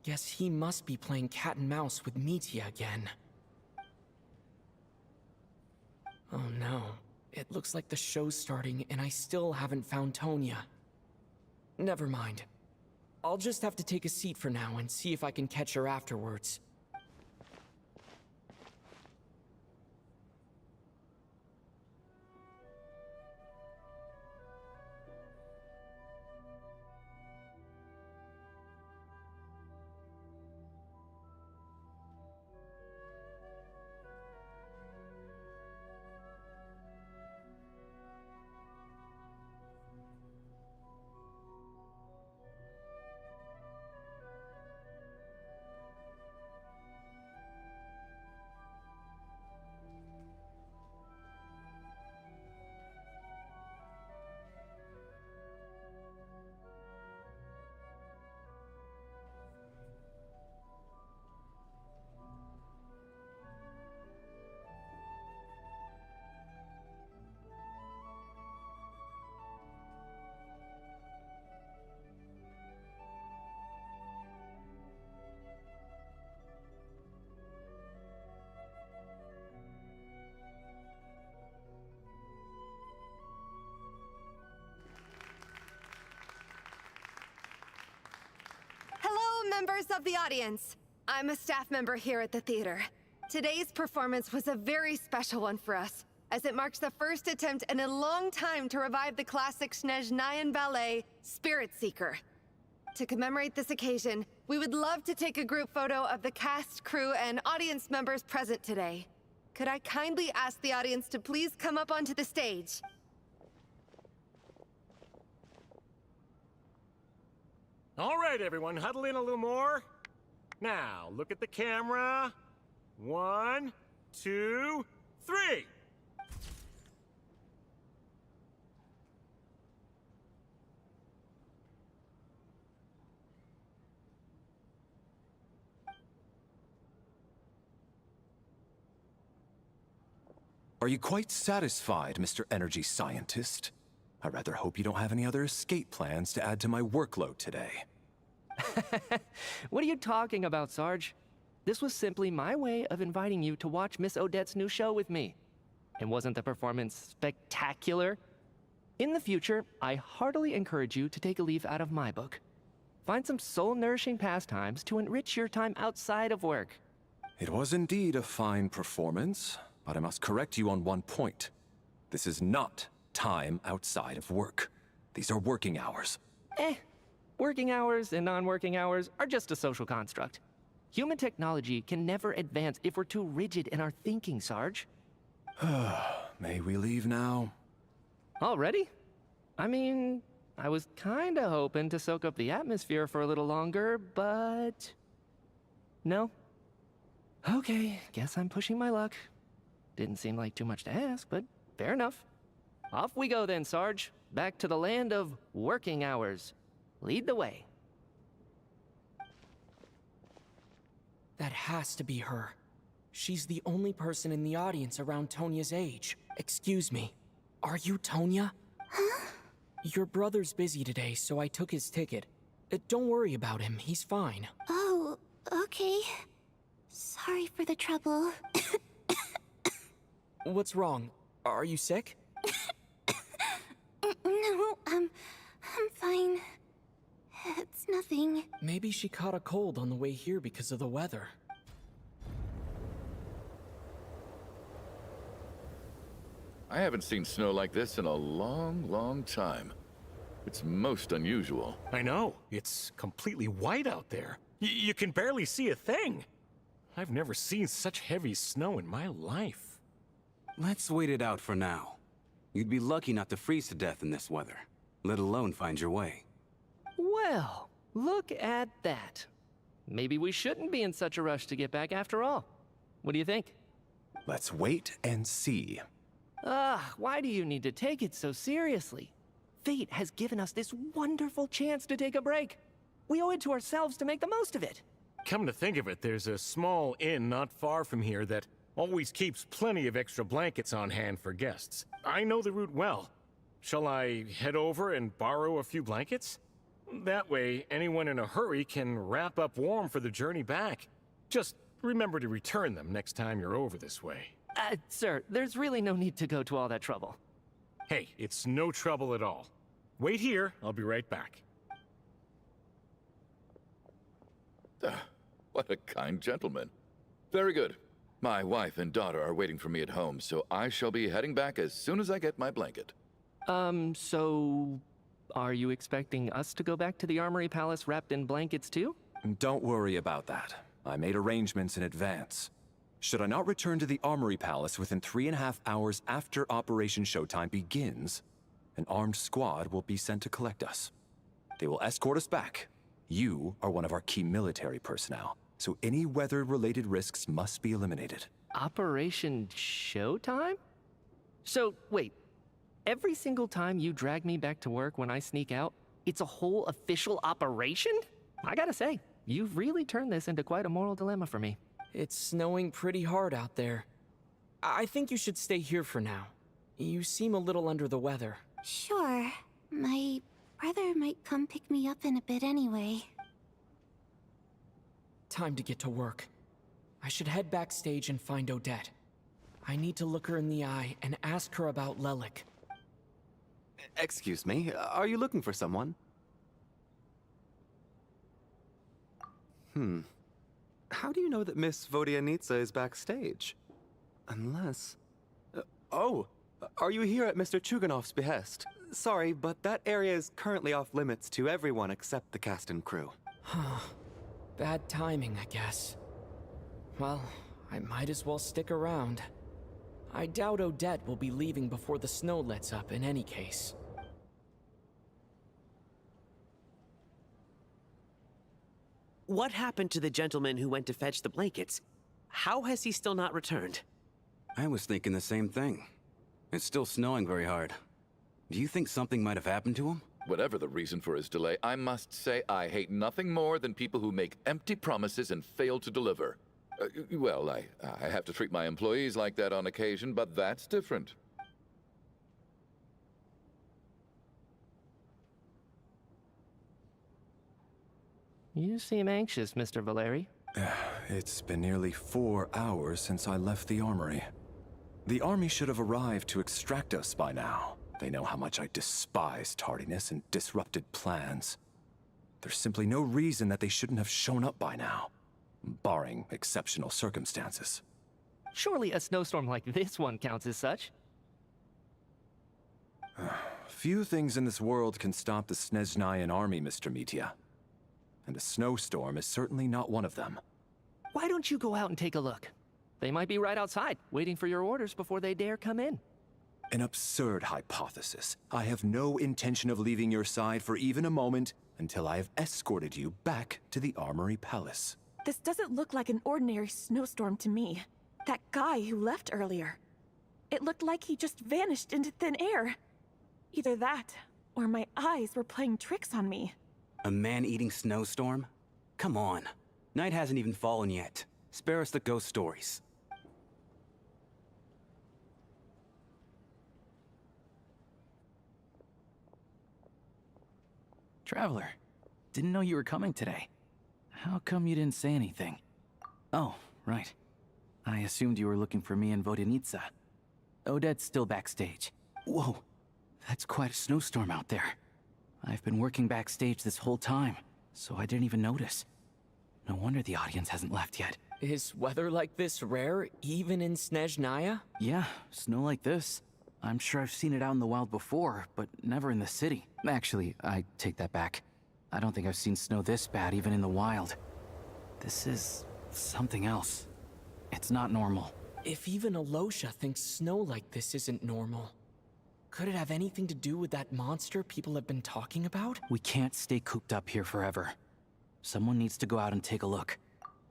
Guess he must be playing cat and mouse with Mitya again. Oh no, it looks like the show's starting and I still haven't found Tonya. Never mind. I'll just have to take a seat for now and see if I can catch her afterwards. Hello, members of the audience. I'm a staff member here at the theater. Today's performance was a very special one for us, as it marks the first attempt in a long time to revive the classic SNEZHNAYAN ballet, Spirit Seeker. To commemorate this occasion, we would love to take a group photo of the cast, crew, and audience members present today. Could I kindly ask the audience to please come up onto the stage? All right, everyone, huddle in a little more. Now, look at the camera. 1, 2, 3. Are you quite satisfied, Mr. Energy Scientist? I rather hope you don't have any other escape plans to add to my workload today. What are you talking about, Sarge? This was simply my way of inviting you to watch Miss Odette's new show with me. And wasn't the performance spectacular? In the future, I heartily encourage you to take a leaf out of my book. Find some soul-nourishing pastimes to enrich your time outside of work. It was indeed a fine performance, but I must correct you on one point. This is not time outside of work. These are working hours. Working hours and non-working hours are just a social construct. Human technology can never advance if we're too rigid in our thinking, Sarge. May we leave now? Already? I mean, I was kinda hoping to soak up the atmosphere for a little longer, but... No? Okay, guess I'm pushing my luck. Didn't seem like too much to ask, but fair enough. Off we go then, Sarge. Back to the land of working hours. Lead the way. That has to be her. She's the only person in the audience around Tonya's age. Excuse me. Are you Tonya? Huh? Your brother's busy today, so I took his ticket. Don't worry about him, he's fine. Oh, okay. Sorry for the trouble. What's wrong? Are you sick? No, I'm fine. It's nothing. Maybe she caught a cold on the way here because of the weather. I haven't seen snow like this in a long, long time. It's most unusual. I know. It's completely white out there. You can barely see a thing. I've never seen such heavy snow in my life. Let's wait it out for now. You'd be lucky not to freeze to death in this weather, let alone find your way. Well, look at that. Maybe we shouldn't be in such a rush to get back after all. What do you think? Let's wait and see. Why do you need to take it so seriously? Fate has given us this wonderful chance to take a break. We owe it to ourselves to make the most of it. Come to think of it, there's a small inn not far from here that always keeps plenty of extra blankets on hand for guests. I know the route well. Shall I head over and borrow a few blankets? That way, anyone in a hurry can wrap up warm for the journey back. Just remember to return them next time you're over this way. Sir, there's really no need to go to all that trouble. Hey, it's no trouble at all. Wait here, I'll be right back. What a kind gentleman. Very good. My wife and daughter are waiting for me at home, so I shall be heading back as soon as I get my blanket. So... are you expecting us to go back to the Armory Palace wrapped in blankets too? Don't worry about that. I made arrangements in advance. Should I not return to the Armory Palace within 3.5 hours after Operation Showtime begins, an armed squad will be sent to collect us. They will escort us back. You are one of our key military personnel, so any weather-related risks must be eliminated. Operation Showtime? So, wait. Every single time you drag me back to work when I sneak out, it's a whole official operation? I gotta say, you've really turned this into quite a moral dilemma for me. It's snowing pretty hard out there. I think you should stay here for now. You seem a little under the weather. Sure. My brother might come pick me up in a bit anyway. Time to get to work. I should head backstage and find Odette. I need to look her in the eye and ask her about Lelik. Excuse me, are you looking for someone? How do you know that Miss Vodyanitsa is backstage? Unless... oh! Are you here at Mr. Chuganov's behest? Sorry, but that area is currently off limits to everyone except the cast and crew. Bad timing, I guess. Well, I might as well stick around. I doubt Odette will be leaving before the snow lets up in any case. What happened to the gentleman who went to fetch the blankets? How has he still not returned? I was thinking the same thing. It's still snowing very hard. Do you think something might have happened to him? Whatever the reason for his delay, I must say I hate nothing more than people who make empty promises and fail to deliver. Well, I have to treat my employees like that on occasion, but that's different. You seem anxious, Mr. Valeri. It's been nearly 4 hours since I left the armory. The army should have arrived to extract us by now. They know how much I despise tardiness and disrupted plans. There's simply no reason that they shouldn't have shown up by now, barring exceptional circumstances. Surely a snowstorm like this one counts as such. Few things in this world can stop the SNEZHNAYAN army, Mr. Mitya. And a snowstorm is certainly not one of them. Why don't you go out and take a look? They might be right outside, waiting for your orders before they dare come in. An absurd hypothesis. I have no intention of leaving your side for even a moment until I have escorted you back to the Armory Palace. This doesn't look like an ordinary snowstorm to me. That guy who left earlier. It looked like he just vanished into thin air. Either that, or my eyes were playing tricks on me. A man-eating snowstorm? Come on. Night hasn't even fallen yet. Spare us the ghost stories. Traveler, didn't know you were coming today. How come you didn't say anything? Oh, right. I assumed you were looking for me and Vodyanitsa. Odette's still backstage. Whoa, that's quite a snowstorm out there. I've been working backstage this whole time, so I didn't even notice. No wonder the audience hasn't left yet. Is weather like this rare, even in SNEZHNAYA? Yeah, snow like this. I'm sure I've seen it out in the wild before, but never in the city. Actually, I take that back. I don't think I've seen snow this bad even in the wild. This is something else. It's not normal. If even Alosha thinks snow like this isn't normal, could it have anything to do with that monster people have been talking about? We can't stay cooped up here forever. Someone needs to go out and take a look.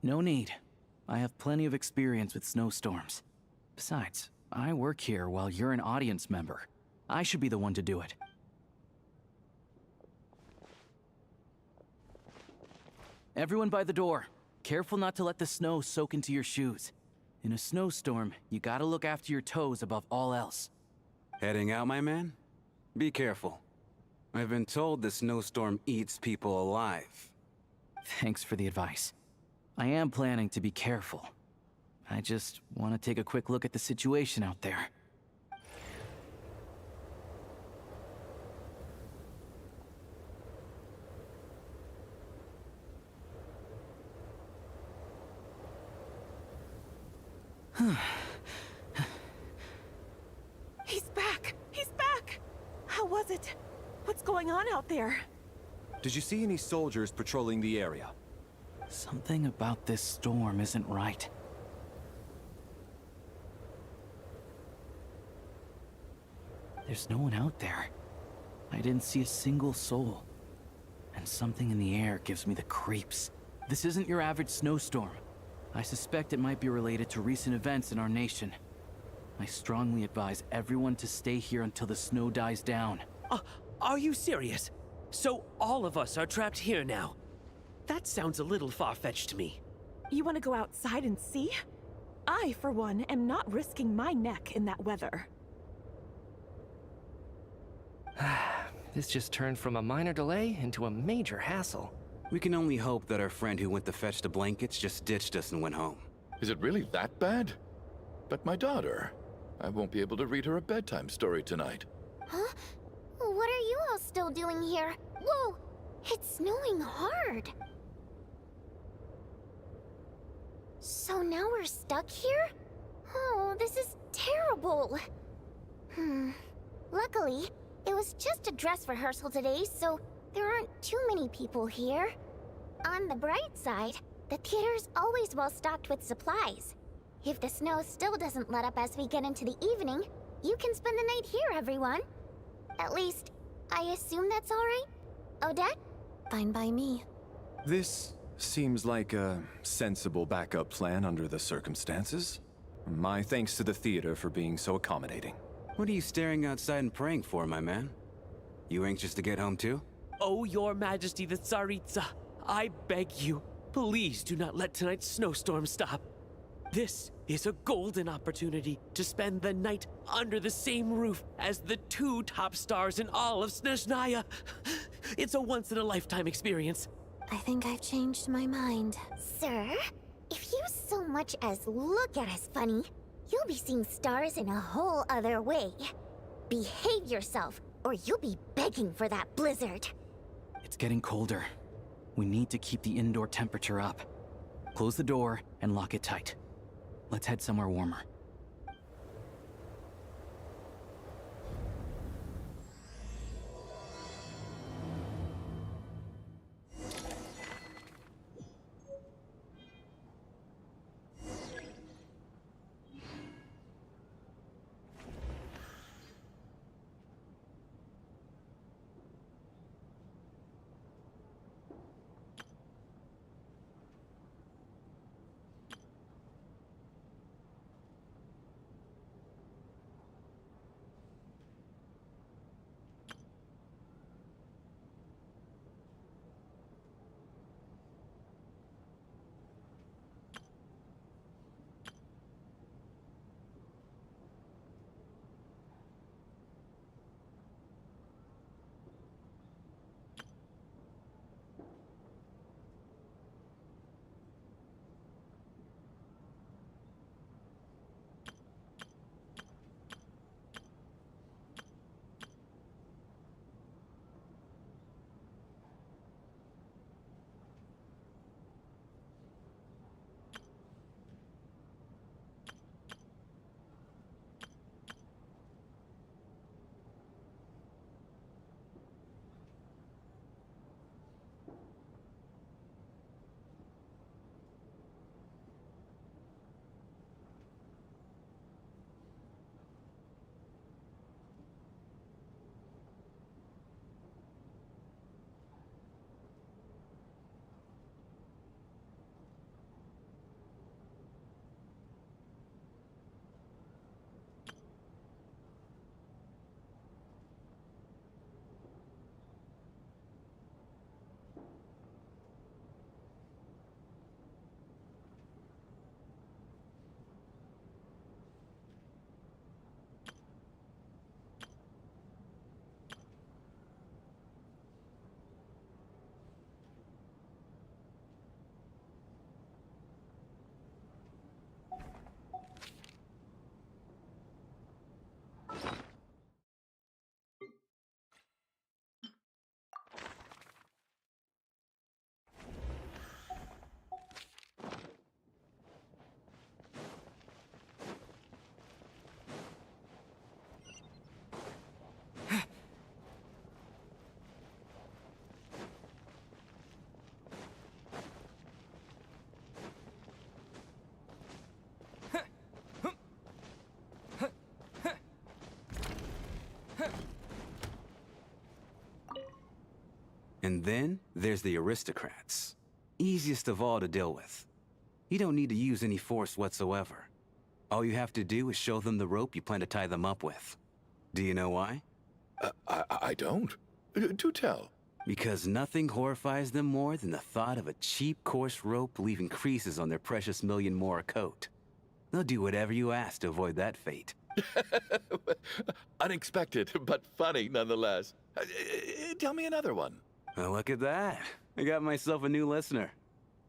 No need. I have plenty of experience with snowstorms. Besides, I work here while you're an audience member. I should be the one to do it. Everyone by the door. careful not to let the snow soak into your shoes. In a snowstorm, you gotta look after your toes above all else. Heading out, my man? Be careful. I've been told the snowstorm eats people alive. Thanks for the advice. I am planning to be careful. I just want to take a quick look at the situation out there. He's back! He's back! How was it? What's going on out there? Did you see any soldiers patrolling the area? Something about this storm isn't right. There's no one out there. I didn't see a single soul. And something in the air gives me the creeps. This isn't your average snowstorm. I suspect it might be related to recent events in our nation. I strongly advise everyone to stay here until the snow dies down. Are you serious? So all of us are trapped here now? That sounds a little far-fetched to me. You want to go outside and see? I, for one, am not risking my neck in that weather. This just turned from a minor delay into a major hassle. We can only hope that our friend who went to fetch the blankets just ditched us and went home. Is it really that bad? But my daughter, I won't be able to read her a bedtime story tonight. Huh? What are you all still doing here? Whoa! It's snowing hard. So now we're stuck here? Oh, this is terrible. Luckily, it was just a dress rehearsal today, so there aren't too many people here. On the bright side, the theater's always well stocked with supplies. If the snow still doesn't let up as we get into the evening, you can spend the night here, everyone. At least, I assume that's all right? Odette? Fine by me. This seems like a sensible backup plan under the circumstances. My thanks to the theater for being so accommodating. What are you staring outside and praying for, my man? You anxious to get home too? Oh, Your Majesty the Tsaritsa, I beg you, please do not let tonight's snowstorm stop. This is a golden opportunity to spend the night under the same roof as the two top stars in all of SNEZHNAYA. It's a once-in-a-lifetime experience. I think I've changed my mind. Sir, if you so much as look at us funny, you'll be seeing stars in a whole other way. Behave yourself, or you'll be begging for that blizzard. It's getting colder. We need to keep the indoor temperature up. Close the door and lock it tight. Let's head somewhere warmer. And then there's the aristocrats. Easiest of all to deal with. You don't need to use any force whatsoever. All you have to do is show them the rope you plan to tie them up with. Do you know why? I don't. Do tell. Because nothing horrifies them more than the thought of a cheap, coarse rope leaving creases on their precious million more coat. They'll do whatever you ask to avoid that fate. Unexpected, but funny nonetheless. Tell me another one. Well, look at that. I got myself a new listener.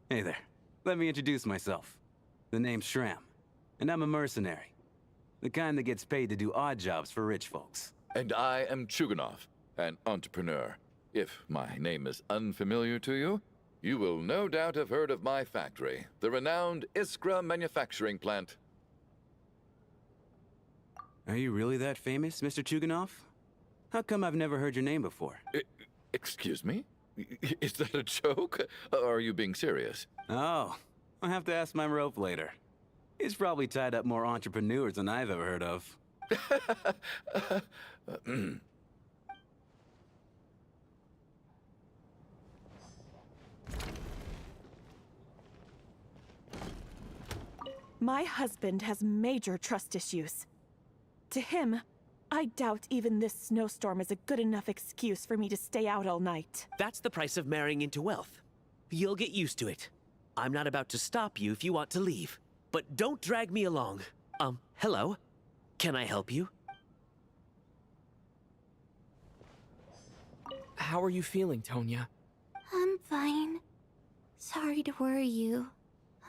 Hey there. Let me introduce myself. The name's Shram, and I'm a mercenary. The kind that gets paid to do odd jobs for rich folks. And I am Chuganov, an entrepreneur. If my name is unfamiliar to you, you will no doubt have heard of my factory, the renowned Iskra manufacturing plant. Are you really that famous, Mr. Chuganov? How come I've never heard your name before? Excuse me? Is that a joke? Or are you being serious? Oh, I'll have to ask my rope later. He's probably tied up more entrepreneurs than I've ever heard of. My husband has major trust issues. To him, I doubt even this snowstorm is a good enough excuse for me to stay out all night. That's the price of marrying into wealth. You'll get used to it. I'm not about to stop you if you want to leave. But don't drag me along. Hello? Can I help you? How are you feeling, Tonya? I'm fine. Sorry to worry you.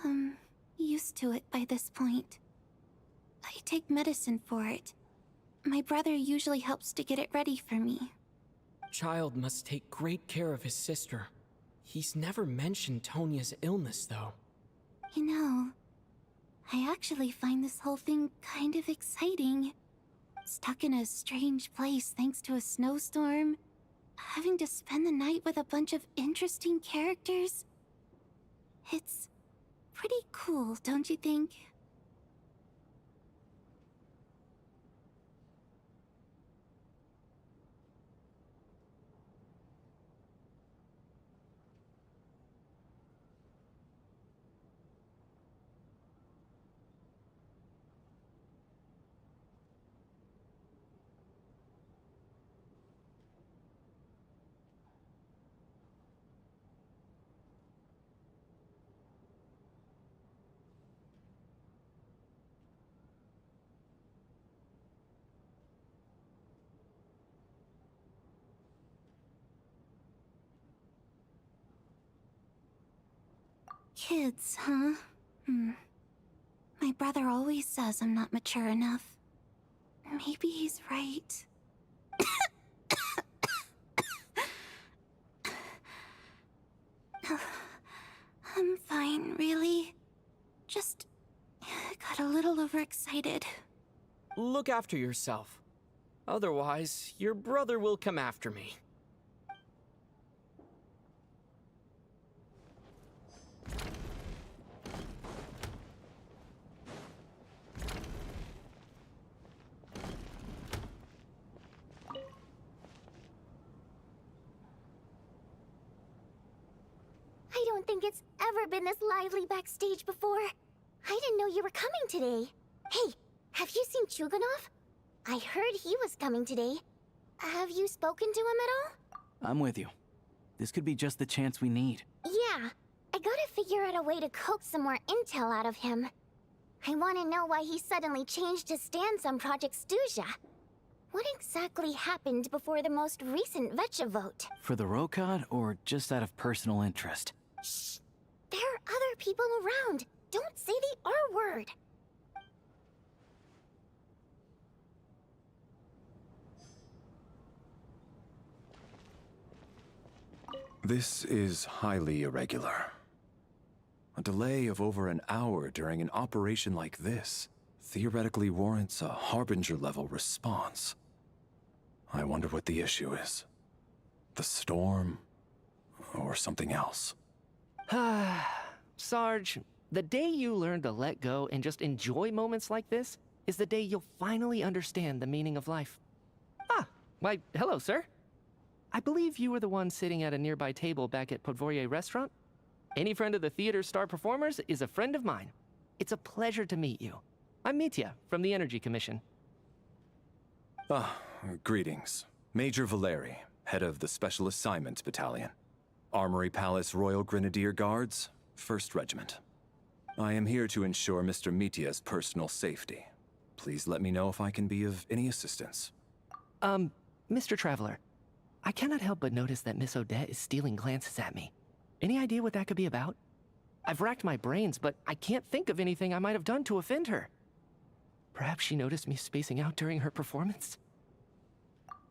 I'm used to it by this point. I take medicine for it. My brother usually helps to get it ready for me. Child must take great care of his sister. He's never mentioned Tonya's illness, though. You know, I actually find this whole thing kind of exciting. Stuck in a strange place thanks to a snowstorm. Having to spend the night with a bunch of interesting characters. It's pretty cool, don't you think? Kids, huh? My brother always says I'm not mature enough. Maybe he's right. I'm fine, really. Just got a little overexcited. Look after yourself. Otherwise, your brother will come after me. I don't think it's ever been this lively backstage before. I didn't know you were coming today. Hey, have you seen Chuganov? I heard he was coming today. Have you spoken to him at all? I'm with you. This could be just the chance we need. Yeah, I gotta figure out a way to coax some more intel out of him. I want to know why he suddenly changed his stance on Project SNEZHNAYA. What exactly happened before the most recent Vetcha vote? For the Rokad, or just out of personal interest? Shh! There are other people around. Don't say the R word. This is highly irregular. A delay of over an hour during an operation like this theoretically warrants a Harbinger-level response. I wonder what the issue is. The storm, or something else. Sarge, the day you learn to let go and just enjoy moments like this is the day you'll finally understand the meaning of life. Ah, why, hello, sir. I believe you were the one sitting at a nearby table back at Podvorye Restaurant. Any friend of the theater's star performers is a friend of mine. It's a pleasure to meet you. I'm Mitya from the Energy Commission. Greetings. Major Valeri, head of the Special Assignments Battalion. Armory Palace Royal Grenadier Guards, 1st Regiment. I am here to ensure Mr. Mitya's personal safety. Please let me know if I can be of any assistance. Mr. Traveler, I cannot help but notice that Miss Odette is stealing glances at me. Any idea what that could be about? I've racked my brains, but I can't think of anything I might have done to offend her. Perhaps she noticed me spacing out during her performance?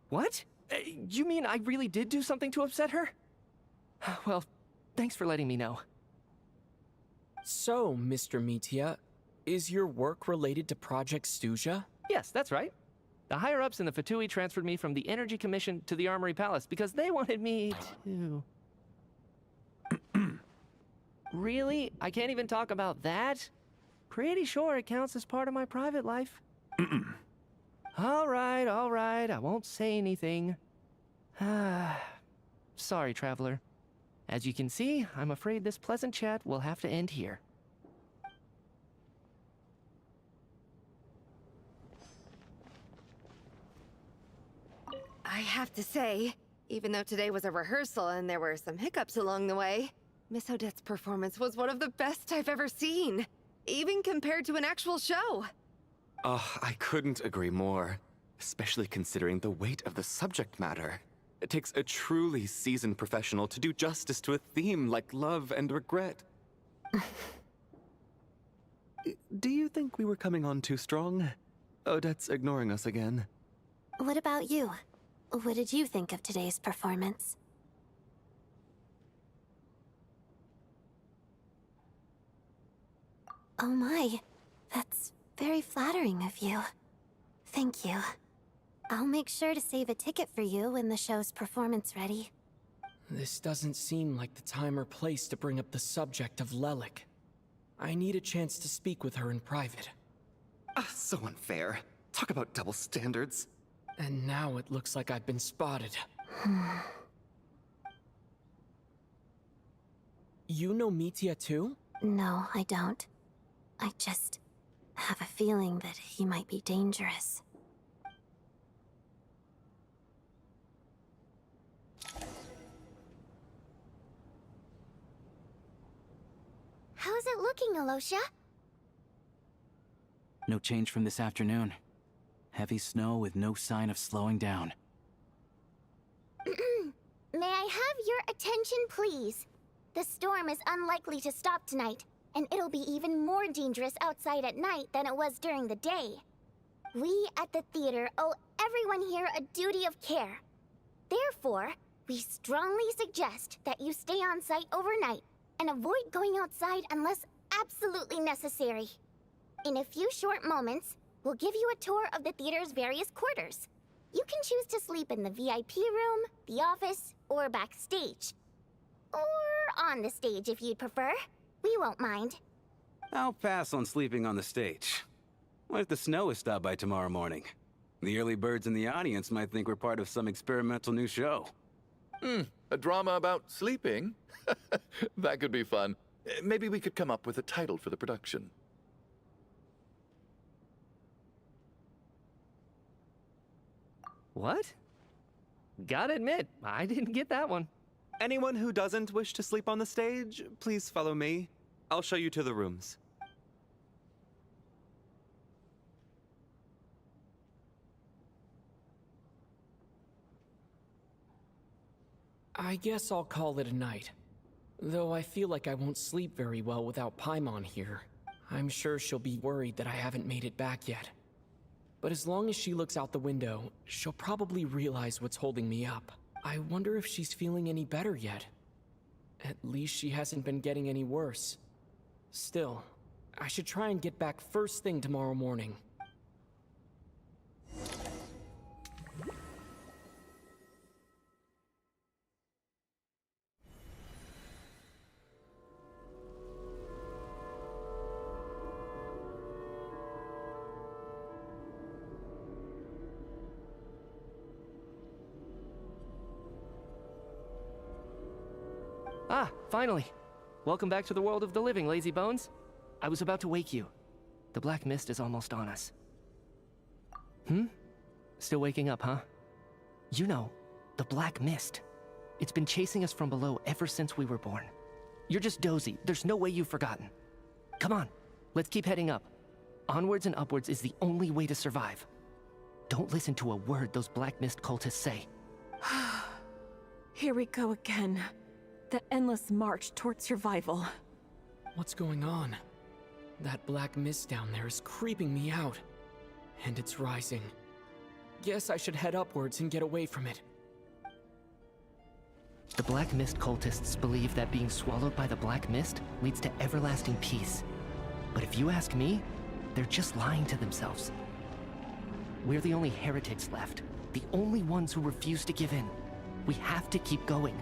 What? You mean I really did do something to upset her? Well, thanks for letting me know. So, Mr. Mitya, is your work related to Project SNEZHNAYA? Yes, that's right. The higher-ups in the Fatui transferred me from the Energy Commission to the Armory Palace because they wanted me to... Really? I can't even talk about that? Pretty sure it counts as part of my private life. All right, I won't say anything. Sorry, Traveler. As you can see, I'm afraid this pleasant chat will have to end here. I have to say, even though today was a rehearsal and there were some hiccups along the way, Miss Odette's performance was one of the best I've ever seen, even compared to an actual show. I couldn't agree more, especially considering the weight of the subject matter. It takes a truly seasoned professional to do justice to a theme like love and regret. Do you think we were coming on too strong? Odette's ignoring us again. What about you? What did you think of today's performance? Oh my, that's very flattering of you. Thank you. I'll make sure to save a ticket for you when the show's performance ready. This doesn't seem like the time or place to bring up the subject of Lelik. I need a chance to speak with her in private. So unfair. Talk about double standards. And now it looks like I've been spotted. You know Mitya too? No, I don't. I just have a feeling that he might be dangerous. How's it looking, Alosha? No change from this afternoon. Heavy snow with no sign of slowing down. May I have your attention, please? The storm is unlikely to stop tonight, and it'll be even more dangerous outside at night than it was during the day. We at the theater owe everyone here a duty of care. Therefore, we strongly suggest that you stay on site overnight and avoid going outside unless absolutely necessary. In a few short moments, we'll give you a tour of the theater's various quarters. You can choose to sleep in the VIP room, the office, or backstage. Or on the stage if you'd prefer. We won't mind. I'll pass on sleeping on the stage. What if the snow is stopped by tomorrow morning? The early birds in the audience might think we're part of some experimental new show. A drama about sleeping? That could be fun. Maybe we could come up with a title for the production. What? Gotta admit, I didn't get that one. Anyone who doesn't wish to sleep on the stage, please follow me. I'll show you to the rooms. I guess I'll call it a night. Though I feel like I won't sleep very well without Paimon here. I'm sure she'll be worried that I haven't made it back yet. But as long as she looks out the window, she'll probably realize what's holding me up. I wonder if she's feeling any better yet. At least she hasn't been getting any worse. Still, I should try and get back first thing tomorrow morning. Ah, finally. Welcome back to the world of the living, lazy bones. I was about to wake you. The black mist is almost on us. Still waking up, huh? You know, the black mist. It's been chasing us from below ever since we were born. You're just dozy. There's no way you've forgotten. Come on, let's keep heading up. Onwards and upwards is the only way to survive. Don't listen to a word those black mist cultists say. Here we go again. The endless march toward survival. What's going on? That black mist down there is creeping me out. And it's rising. Guess I should head upwards and get away from it. The black mist cultists believe that being swallowed by the black mist leads to everlasting peace. But if you ask me, they're just lying to themselves. We're the only heretics left. The only ones who refuse to give in. We have to keep going.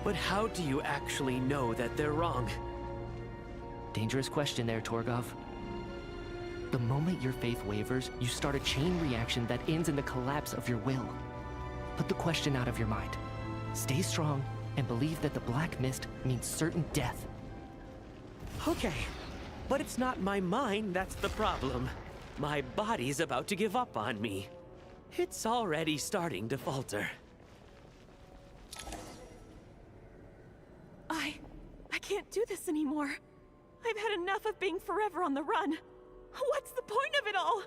But how do you actually know that they're wrong? Dangerous question there, Torgov. The moment your faith wavers, you start a chain reaction that ends in the collapse of your will. Put the question out of your mind. Stay strong and believe that the black mist means certain death. Okay, but it's not my mind that's the problem. My body's about to give up on me. It's already starting to falter. I can't do this anymore. I've had enough of being forever on the run. What's the point of it all?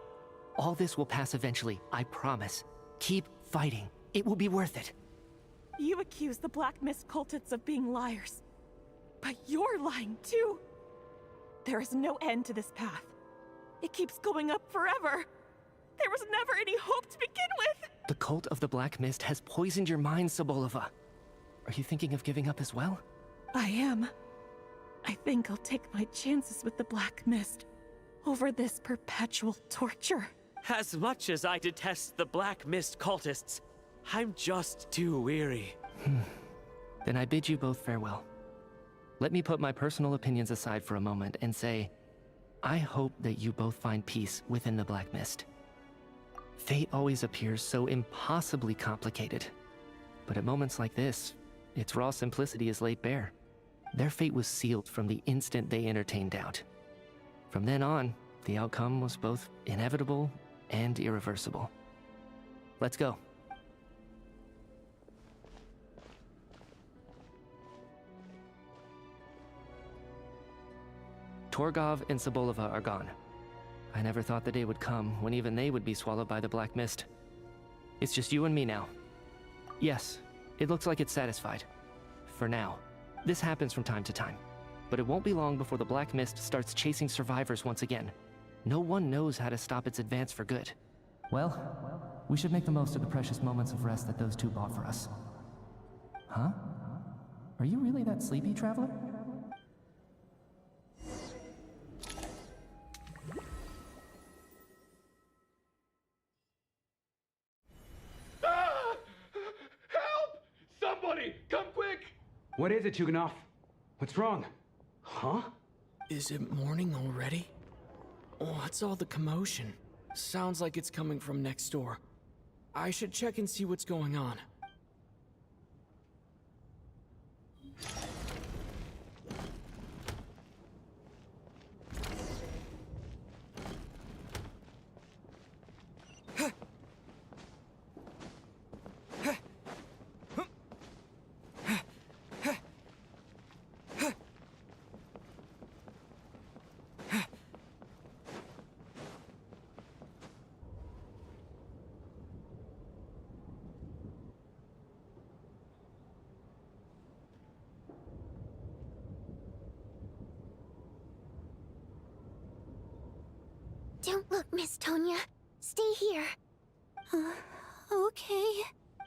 All this will pass eventually, I promise. Keep fighting. It will be worth it. You accuse the Black Mist cultists of being liars. But you're lying too. There is no end to this path. It keeps going up forever. There was never any hope to begin with. The cult of the Black Mist has poisoned your mind, Sobolova. Are you thinking of giving up as well? I am. I think I'll take my chances with the Black Mist over this perpetual torture. As much as I detest the Black Mist cultists, I'm just too weary. Then I bid you both farewell. Let me put my personal opinions aside for a moment and say, I hope that you both find peace within the Black Mist. Fate always appears so impossibly complicated. But at moments like this, its raw simplicity is laid bare. Their fate was sealed from the instant they entertained doubt. From then on, the outcome was both inevitable and irreversible. Let's go. Torgov and Sobolova are gone. I never thought the day would come when even they would be swallowed by the Black Mist. It's just you and me now. Yes, it looks like it's satisfied. For now. This happens from time to time. But it won't be long before the Black Mist starts chasing survivors once again. No one knows how to stop its advance for good. Well, we should make the most of the precious moments of rest that those two bought for us. Huh? Are you really that sleepy, traveler? Somebody, come quick! What is it, Chuganov? What's wrong? Huh? Is it morning already? What's all the commotion? Sounds like it's coming from next door. I should check and see what's going on. Don't look, Miss Tonya. Stay here. Okay.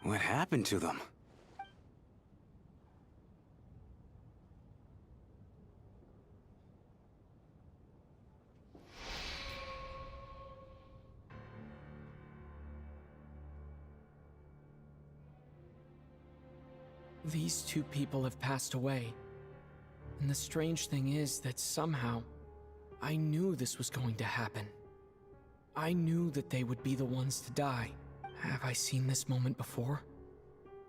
What happened to them? These two people have passed away. And the strange thing is that somehow, I knew this was going to happen. I knew that they would be the ones to die. Have I seen this moment before?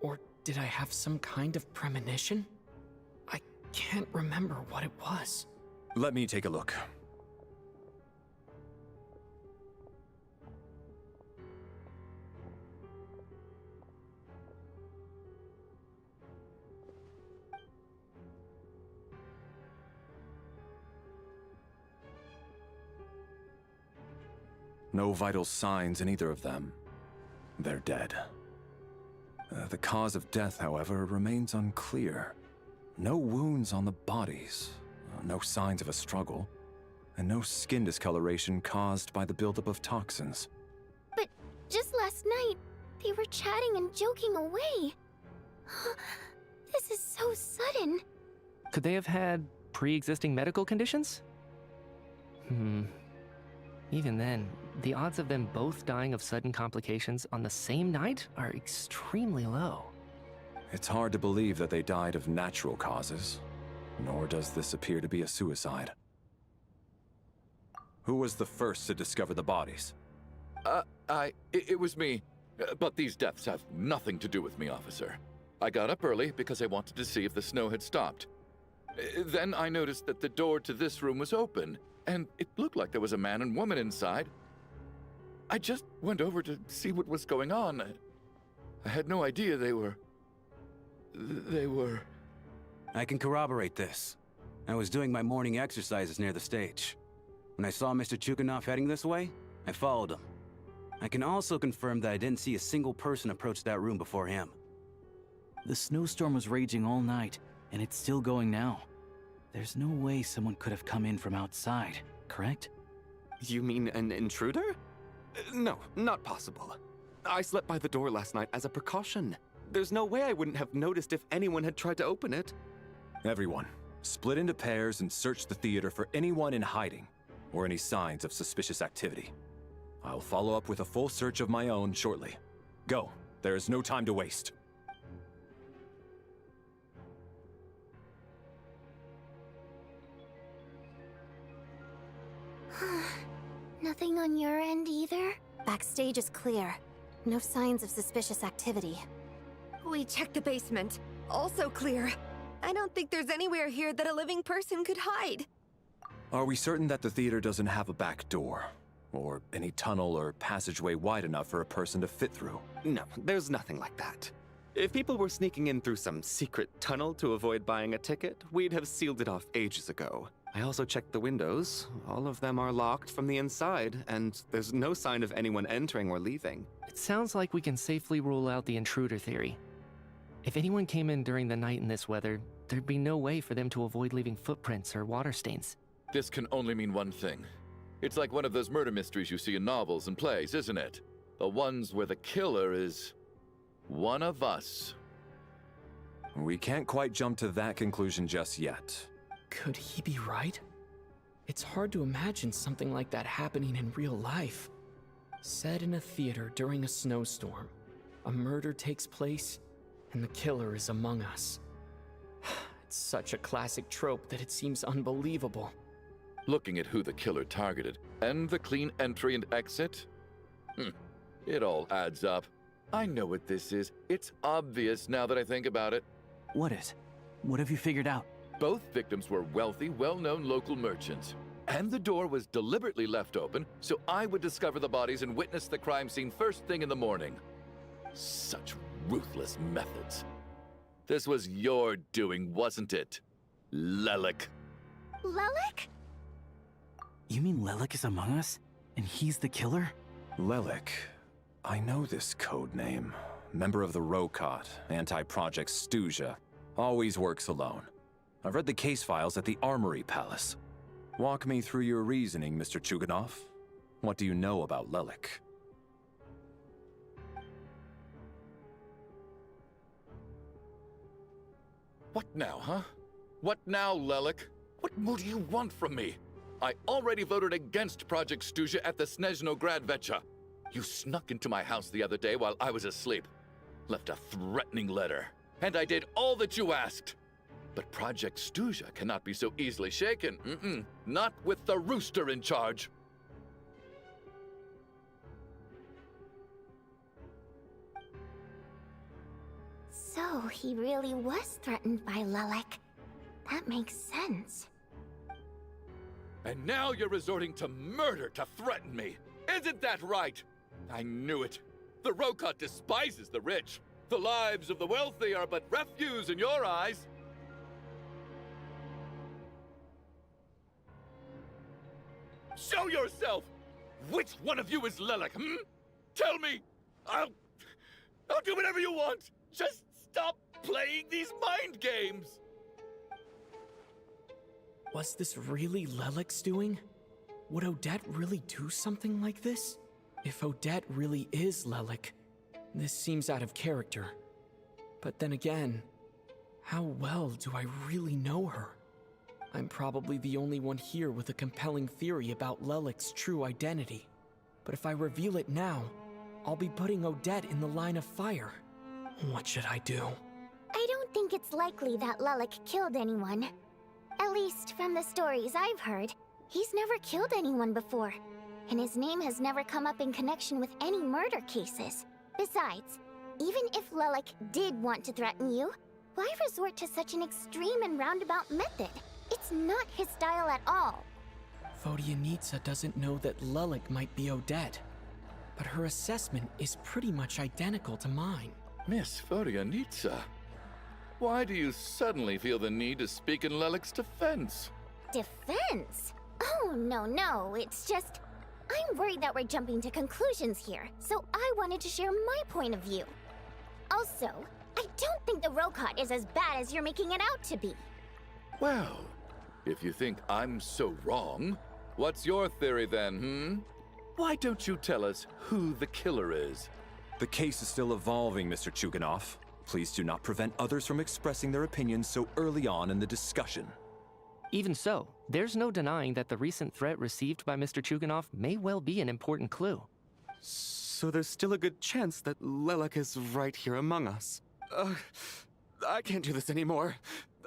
Or Did I have some kind of premonition? I can't remember what it was. Let me take a look. No vital signs in either of them. They're dead. The cause of death, however, remains unclear. No wounds on the bodies, no signs of a struggle, and no skin discoloration caused by the buildup of toxins. But just last night, they were chatting and joking away. This is so sudden. Could they have had pre-existing medical conditions? Even then, the odds of them both dying of sudden complications on the same night are extremely low. It's hard to believe that they died of natural causes, nor does this appear to be a suicide. Who was the first to discover the bodies? It was me. But these deaths have nothing to do with me, officer. I got up early because I wanted to see if the snow had stopped. Then I noticed that the door to this room was open, and it looked like there was a man and woman inside. I just went over to see what was going on. I had no idea they were... I can corroborate this. I was doing my morning exercises near the stage. When I saw Mr. Chuganov heading this way, I followed him. I can also confirm that I didn't see a single person approach that room before him. The snowstorm was raging all night, and it's still going now. There's no way someone could have come in from outside, correct? You mean an intruder? No, not possible. I slept by the door last night as a precaution. There's no way I wouldn't have noticed if anyone had tried to open it. Everyone, split into pairs and search the theater for anyone in hiding, or any signs of suspicious activity. I'll follow up with a full search of my own shortly. Go, there is no time to waste. Nothing on your end either? Backstage is clear. No signs of suspicious activity. We checked the basement. Also clear. I don't think there's anywhere here that a living person could hide. Are we certain that the theater doesn't have a back door? Or any tunnel or passageway wide enough for a person to fit through? No, there's nothing like that. If people were sneaking in through some secret tunnel to avoid buying a ticket, we'd have sealed it off ages ago. I also checked the windows. All of them are locked from the inside, and there's no sign of anyone entering or leaving. It sounds like we can safely rule out the intruder theory. If anyone came in during the night in this weather, there'd be no way for them to avoid leaving footprints or water stains. This can only mean one thing. It's like one of those murder mysteries you see in novels and plays, isn't it? The ones where the killer is... one of us. We can't quite jump to that conclusion just yet. Could he be right? It's hard to imagine something like that happening in real life. Set in a theater during a snowstorm, a murder takes place, and the killer is among us. It's such a classic trope that it seems unbelievable. Looking at who the killer targeted, and the clean entry and exit? It all adds up. I know what this is. It's obvious now that I think about it. What is? What have you figured out? Both victims were wealthy, well-known local merchants. And the door was deliberately left open, so I would discover the bodies and witness the crime scene first thing in the morning. Such ruthless methods. This was your doing, wasn't it? Lelik. Lelik? You mean Lelik is among us? And he's the killer? Lelik. I know this code name. Member of the Rokot, anti-Project SNEZHNAYA. Always works alone. I've read the case files at the Armory Palace. Walk me through your reasoning, Mr. Chuganov. What do you know about Lelik? What now, huh? What now, Lelik? What more do you want from me? I already voted against Project SNEZHNAYA at the SNEZHNOGRAD. You snuck into my house the other day while I was asleep. Left a threatening letter. And I did all that you asked. But Project SNEZHNAYA cannot be so easily shaken. Not with the rooster in charge. So he really was threatened by Lelek. That makes sense. And now you're resorting to murder to threaten me. Isn't that right? I knew it. The Rokot despises the rich. The lives of the wealthy are but refuse in your eyes. Show yourself! Which one of you is Lelek, Tell me! I'll do whatever you want! Just stop playing these mind games! Was this really Lelek's doing? Would Odette really do something like this? If Odette really is Lelek, this seems out of character. But then again, how well do I really know her? I'm probably the only one here with a compelling theory about Lelek's true identity. But if I reveal it now, I'll be putting Odette in the line of fire. What should I do? I don't think it's likely that Lelek killed anyone. At least from the stories I've heard, he's never killed anyone before. And his name has never come up in connection with any murder cases. Besides, even if Lelek did want to threaten you, why resort to such an extreme and roundabout method? It's not his style at all. Vodyanitsa doesn't know that Lelek might be Odette, but her assessment is pretty much identical to mine. Miss Vodyanitsa, why do you suddenly feel the need to speak in Lelek's defense? Defense? Oh, no, it's just... I'm worried that we're jumping to conclusions here, so I wanted to share my point of view. Also, I don't think the Rokot is as bad as you're making it out to be. Well, if you think I'm so wrong, what's your theory then, Why don't you tell us who the killer is? The case is still evolving, Mr. Chuganov. Please do not prevent others from expressing their opinions so early on in the discussion. Even so, there's no denying that the recent threat received by Mr. Chuganov may well be an important clue. So there's still a good chance that Lelek is right here among us. I can't do this anymore.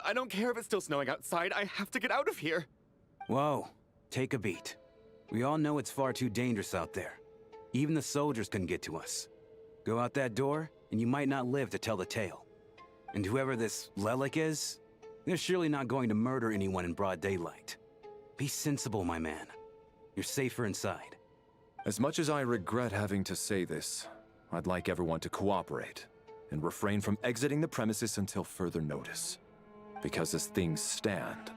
I don't care if it's still snowing outside. I have to get out of here. Whoa, take a beat. We all know it's far too dangerous out there. Even the soldiers couldn't get to us. Go out that door, and you might not live to tell the tale. And whoever this Lelek is, they're surely not going to murder anyone in broad daylight. Be sensible, my man. You're safer inside. As much as I regret having to say this, I'd like everyone to cooperate and refrain from exiting the premises until further notice. Because as things stand,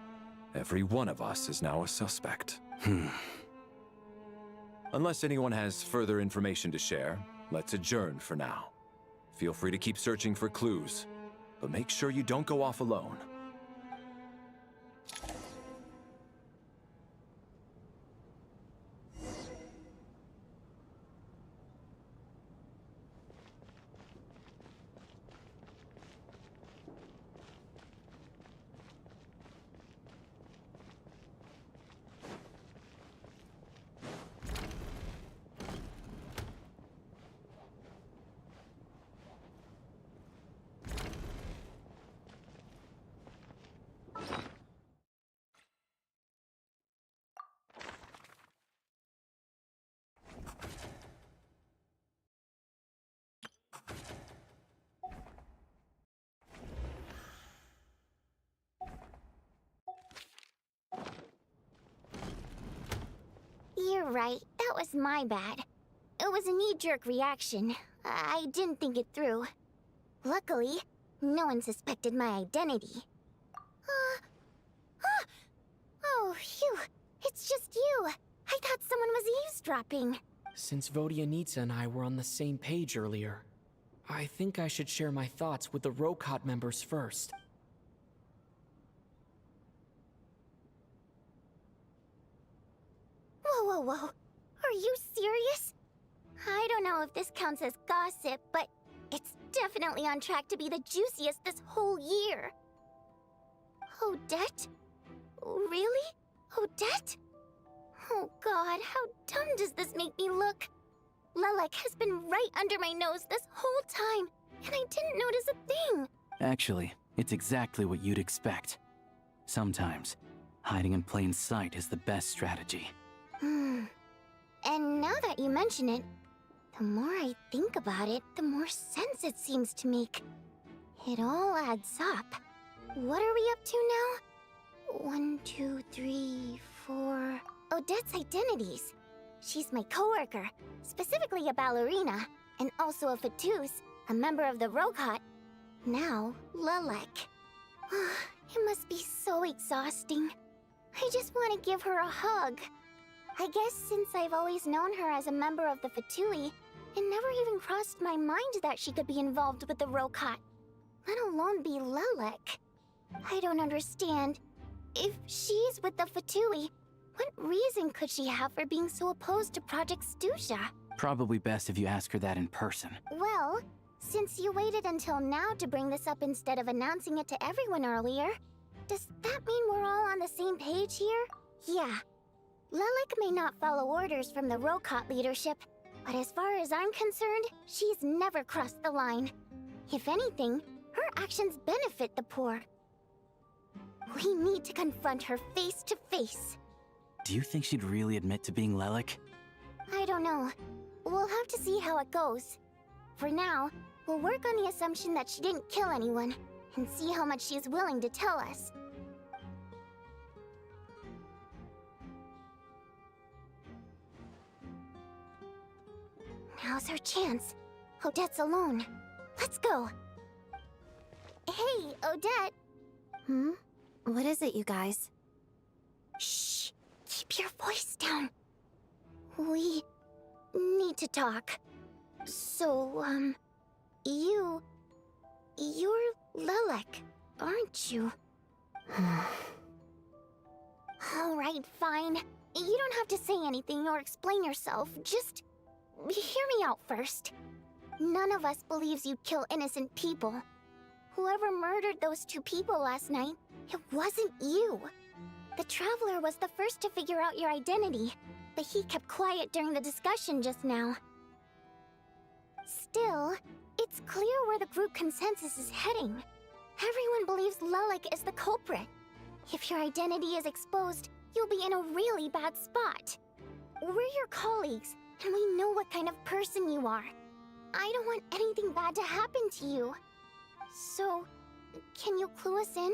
every one of us is now a suspect. Unless anyone has further information to share, let's adjourn for now. Feel free to keep searching for clues, but make sure you don't go off alone. You're right, that was my bad. It was a knee-jerk reaction. I didn't think it through. Luckily, no one suspected my identity. Oh, phew. It's just you. I thought someone was eavesdropping. Since Vodyanitsa and I were on the same page earlier, I think I should share my thoughts with the Rokot members first. Whoa. Are you serious? I don't know if this counts as gossip, but it's definitely on track to be the juiciest this whole year. Odette? Really? Odette? Oh god, how dumb does this make me look? Lelek has been right under my nose this whole time, and I didn't notice a thing. Actually, it's exactly what you'd expect. Sometimes, hiding in plain sight is the best strategy. And now that you mention it, the more I think about it, the more sense it seems to make. It all adds up. What are we up to now? 1, 2, 3, 4... Odette's identities. She's my coworker, specifically a ballerina, and also a Fatous, a member of the Rokot. Now, Lelek. It must be so exhausting. I just want to give her a hug. I guess since I've always known her as a member of the Fatui, it never even crossed my mind that she could be involved with the Rokot, let alone be Lelek. I don't understand. If she's with the Fatui, what reason could she have for being so opposed to Project SNEZHNAYA? Probably best if you ask her that in person. Well, since you waited until now to bring this up instead of announcing it to everyone earlier, does that mean we're all on the same page here? Yeah. Lelek may not follow orders from the Rokot leadership, but as far as I'm concerned, she's never crossed the line. If anything, her actions benefit the poor. We need to confront her face to face. Do you think she'd really admit to being Lelek? I don't know. We'll have to see how it goes. For now, we'll work on the assumption that she didn't kill anyone, and see how much she's willing to tell us. Now's her chance. Odette's alone. Let's go. Hey, Odette. What is it, you guys? Shh. Keep your voice down. We need to talk. So, you're Lelek, aren't you? Alright, fine. You don't have to say anything or explain yourself. Just hear me out first. None of us believes you'd kill innocent people. Whoever murdered those 2 people last night, it wasn't you. The Traveler was the first to figure out your identity, but he kept quiet during the discussion just now. Still, it's clear where the group consensus is heading. Everyone believes Lelek is the culprit. If your identity is exposed, you'll be in a really bad spot. We're your colleagues, and we know what kind of person you are. I don't want anything bad to happen to you. So, can you clue us in?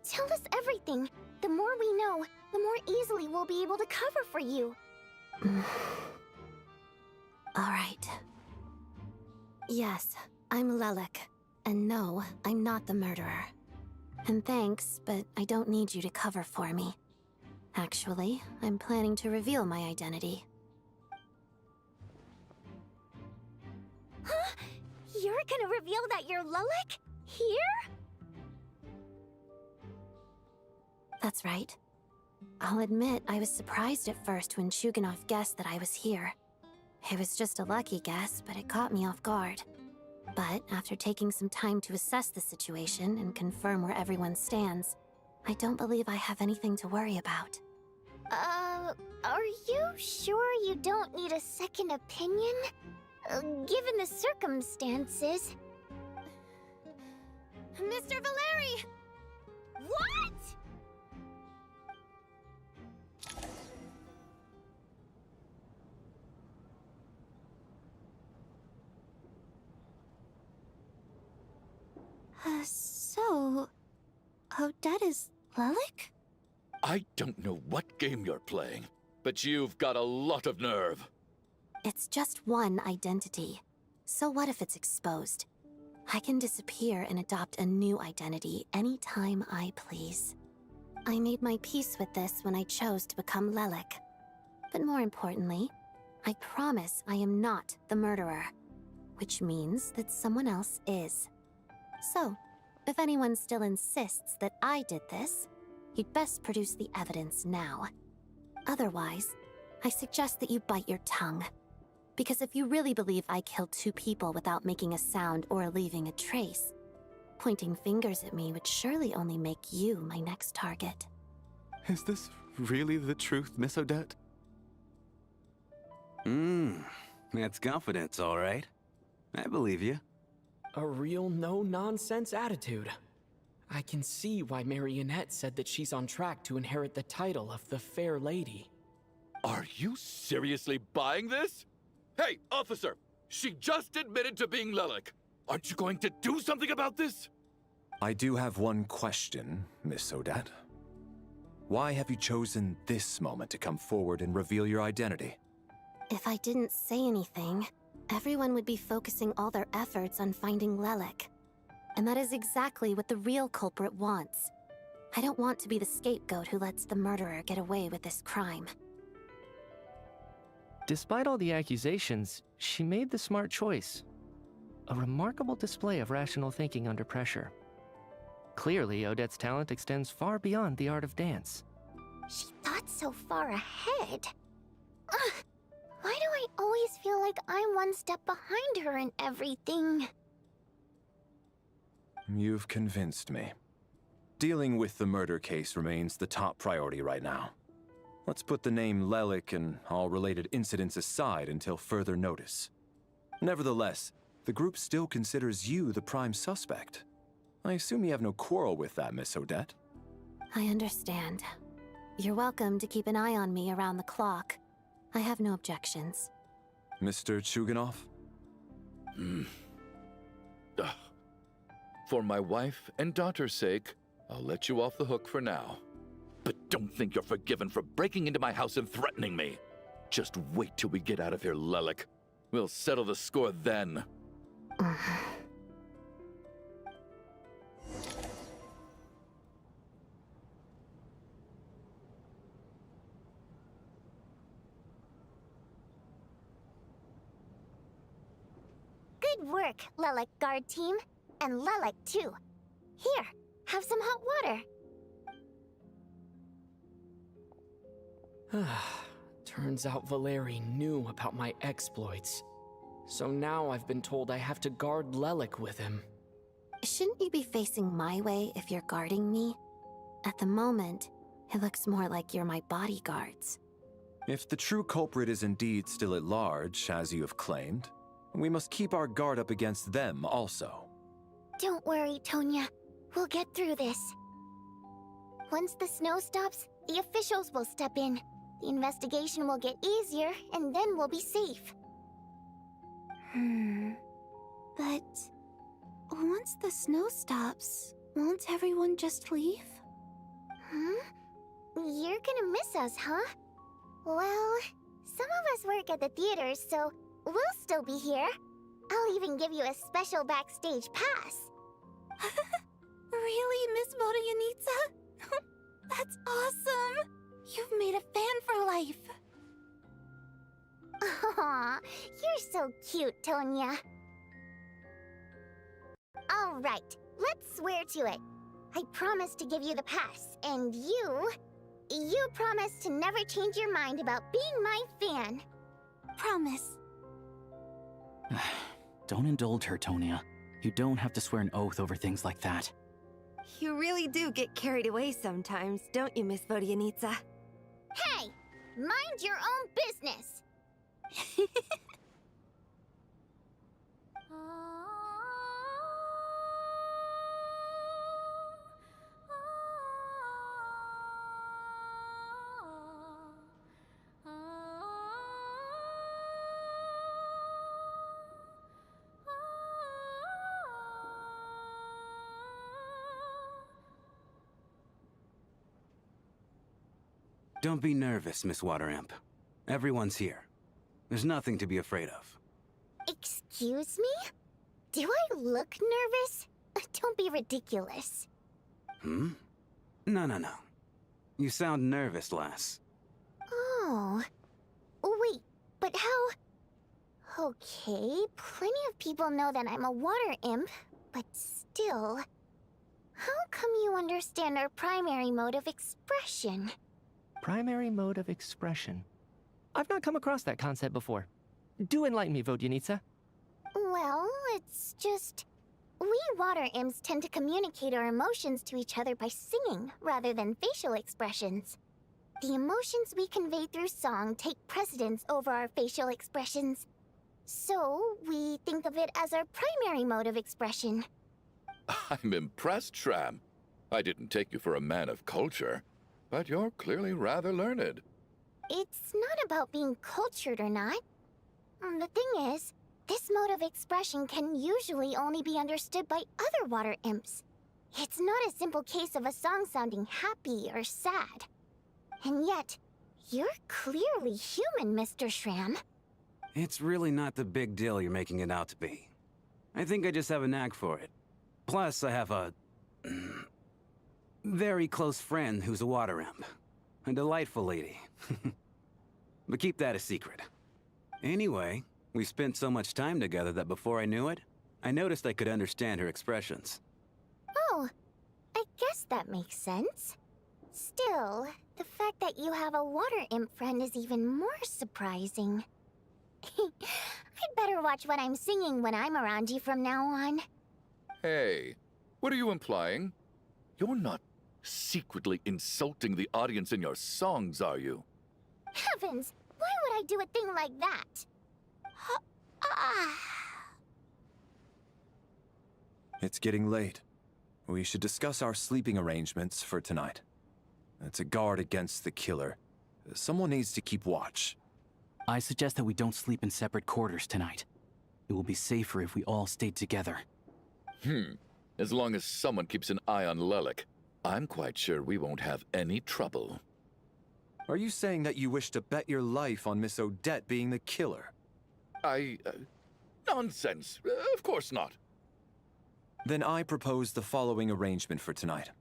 Tell us everything. The more we know, the more easily we'll be able to cover for you. Alright. Yes, I'm Lelek. And no, I'm not the murderer. And thanks, but I don't need you to cover for me. Actually, I'm planning to reveal my identity. Huh? You're gonna reveal that you're Lelek? Here? That's right. I'll admit I was surprised at first when Chuganov guessed that I was here. It was just a lucky guess, but it caught me off guard. But after taking some time to assess the situation and confirm where everyone stands, I don't believe I have anything to worry about. Are you sure you don't need a second opinion? Given the circumstances... Mr. Valeri! What?! So... Odette is Lelek? I don't know what game you're playing, but you've got a lot of nerve. It's just one identity. So what if it's exposed? I can disappear and adopt a new identity anytime I please. I made my peace with this when I chose to become Lelek. But more importantly, I promise I am not the murderer, which means that someone else is. So, if anyone still insists that I did this, you'd best produce the evidence now. Otherwise, I suggest that you bite your tongue. Because if you really believe I killed 2 people without making a sound or leaving a trace, pointing fingers at me would surely only make you my next target. Is this really the truth, Miss Odette? That's confidence, all right. I believe you. A real no-nonsense attitude. I can see why Marionette said that she's on track to inherit the title of the Fair Lady. Are you seriously buying this? Hey, officer! She just admitted to being Lelek. Aren't you going to do something about this? I do have one question, Miss Odette. Why have you chosen this moment to come forward and reveal your identity? If I didn't say anything, everyone would be focusing all their efforts on finding Lelik. And that is exactly what the real culprit wants. I don't want to be the scapegoat who lets the murderer get away with this crime. Despite all the accusations, she made the smart choice. A remarkable display of rational thinking under pressure. Clearly, Odette's talent extends far beyond the art of dance. She thought so far ahead. Ugh, why do I always feel like I'm one step behind her in everything? You've convinced me. Dealing with the murder case remains the top priority right now. Let's put the name Lelik and all related incidents aside until further notice. Nevertheless, the group still considers you the prime suspect. I assume you have no quarrel with that, Miss Odette? I understand. You're welcome to keep an eye on me around the clock. I have no objections. Mr. Chuganov? For my wife and daughter's sake, I'll let you off the hook for now. But don't think you're forgiven for breaking into my house and threatening me. Just wait till we get out of here, Lelik. We'll settle the score then. Good work, Lelik guard team. And Lelik, too. Here, have some hot water. Turns out Valeri knew about my exploits. So now I've been told I have to guard Lelik with him. Shouldn't you be facing my way if you're guarding me? At the moment, it looks more like you're my bodyguards. If the true culprit is indeed still at large, as you have claimed, we must keep our guard up against them also. Don't worry, Tonya. We'll get through this. Once the snow stops, the officials will step in. The investigation will get easier, and then we'll be safe. But once the snow stops, won't everyone just leave? You're gonna miss us, huh? Well, some of us work at the theaters, so we'll still be here. I'll even give you a special backstage pass. Really, Miss Vodyanitsa? That's awesome! You've made a fan for life. Aw, you're so cute, Tonya. All right, let's swear to it. I promise to give you the pass, and you promise to never change your mind about being my fan. Promise. Don't indulge her, Tonya. You don't have to swear an oath over things like that. You really do get carried away sometimes, don't you, Miss Vodyanitsa? Hey, mind your own business. Don't be nervous, Miss Wateramp. Everyone's here. There's nothing to be afraid of. Excuse me? Do I look nervous? Don't be ridiculous. No. You sound nervous, lass. Oh. Wait, but how... Okay, plenty of people know that I'm a water imp, but still... How come you understand our primary mode of expression? Primary mode of expression. I've not come across that concept before. Do enlighten me, Vodyanitsa. Well, it's just... We water imps tend to communicate our emotions to each other by singing, rather than facial expressions. The emotions we convey through song take precedence over our facial expressions. So, we think of it as our primary mode of expression. I'm impressed, Shram. I didn't take you for a man of culture, but you're clearly rather learned. It's not about being cultured or not. The thing is, This mode of expression can usually only be understood by other water imps. It's not a simple case of a song sounding happy or sad. And yet, you're clearly human, Mr. Shram. It's really not the big deal you're making it out to be. I think I just have a knack for it. Plus, I have a... very close friend who's a water imp. A delightful lady. But keep that a secret. Anyway, we spent so much time together that before I knew it, I noticed I could understand her expressions. Oh, I guess that makes sense. Still, the fact that you have a water imp friend is even more surprising. I'd better watch what I'm singing when I'm around you from now on. Hey, what are you implying? You're not secretly insulting the audience in your songs, are you? Heavens, why would I do a thing like that? It's getting late. We should discuss our sleeping arrangements for tonight. To guard against the killer, someone needs to keep watch. I suggest that we don't sleep in separate quarters tonight. It will be safer if we all stayed together. As long as someone keeps an eye on Lelik, I'm quite sure we won't have any trouble. Are you saying that you wish to bet your life on Miss Odette being the killer? Nonsense. Of course not. Then I propose the following arrangement for tonight.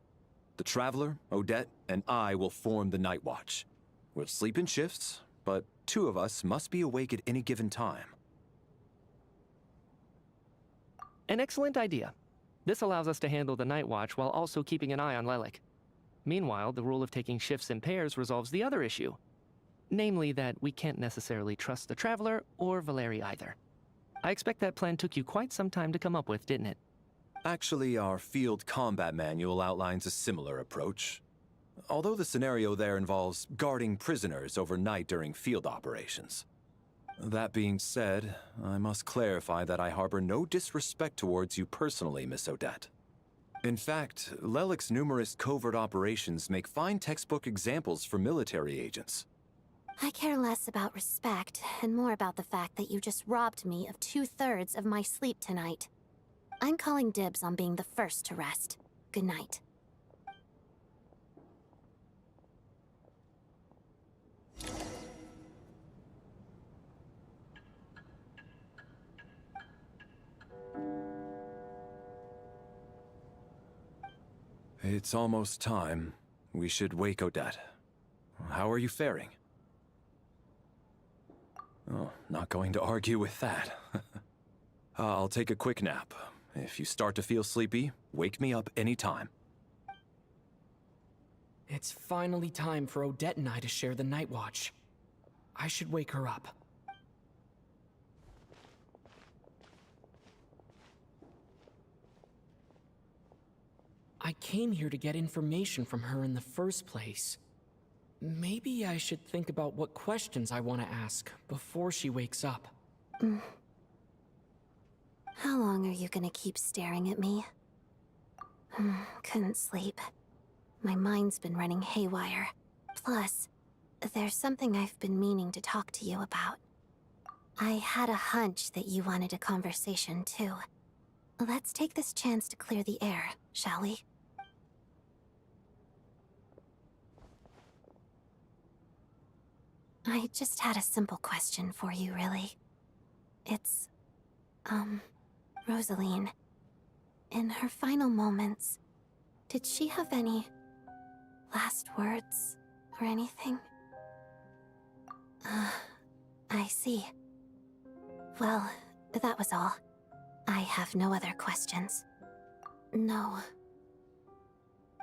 The Traveler, Odette, and I will form the Night Watch. We'll sleep in shifts, but 2 of us must be awake at any given time. An excellent idea. This allows us to handle the Night Watch while also keeping an eye on Lelik. Meanwhile, the rule of taking shifts in pairs resolves the other issue. Namely that we can't necessarily trust the Traveler or Valeri either. I expect that plan took you quite some time to come up with, didn't it? Actually, our field combat manual outlines a similar approach. Although the scenario there involves guarding prisoners overnight during field operations. That being said, I must clarify that I harbor no disrespect towards you personally, Miss Odette. In fact, Lelik's numerous covert operations make fine textbook examples for military agents. I care less about respect and more about the fact that you just robbed me of 2/3 of my sleep tonight. I'm calling dibs on being the first to rest. Good night. It's almost time. We should wake Odette. How are you faring? Oh, not going to argue with that. I'll take a quick nap. If you start to feel sleepy, wake me up anytime. It's finally time for Odette and I to share the Night Watch. I should wake her up. I came here to get information from her in the first place. Maybe I should think about what questions I want to ask before she wakes up. How long are you gonna keep staring at me? Couldn't sleep. My mind's been running haywire. Plus, there's something I've been meaning to talk to you about. I had a hunch that you wanted a conversation, too. Let's take this chance to clear the air, shall we? I just had a simple question for you, really. It's, Rosaline. In her final moments, did she have any last words or anything? I see. Well, that was all. I have no other questions. No.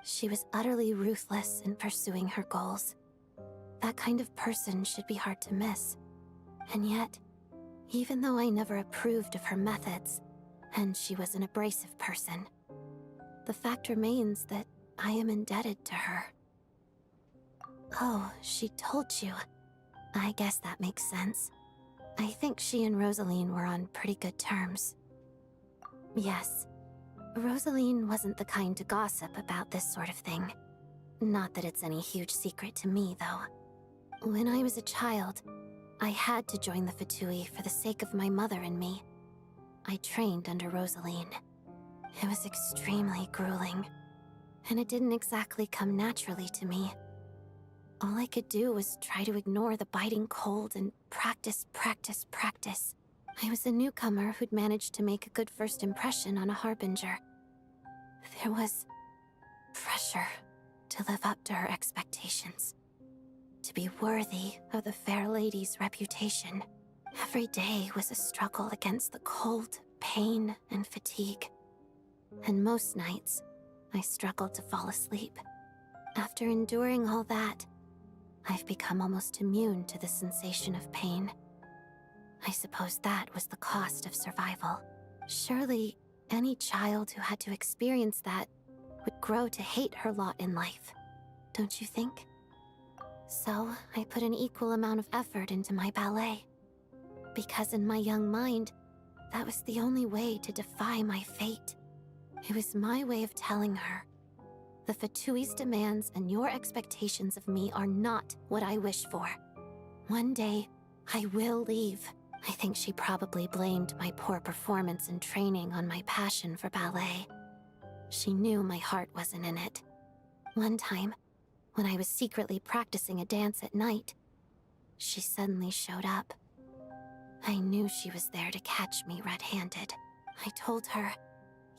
She was utterly ruthless in pursuing her goals. That kind of person should be hard to miss. And yet, even though I never approved of her methods, and she was an abrasive person, the fact remains that I am indebted to her. Oh, she told you. I guess that makes sense. I think she and Rosaline were on pretty good terms. Yes. Rosaline wasn't the kind to gossip about this sort of thing. Not that it's any huge secret to me, though. When I was a child, I had to join the Fatui for the sake of my mother and me. I trained under Rosaline. It was extremely grueling, and it didn't exactly come naturally to me. All I could do was try to ignore the biting cold and practice, practice, practice. I was a newcomer who'd managed to make a good first impression on a harbinger. There was pressure to live up to her expectations, to be worthy of the fair lady's reputation. Every day was a struggle against the cold, pain, and fatigue. And most nights, I struggled to fall asleep. After enduring all that, I've become almost immune to the sensation of pain. I suppose that was the cost of survival. Surely, any child who had to experience that would grow to hate her lot in life, don't you think? So, I put an equal amount of effort into my ballet. Because in my young mind, that was the only way to defy my fate. It was my way of telling her, the Fatui's demands and your expectations of me are not what I wish for. One day, I will leave. I think she probably blamed my poor performance in training on my passion for ballet. She knew my heart wasn't in it. One time, when I was secretly practicing a dance at night, she suddenly showed up. I knew she was there to catch me red-handed. I told her,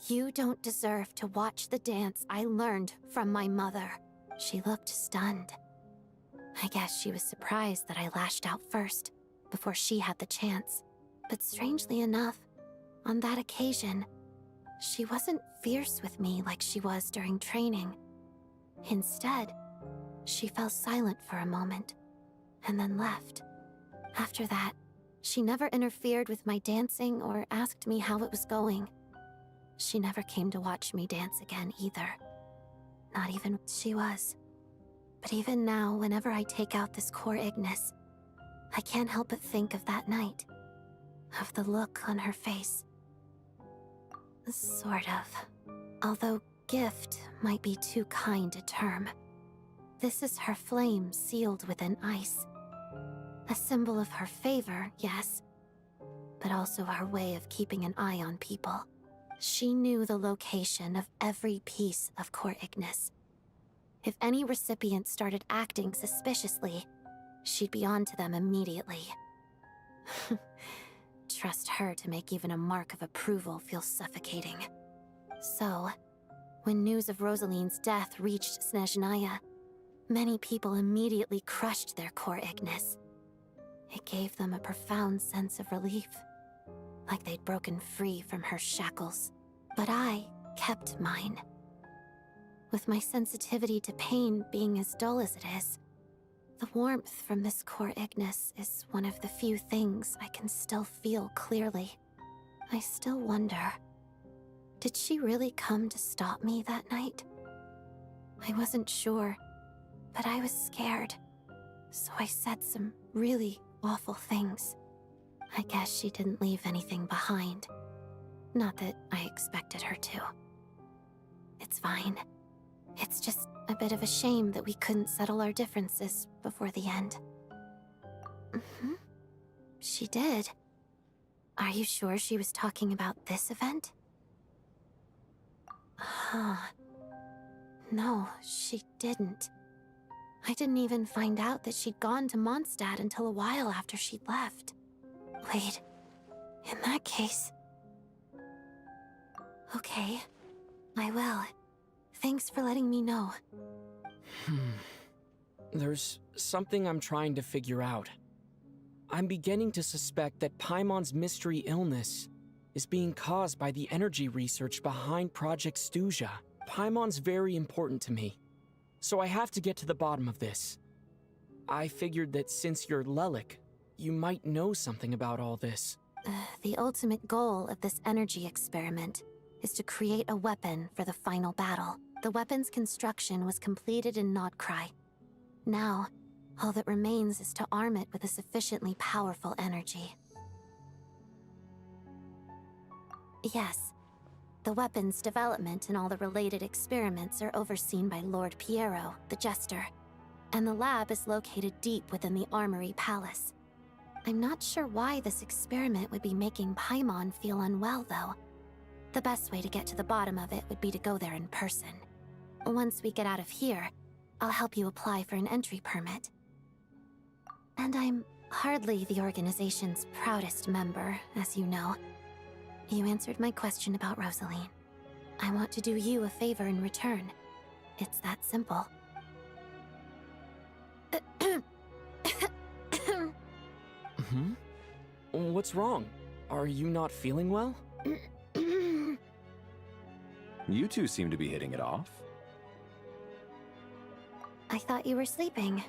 "You don't deserve to watch the dance I learned from my mother." She looked stunned. I guess she was surprised that I lashed out first, before she had the chance. But strangely enough, on that occasion, she wasn't fierce with me like she was during training. Instead, she fell silent for a moment, and then left. After that, she never interfered with my dancing or asked me how it was going. She never came to watch me dance again either. Not even she was. But even now, whenever I take out this core Ignis, I can't help but think of that night. Of the look on her face. Sort of. Although gift might be too kind a term. This is her flame sealed within ice. A symbol of her favor, yes, but also her way of keeping an eye on people. She knew the location of every piece of core Ignis. If any recipient started acting suspiciously, she'd be on to them immediately. Trust her to make even a mark of approval feel suffocating. So, when news of Rosaline's death reached SNEZHNAYA, many people immediately crushed their core Ignis. It gave them a profound sense of relief, like they'd broken free from her shackles. But I kept mine. With my sensitivity to pain being as dull as it is, the warmth from this core Ignis is one of the few things I can still feel clearly. I still wonder, did she really come to stop me that night? I wasn't sure, but I was scared, so I said some really awful things. I guess she didn't leave anything behind. Not that I expected her to. It's fine. It's just a bit of a shame that we couldn't settle our differences before the end. She did. Are you sure she was talking about this event? No, she didn't. I didn't even find out that she'd gone to Mondstadt until a while after she'd left. Wait, in that case... Okay, I will. Thanks for letting me know. There's something I'm trying to figure out. I'm beginning to suspect that Paimon's mystery illness is being caused by the energy research behind Project SNEZHNAYA. Paimon's very important to me, so I have to get to the bottom of this. I figured that since you're Lelik, you might know something about all this. The ultimate goal of this energy experiment is to create a weapon for the final battle. The weapon's construction was completed in Nodcry. Now, all that remains is to arm it with a sufficiently powerful energy. Yes, the weapon's development and all the related experiments are overseen by Lord Piero, the Jester, and the lab is located deep within the Armory Palace. I'm not sure why this experiment would be making Paimon feel unwell, though. The best way to get to the bottom of it would be to go there in person. Once we get out of here, I'll help you apply for an entry permit. And I'm hardly the organization's proudest member, as you know. You answered my question about Rosaline. I want to do you a favor in return. It's that simple. What's wrong? Are you not feeling well? You two seem to be hitting it off. I thought you were sleeping.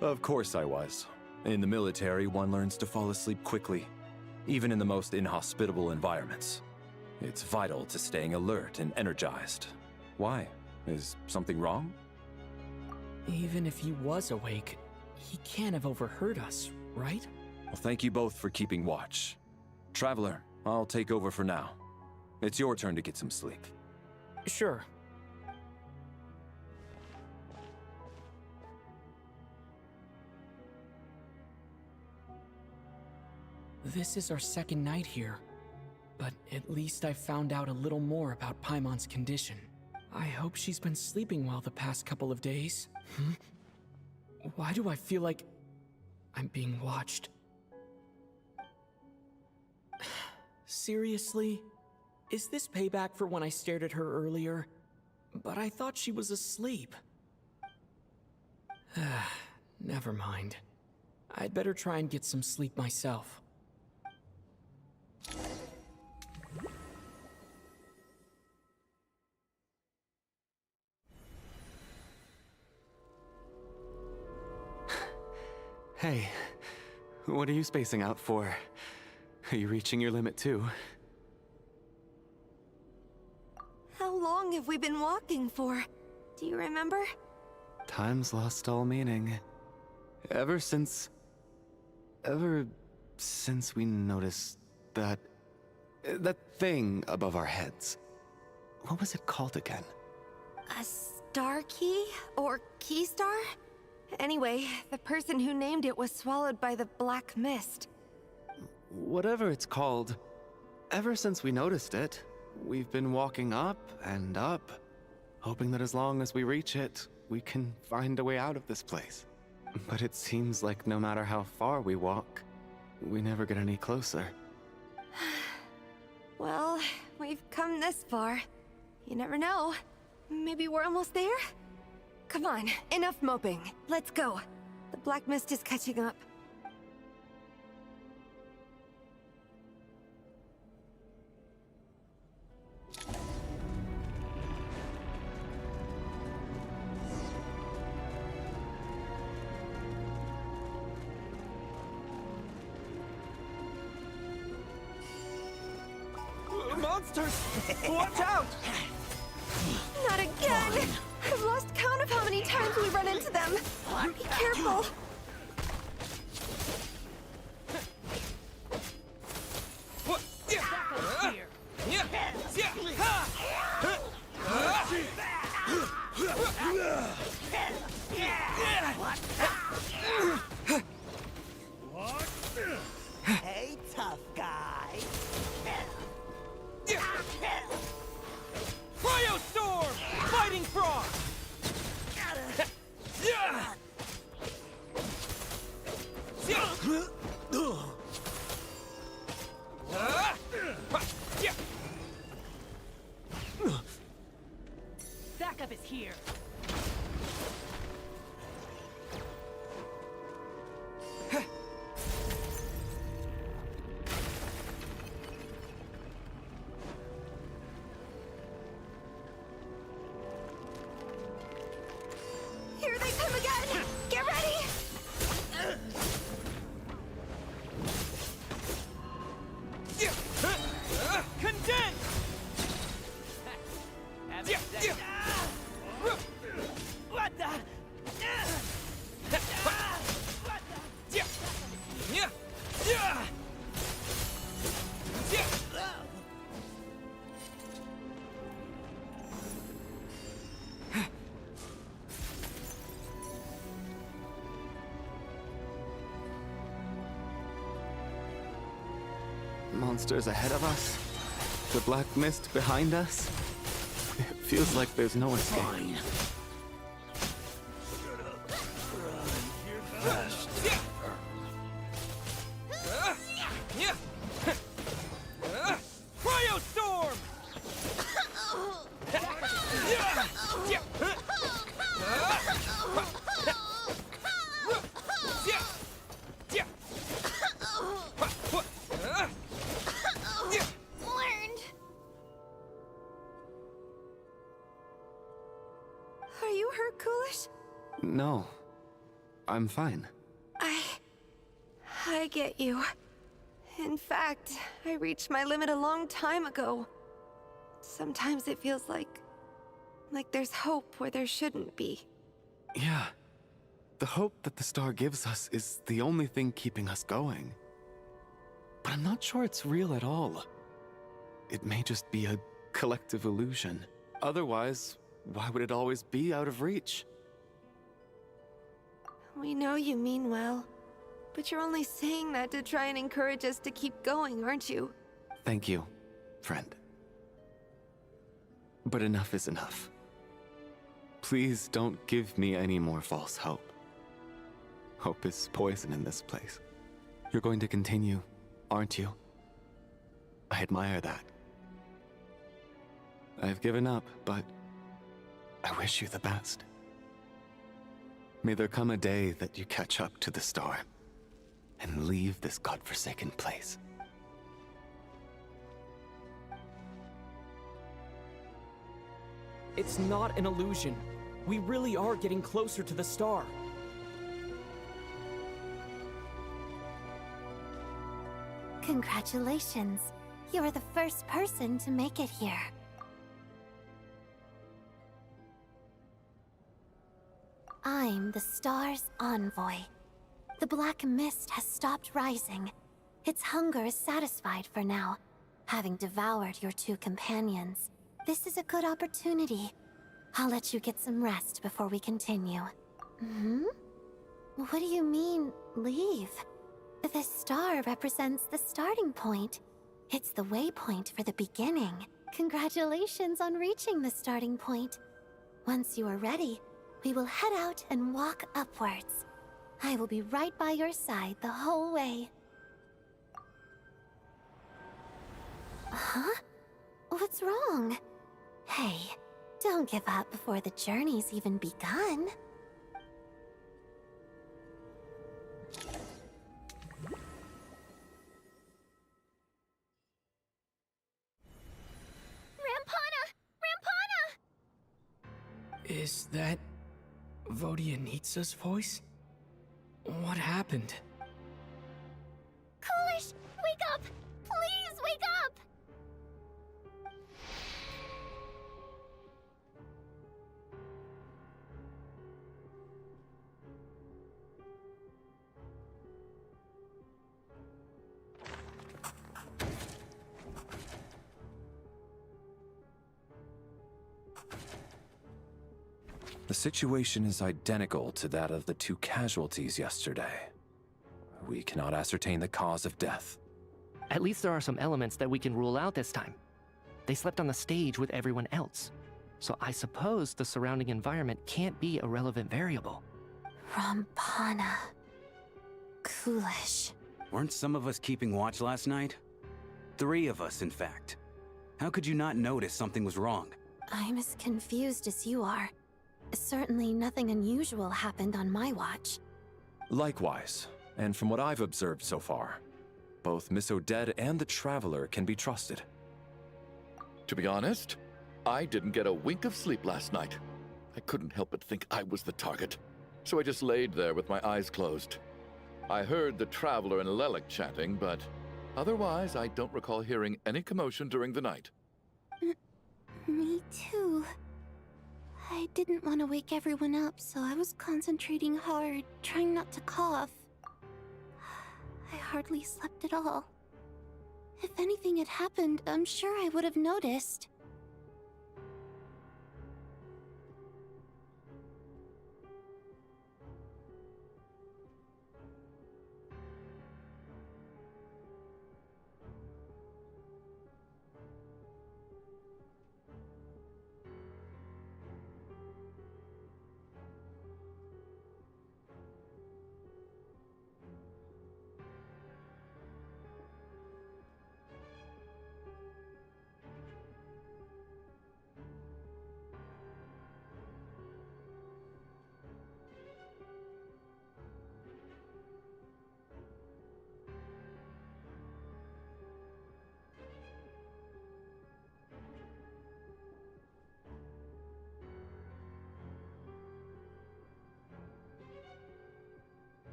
Of course I was. In the military, one learns to fall asleep quickly, even in the most inhospitable environments. It's vital to staying alert and energized. Why? Is something wrong? Even if he was awake, he can't have overheard us, right? Well, thank you both for keeping watch. Traveler, I'll take over for now. It's your turn to get some sleep. Sure. This is our second night here, but at least I found out a little more about Paimon's condition. I hope she's been sleeping well the past couple of days. Why do I feel like I'm being watched? Seriously? Is this payback for when I stared at her earlier? But I thought she was asleep. Never mind. I'd better try and get some sleep myself. Hey, what are you spacing out for? Are you reaching your limit too? How long have we been walking for? Do you remember? Time's lost all meaning. Ever since we noticed that thing above our heads. What was it called again? A star key? Or key star? Anyway, the person who named it was swallowed by the black mist. Whatever it's called, ever since we noticed it, we've been walking up and up, hoping that as long as we reach it, we can find a way out of this place. But it seems like no matter how far we walk, we never get any closer. Well, we've come this far. You never know. Maybe we're almost there? Come on, enough moping. Let's go. The black mist is catching up. Monsters! Watch out! Not again! I've lost count of how many times we run into them. Be careful. Hey, tough guy. Cryostorm! Fighting frog! Backup is here. Here they come again! Get ready! monsters ahead of us, the black mist behind us. It feels like there's no escape. Fine. Cryostorm! Learned. Are you hurt, Coolish? No, I'm fine. I get you. In fact, I reached my limit a long time ago. Sometimes it feels like there's hope where there shouldn't be. Yeah. The hope that the star gives us is the only thing keeping us going. But I'm not sure it's real at all. It may just be a collective illusion. Otherwise, why would it always be out of reach? We know you mean well, but you're only saying that to try and encourage us to keep going, aren't you? Thank you, friend. But enough is enough. Please don't give me any more false hope. Hope is poison in this place. You're going to continue, aren't you? I admire that. I've given up, but I wish you the best. May there come a day that you catch up to the star and leave this godforsaken place. It's not an illusion. We really are getting closer to the star. Congratulations. You are the first person to make it here. I'm the star's envoy. The black mist has stopped rising. Its hunger is satisfied for now, having devoured your two companions. This is a good opportunity. I'll let you get some rest before we continue. What do you mean, leave? The star represents the starting point. It's the waypoint for the beginning. Congratulations on reaching the starting point. Once you are ready, we will head out and walk upwards. I will be right by your side the whole way. Huh? What's wrong? Hey, don't give up before the journey's even begun. Is that Vodyanitsa's voice? What happened? Coolish, wake up! Please wake up! The situation is identical to that of the two casualties yesterday. We cannot ascertain the cause of death. At least there are some elements that we can rule out this time. They slept on the stage with everyone else. So I suppose the surrounding environment can't be a relevant variable. Rampana. Coolish. Weren't some of us keeping watch last night? 3 of us, in fact. How could you not notice something was wrong? I'm as confused as you are. Certainly nothing unusual happened on my watch. Likewise, and from what I've observed so far, both Miss Odette and the Traveler can be trusted. To be honest, I didn't get a wink of sleep last night. I couldn't help but think I was the target, so I just laid there with my eyes closed. I heard the Traveler and Lelik chatting, but otherwise I don't recall hearing any commotion during the night. Me too. I didn't want to wake everyone up, so I was concentrating hard, trying not to cough. I hardly slept at all. If anything had happened, I'm sure I would have noticed.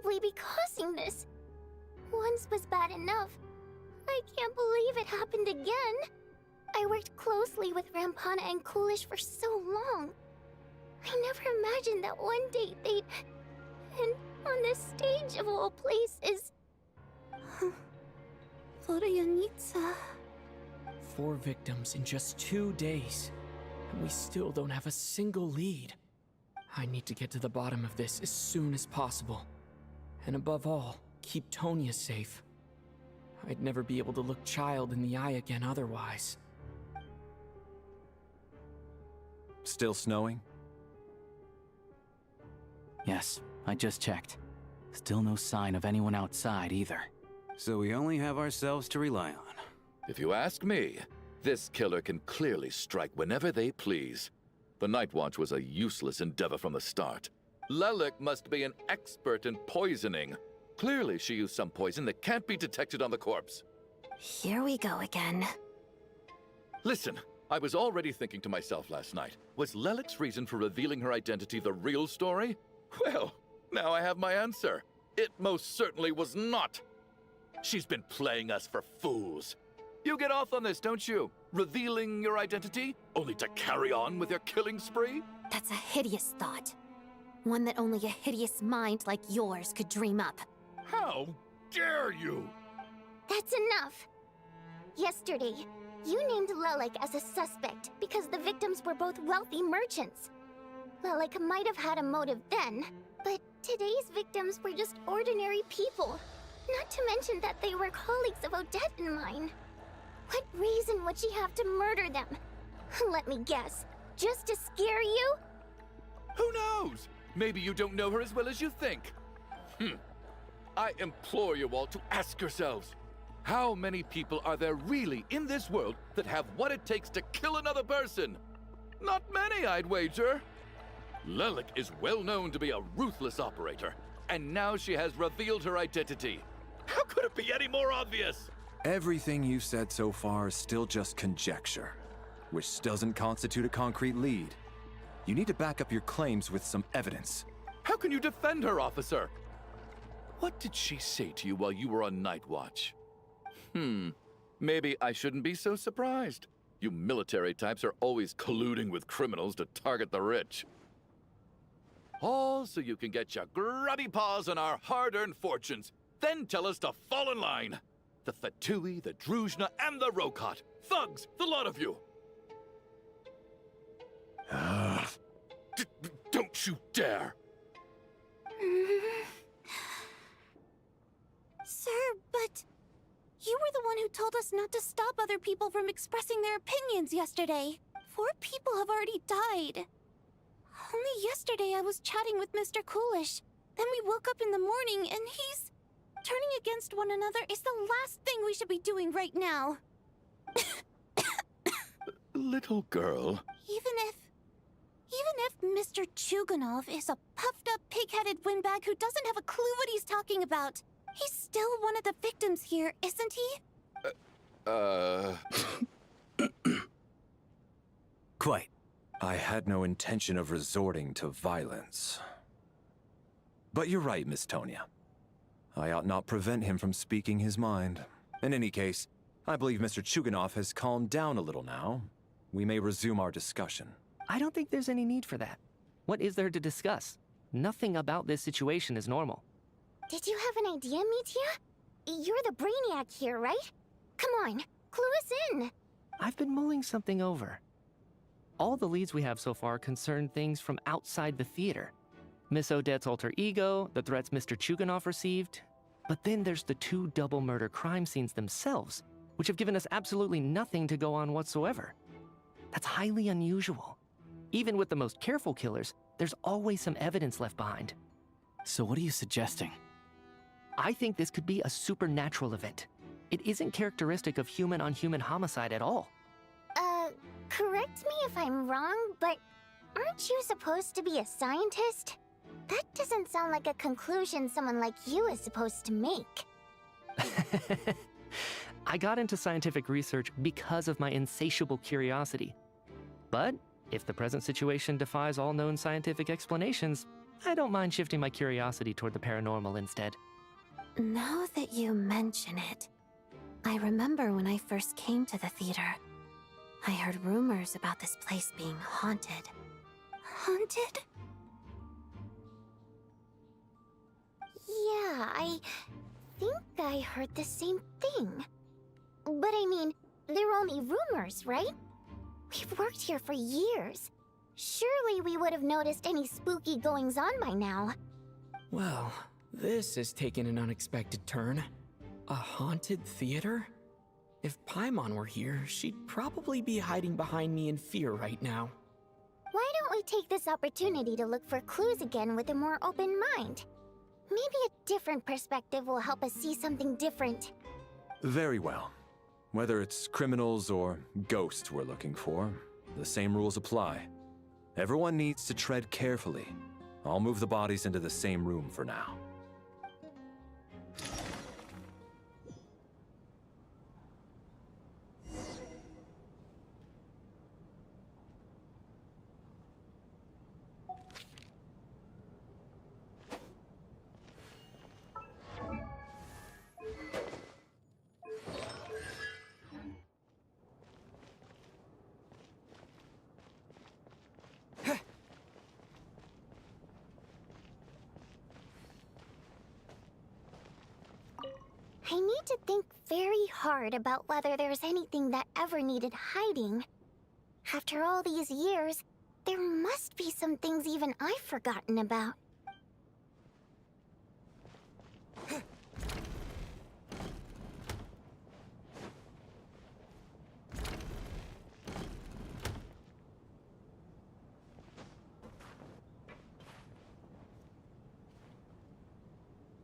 possibly be causing this? Once was bad enough. I can't believe it happened again. I worked closely with Rampana and Coolish for so long. I never imagined that one day they'd... And on the stage of all places... Voryanitsa... 4 victims in just 2 days, and we still don't have a single lead. I need to get to the bottom of this as soon as possible. And above all, keep Tonya safe. I'd never be able to look Child in the eye again otherwise. Still snowing? Yes, I just checked. Still no sign of anyone outside either. So we only have ourselves to rely on. If you ask me, this killer can clearly strike whenever they please. The Night Watch was a useless endeavor from the start. Lelik must be an expert in poisoning. Clearly she used some poison that can't be detected on the corpse. Here we go again. Listen, I was already thinking to myself last night, was Lelik's reason for revealing her identity the real story? Well, now I have my answer. It most certainly was not. She's been playing us for fools. You get off on this, don't you? Revealing your identity, only to carry on with your killing spree? That's a hideous thought. One that only a hideous mind like yours could dream up. How dare you? That's enough! Yesterday, you named Lelik as a suspect because the victims were both wealthy merchants. Lelik might have had a motive then, but today's victims were just ordinary people. Not to mention that they were colleagues of Odette and mine. What reason would she have to murder them? Let me guess, just to scare you? Who knows? Maybe you don't know her as well as you think. I implore you all to ask yourselves, how many people are there really in this world that have what it takes to kill another person? Not many, I'd wager. Lelik is well known to be a ruthless operator, and now she has revealed her identity. How could it be any more obvious? Everything you've said so far is still just conjecture, which doesn't constitute a concrete lead. You need to back up your claims with some evidence. How can you defend her, officer? What did she say to you while you were on Night Watch? Maybe I shouldn't be so surprised. You military types are always colluding with criminals to target the rich. All so you can get your grubby paws on our hard-earned fortunes, then tell us to fall in line. The Fatui, the Druzhna, and the Rokot. Thugs, the lot of you. Don't you dare! Sir, but... You were the one who told us not to stop other people from expressing their opinions yesterday. 4 people have already died. Only yesterday I was chatting with Mr. Coolish. Then we woke up in the morning and he's... Turning against one another is the last thing we should be doing right now. Little girl. Even if Mr. Chuganov is a puffed-up, pig-headed windbag who doesn't have a clue what he's talking about, he's still one of the victims here, isn't he? Quite. I had no intention of resorting to violence. But you're right, Miss Tonya. I ought not prevent him from speaking his mind. In any case, I believe Mr. Chuganov has calmed down a little now. We may resume our discussion. I don't think there's any need for that. What is there to discuss? Nothing about this situation is normal. Did you have an idea, Mitya? You're the brainiac here, right? Come on, clue us in. I've been mulling something over. All the leads we have so far concern things from outside the theater. Miss Odette's alter ego, the threats Mr. Chuganov received. But then there's the 2 double murder crime scenes themselves, which have given us absolutely nothing to go on whatsoever. That's highly unusual. Even with the most careful killers, there's always some evidence left behind. So what are you suggesting? I think this could be a supernatural event. It isn't characteristic of human-on-human homicide at all. Correct me if I'm wrong, but aren't you supposed to be a scientist? That doesn't sound like a conclusion someone like you is supposed to make. I got into scientific research because of my insatiable curiosity. But if the present situation defies all known scientific explanations, I don't mind shifting my curiosity toward the paranormal instead. Now that you mention it, I remember when I first came to the theater. I heard rumors about this place being haunted. Haunted? Yeah, I think I heard the same thing. But I mean, they're only rumors, right? We've worked here for years. Surely we would have noticed any spooky goings-on by now. Well, this has taken an unexpected turn. A haunted theater? If Paimon were here, she'd probably be hiding behind me in fear right now. Why don't we take this opportunity to look for clues again with a more open mind? Maybe a different perspective will help us see something different. Very well. Whether it's criminals or ghosts we're looking for, the same rules apply. Everyone needs to tread carefully. I'll move the bodies into the same room for now. I need to think very hard about whether there's anything that ever needed hiding. After all these years, there must be some things even I've forgotten about.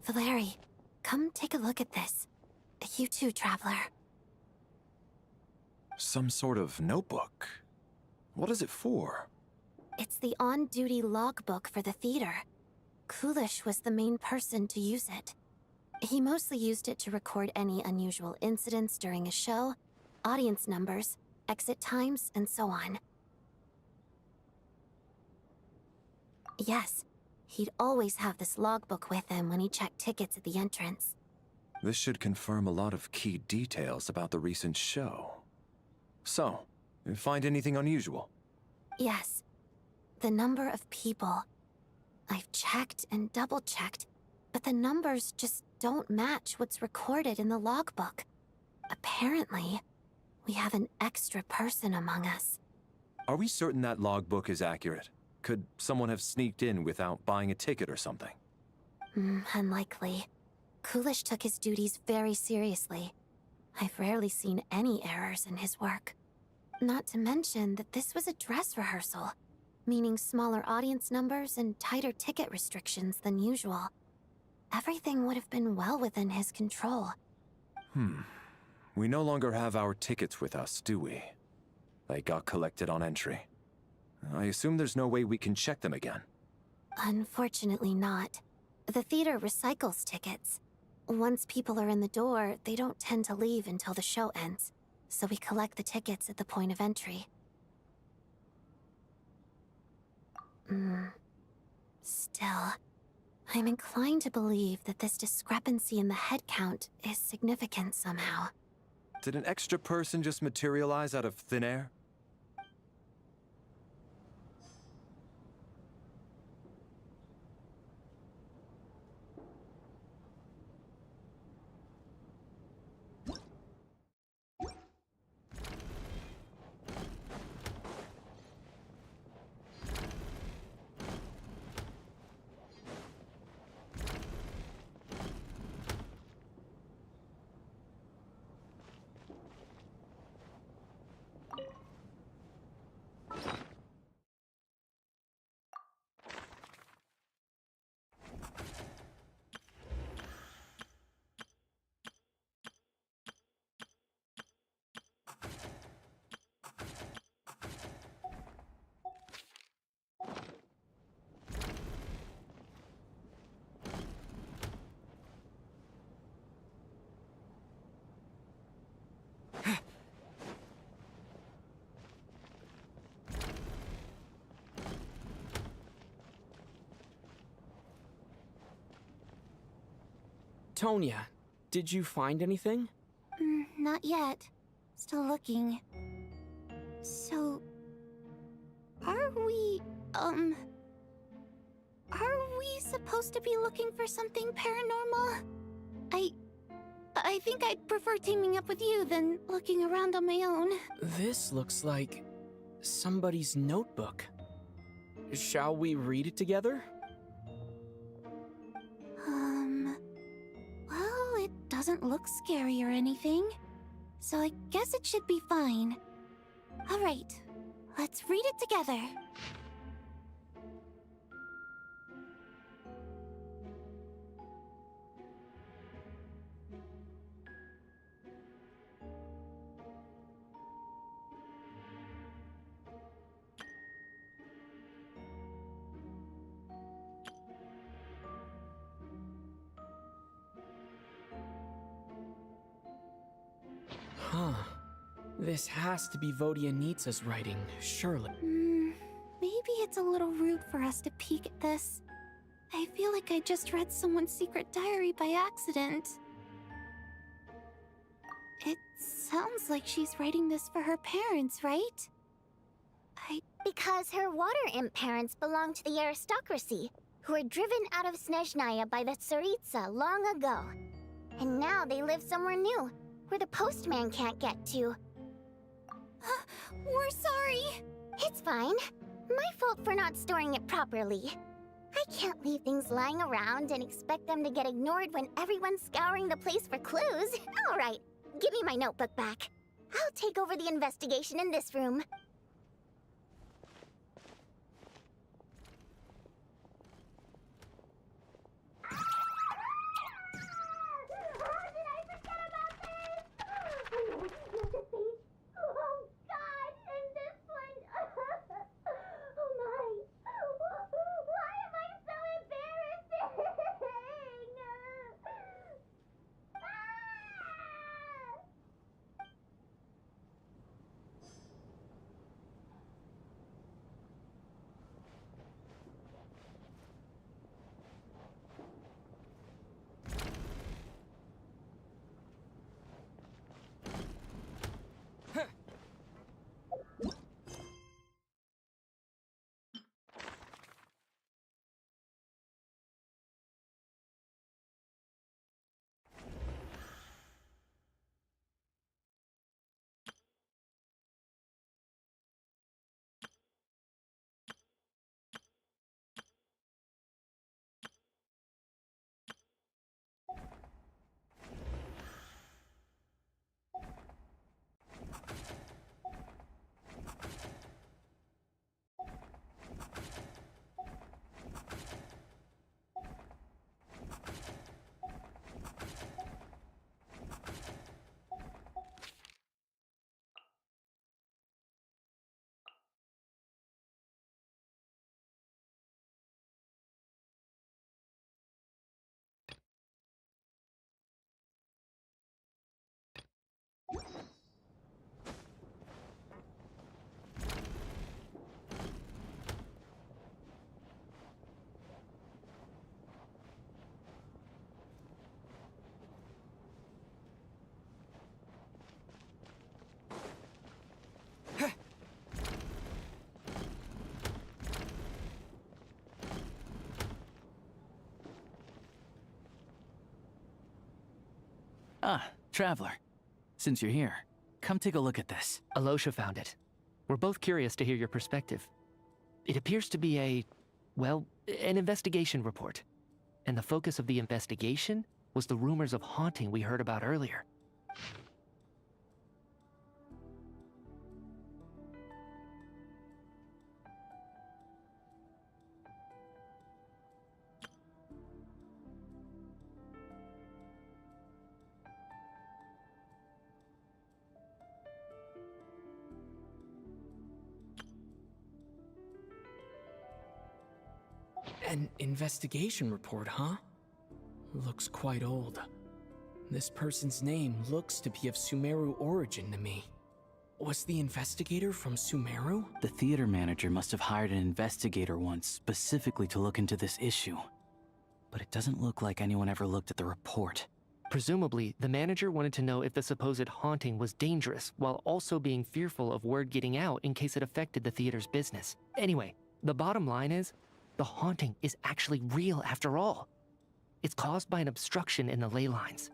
Valeri, come take a look at this. You too, Traveler. Some sort of notebook. What is it for? It's the on-duty logbook for the theater. Kulish was the main person to use it. He mostly used it to record any unusual incidents during a show, audience numbers, exit times, and so on. Yes, he'd always have this logbook with him when he checked tickets at the entrance. This should confirm a lot of key details about the recent show. So, you find anything unusual? Yes. The number of people. I've checked and double-checked, but the numbers just don't match what's recorded in the logbook. Apparently, we have an extra person among us. Are we certain that logbook is accurate? Could someone have sneaked in without buying a ticket or something? Unlikely. Kulish took his duties very seriously. I've rarely seen any errors in his work. Not to mention that this was a dress rehearsal, meaning smaller audience numbers and tighter ticket restrictions than usual. Everything would have been well within his control. We no longer have our tickets with us, do we? They got collected on entry. I assume there's no way we can check them again. Unfortunately not. The theater recycles tickets. Once people are in the door, they don't tend to leave until the show ends, so we collect the tickets at the point of entry. Still, I'm inclined to believe that this discrepancy in the head count is significant somehow. Did an extra person just materialize out of thin air? Tonya, did you find anything? Not yet. Still looking. So... Are we supposed to be looking for something paranormal? I think I'd prefer teaming up with you than looking around on my own. This looks like somebody's notebook. Shall we read it together? Well, it doesn't look scary or anything, so I guess it should be fine. All right, let's read it together. Huh. This has to be Vodyanitsa's writing, surely. Maybe it's a little rude for us to peek at this. I feel like I just read someone's secret diary by accident. It sounds like she's writing this for her parents, right? Because her water imp parents belong to the aristocracy, who were driven out of Snezhnaya by the Tsaritsa long ago. And now they live somewhere new, where the postman can't get to. We're sorry. It's fine. My fault for not storing it properly. I can't leave things lying around and expect them to get ignored when everyone's scouring the place for clues. All right, give me my notebook back. I'll take over the investigation in this room. Ah, Traveler. Since you're here, come take a look at this. Alosha found it. We're both curious to hear your perspective. It appears to be well, an investigation report. And the focus of the investigation was the rumors of haunting we heard about earlier. An investigation report, huh? Looks quite old. This person's name looks to be of Sumeru origin to me. Was the investigator from Sumeru? The theater manager must have hired an investigator once specifically to look into this issue. but it doesn't look like anyone ever looked at the report. Presumably, the manager wanted to know if the supposed haunting was dangerous, while also being fearful of word getting out in case it affected the theater's business. Anyway, the bottom line is, the haunting is actually real after all. It's caused by an obstruction in the ley lines.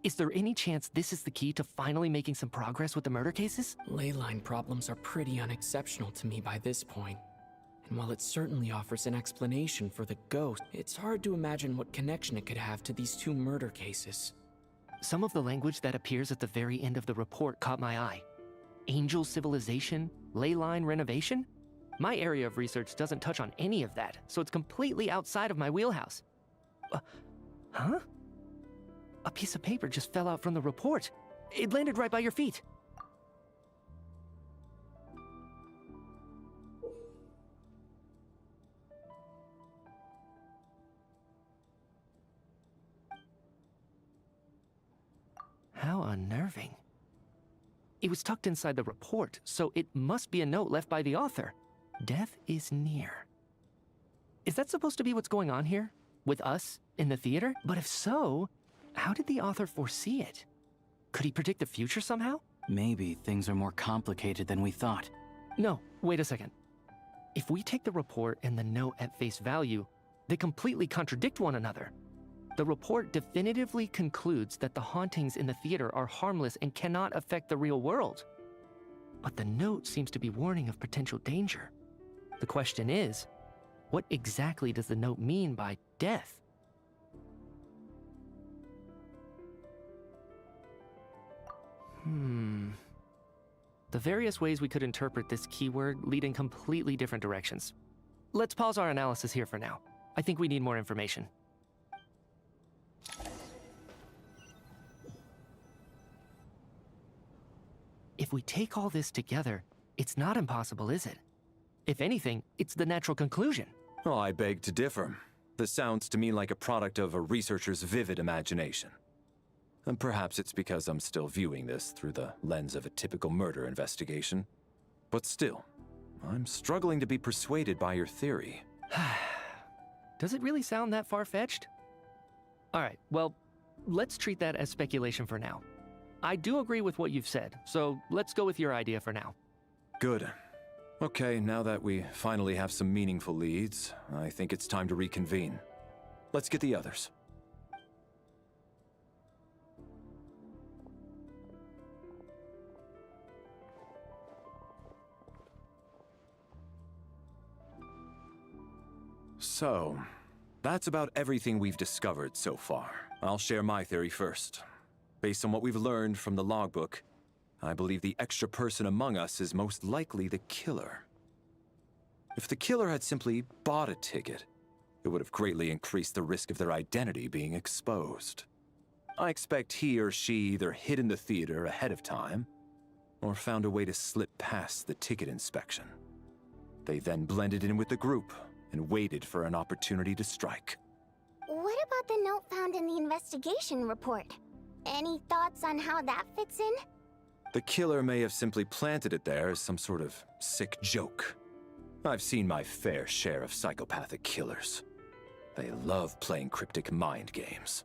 Is there any chance this is the key to finally making some progress with the murder cases? Ley line problems are pretty unexceptional to me by this point. And while it certainly offers an explanation for the ghost, it's hard to imagine what connection it could have to these two murder cases. Some of the language that appears at the very end of the report caught my eye. Angel civilization, ley line renovation? My area of research doesn't touch on any of that, so it's completely outside of my wheelhouse. Huh? A piece of paper just fell out from the report. It landed right by your feet. How unnerving. It was tucked inside the report, so it must be a note left by the author. Death is near. Is that supposed to be what's going on here? With us? In the theater? But if so, how did the author foresee it? Could he predict the future somehow? Maybe things are more complicated than we thought. No, wait a second. If we take the report and the note at face value, they completely contradict one another. The report definitively concludes that the hauntings in the theater are harmless and cannot affect the real world. But the note seems to be warning of potential danger. The question is, what exactly does the note mean by death? The various ways we could interpret this keyword lead in completely different directions. Let's pause our analysis here for now. I think we need more information. If we take all this together, it's not impossible, is it? If anything, it's the natural conclusion. Oh, I beg to differ. This sounds to me like a product of a researcher's vivid imagination. And perhaps it's because I'm still viewing this through the lens of a typical murder investigation. But still, I'm struggling to be persuaded by your theory. Does it really sound that far-fetched? All right, well, let's treat that as speculation for now. I do agree with what you've said, so let's go with your idea for now. Good. Okay, now that we finally have some meaningful leads, I think it's time to reconvene. Let's get the others. So, that's about everything we've discovered so far. I'll share my theory first. Based on what we've learned from the logbook, I believe the extra person among us is most likely the killer. If the killer had simply bought a ticket, it would have greatly increased the risk of their identity being exposed. I expect he or she either hid in the theater ahead of time, or found a way to slip past the ticket inspection. They then blended in with the group and waited for an opportunity to strike. What about the note found in the investigation report? Any thoughts on how that fits in? The killer may have simply planted it there as some sort of sick joke. I've seen my fair share of psychopathic killers. They love playing cryptic mind games.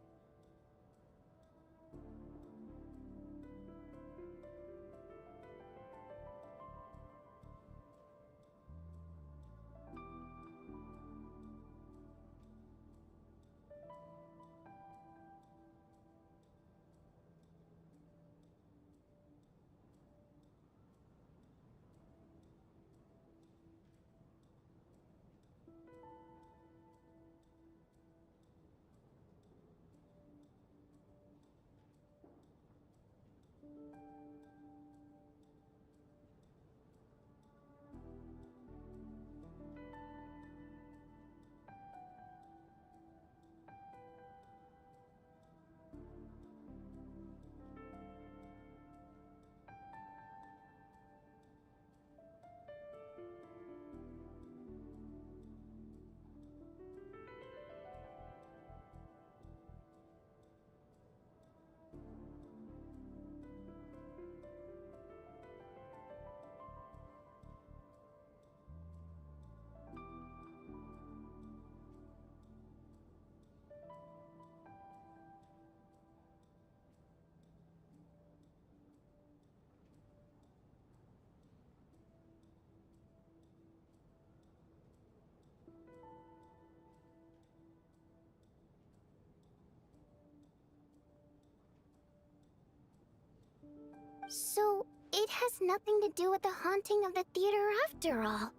So, it has nothing to do with the haunting of the theater after all.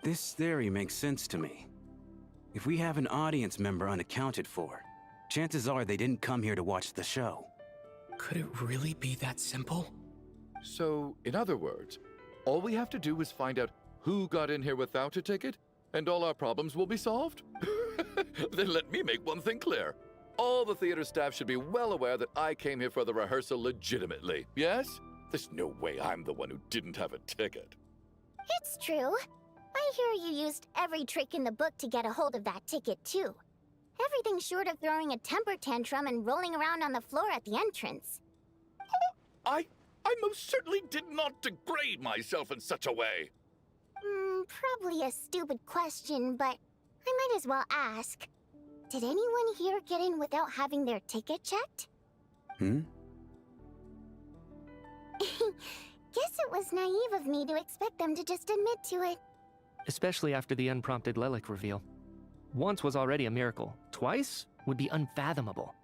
This theory makes sense to me. If we have an audience member unaccounted for, chances are they didn't come here to watch the show. Could it really be that simple? So, in other words, all we have to do is find out who got in here without a ticket, and all our problems will be solved? Then let me make one thing clear. All the theater staff should be well aware that I came here for the rehearsal legitimately, yes? There's no way I'm the one who didn't have a ticket. It's true. I hear you used every trick in the book to get a hold of that ticket, too. Everything short of throwing a temper tantrum and rolling around on the floor at the entrance. I most certainly did not degrade myself in such a way. Probably a stupid question, but I might as well ask. Did anyone here get in without having their ticket checked? Hmm? Guess it was naive of me to expect them to just admit to it. Especially after the unprompted Lelic reveal. Once was already a miracle. Twice would be unfathomable.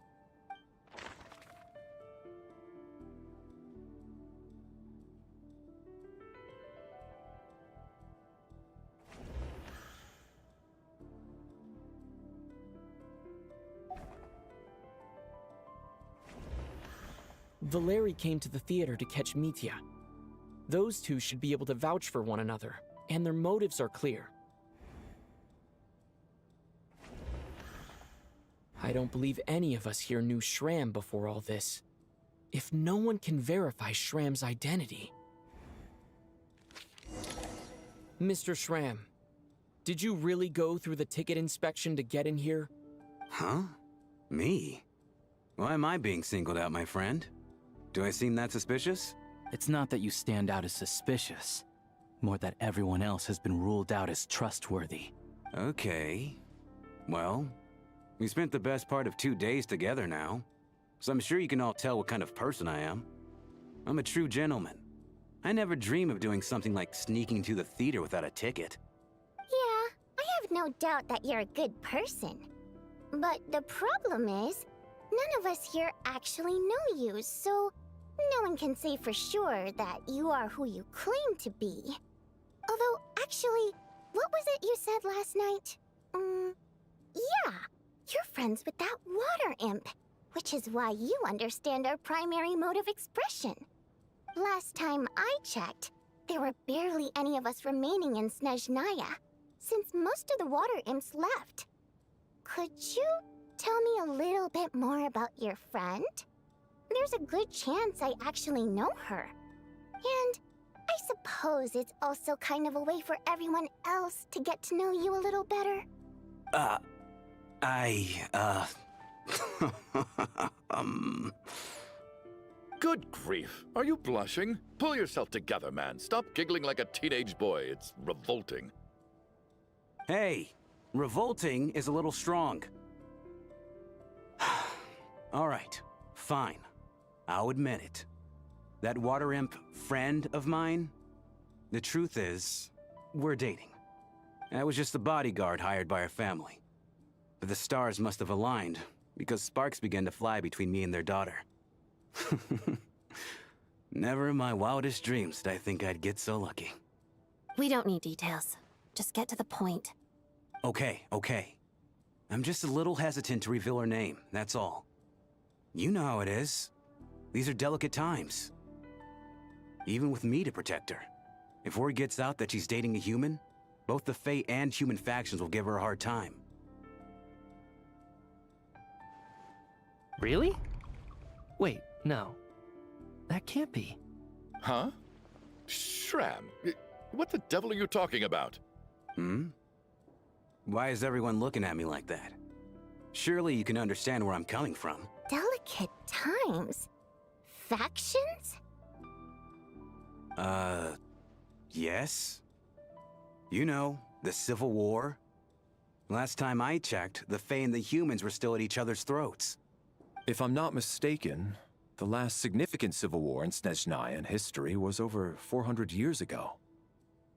Valeri came to the theater to catch Mitya. Those two should be able to vouch for one another, and their motives are clear. I don't believe any of us here knew Shram before all this. If no one can verify Shram's identity... Mr. Shram, did you really go through the ticket inspection to get in here? Huh? Me? Why am I being singled out, my friend? Do I seem that suspicious? It's not that you stand out as suspicious. More that everyone else has been ruled out as trustworthy. Okay. Well, we spent the best part of 2 days together now, so I'm sure you can all tell what kind of person I am. I'm a true gentleman. I never dream of doing something like sneaking to the theater without a ticket. Yeah, I have no doubt that you're a good person. But the problem is, none of us here actually know you, so no one can say for sure that you are who you claim to be. Although, actually, what was it you said last night? Yeah, you're friends with that water imp, which is why you understand our primary mode of expression. Last time I checked, there were barely any of us remaining in SNEZHNAYA, since most of the water imps left. Could you tell me a little bit more about your friend? There's a good chance I actually know her. And I suppose it's also kind of a way for everyone else to get to know you a little better. Good grief. Are you blushing? Pull yourself together, man. Stop giggling like a teenage boy. It's revolting. Hey, revolting is a little strong. All right, fine. I'll admit it. That water imp friend of mine, the truth is, we're dating. I was just the bodyguard hired by our family. But the stars must have aligned, because sparks began to fly between me and their daughter. Never in my wildest dreams did I think I'd get so lucky. We don't need details. Just get to the point. Okay. I'm just a little hesitant to reveal her name, that's all. You know how it is. These are delicate times. Even with me to protect her. If word gets out that she's dating a human, both the Fae and human factions will give her a hard time. Really? Wait, no. That can't be. Huh? Shram, what the devil are you talking about? Why is everyone looking at me like that? Surely you can understand where I'm coming from. Delicate times? Factions? Yes. You know, the Civil War. Last time I checked, the Fae and the humans were still at each other's throats. If I'm not mistaken, the last significant civil war in SNEZHNAYA in history was over 400 years ago,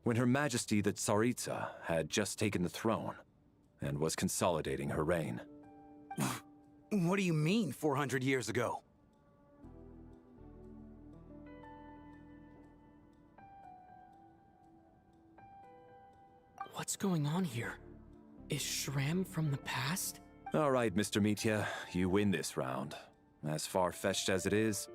when Her Majesty the Tsaritsa had just taken the throne and was consolidating her reign. What do you mean, 400 years ago? What's going on here? Is Shram from the past? All right, Mr. Mitya, you win this round. As far-fetched as it is,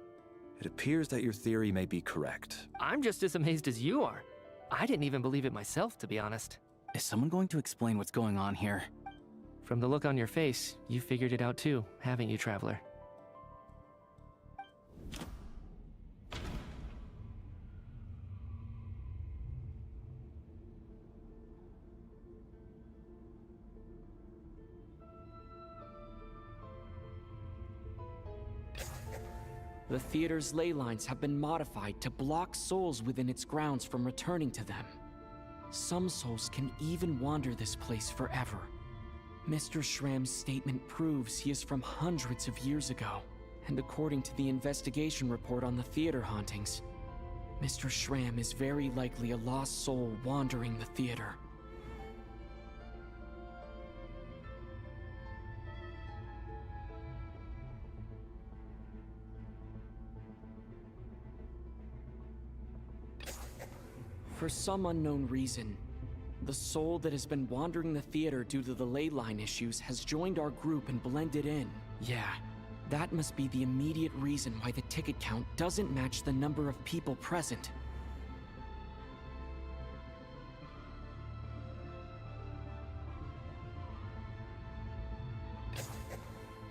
it appears that your theory may be correct. I'm just as amazed as you are. I didn't even believe it myself, to be honest. Is someone going to explain what's going on here? From the look on your face, you figured it out too, haven't you, Traveler? The theater's ley lines have been modified to block souls within its grounds from returning to them. Some souls can even wander this place forever. Mr. Shram's statement proves he is from hundreds of years ago, and according to the investigation report on the theater hauntings, Mr. Shram is very likely a lost soul wandering the theater. For some unknown reason, the soul that has been wandering the theater due to the ley line issues has joined our group and blended in. Yeah, that must be the immediate reason why the ticket count doesn't match the number of people present.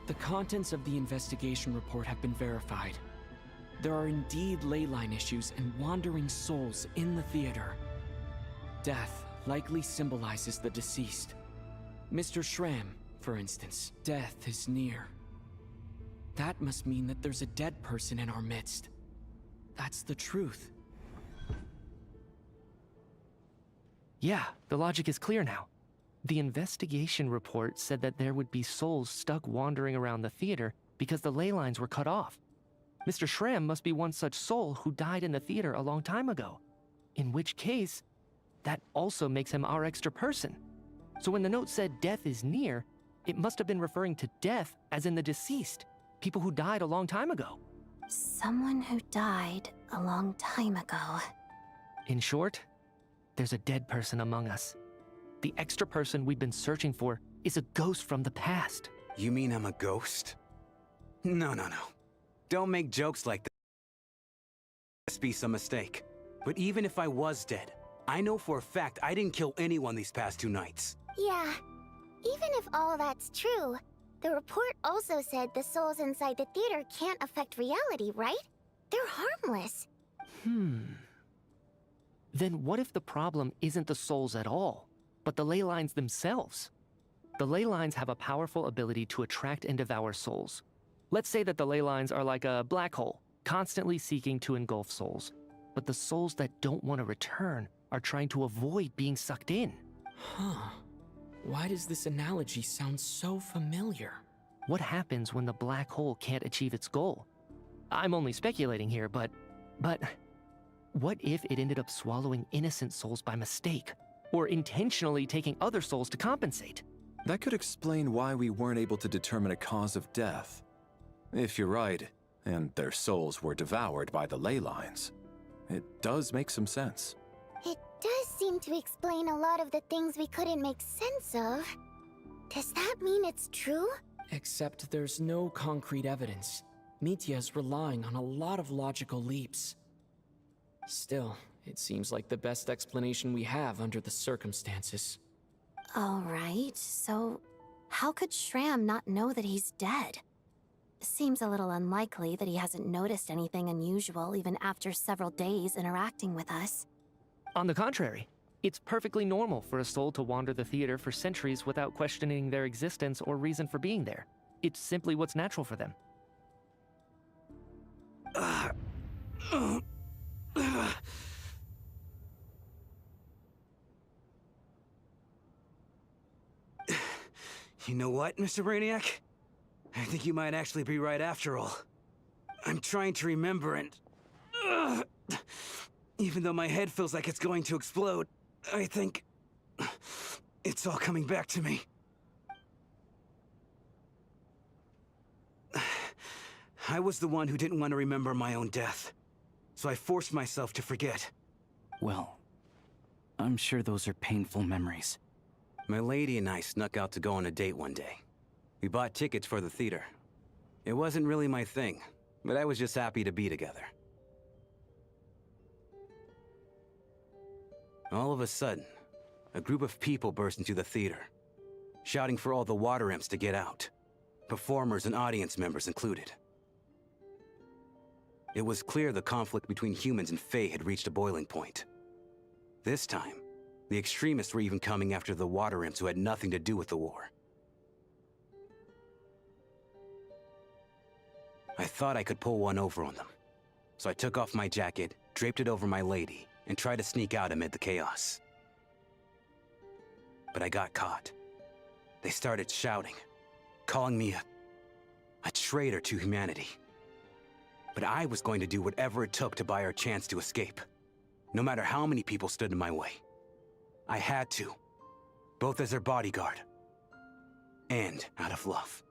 The contents of the investigation report have been verified. There are indeed ley line issues and wandering souls in the theater. Death likely symbolizes the deceased. Mr. Shram, for instance, death is near. That must mean that there's a dead person in our midst. That's the truth. Yeah, the logic is clear now. The investigation report said that there would be souls stuck wandering around the theater because the ley lines were cut off. Mr. Shram must be one such soul who died in the theater a long time ago. In which case, that also makes him our extra person. So when the note said death is near, it must have been referring to death as in the deceased, people who died a long time ago. Someone who died a long time ago. In short, there's a dead person among us. The extra person we've been searching for is a ghost from the past. You mean I'm a ghost? No. Don't make jokes like that. Must be some mistake. But even if I was dead, I know for a fact I didn't kill anyone these past 2 nights. Yeah, even if all that's true, the report also said the souls inside the theater can't affect reality, right? They're harmless. Then what if the problem isn't the souls at all, but the ley lines themselves? The ley lines have a powerful ability to attract and devour souls. Let's say that the ley lines are like a black hole, constantly seeking to engulf souls. But the souls that don't want to return are trying to avoid being sucked in. Huh. Why does this analogy sound so familiar? What happens when the black hole can't achieve its goal? I'm only speculating here, but what if it ended up swallowing innocent souls by mistake? Or intentionally taking other souls to compensate? That could explain why we weren't able to determine a cause of death. If you're right, and their souls were devoured by the ley lines, it does make some sense. It does seem to explain a lot of the things we couldn't make sense of. Does that mean it's true? Except there's no concrete evidence. Mitya is relying on a lot of logical leaps. Still, it seems like the best explanation we have under the circumstances. All right, so how could Shram not know that he's dead? Seems a little unlikely that he hasn't noticed anything unusual even after several days interacting with us. On the contrary, it's perfectly normal for a soul to wander the theater for centuries without questioning their existence or reason for being there. It's simply what's natural for them. You know what, Mr. Brainiac? I think you might actually be right after all. I'm trying to remember and... even though my head feels like it's going to explode, I think... it's all coming back to me. I was the one who didn't want to remember my own death, so I forced myself to forget. Well, I'm sure those are painful memories. My lady and I snuck out to go on a date one day. We bought tickets for the theater. It wasn't really my thing, but I was just happy to be together. All of a sudden, a group of people burst into the theater, shouting for all the water imps to get out, performers and audience members included. It was clear the conflict between humans and Fae had reached a boiling point. This time, the extremists were even coming after the water imps who had nothing to do with the war. I thought I could pull one over on them, so I took off my jacket, draped it over my lady, and tried to sneak out amid the chaos. But I got caught. They started shouting, calling me a traitor to humanity. But I was going to do whatever it took to buy her a chance to escape, no matter how many people stood in my way. I had to, both as her bodyguard and out of love.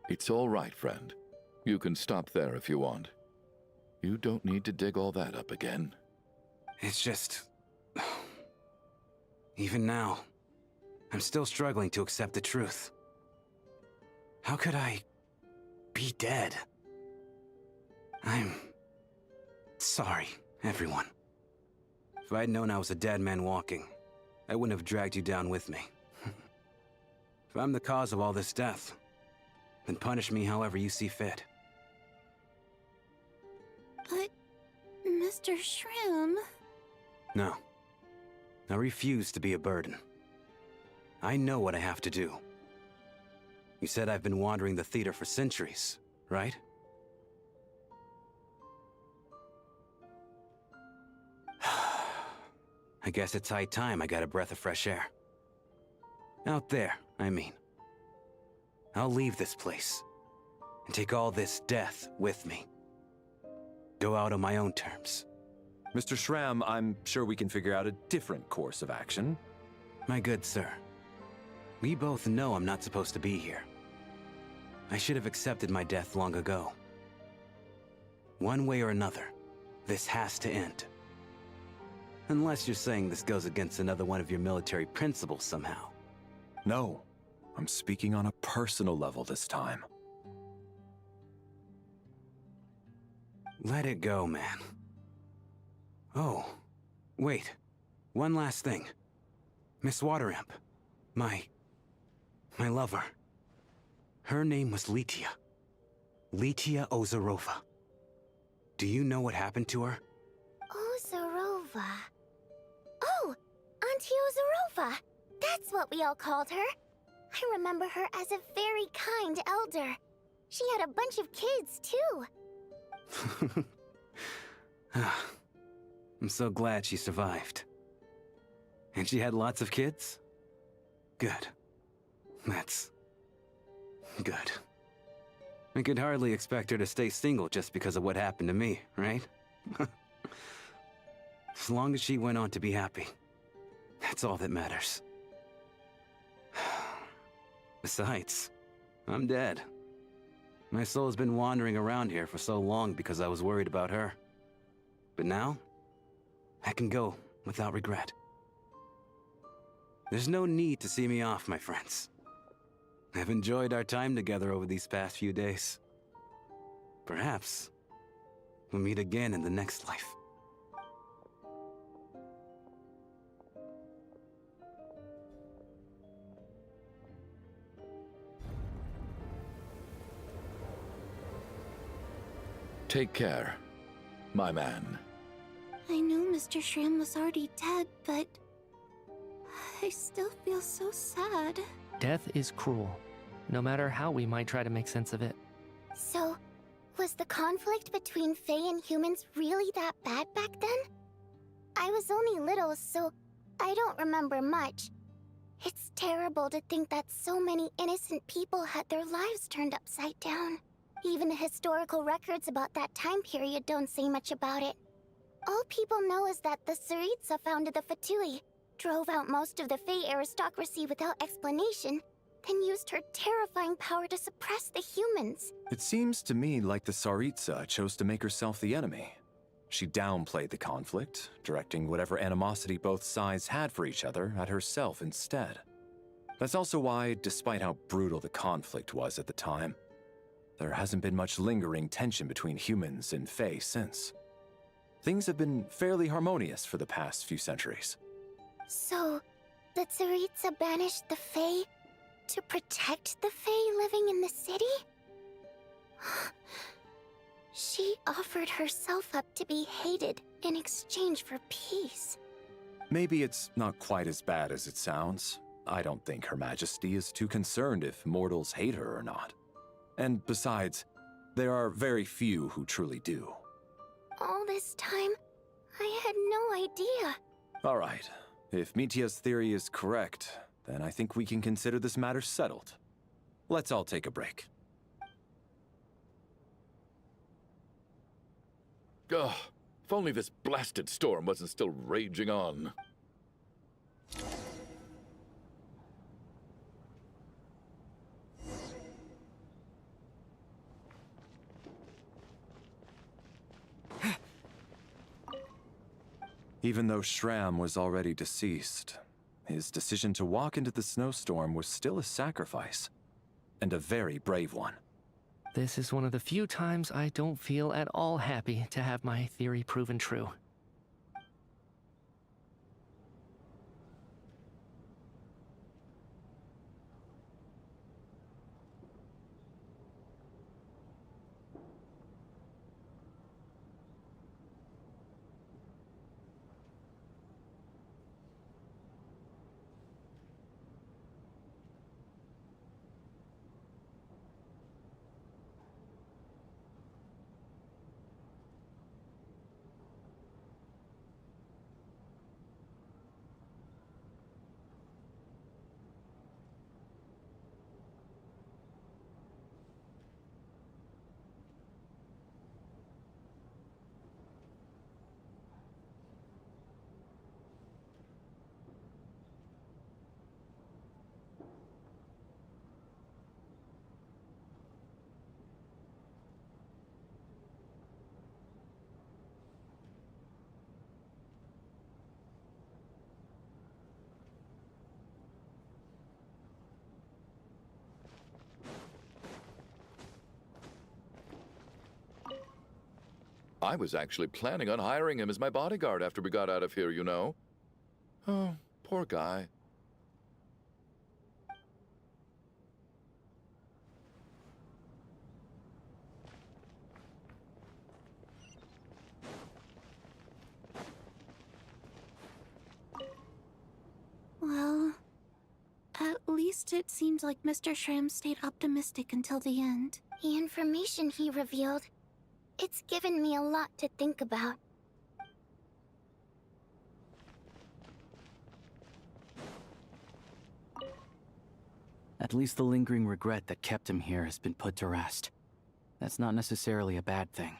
It's all right, friend. You can stop there if you want. You don't need to dig all that up again. It's just... Even now, I'm still struggling to accept the truth. How could I be dead? I'm sorry, everyone. If I'd known I was a dead man walking, I wouldn't have dragged you down with me. If I'm the cause of all this death, then punish me however you see fit. But, Mr. Shroom... No. I refuse to be a burden. I know what I have to do. You said I've been wandering the theater for centuries, right? I guess it's high time I got a breath of fresh air. Out there, I mean. I'll leave this place, and take all this death with me. Go out on my own terms. Mr. Shram, I'm sure we can figure out a different course of action. My good sir, we both know I'm not supposed to be here. I should have accepted my death long ago. One way or another, this has to end. Unless you're saying this goes against another one of your military principles somehow. No. I'm speaking on a personal level this time. Let it go, man. Oh, wait. One last thing. Miss Water Imp. My lover. Her name was Litia. Litia Ozarova. Do you know what happened to her? Ozarova. Oh, Auntie Ozarova. That's what we all called her. I remember her as a very kind elder. She had a bunch of kids, too. I'm so glad she survived. And she had lots of kids? Good. That's... good. I could hardly expect her to stay single just because of what happened to me, right? As long as she went on to be happy, that's all that matters. Besides, I'm dead. My soul's been wandering around here for so long because I was worried about her. But now, I can go without regret. There's no need to see me off, my friends. I've enjoyed our time together over these past few days. Perhaps we'll meet again in the next life. Take care, my man. I knew Mr. Shram was already dead, but I still feel so sad. Death is cruel, no matter how we might try to make sense of it. So, was the conflict between Fae and humans really that bad back then? I was only little, so I don't remember much. It's terrible to think that so many innocent people had their lives turned upside down. Even the historical records about that time period don't say much about it. All people know is that the Tsaritsa founded the Fatui, drove out most of the Fae aristocracy without explanation, then used her terrifying power to suppress the humans. It seems to me like the Tsaritsa chose to make herself the enemy. She downplayed the conflict, directing whatever animosity both sides had for each other at herself instead. That's also why, despite how brutal the conflict was at the time, there hasn't been much lingering tension between humans and Fae since. Things have been fairly harmonious for the past few centuries. So, the Tsaritsa banished the Fae to protect the Fae living in the city? She offered herself up to be hated in exchange for peace. Maybe it's not quite as bad as it sounds. I don't think Her Majesty is too concerned if mortals hate her or not. And besides, there are very few who truly do. All this time, I had no idea. All right, if Mitia's theory is correct, then I think we can consider this matter settled. Let's all take a break. Ugh, if only this blasted storm wasn't still raging on. Even though Shram was already deceased, his decision to walk into the snowstorm was still a sacrifice, and a very brave one. This is one of the few times I don't feel at all happy to have my theory proven true. I was actually planning on hiring him as my bodyguard after we got out of here, you know. Oh, poor guy. Well, at least it seems like Mr. Shram stayed optimistic until the end. The information he revealed, it's given me a lot to think about. At least the lingering regret that kept him here has been put to rest. That's not necessarily a bad thing.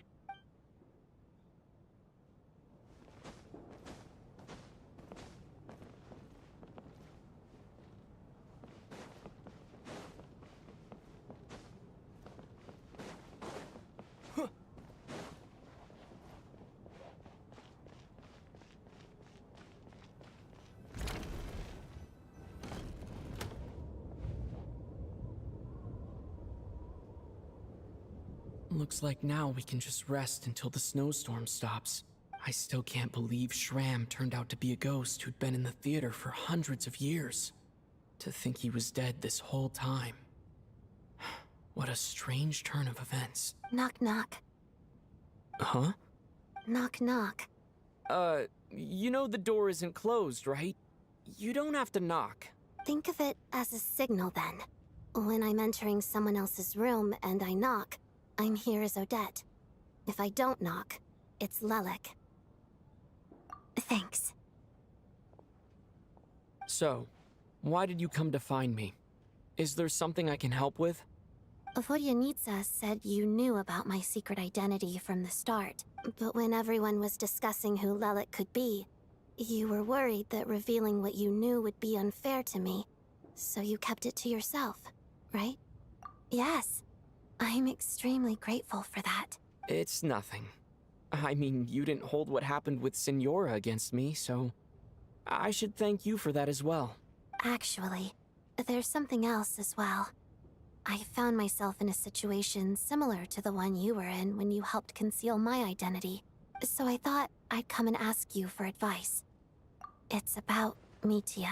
Looks like now we can just rest until the snowstorm stops. I still can't believe Shram turned out to be a ghost who'd been in the theater for hundreds of years. To think he was dead this whole time. What a strange turn of events. Knock knock. Huh? Knock knock. You know the door isn't closed, right? You don't have to knock. Think of it as a signal then. When I'm entering someone else's room and I knock, I'm here as Odette. If I don't knock, it's Lelik. Thanks. So, why did you come to find me? Is there something I can help with? Vodyanitsa said you knew about my secret identity from the start, but when everyone was discussing who Lelik could be, you were worried that revealing what you knew would be unfair to me, so you kept it to yourself, right? Yes. I'm extremely grateful for that. It's nothing. I mean, you didn't hold what happened with Signora against me, so I should thank you for that as well. Actually, there's something else as well. I found myself in a situation similar to the one you were in when you helped conceal my identity, so I thought I'd come and ask you for advice. It's about Mitya.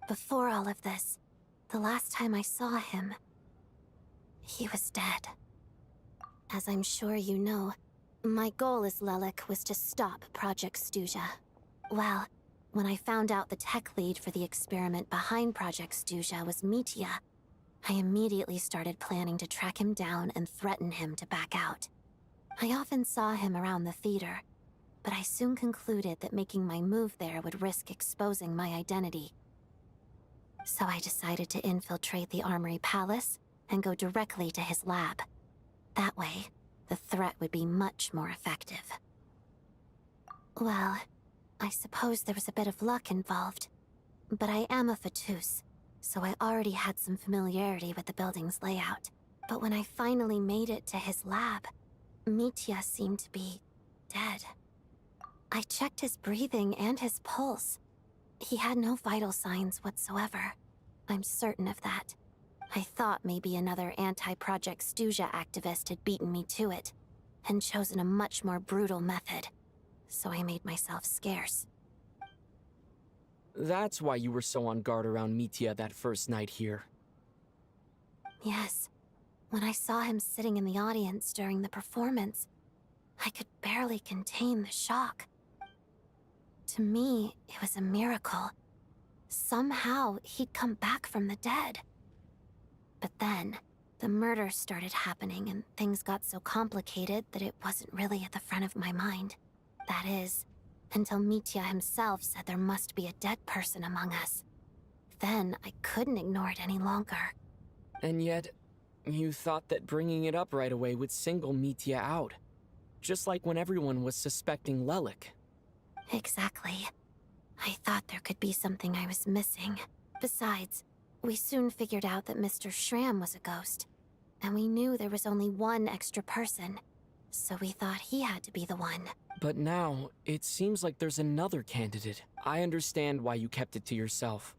Before all of this, the last time I saw him, he was dead. As I'm sure you know, my goal as Lelik was to stop Project SNEZHNAYA. Well, when I found out the tech lead for the experiment behind Project SNEZHNAYA was Mitya, I immediately started planning to track him down and threaten him to back out. I often saw him around the theater, but I soon concluded that making my move there would risk exposing my identity. So I decided to infiltrate the Armory Palace and go directly to his lab. That way, the threat would be much more effective. Well, I suppose there was a bit of luck involved, but I am a Fatus, so I already had some familiarity with the building's layout. But when I finally made it to his lab, Mitya seemed to be dead. I checked his breathing and his pulse. He had no vital signs whatsoever. I'm certain of that. I thought maybe another anti-Project SNEZHNAYA activist had beaten me to it, and chosen a much more brutal method, so I made myself scarce. That's why you were so on guard around Mitya that first night here. Yes. When I saw him sitting in the audience during the performance, I could barely contain the shock. To me, it was a miracle. Somehow, he'd come back from the dead. But then, the murders started happening and things got so complicated that it wasn't really at the front of my mind. That is, until Mitya himself said there must be a dead person among us. Then, I couldn't ignore it any longer. And yet, you thought that bringing it up right away would single Mitya out. Just like when everyone was suspecting Lelik. Exactly. I thought there could be something I was missing. Besides, we soon figured out that Mr. Schramm was a ghost. And we knew there was only one extra person. So we thought he had to be the one. But now, it seems like there's another candidate. I understand why you kept it to yourself.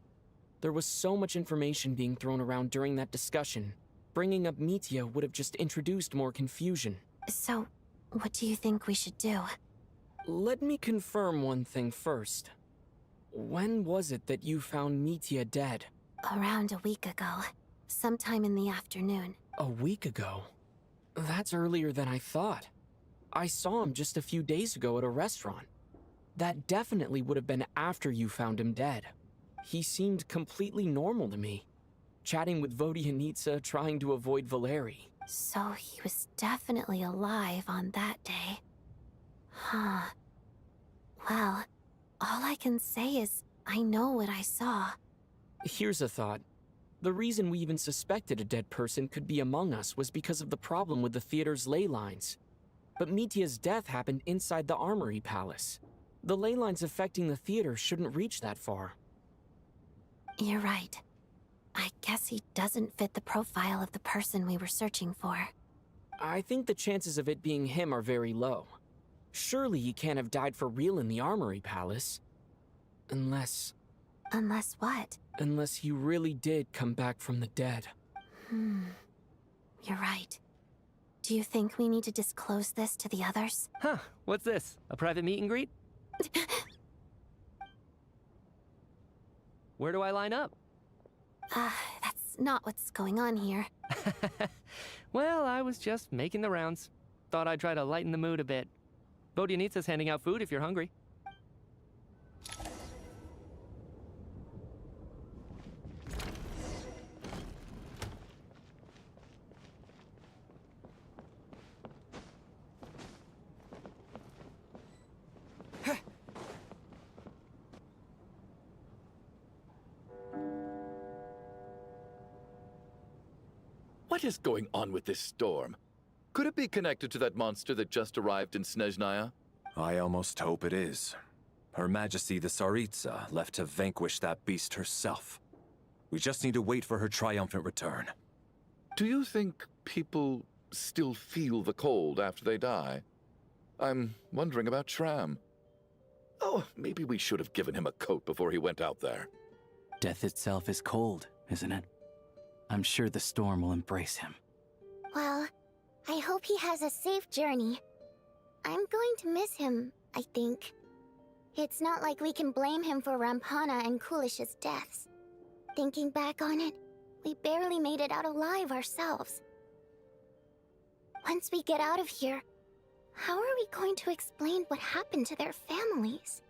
There was so much information being thrown around during that discussion. Bringing up Mitya would have just introduced more confusion. So, what do you think we should do? Let me confirm one thing first. When was it that you found Mitya dead? Around a week ago. Sometime in the afternoon. A week ago? That's earlier than I thought. I saw him just a few days ago at a restaurant. That definitely would have been after you found him dead. He seemed completely normal to me. Chatting with Vodyanitsa, trying to avoid Valeri. So he was definitely alive on that day. Huh. Well, all I can say is I know what I saw. Here's a thought. The reason we even suspected a dead person could be among us was because of the problem with the theater's ley lines. But Mitya's death happened inside the Armory Palace. The ley lines affecting the theater shouldn't reach that far. You're right. I guess he doesn't fit the profile of the person we were searching for. I think the chances of it being him are very low. Surely he can't have died for real in the Armory Palace. Unless... Unless what? Unless he really did come back from the dead. You're right. Do you think we need to disclose this to the others? Huh, what's this? A private meet and greet? Where do I line up? That's not what's going on here. Well, I was just making the rounds. Thought I'd try to lighten the mood a bit. Vodyanitsa's handing out food if you're hungry. What is going on with this storm? Could it be connected to that monster that just arrived in SNEZHNAYA? I almost hope it is. Her Majesty the Tsaritsa left to vanquish that beast herself. We just need to wait for her triumphant return. Do you think people still feel the cold after they die? I'm wondering about Shram. Oh, maybe we should have given him a coat before he went out there. Death itself is cold, isn't it? I'm sure the storm will embrace him. Well, I hope he has a safe journey. I'm going to miss him, I think. It's not like we can blame him for Rampana and Kulish's deaths. Thinking back on it, we barely made it out alive ourselves. Once we get out of here, how are we going to explain what happened to their families?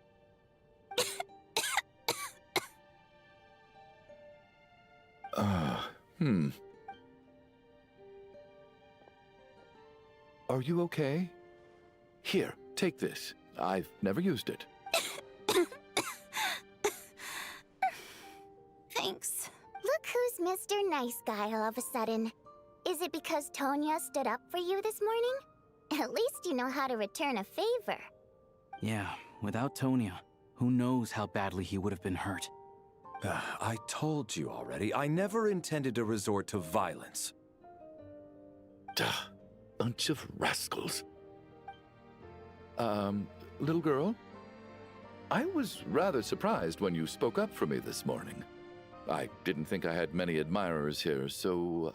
Are you okay? Here, take this. I've never used it. Thanks. Look who's Mr. Nice Guy all of a sudden. Is it because Tonya stood up for you this morning? At least you know how to return a favor. Yeah, without Tonya, who knows how badly he would have been hurt. I told you already, I never intended to resort to violence. Duh, bunch of rascals. Little girl? I was rather surprised when you spoke up for me this morning. I didn't think I had many admirers here, so,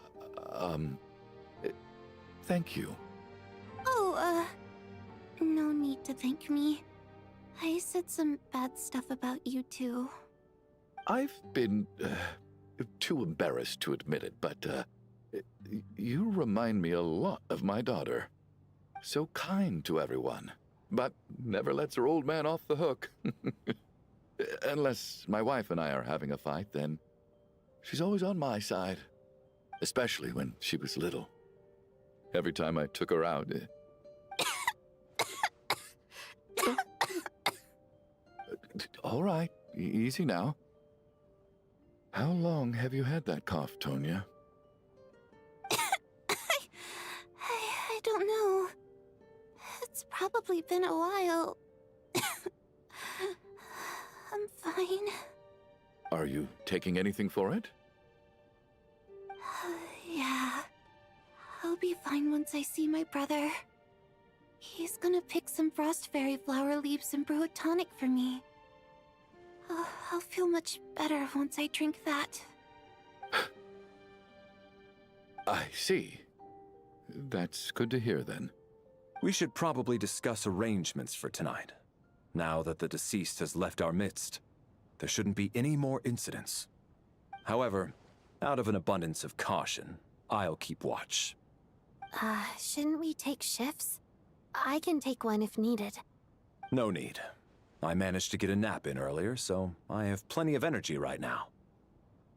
thank you. Oh, no need to thank me. I said some bad stuff about you too. I've been, too embarrassed to admit it, but, you remind me a lot of my daughter. So kind to everyone, but never lets her old man off the hook. Unless my wife and I are having a fight, then she's always on my side. Especially when she was little. Every time I took her out... All right, easy now. How long have you had that cough, Tonya? I don't know. It's probably been a while. I'm fine. Are you taking anything for it? Yeah. I'll be fine once I see my brother. He's gonna pick some frost fairy flower leaves and brew a tonic for me. I'll feel much better once I drink that. I see. That's good to hear, then. We should probably discuss arrangements for tonight. Now that the deceased has left our midst, there shouldn't be any more incidents. However, out of an abundance of caution, I'll keep watch. Shouldn't we take shifts? I can take one if needed. No need. I managed to get a nap in earlier, so I have plenty of energy right now.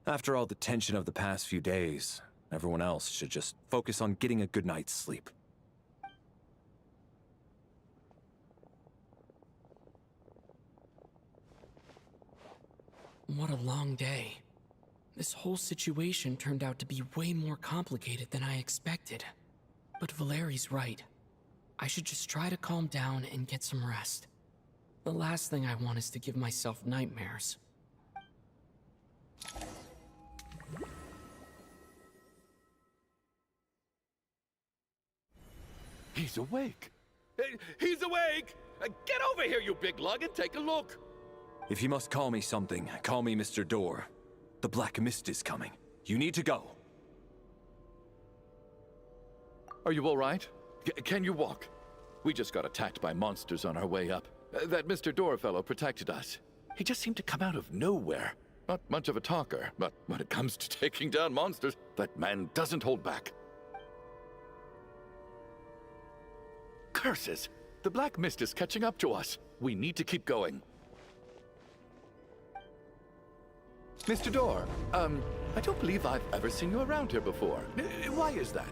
After all the tension of the past few days, everyone else should just focus on getting a good night's sleep. What a long day. This whole situation turned out to be way more complicated than I expected. But Valeri's right. I should just try to calm down and get some rest. The last thing I want is to give myself nightmares. He's awake! He's awake! Get over here, you big lug, and take a look! If you must call me something, call me Mr. Door. The Black Mist is coming. You need to go. Are you all right? Can you walk? We just got attacked by monsters on our way up. That Mr. Door fellow protected us. He just seemed to come out of nowhere. Not much of a talker, but when it comes to taking down monsters, that man doesn't hold back. Curses! The black mist is catching up to us. We need to keep going. Mr. Door, I don't believe I've ever seen you around here before. Why is that?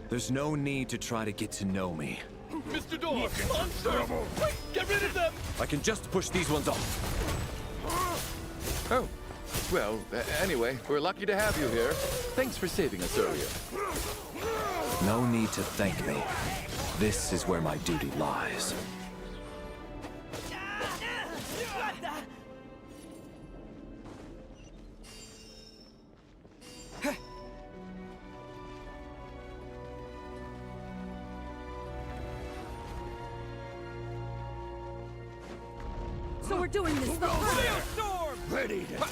There's no need to try to get to know me. Mr. Door, monsters! Quick, get rid of them! I can just push these ones off. Oh, well, anyway, we're lucky to have you here. Thanks for saving us earlier. No need to thank me. This is where my duty lies. So we're doing this the hard Storm! Ready to...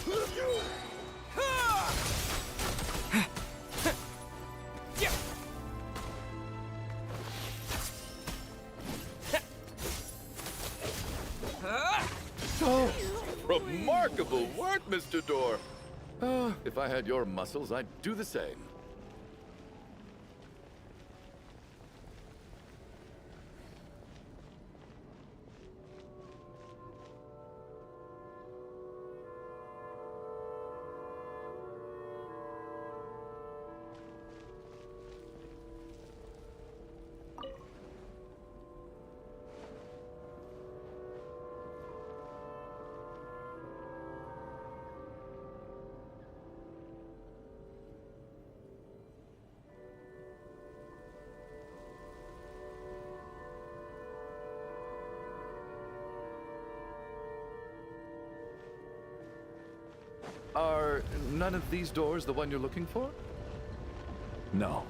Oh, remarkable work, Mr. Door. If I had your muscles, I'd do the same. Are none of these doors the one you're looking for? No.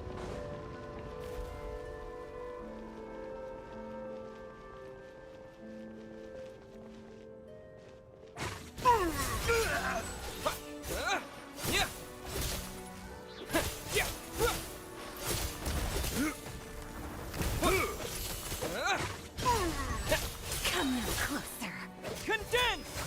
Come a little closer. Condense!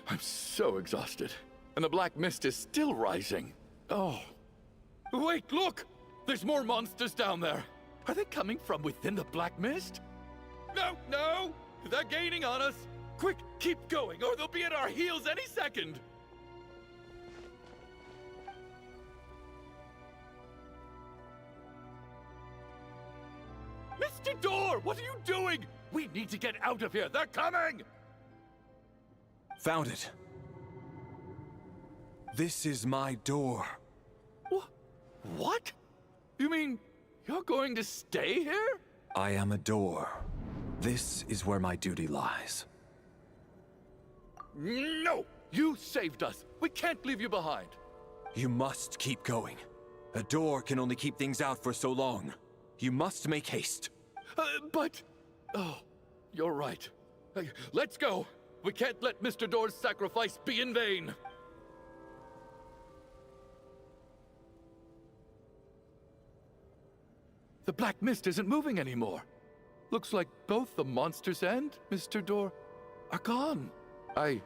I'm so exhausted. And the black mist is still rising. Oh. Wait, look! There's more monsters down there. Are they coming from within the black mist? No, no! They're gaining on us! Quick, keep going, or they'll be at our heels any second! Mr. Door, what are you doing? We need to get out of here. They're coming! Found it. This is my door. What? You mean you're going to stay here? I am a door. This is where my duty lies. No! You saved us. We can't leave you behind. You must keep going. A door can only keep things out for so long. You must make haste. But... Oh, you're right. Let's go. We can't let Mr. Door's sacrifice be in vain. The black mist isn't moving anymore. Looks like both the monsters and Mr. Door are gone. I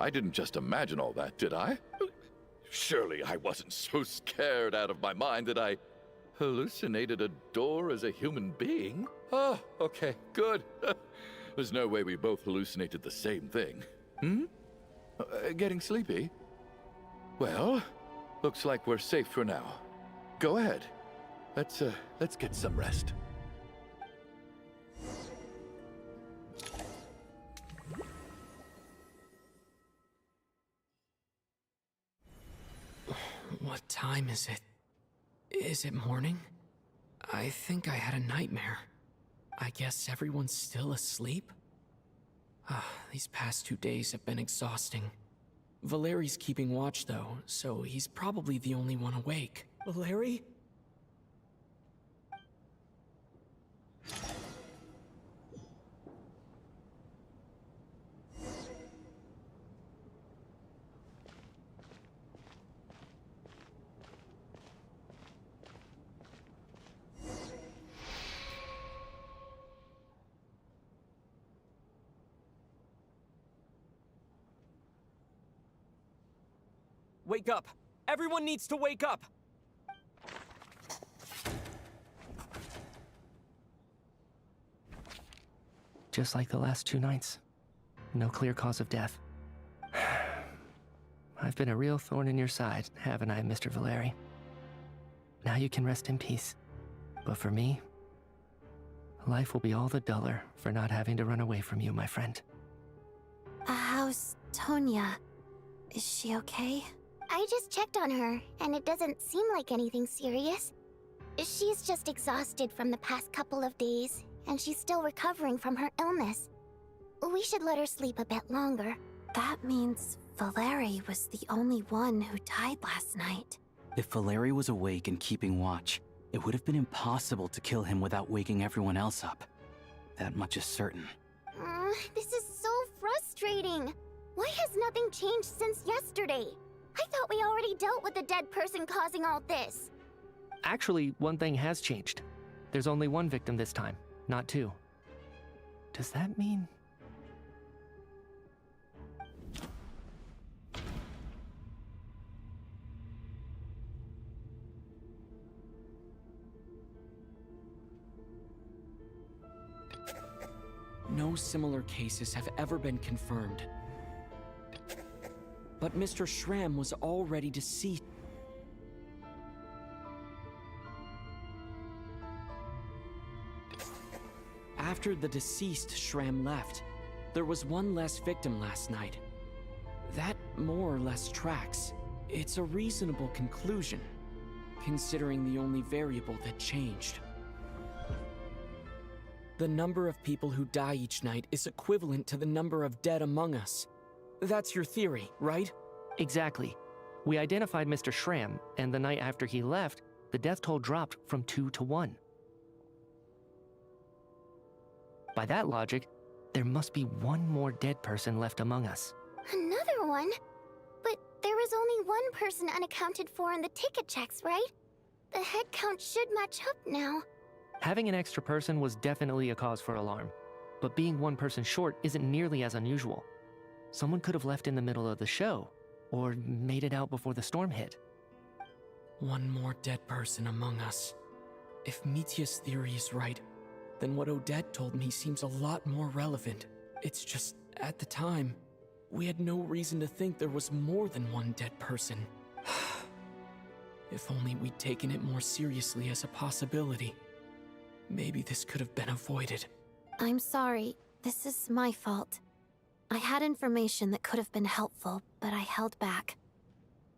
didn't just imagine all that, did I? Surely I wasn't so scared out of my mind that I hallucinated a door as a human being? Oh, okay, good. There's no way we both hallucinated the same thing. Getting sleepy? Well, looks like we're safe for now. Go ahead. Let's get some rest. What time is it? Is it morning? I think I had a nightmare. I guess everyone's still asleep? These past 2 days have been exhausting. Valeri's keeping watch though, so he's probably the only one awake. Valeri? Wake up! Everyone needs to wake up! Just like the last 2 nights. No clear cause of death. I've been a real thorn in your side, haven't I, Mr. Valeri? Now you can rest in peace. But for me, life will be all the duller for not having to run away from you, my friend. How's Tonya? Is she okay? I just checked on her, and it doesn't seem like anything serious. She's just exhausted from the past couple of days, and she's still recovering from her illness. We should let her sleep a bit longer. That means Valeri was the only one who died last night. If Valeri was awake and keeping watch, it would have been impossible to kill him without waking everyone else up. That much is certain. This is so frustrating. Why has nothing changed since yesterday? I thought we already dealt with the dead person causing all this. Actually, one thing has changed. There's only 1 victim this time, not 2. Does that mean... No similar cases have ever been confirmed. But Mr. Schramm was already deceased. After the deceased Schramm left, there was 1 less victim last night. That more or less tracks. It's a reasonable conclusion, considering the only variable that changed. The number of people who die each night is equivalent to the number of dead among us. That's your theory, right? Exactly. We identified Mr. Schramm, and the night after he left, the death toll dropped from 2 to 1. By that logic, there must be 1 more dead person left among us. Another one? But there was only 1 person unaccounted for in the ticket checks, right? The head count should match up now. Having an extra person was definitely a cause for alarm, but being 1 person short isn't nearly as unusual. Someone could have left in the middle of the show, or made it out before the storm hit. 1 more dead person among us. If Mitya's theory is right, then what Odette told me seems a lot more relevant. It's just, at the time, we had no reason to think there was more than 1 dead person. If only we'd taken it more seriously as a possibility. Maybe this could have been avoided. I'm sorry. This is my fault. I had information that could have been helpful, but I held back.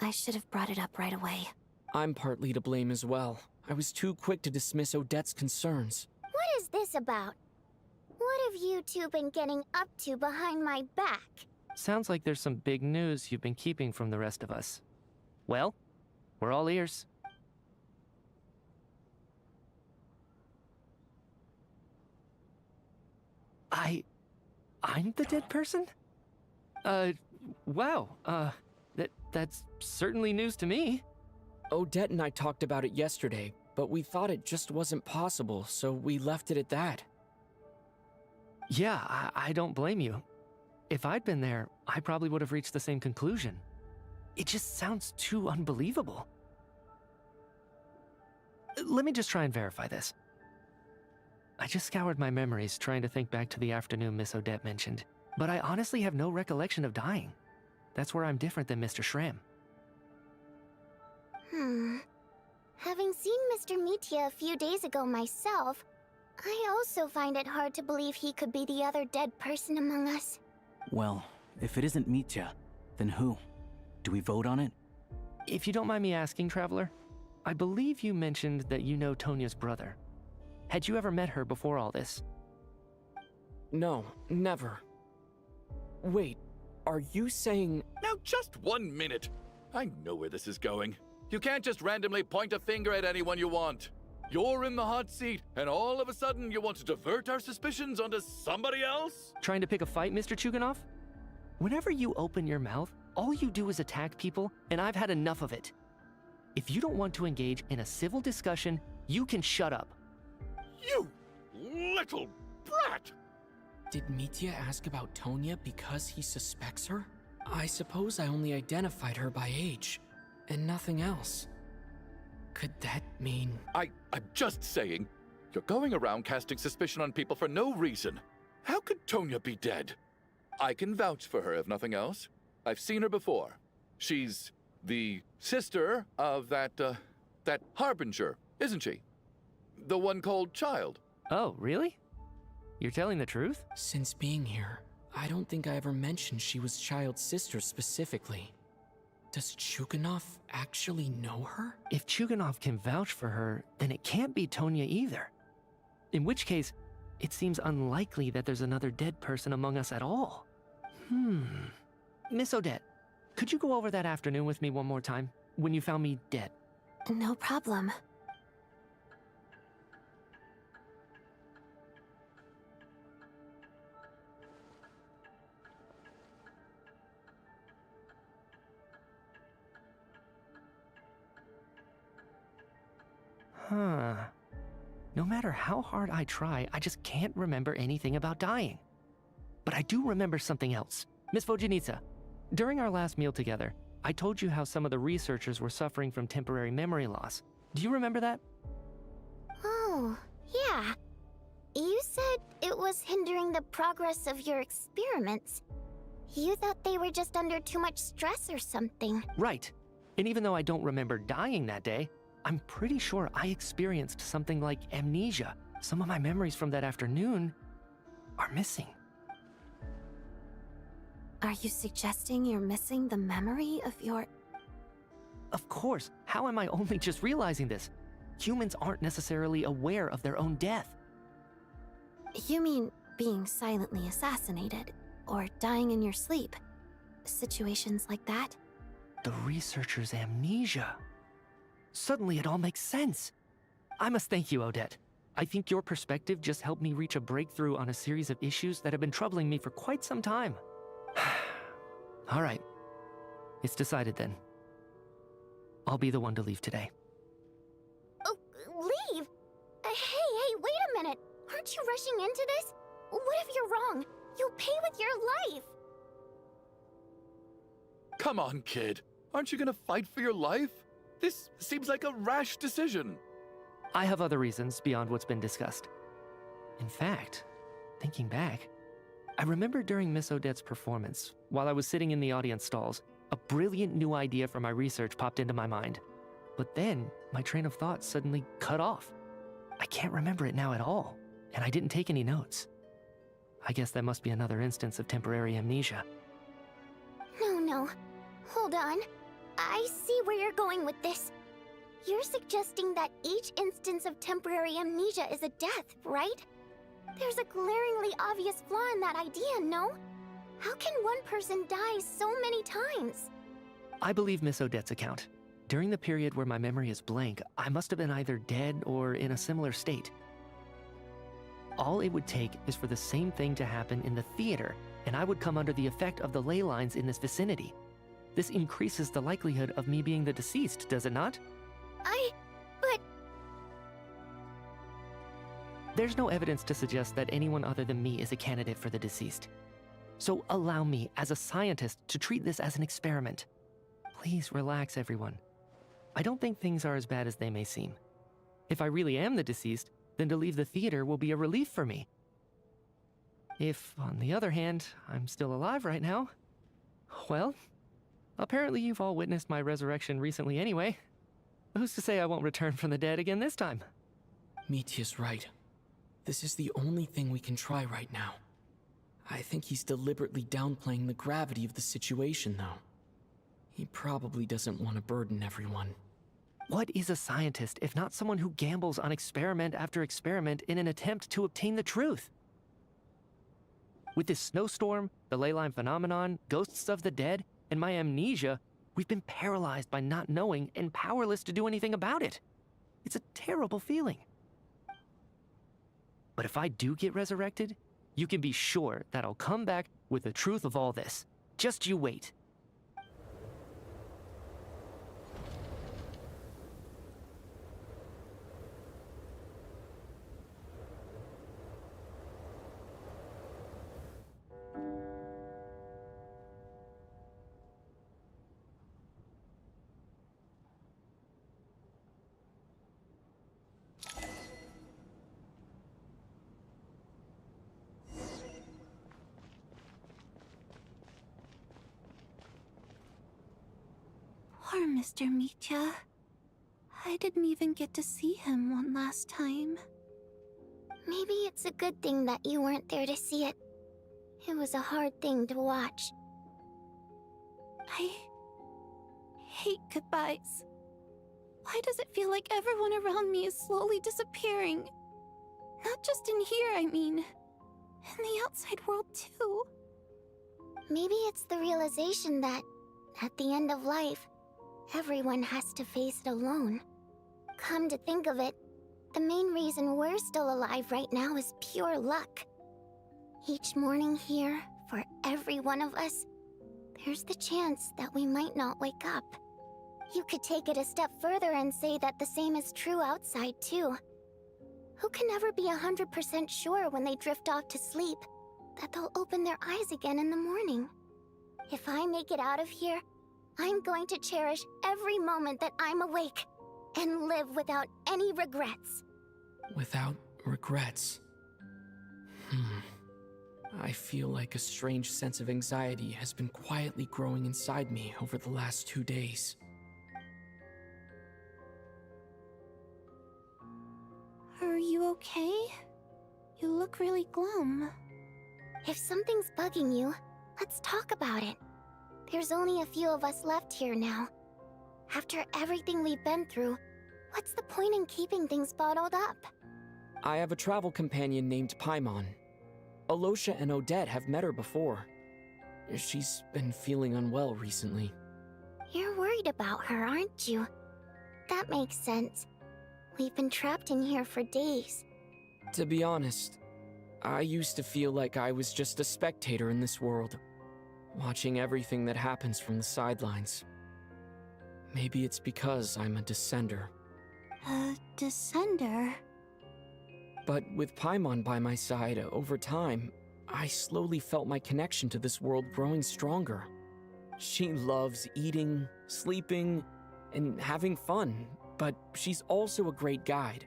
I should have brought it up right away. I'm partly to blame as well. I was too quick to dismiss Odette's concerns. What is this about? What have you 2 been getting up to behind my back? Sounds like there's some big news you've been keeping from the rest of us. Well, we're all ears. I'm the dead person? Wow, that's certainly news to me. Odette and I talked about it yesterday, but we thought it just wasn't possible, so we left it at that. Yeah, I don't blame you. If I'd been there, I probably would have reached the same conclusion. It just sounds too unbelievable. Let me just try and verify this. I just scoured my memories trying to think back to the afternoon Miss Odette mentioned, but I honestly have no recollection of dying. That's where I'm different than Mr. Schramm. Having seen Mr. Mitya a few days ago myself, I also find it hard to believe he could be the other dead person among us. Well, if it isn't Mitya, then who? Do we vote on it? If you don't mind me asking, Traveler, I believe you mentioned that you know Tonya's brother. Had you ever met her before all this? No, never. Wait, are you saying... Now just 1 minute. I know where this is going. You can't just randomly point a finger at anyone you want. You're in the hot seat, and all of a sudden you want to divert our suspicions onto somebody else? Trying to pick a fight, Mr. Chuganov? Whenever you open your mouth, all you do is attack people, and I've had enough of it. If you don't want to engage in a civil discussion, you can shut up. You little brat! Did Mitya ask about Tonya because he suspects her? I suppose I only identified her by age, and nothing else. Could that mean... I'm just saying, you're going around casting suspicion on people for no reason. How could Tonya be dead? I can vouch for her, if nothing else. I've seen her before. She's the sister of that Harbinger, isn't she? The one called Child. Oh, really? You're telling the truth? Since being here, I don't think I ever mentioned she was Child's sister specifically. Does Chuganov actually know her? If Chuganov can vouch for her, then it can't be Tonya either. In which case, it seems unlikely that there's another dead person among us at all. Miss Odette, could you go over that afternoon with me one more time, when you found me dead? No problem. No matter how hard I try, I just can't remember anything about dying. But I do remember something else. Miss Vodyanitsa, during our last meal together, I told you how some of the researchers were suffering from temporary memory loss. Do you remember that? Oh, yeah. You said it was hindering the progress of your experiments. You thought they were just under too much stress or something. Right. And even though I don't remember dying that day, I'm pretty sure I experienced something like amnesia. Some of my memories from that afternoon are missing. Are you suggesting you're missing the memory of your... Of course. How am I only just realizing this? Humans aren't necessarily aware of their own death. You mean being silently assassinated, or dying in your sleep? Situations like that? The researcher's amnesia. Suddenly it all makes sense. I must thank you, Odette. I think your perspective just helped me reach a breakthrough on a series of issues that have been troubling me for quite some time. All right. It's decided then. I'll be the one to leave today. Oh, leave? Hey, wait a minute. Aren't you rushing into this? What if you're wrong? You'll pay with your life. Come on, kid. Aren't you gonna fight for your life? This seems like a rash decision. I have other reasons beyond what's been discussed. In fact, thinking back, I remember during Miss Odette's performance, while I was sitting in the audience stalls, a brilliant new idea for my research popped into my mind. But then, my train of thought suddenly cut off. I can't remember it now at all, and I didn't take any notes. I guess that must be another instance of temporary amnesia. No. Hold on. I see where you're going with this. You're suggesting that each instance of temporary amnesia is a death, right? There's a glaringly obvious flaw in that idea, no? How can one person die so many times? I believe Miss Odette's account. During the period where my memory is blank, I must have been either dead or in a similar state. All it would take is for the same thing to happen in the theater, and I would come under the effect of the ley lines in this vicinity. This increases the likelihood of me being the deceased, does it not? But... There's no evidence to suggest that anyone other than me is a candidate for the deceased. So allow me, as a scientist, to treat this as an experiment. Please relax, everyone. I don't think things are as bad as they may seem. If I really am the deceased, then to leave the theater will be a relief for me. If, on the other hand, I'm still alive right now, well, apparently you've all witnessed my resurrection recently anyway. Who's to say I won't return from the dead again this time? Mitya's right. This is the only thing we can try right now. I think he's deliberately downplaying the gravity of the situation, though. He probably doesn't want to burden everyone. What is a scientist if not someone who gambles on experiment after experiment in an attempt to obtain the truth? With this snowstorm, the ley line phenomenon, ghosts of the dead, and my amnesia, we've been paralyzed by not knowing and powerless to do anything about it. It's a terrible feeling. But if I do get resurrected, you can be sure that I'll come back with the truth of all this. Just you wait. Mr. Mitya. I didn't even get to see him one last time. Maybe it's a good thing that you weren't there to see it. It was a hard thing to watch. I hate goodbyes. Why does it feel like everyone around me is slowly disappearing? Not just in here, I mean. In the outside world, too. Maybe it's the realization that, at the end of life, everyone has to face it alone. Come to think of it, the main reason we're still alive right now is pure luck. Each morning here, for every one of us, there's the chance that we might not wake up. You could take it a step further and say that the same is true outside, too. Who can never be 100% sure when they drift off to sleep that they'll open their eyes again in the morning? If I make it out of here, I'm going to cherish every moment that I'm awake and live without any regrets. Without regrets. I feel like a strange sense of anxiety has been quietly growing inside me over the last 2 days. Are you okay? You look really glum. If something's bugging you, let's talk about it. There's only a few of us left here now. After everything we've been through, what's the point in keeping things bottled up? I have a travel companion named Paimon. Alosha and Odette have met her before. She's been feeling unwell recently. You're worried about her, aren't you? That makes sense. We've been trapped in here for days. To be honest, I used to feel like I was just a spectator in this world, watching everything that happens from the sidelines. Maybe it's because I'm a descender. A descender? But with Paimon by my side, over time, I slowly felt my connection to this world growing stronger. She loves eating, sleeping, and having fun, but she's also a great guide.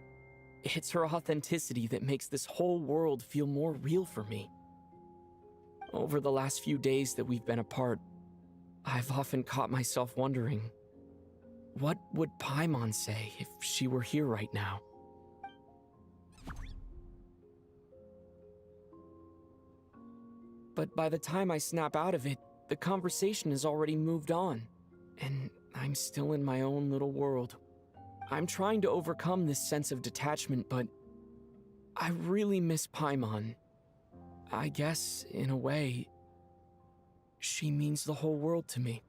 It's her authenticity that makes this whole world feel more real for me. Over the last few days that we've been apart, I've often caught myself wondering, what would Paimon say if she were here right now? But by the time I snap out of it, the conversation has already moved on, and I'm still in my own little world. I'm trying to overcome this sense of detachment, but I really miss Paimon. I guess, in a way, she means the whole world to me.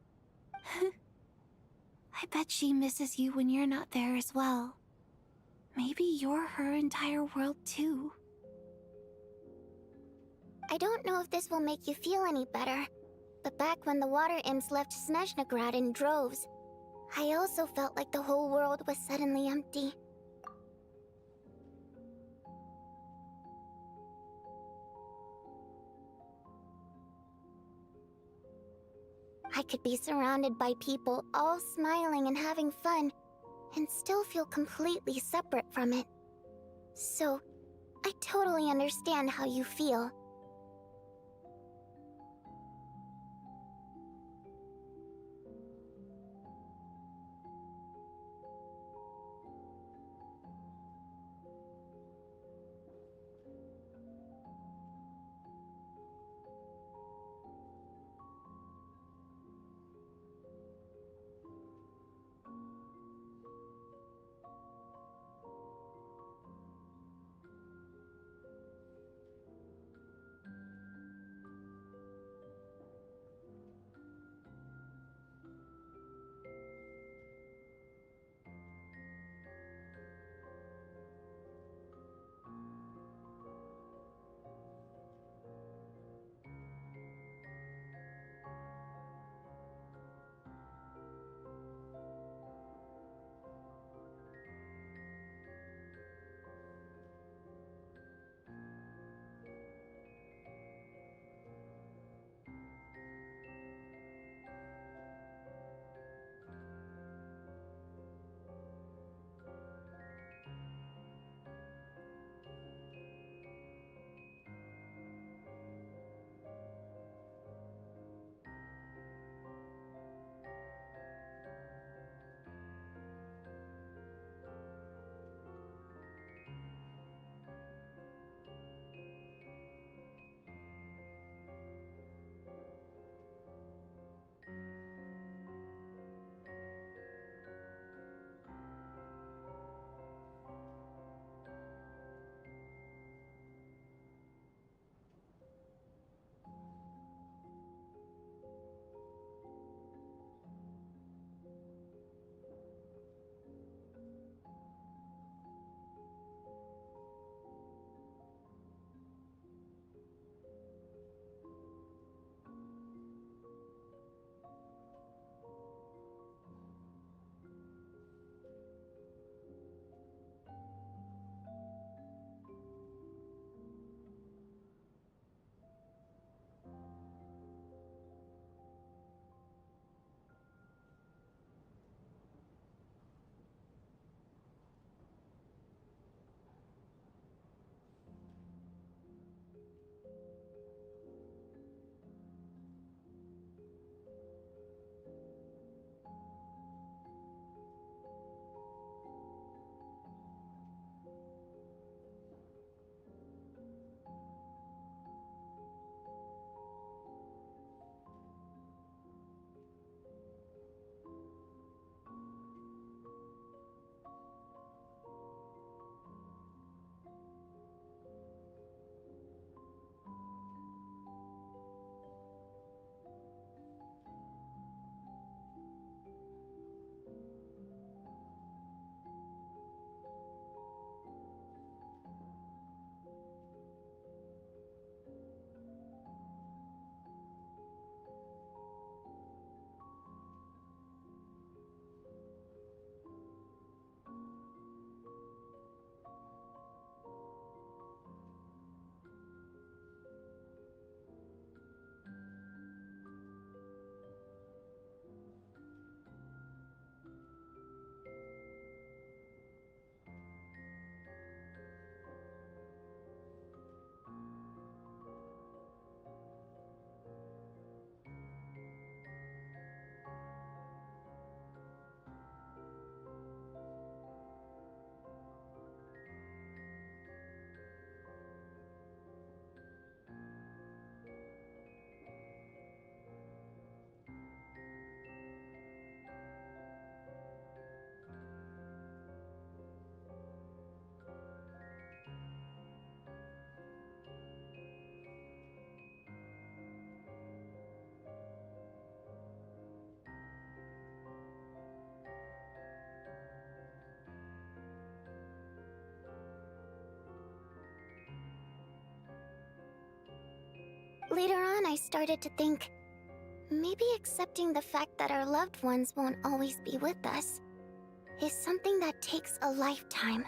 I bet she misses you when you're not there as well. Maybe you're her entire world too. I don't know if this will make you feel any better, but back when the water imps left Snezhnagrad in droves, I also felt like the whole world was suddenly empty. I could be surrounded by people all smiling and having fun, and still feel completely separate from it. So, I totally understand how you feel. Later on, I started to think, maybe accepting the fact that our loved ones won't always be with us is something that takes a lifetime.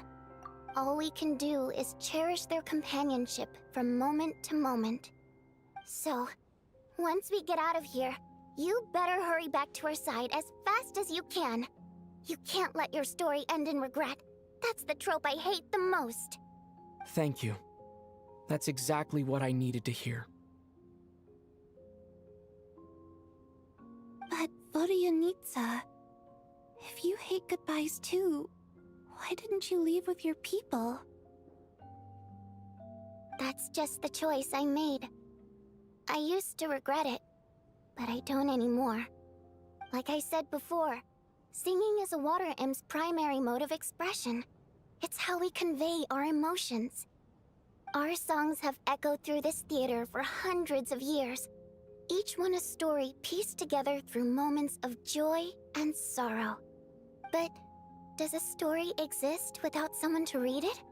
All we can do is cherish their companionship from moment to moment. So, once we get out of here, you better hurry back to our side as fast as you can. You can't let your story end in regret. That's the trope I hate the most. Thank you. That's exactly what I needed to hear. But Vodyanitsa, if you hate goodbyes too, why didn't you leave with your people? That's just the choice I made. I used to regret it, but I don't anymore. Like I said before, singing is a water imp's primary mode of expression. It's how we convey our emotions. Our songs have echoed through this theater for hundreds of years, each one a story pieced together through moments of joy and sorrow. But does a story exist without someone to read it?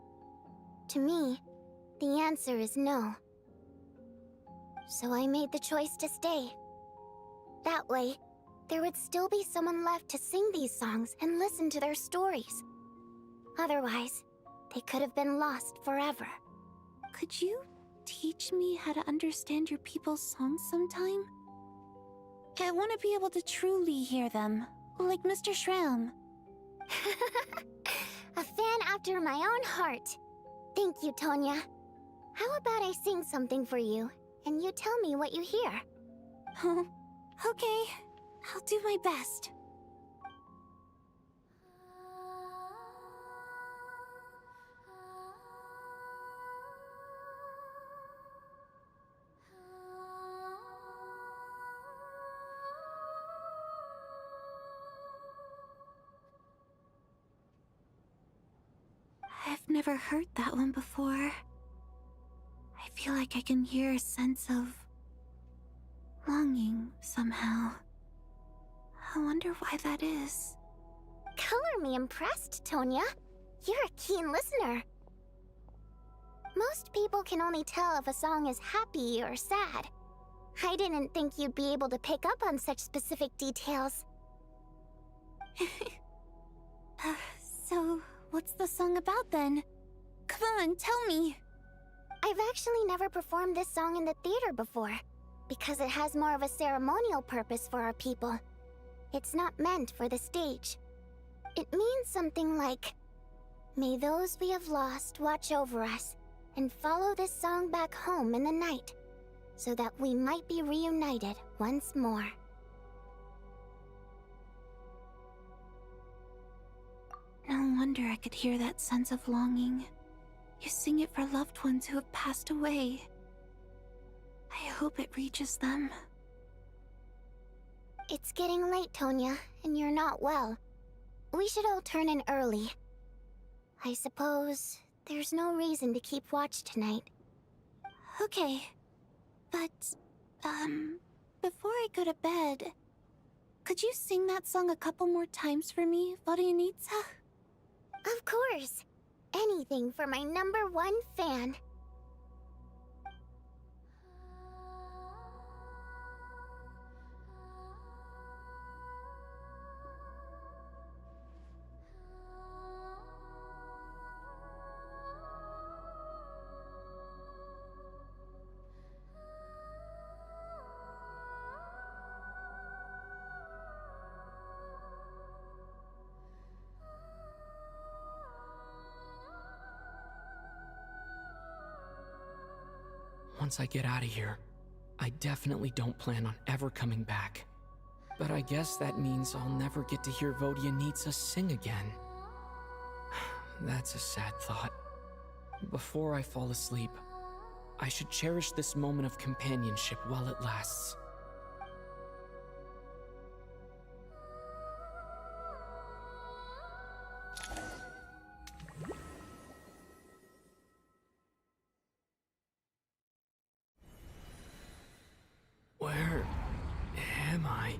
To me, the answer is no. So I made the choice to stay. That way, there would still be someone left to sing these songs and listen to their stories. Otherwise, they could have been lost forever. Could you teach me how to understand your people's songs sometime? I want to be able to truly hear them, like Mr. Shram. A fan after my own heart. Thank you, Tonya. How about I sing something for you, and you tell me what you hear? Okay, I'll do my best. I've never heard that one before. I feel like I can hear a sense of longing somehow. I wonder why that is. Color me impressed, Tonya. You're a keen listener. Most people can only tell if a song is happy or sad. I didn't think you'd be able to pick up on such specific details. So, what's the song about then? Come on, tell me! I've actually never performed this song in the theater before, because it has more of a ceremonial purpose for our people. It's not meant for the stage. It means something like, "May those we have lost watch over us, and follow this song back home in the night, so that we might be reunited once more." No wonder I could hear that sense of longing. You sing it for loved ones who have passed away. I hope it reaches them. It's getting late, Tonya, and you're not well. We should all turn in early. I suppose there's no reason to keep watch tonight. Okay. But, before I go to bed, could you sing that song a couple more times for me, Vodyanitsa? Of course. Anything for my #1 fan. Once I get out of here, I definitely don't plan on ever coming back. But I guess that means I'll never get to hear Vodyanitsa sing again. That's a sad thought. Before I fall asleep, I should cherish this moment of companionship while it lasts. Where am I?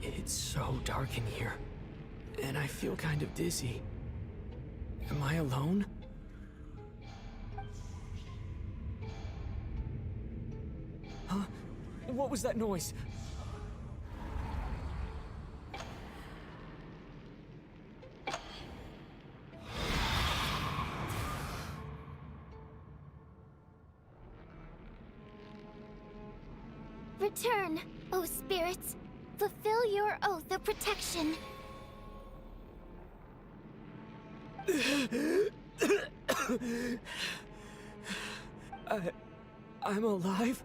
It's so dark in here, and I feel kind of dizzy. Am I alone? What was that noise? Return, O spirits. Fulfill your oath of protection. I'm alive?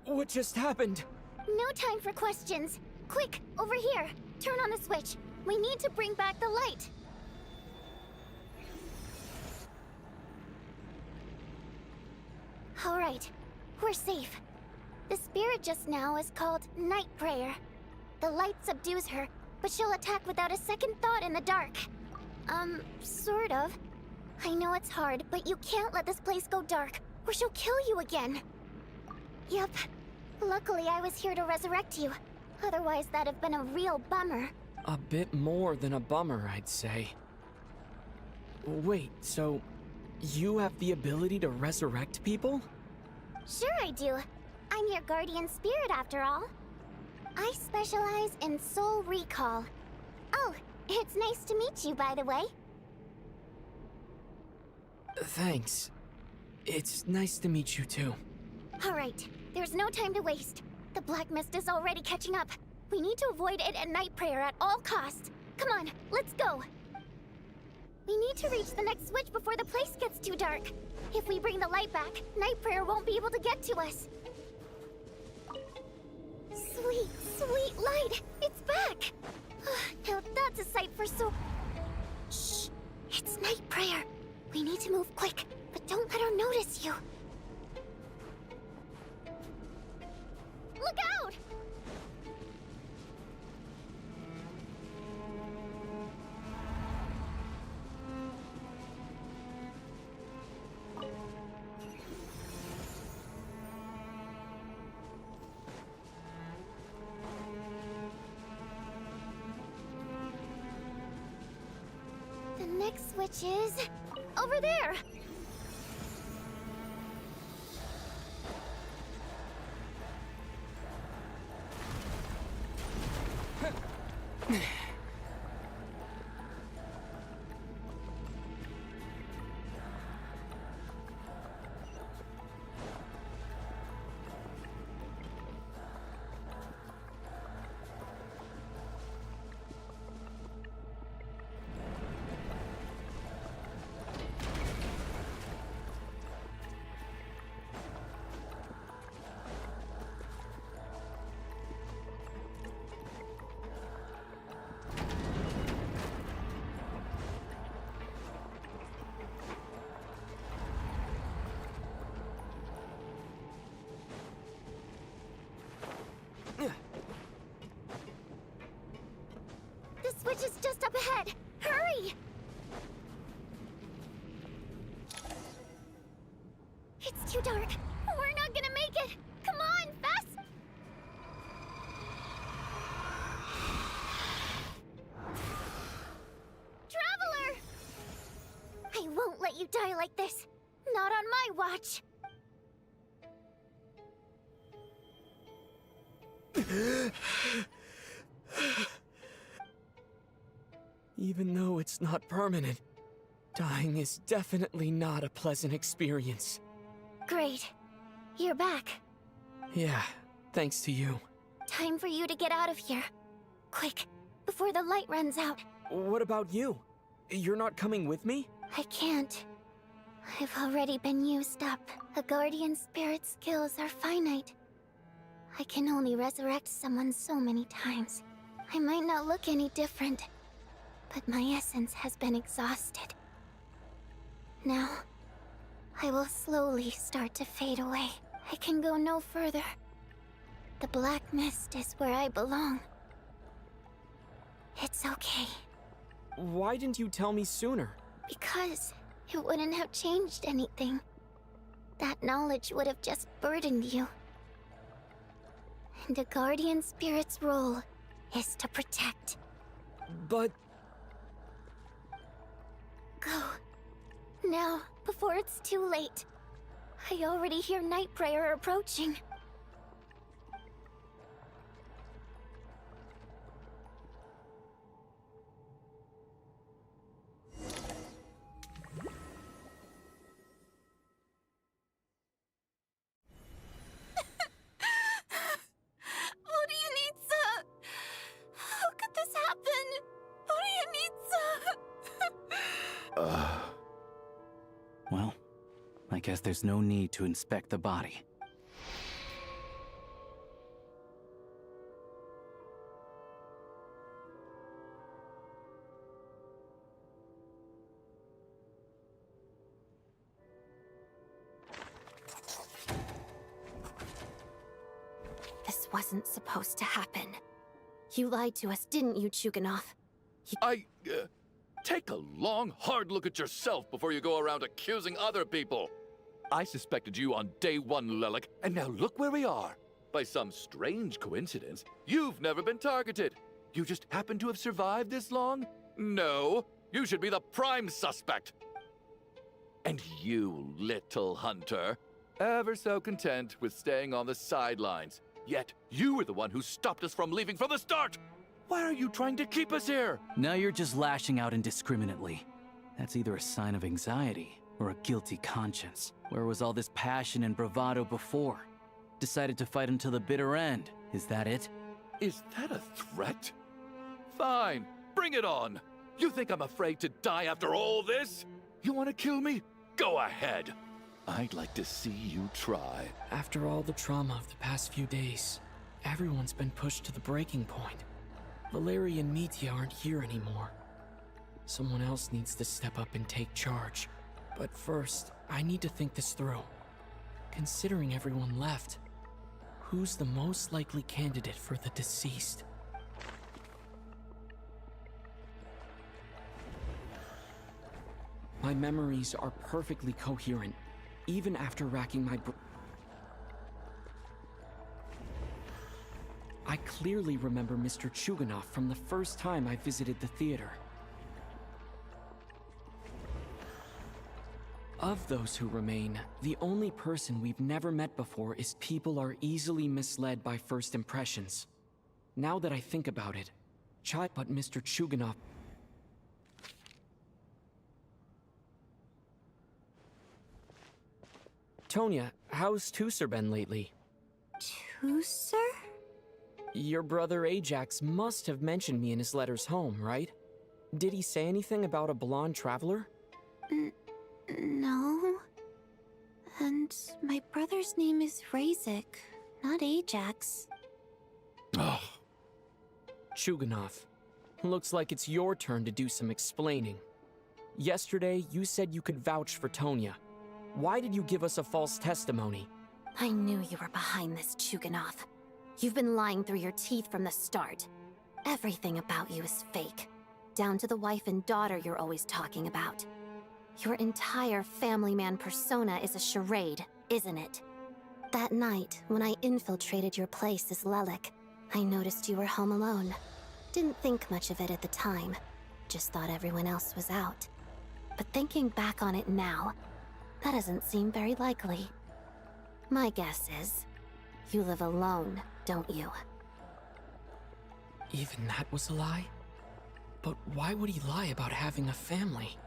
What just happened? No time for questions. Quick, over here. Turn on the switch. We need to bring back the light. All right, we're safe. The spirit just now is called Night Prayer. The light subdues her, but she'll attack without a second thought in the dark. Sort of. I know it's hard, but you can't let this place go dark, or she'll kill you again. Yep. Luckily, I was here to resurrect you. Otherwise, that'd have been a real bummer. A bit more than a bummer, I'd say. Wait, so you have the ability to resurrect people? Sure I do. I'm your guardian spirit after all. I specialize in soul recall. Oh, it's nice to meet you, by the way. Thanks. It's nice to meet you too. All right, there's no time to waste. The black mist is already catching up. We need to avoid it and Night Prayer at all costs. Come on, let's go. We need to reach the next switch before the place gets too dark. If we bring the light back, Night Prayer won't be able to get to us. Sweet, sweet light! It's back! Now that's a sight for so... Shh! It's Night Prayer. We need to move quick, but don't let her notice you. Look out! The next switch is... over there! The switch is just up ahead. Hurry! It's too dark. We're not gonna make it. Come on, fast! Traveler! I won't let you die like this. Not on my watch. Even though it's not permanent, dying is definitely not a pleasant experience. Great. You're back. Yeah, thanks to you. Time for you to get out of here. Quick, before the light runs out. What about you? You're not coming with me? I can't. I've already been used up. A guardian spirit's skills are finite. I can only resurrect someone so many times. I might not look any different, but my essence has been exhausted. Now, I will slowly start to fade away. I can go no further. The black mist is where I belong. It's okay. Why didn't you tell me sooner? Because it wouldn't have changed anything. That knowledge would have just burdened you. And a guardian spirit's role is to protect. But... Go. Now, before it's too late. I already hear Night Prayer approaching. Well, I guess there's no need to inspect the body. This wasn't supposed to happen. You lied to us, didn't you, Chuganov? Take a long, hard look at yourself before you go around accusing other people. I suspected you on day one, Lelik, and now look where we are. By some strange coincidence, you've never been targeted. You just happen to have survived this long? No, you should be the prime suspect. And you, little hunter, ever so content with staying on the sidelines. Yet, you were the one who stopped us from leaving from the start! Why are you trying to keep us here? Now you're just lashing out indiscriminately. That's either a sign of anxiety or a guilty conscience. Where was all this passion and bravado before? Decided to fight until the bitter end. Is that it? Is that a threat? Fine, bring it on. You think I'm afraid to die after all this? You want to kill me? Go ahead. I'd like to see you try. After all the trauma of the past few days, everyone's been pushed to the breaking point. Valeria and Mitya aren't here anymore. Someone else needs to step up and take charge. But first, I need to think this through. Considering everyone left, who's the most likely candidate for the deceased? My memories are perfectly coherent, even after racking my I clearly remember Mr. Chuganov from the first time I visited the theater. Of those who remain, the only person we've never met before is people are easily misled by first impressions. Now that I think about it, but Mr. Chuganov. Tonya, how's Tusser been lately? Tusser? Your brother Ajax must have mentioned me in his letters home, right? Did he say anything about a blonde traveler? No. And my brother's name is Razik, not Ajax. Oh. Chuganov, looks like it's your turn to do some explaining. Yesterday, you said you could vouch for Tonya. Why did you give us a false testimony? I knew you were behind this, Chuganov. You've been lying through your teeth from the start. Everything about you is fake. Down to the wife and daughter you're always talking about. Your entire family man persona is a charade, isn't it? That night, when I infiltrated your place as Lelik, I noticed you were home alone. Didn't think much of it at the time. Just thought everyone else was out. But thinking back on it now, that doesn't seem very likely. My guess is, you live alone, don't you? Even that was a lie? But why would he lie about having a family?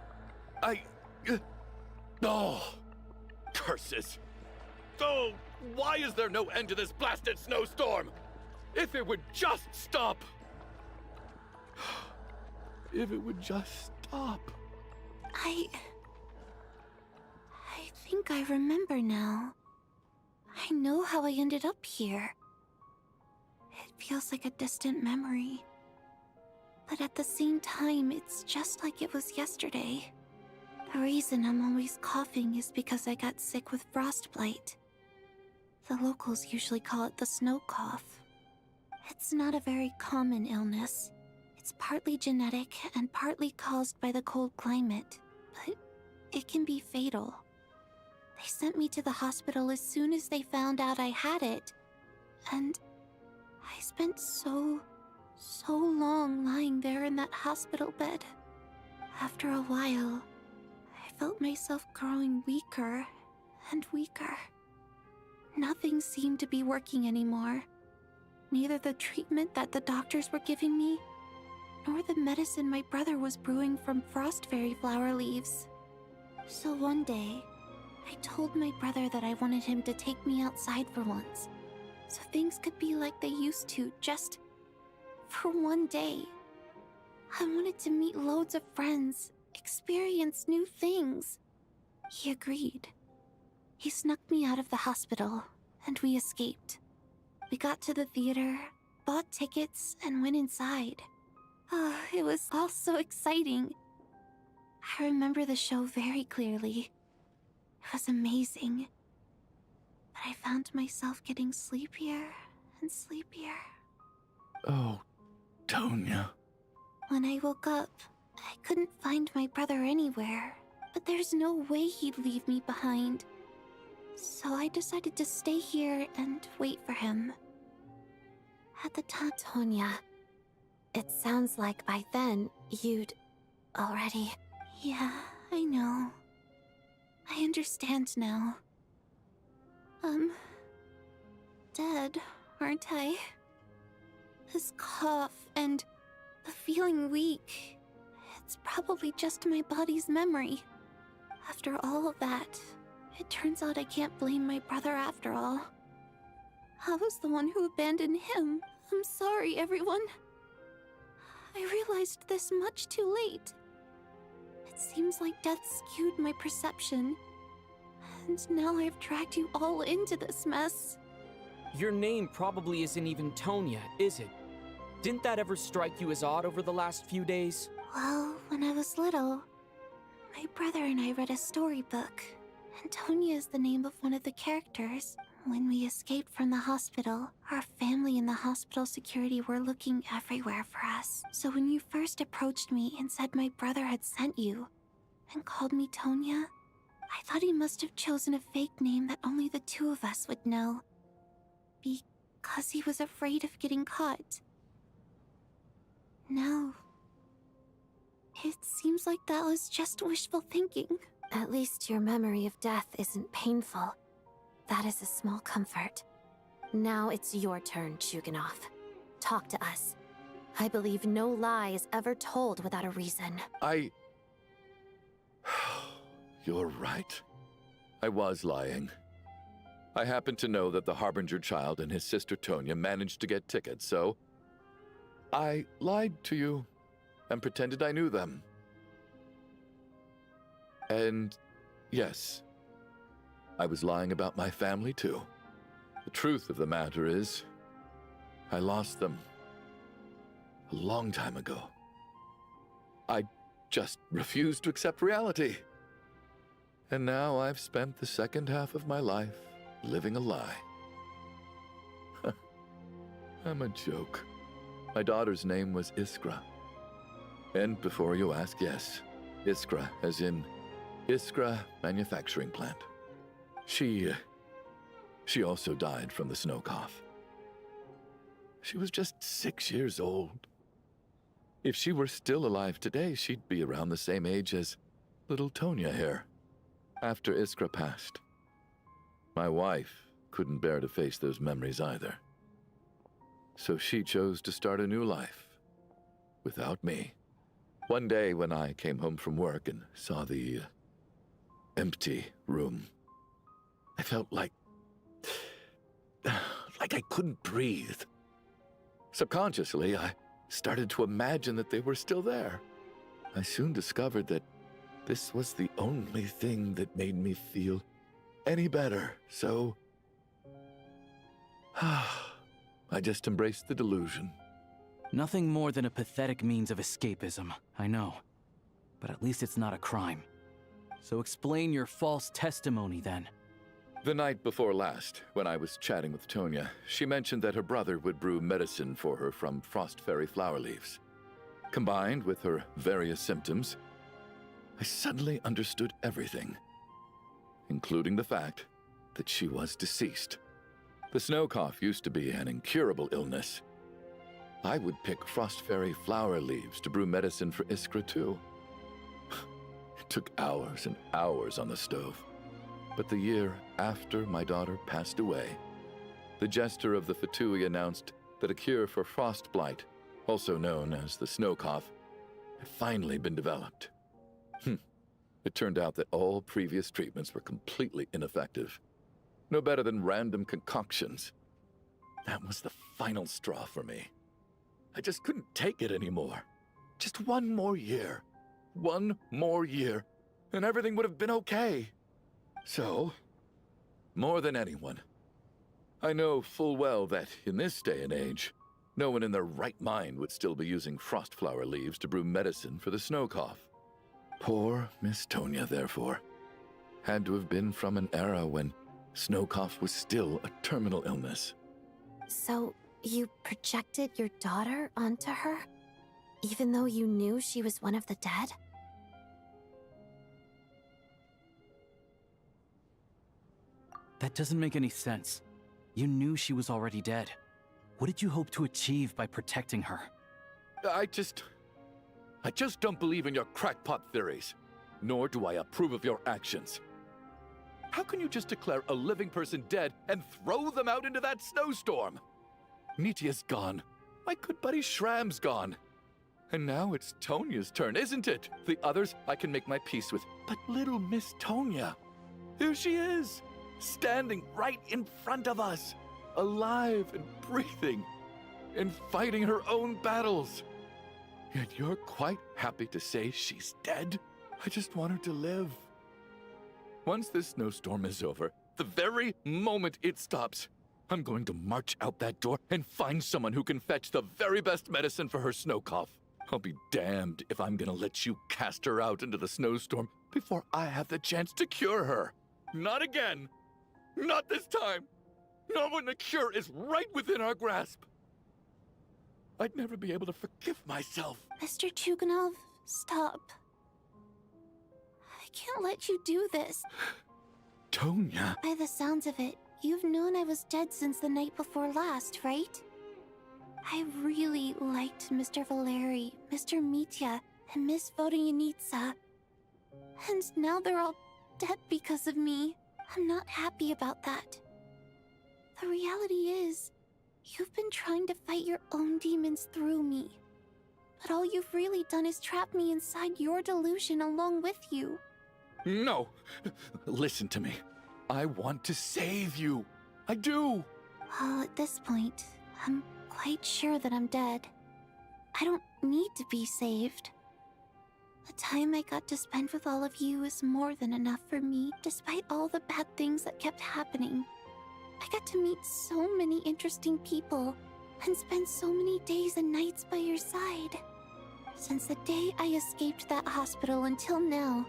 Oh! Curses! Oh, why is there no end to this blasted snowstorm? If it would just stop! If it would just stop. I think I remember now. I know how I ended up here. It feels like a distant memory. But at the same time, it's just like it was yesterday. The reason I'm always coughing is because I got sick with frostbite. The locals usually call it the snow cough. It's not a very common illness. It's partly genetic and partly caused by the cold climate, but it can be fatal. They sent me to the hospital as soon as they found out I had it. And I spent so long lying there in that hospital bed. After a while, I felt myself growing weaker and weaker. Nothing seemed to be working anymore. Neither the treatment that the doctors were giving me, nor the medicine my brother was brewing from frost fairy flower leaves. So one day, I told my brother that I wanted him to take me outside for once, so things could be like they used to, just for one day. I wanted to meet loads of friends experience new things. He agreed. He snuck me out of the hospital, and we escaped. We got to the theater, bought tickets, and went inside. Oh, it was all so exciting. I remember the show very clearly. It was amazing. But I found myself getting sleepier and sleepier. Oh, Tonya. When I woke up, I couldn't find my brother anywhere, but there's no way he'd leave me behind. So I decided to stay here and wait for him. At the time, Tonya, it sounds like by then you'd already... Yeah, I know. I understand now. Dead, aren't I? This cough and the feeling weak, it's probably just my body's memory. After all of that, it turns out I can't blame my brother after all. I was the one who abandoned him. I'm sorry, everyone. I realized this much too late. It seems like death skewed my perception. And now I've dragged you all into this mess. Your name probably isn't even Tonya, is it? Didn't that ever strike you as odd over the last few days? Well, when I was little, my brother and I read a storybook, and Tonya is the name of one of the characters. When we escaped from the hospital, our family and the hospital security were looking everywhere for us. So when you first approached me and said my brother had sent you, and called me Tonya, I thought he must have chosen a fake name that only the two of us would know. Because he was afraid of getting caught. No. It seems like that was just wishful thinking. At least your memory of death isn't painful. That is a small comfort. Now it's your turn, Chuganov. Talk to us. I believe no lie is ever told without a reason. You're right. I was lying. I happen to know that the Harbinger child and his sister Tonya managed to get tickets, so I lied to you and pretended I knew them. And yes, I was lying about my family too. The truth of the matter is, I lost them a long time ago. I just refused to accept reality. And now I've spent the second half of my life living a lie. I'm a joke. My daughter's name was Iskra. And before you ask, yes, Iskra, as in Iskra Manufacturing Plant. She also died from the snow cough. She was just 6 years old. If she were still alive today, she'd be around the same age as little Tonya here. After Iskra passed, my wife couldn't bear to face those memories either. So she chose to start a new life without me. One day when I came home from work and saw the empty room, I felt like I couldn't breathe. Subconsciously, I started to imagine that they were still there. I soon discovered that this was the only thing that made me feel any better, so I just embraced the delusion. Nothing more than a pathetic means of escapism, I know. But at least it's not a crime. So explain your false testimony, then. The night before last, when I was chatting with Tonya, she mentioned that her brother would brew medicine for her from frost fairy flower leaves. Combined with her various symptoms, I suddenly understood everything, including the fact that she was deceased. The snow cough used to be an incurable illness. I would pick frost fairy flower leaves to brew medicine for Iskra too. It took hours and hours on the stove. But the year after my daughter passed away, the jester of the Fatui announced that a cure for frost blight, also known as the snow cough, had finally been developed. It turned out that all previous treatments were completely ineffective. No better than random concoctions. That was the final straw for me. I just couldn't take it anymore. Just one more year. one more year, and everything would have been okay. So, more than anyone, I know full well that in this day and age, no one in their right mind would still be using frost flower leaves to brew medicine for the snow cough. Poor Miss Tonya, therefore, had to have been from an era when snow cough was still a terminal illness. So, you projected your daughter onto her? Even though you knew she was one of the dead? That doesn't make any sense. You knew she was already dead. What did you hope to achieve by protecting her? I just don't believe in your crackpot theories, nor do I approve of your actions. How can you just declare a living person dead and throw them out into that snowstorm? Nitya's gone. My good buddy Shram's gone. And now it's Tonya's turn, isn't it? The others I can make my peace with. But little Miss Tonya, here she is, standing right in front of us, alive and breathing, and fighting her own battles. Yet you're quite happy to say she's dead? I just want her to live. Once this snowstorm is over, the very moment it stops, I'm going to march out that door and find someone who can fetch the very best medicine for her snow cough. I'll be damned if I'm gonna let you cast her out into the snowstorm before I have the chance to cure her. Not again. Not this time. Not when the cure is right within our grasp. I'd never be able to forgive myself. Mr. Chuganov, stop. I can't let you do this. Tonya. By the sounds of it, you've known I was dead since the night before last, right? I really liked Mr. Valeri, Mr. Mitya, and Miss Vodyanitsa. And now they're all dead because of me. I'm not happy about that. The reality is, you've been trying to fight your own demons through me. But all you've really done is trap me inside your delusion along with you. No. Listen to me. I want to save you. I do. Well, at this point, I'm quite sure that I'm dead. I don't need to be saved. The time I got to spend with all of you is more than enough for me, despite all the bad things that kept happening. I got to meet so many interesting people and spend so many days and nights by your side. Since the day I escaped that hospital until now,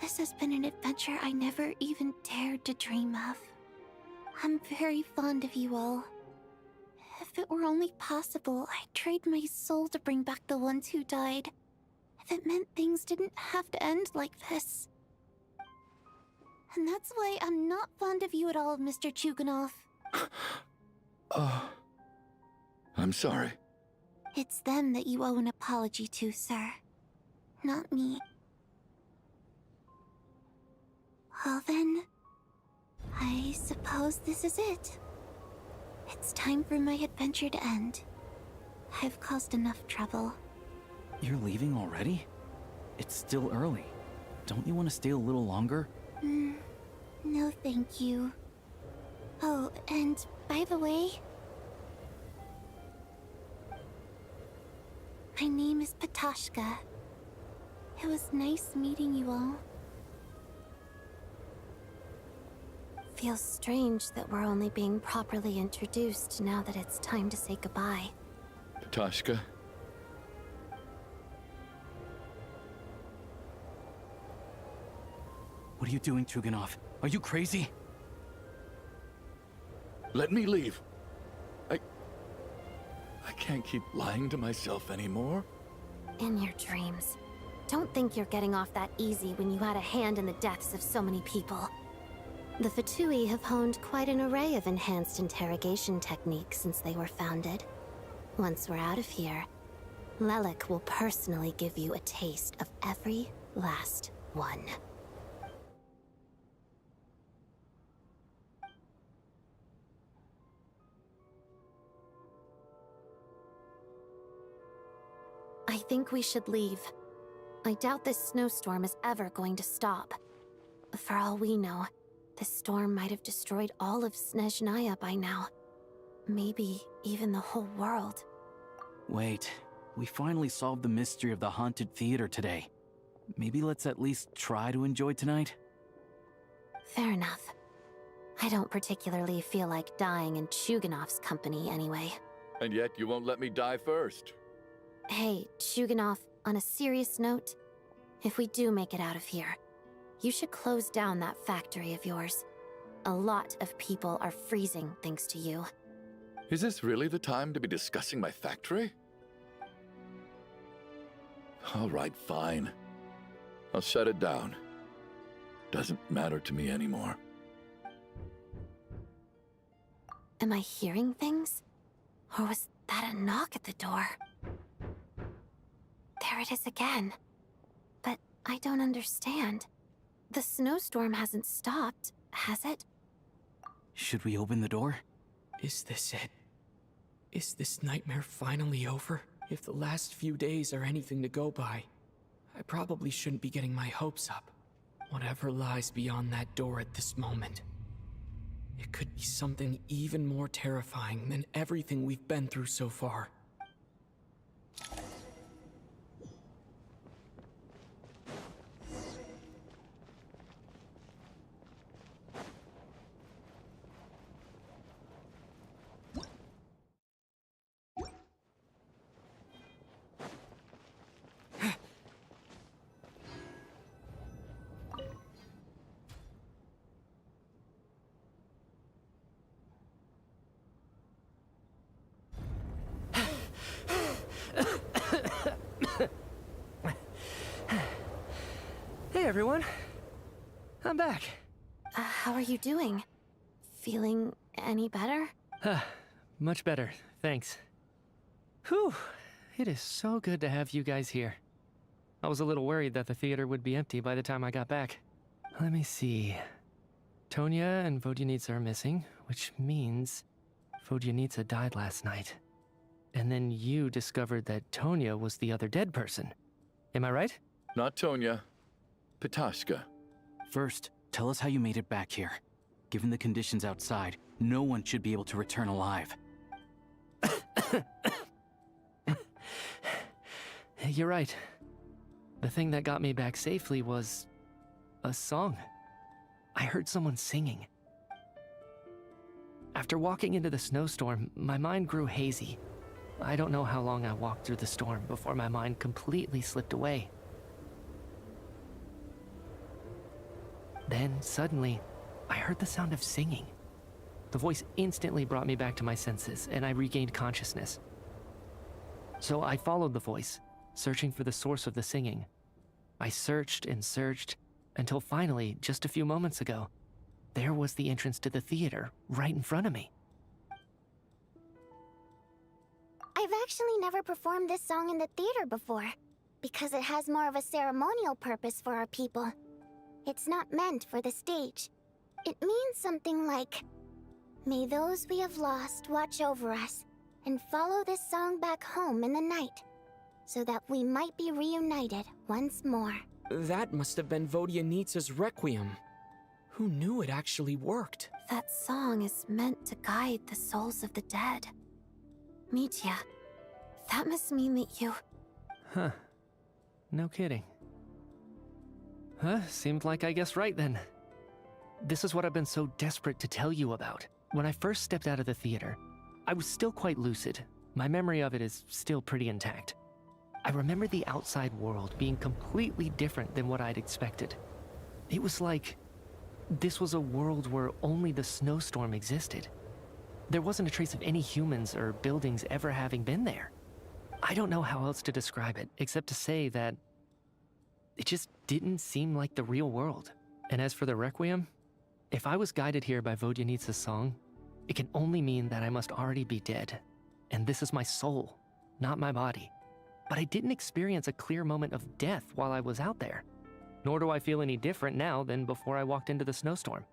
this has been an adventure I never even dared to dream of. I'm very fond of you all. If it were only possible, I'd trade my soul to bring back the ones who died. If it meant things didn't have to end like this. And that's why I'm not fond of you at all, Mr. Chuganov. I'm sorry. It's them that you owe an apology to, sir. Not me. Well then, I suppose this is it. It's time for my adventure to end. I've caused enough trouble. You're leaving already? It's still early. Don't you want to stay a little longer? No thank you. Oh, and by the way, my name is Patashka. It was nice meeting you all. Feels strange that we're only being properly introduced now that it's time to say goodbye. Patashka. What are you doing, Chuganov? Are you crazy? Let me leave. I can't keep lying to myself anymore. In your dreams. Don't think you're getting off that easy when you had a hand in the deaths of so many people. The Fatui have honed quite an array of enhanced interrogation techniques since they were founded. Once we're out of here, Lelik will personally give you a taste of every last one. I think we should leave. I doubt this snowstorm is ever going to stop. For all we know, this storm might have destroyed all of SNEZHNAYA by now. Maybe even the whole world. Wait, we finally solved the mystery of the haunted theater today. maybe let's at least try to enjoy tonight? Fair enough. I don't particularly feel like dying in Chuganov's company anyway. And yet you won't let me die first. Hey, Chuganov, on a serious note, if we do make it out of here, you should close down that factory of yours. A lot of people are freezing thanks to you. Is this really the time to be discussing my factory? All right, fine. I'll shut it down. Doesn't matter to me anymore. Am I hearing things? Or was that a knock at the door? There it is again. But I don't understand. The snowstorm hasn't stopped, has it? Should we open the door? Is this it? Is this nightmare finally over? If the last few days are anything to go by, I probably shouldn't be getting my hopes up. Whatever lies beyond that door at this moment. It could be something even more terrifying than everything we've been through so far. Hey everyone, I'm back. How are you doing? Feeling any better? Much better, thanks. Whew, it is so good to have you guys here. I was a little worried that the theater would be empty by the time I got back. Let me see. Tonya and Vodyanitsa are missing, which means Vodyanitsa died last night. And then you discovered that Tonya was the other dead person. Am I right? Not Tonya. Pitashka. First, tell us how you made it back here. Given the conditions outside, no one should be able to return alive. You're right. The thing that got me back safely was a song. I heard someone singing. After walking into the snowstorm, my mind grew hazy. I don't know how long I walked through the storm before my mind completely slipped away. Then, suddenly, I heard the sound of singing. The voice instantly brought me back to my senses, and I regained consciousness. So I followed the voice, searching for the source of the singing. I searched and searched, until finally, just a few moments ago, there was the entrance to the theater, right in front of me. I've actually never performed this song in the theater before, because it has more of a ceremonial purpose for our people. It's not meant for the stage. It means something like, "May those we have lost watch over us, and follow this song back home in the night, so that we might be reunited once more." That must have been Vodyanitsa's Requiem. Who knew it actually worked? That song is meant to guide the souls of the dead. Mitya, that must mean that you... Huh. No kidding. Huh, seemed like I guessed right then. This is what I've been so desperate to tell you about. When I first stepped out of the theater, I was still quite lucid. My memory of it is still pretty intact. I remember the outside world being completely different than what I'd expected. It was like this was a world where only the snowstorm existed. There wasn't a trace of any humans or buildings ever having been there. I don't know how else to describe it, except to say that it just didn't seem like the real world. And as for the Requiem, if I was guided here by Vodyanitsa's song, it can only mean that I must already be dead. And this is my soul, not my body. But I didn't experience a clear moment of death while I was out there. Nor do I feel any different now than before I walked into the snowstorm.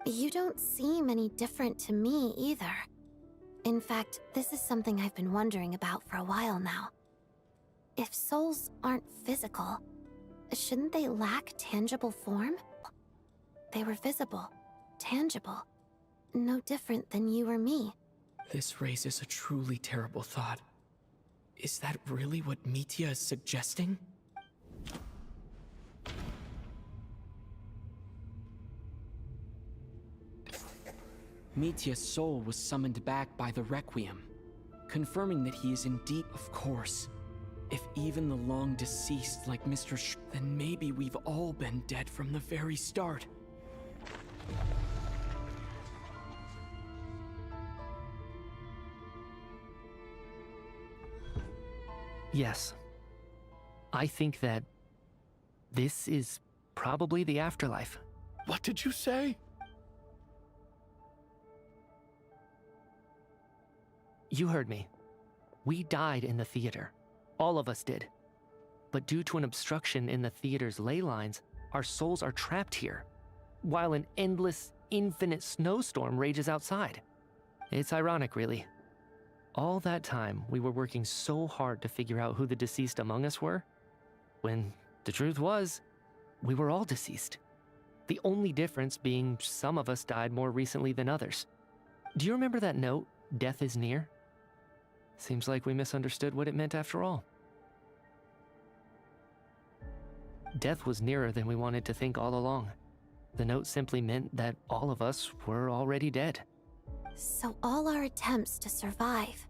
You don't seem any different to me either. In fact, this is something I've been wondering about for a while now. If souls aren't physical, shouldn't they lack tangible form? They were visible, tangible, no different than you or me. This raises a truly terrible thought. Is that really what Mitya is suggesting? Mitya's soul was summoned back by the Requiem, confirming that he is indeed, of course. If even the long deceased like Mr. then maybe we've all been dead from the very start. Yes. I think that this is probably the afterlife. What did you say? You heard me. We died in the theater. All of us did. But due to an obstruction in the theater's ley lines, our souls are trapped here, while an endless, infinite snowstorm rages outside. It's ironic, really. All that time, we were working so hard to figure out who the deceased among us were, when the truth was, we were all deceased. The only difference being some of us died more recently than others. Do you remember that note, "Death is near"? Seems like we misunderstood what it meant after all. Death was nearer than we wanted to think all along. The note simply meant that all of us were already dead. So all our attempts to survive,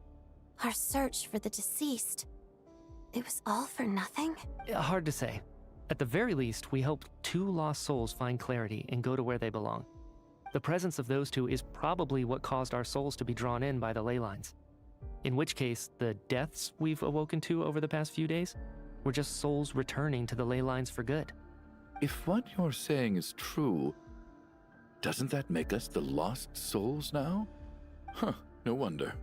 our search for the deceased, it was all for nothing? Hard to say. At the very least, we hope 2 lost souls find clarity and go to where they belong. The presence of those 2 is probably what caused our souls to be drawn in by the ley lines. In which case, the deaths we've awoken to over the past few days were just souls returning to the ley lines for good. If what you're saying is true, doesn't that make us the lost souls now? Huh, no wonder.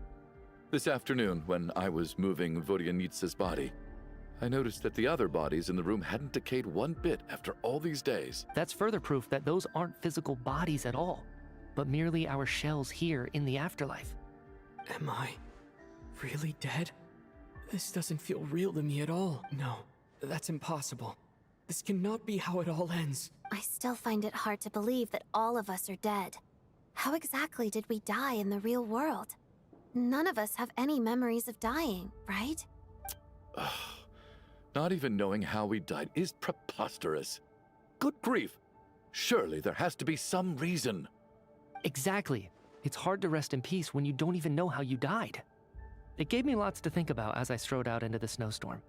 This afternoon, when I was moving Vodyanitsa's body, I noticed that the other bodies in the room hadn't decayed one bit after all these days. That's further proof that those aren't physical bodies at all, but merely our shells here in the afterlife. Am I really dead? This doesn't feel real to me at all. No, that's impossible. This cannot be how it all ends. I still find it hard to believe that all of us are dead. How exactly did we die in the real world? None of us have any memories of dying, right? Not even knowing how we died is preposterous. Good grief! Surely there has to be some reason. Exactly. It's hard to rest in peace when you don't even know how you died. It gave me lots to think about as I strode out into the snowstorm.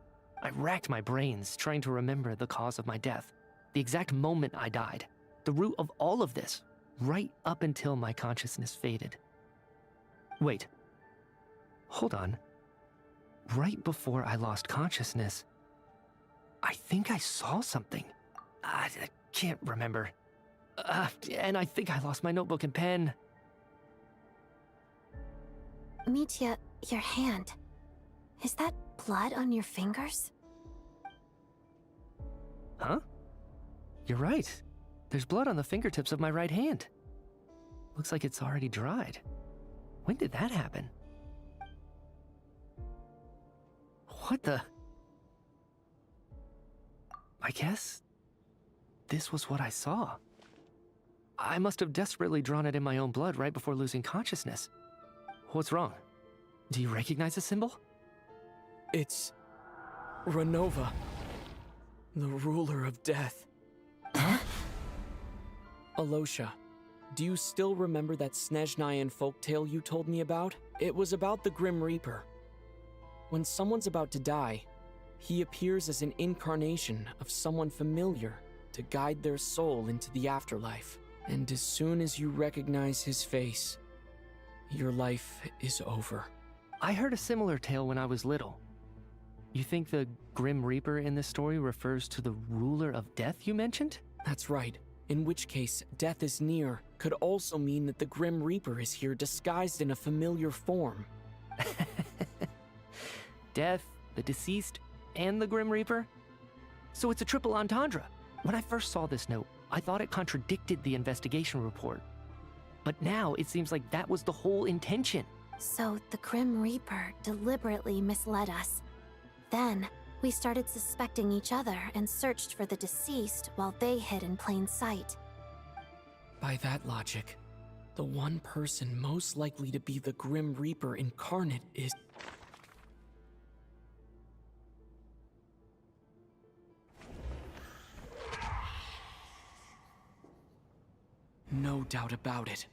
I racked my brains trying to remember the cause of my death, the exact moment I died, the root of all of this, right up until my consciousness faded. Wait. Hold on. Right before I lost consciousness, I think I saw something. I can't remember. And I think I lost my notebook and pen. Mitya, your hand. Is that blood on your fingers? Huh? You're right. There's blood on the fingertips of my right hand. Looks like it's already dried. When did that happen? What the? I guess this was what I saw. I must have desperately drawn it in my own blood right before losing consciousness. What's wrong? Do you recognize the symbol? It's Renova, the ruler of death. Huh? Alosha, do you still remember that SNEZHNAYAN folktale you told me about? It was about the Grim Reaper. When someone's about to die, he appears as an incarnation of someone familiar to guide their soul into the afterlife. And as soon as you recognize his face, your life is over. I heard a similar tale when I was little. You think the Grim Reaper in this story refers to the ruler of death you mentioned? That's right. In which case, death is near could also mean that the Grim Reaper is here disguised in a familiar form. Death, the deceased, and the Grim Reaper? So it's a triple entendre. When I first saw this note, I thought it contradicted the investigation report. But now it seems like that was the whole intention. So the Grim Reaper deliberately misled us. Then, we started suspecting each other and searched for the deceased while they hid in plain sight. By that logic, the one person most likely to be the Grim Reaper incarnate is... No doubt about it.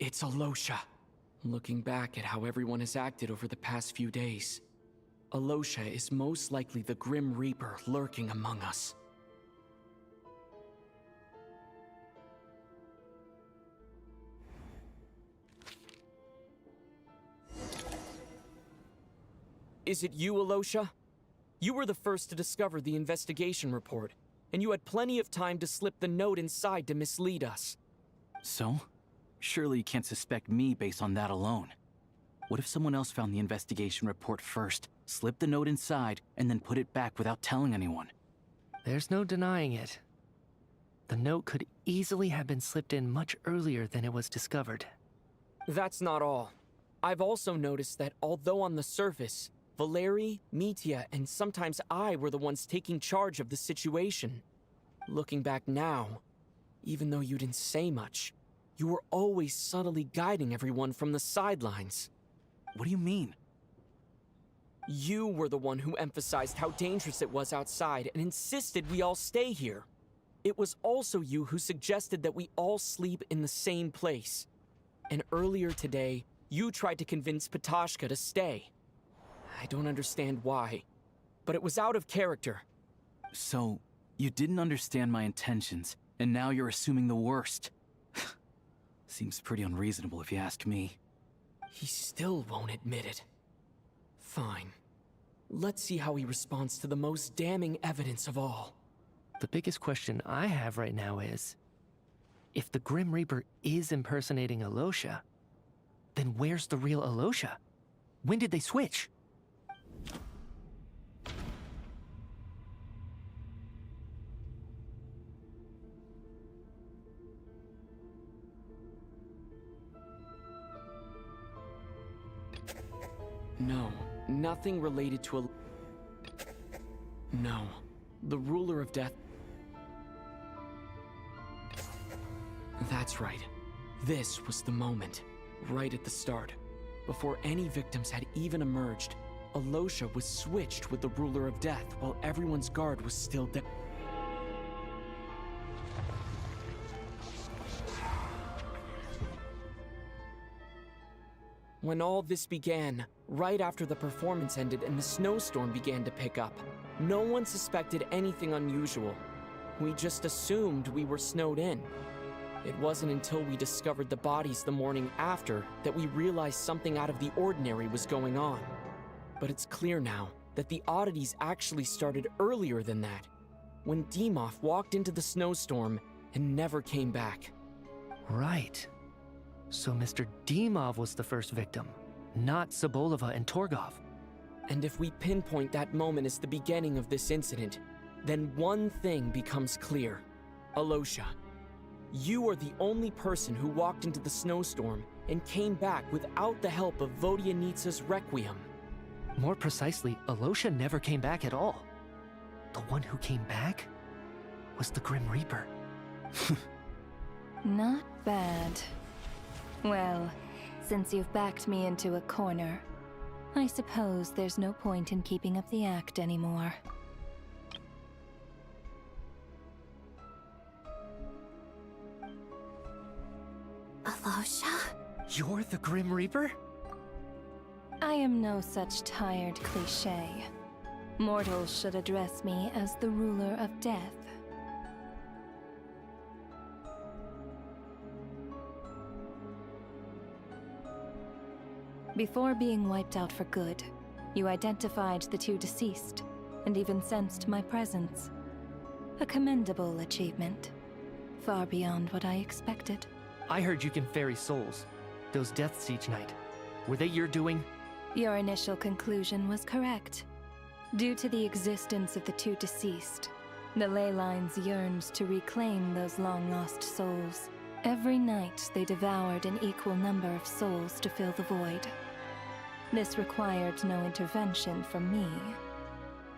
It's Alosha. Looking back at how everyone has acted over the past few days, Alosha is most likely the Grim Reaper lurking among us. Is it you, Alosha? You were the first to discover the investigation report, and you had plenty of time to slip the note inside to mislead us. So? Surely you can't suspect me based on that alone. What if someone else found the investigation report first, slipped the note inside, and then put it back without telling anyone? There's no denying it. The note could easily have been slipped in much earlier than it was discovered. That's not all. I've also noticed that although on the surface, Valeri, Mitya, and sometimes I were the ones taking charge of the situation, looking back now, even though you didn't say much, you were always subtly guiding everyone from the sidelines. What do you mean? You were the one who emphasized how dangerous it was outside and insisted we all stay here. It was also you who suggested that we all sleep in the same place. And earlier today, you tried to convince Patashka to stay. I don't understand why, but it was out of character. So, you didn't understand my intentions, and now you're assuming the worst. Seems pretty unreasonable if you ask me. He still won't admit it. Fine. Let's see how he responds to the most damning evidence of all. The biggest question I have right now is, if the Grim Reaper is impersonating Alosha, then where's the real Alosha? When did they switch? No, nothing related to No, the ruler of death. That's right. This was the moment, right at the start. Before any victims had even emerged, Alosha was switched with the ruler of death while everyone's guard was still down. When all this began, right after the performance ended and the snowstorm began to pick up, no one suspected anything unusual. We just assumed we were snowed in. It wasn't until we discovered the bodies the morning after that we realized something out of the ordinary was going on. But it's clear now that the oddities actually started earlier than that, when Dimov walked into the snowstorm and never came back. Right. So Mr. Dimov was the first victim, not Sobolova and Torgov. And if we pinpoint that moment as the beginning of this incident, then one thing becomes clear. Alosha, you are the only person who walked into the snowstorm and came back without the help of Vodyanitsa's Requiem. More precisely, Alosha never came back at all. The one who came back was the Grim Reaper. Not bad. Well, since you've backed me into a corner, I suppose there's no point in keeping up the act anymore. Alosha? You're the Grim Reaper? I am no such tired cliché. Mortals should address me as the ruler of death. Before being wiped out for good, you identified the two deceased, and even sensed my presence. A commendable achievement. Far beyond what I expected. I heard you can ferry souls. Those deaths each night. Were they your doing? Your initial conclusion was correct. Due to the existence of the two deceased, the ley lines yearned to reclaim those long-lost souls. Every night they devoured an equal number of souls to fill the void. This required no intervention from me.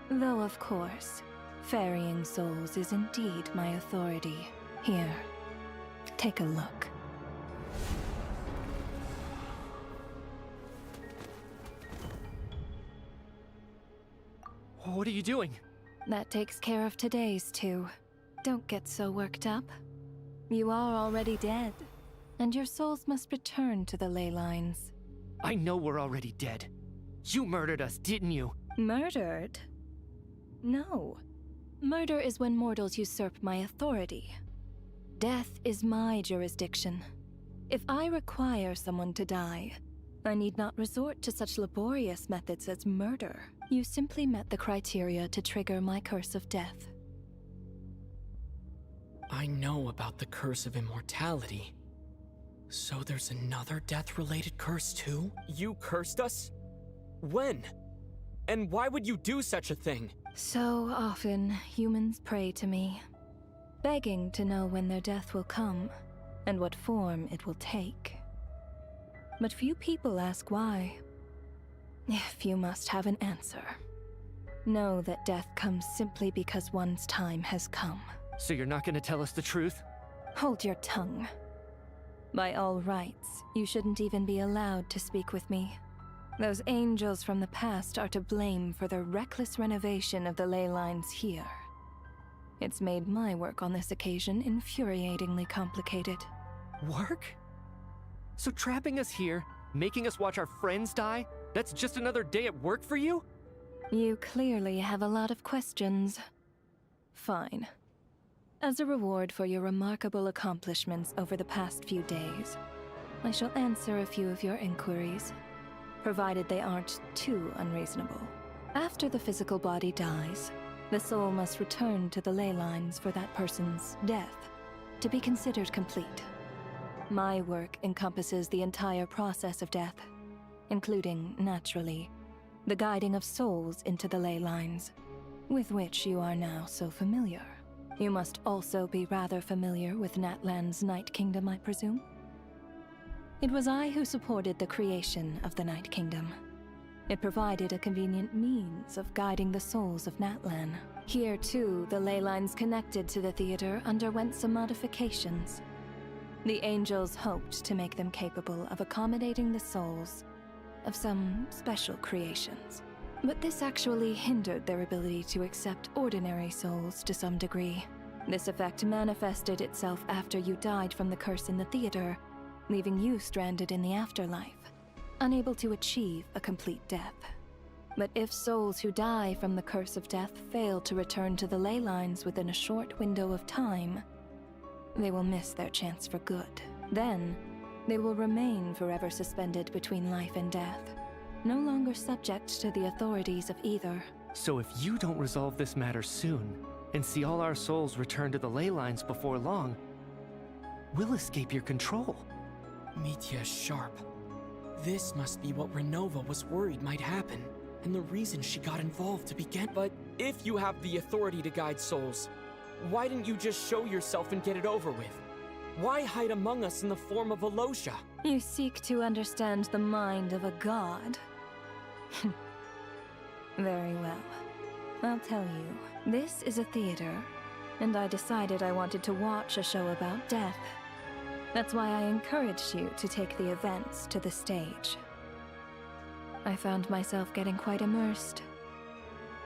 Though, of course, ferrying souls is indeed my authority. Here, take a look. What are you doing? That takes care of today's two. Don't get so worked up. You are already dead, and your souls must return to the ley lines. I know we're already dead. You murdered us, didn't you? Murdered? No. Murder is when mortals usurp my authority. Death is my jurisdiction. If I require someone to die, I need not resort to such laborious methods as murder. You simply met the criteria to trigger my curse of death. I know about the curse of immortality. So there's another death-related curse too? You cursed us? When? And why would you do such a thing? So often, humans pray to me, begging to know when their death will come and what form it will take. But few people ask why. If you must have an answer, know that death comes simply because one's time has come. So you're not gonna tell us the truth? Hold your tongue. By all rights, you shouldn't even be allowed to speak with me. Those angels from the past are to blame for the reckless renovation of the ley lines here. It's made my work on this occasion infuriatingly complicated. Work? So trapping us here, making us watch our friends die, that's just another day at work for you? You clearly have a lot of questions. Fine. As a reward for your remarkable accomplishments over the past few days, I shall answer a few of your inquiries, provided they aren't too unreasonable. After the physical body dies, the soul must return to the ley lines for that person's death to be considered complete. My work encompasses the entire process of death, including, naturally, the guiding of souls into the ley lines, with which you are now so familiar. You must also be rather familiar with Natlan's Night Kingdom, I presume? It was I who supported the creation of the Night Kingdom. It provided a convenient means of guiding the souls of Natlan. Here, too, the ley lines connected to the theater underwent some modifications. The angels hoped to make them capable of accommodating the souls of some special creations. But this actually hindered their ability to accept ordinary souls to some degree. This effect manifested itself after you died from the curse in the theater, leaving you stranded in the afterlife, unable to achieve a complete death. But if souls who die from the curse of death fail to return to the ley lines within a short window of time, they will miss their chance for good. Then, they will remain forever suspended between life and death, no longer subject to the authorities of either. So if you don't resolve this matter soon, and see all our souls return to the ley lines before long, we'll escape your control. Mitya is sharp. This must be what Renova was worried might happen, and the reason she got involved to begin. But if you have the authority to guide souls, why didn't you just show yourself and get it over with? Why hide among us in the form of Alosia? You seek to understand the mind of a god. Very well. I'll tell you. This is a theater, and I decided I wanted to watch a show about death. That's why I encouraged you to take the events to the stage. I found myself getting quite immersed.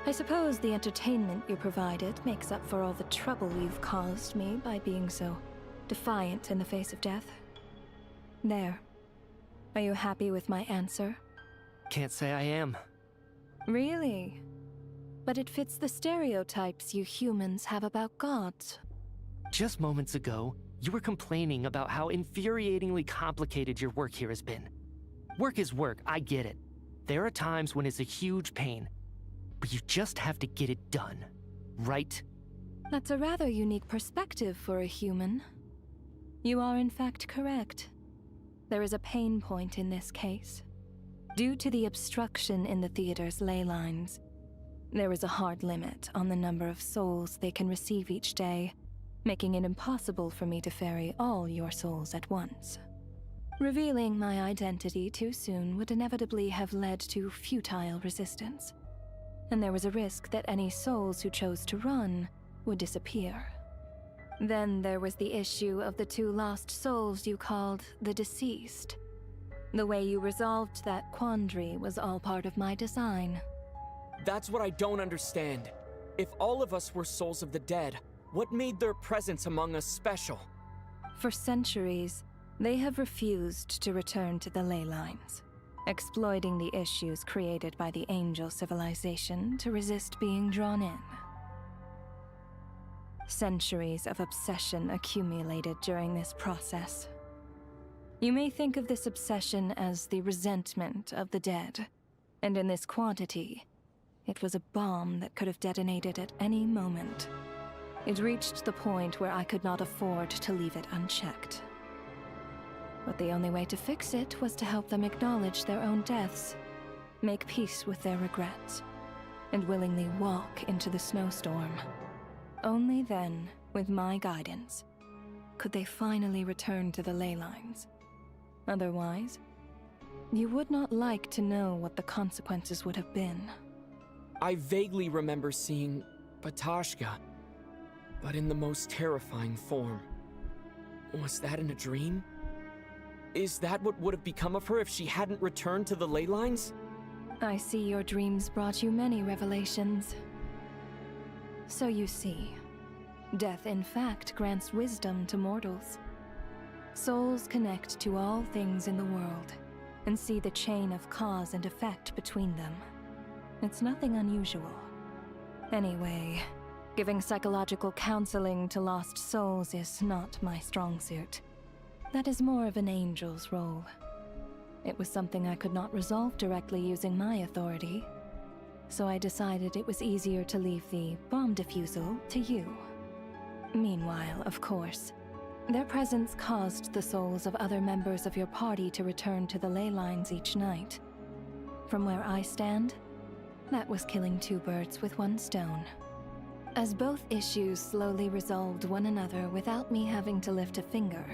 I suppose the entertainment you provided makes up for all the trouble you've caused me by being so defiant in the face of death. There. Are you happy with my answer? Can't say I am. Really? But it fits the stereotypes you humans have about gods. Just moments ago, you were complaining about how infuriatingly complicated your work here has been. Work is work, I get it. There are times when it's a huge pain, but you just have to get it done, right? That's a rather unique perspective for a human. You are in fact correct. There is a pain point in this case. Due to the obstruction in the theater's ley lines, there is a hard limit on the number of souls they can receive each day, making it impossible for me to ferry all your souls at once. Revealing my identity too soon would inevitably have led to futile resistance, and there was a risk that any souls who chose to run would disappear. Then there was the issue of the 2 lost souls you called the deceased. The way you resolved that quandary was all part of my design. That's what I don't understand. If all of us were souls of the dead, what made their presence among us special? For centuries, They have refused to return to the ley lines, exploiting the issues created by the angel civilization to resist being drawn in. Centuries of obsession accumulated during this process. You may think of this obsession as the resentment of the dead, and in this quantity, it was a bomb that could have detonated at any moment. It reached the point where I could not afford to leave it unchecked. But the only way to fix it was to help them acknowledge their own deaths, make peace with their regrets, and willingly walk into the snowstorm. Only then, with my guidance, could they finally return to the ley lines. Otherwise, you would not like to know what the consequences would have been. I vaguely remember seeing Batashka, but in the most terrifying form. Was that in a dream? Is that what would have become of her if she hadn't returned to the ley lines? I see your dreams brought you many revelations. So you see, death in fact grants wisdom to mortals. Souls connect to all things in the world and see the chain of cause and effect between them. It's nothing unusual. Anyway, giving psychological counseling to lost souls is not my strong suit. That is more of an angel's role. It was something I could not resolve directly using my authority, so I decided it was easier to leave the bomb defusal to you. Meanwhile, of course, their presence caused the souls of other members of your party to return to the ley lines each night. From where I stand, that was killing two birds with one stone. As both issues slowly resolved one another without me having to lift a finger,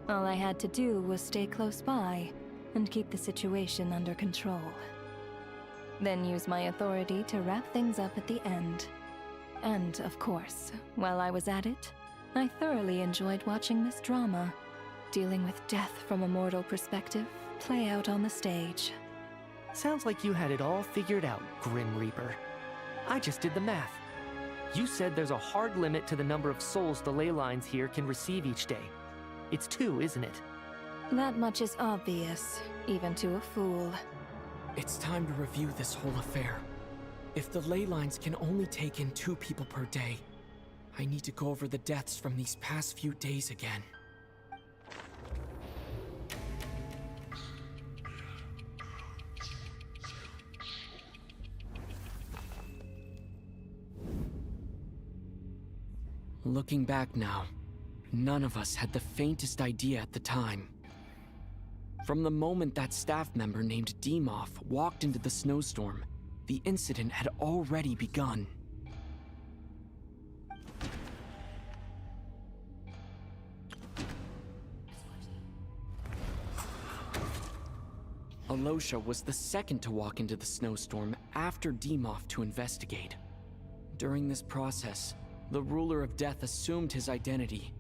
all I had to do was stay close by and keep the situation under control. Then use my authority to wrap things up at the end. And, of course, while I was at it, I thoroughly enjoyed watching this drama, dealing with death from a mortal perspective, play out on the stage. Sounds like you had it all figured out, Grim Reaper. I just did the math. You said there's a hard limit to the number of souls the ley lines here can receive each day. It's 2, isn't it? That much is obvious, even to a fool. It's time to review this whole affair. If the ley lines can only take in 2 people per day, I need to go over the deaths from these past few days again. Looking back now, none of us had the faintest idea at the time. From the moment that staff member named Demoff walked into the snowstorm, the incident had already begun. Alosha was the second to walk into the snowstorm after Demoff to investigate. During this process, the ruler of death assumed his identity,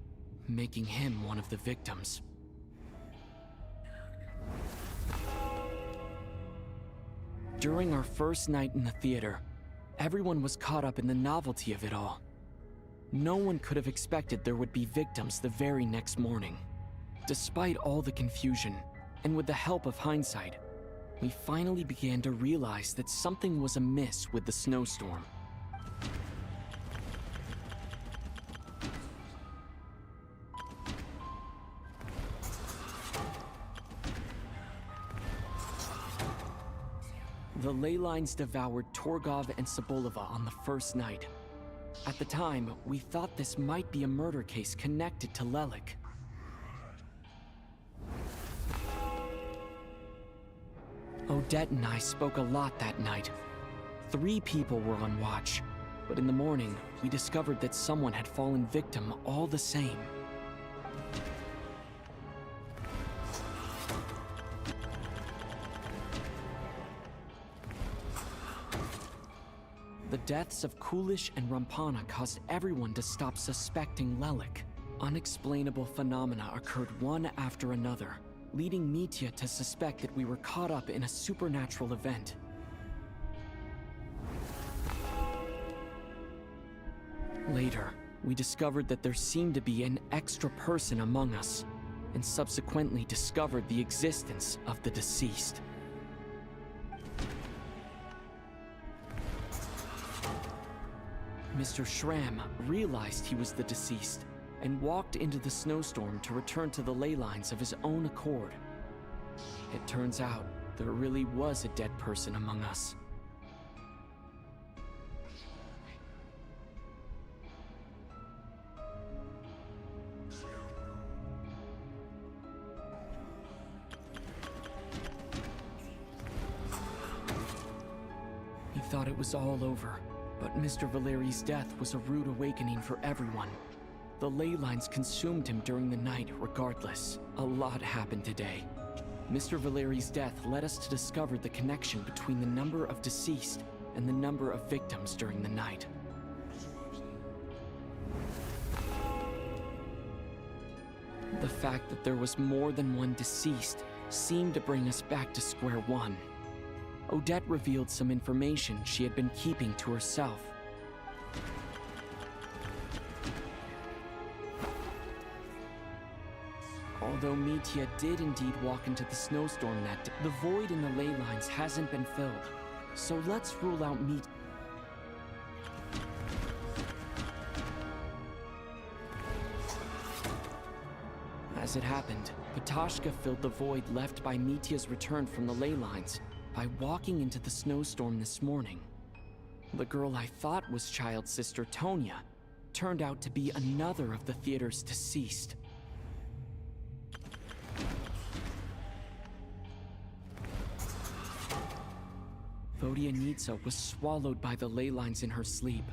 making him one of the victims. During our first night in the theater, everyone was caught up in the novelty of it all. No one could have expected there would be victims the very next morning. Despite all the confusion, and with the help of hindsight, we finally began to realize that something was amiss with the snowstorm. The ley lines devoured Torgov and Sobolova on the first night. At the time, we thought this might be a murder case connected to Lelik. Odette and I spoke a lot that night. 3 people were on watch, but in the morning, we discovered that someone had fallen victim all the same. The deaths of Kulish and Rampana caused everyone to stop suspecting Lelik. Unexplainable phenomena occurred one after another, leading Mitya to suspect that we were caught up in a supernatural event. Later, we discovered that there seemed to be an extra person among us, and subsequently discovered the existence of the deceased. Mr. Schramm realized he was the deceased and walked into the snowstorm to return to the ley lines of his own accord. It turns out there really was a dead person among us. He thought it was all over, but Mr. Valeri's death was a rude awakening for everyone. The ley lines consumed him during the night regardless. A lot happened today. Mr. Valeri's death led us to discover the connection between the number of deceased and the number of victims during the night. The fact that there was more than one deceased seemed to bring us back to square one. Odette revealed some information she had been keeping to herself. Although Mitya did indeed walk into the snowstorm that day, the void in the ley lines hasn't been filled. So let's rule out Mitya. As it happened, Patoshka filled the void left by Mitya's return from the ley lines by walking into the snowstorm this morning. The girl I thought was child sister Tonya turned out to be another of the theater's deceased. Vodyanitsa was swallowed by the ley lines in her sleep,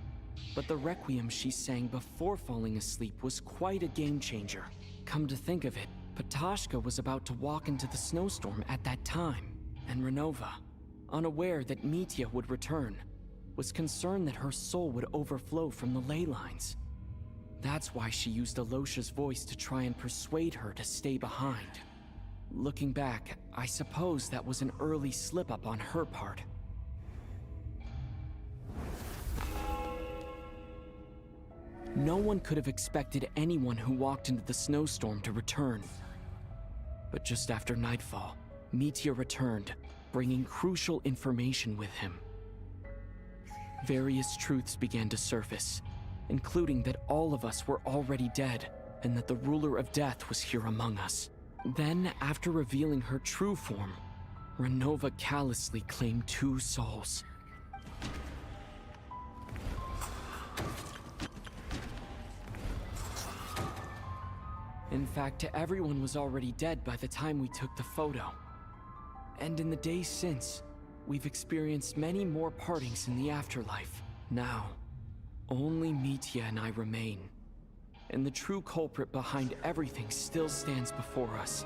but the requiem she sang before falling asleep was quite a game changer. Come to think of it, Patoshka was about to walk into the snowstorm at that time, and Renova, unaware that Mitya would return, was concerned that her soul would overflow from the ley lines. That's why she used Alosha's voice to try and persuade her to stay behind. Looking back, I suppose that was an early slip-up on her part. No one could have expected anyone who walked into the snowstorm to return. But just after nightfall, Mitya returned, bringing crucial information with him. Various truths began to surface, including that all of us were already dead, and that the ruler of death was here among us. Then, after revealing her true form, Renova callously claimed 2 souls. In fact, everyone was already dead by the time we took the photo. And in the days since, we've experienced many more partings in the afterlife. Now, only Mitya and I remain. And the true culprit behind everything still stands before us.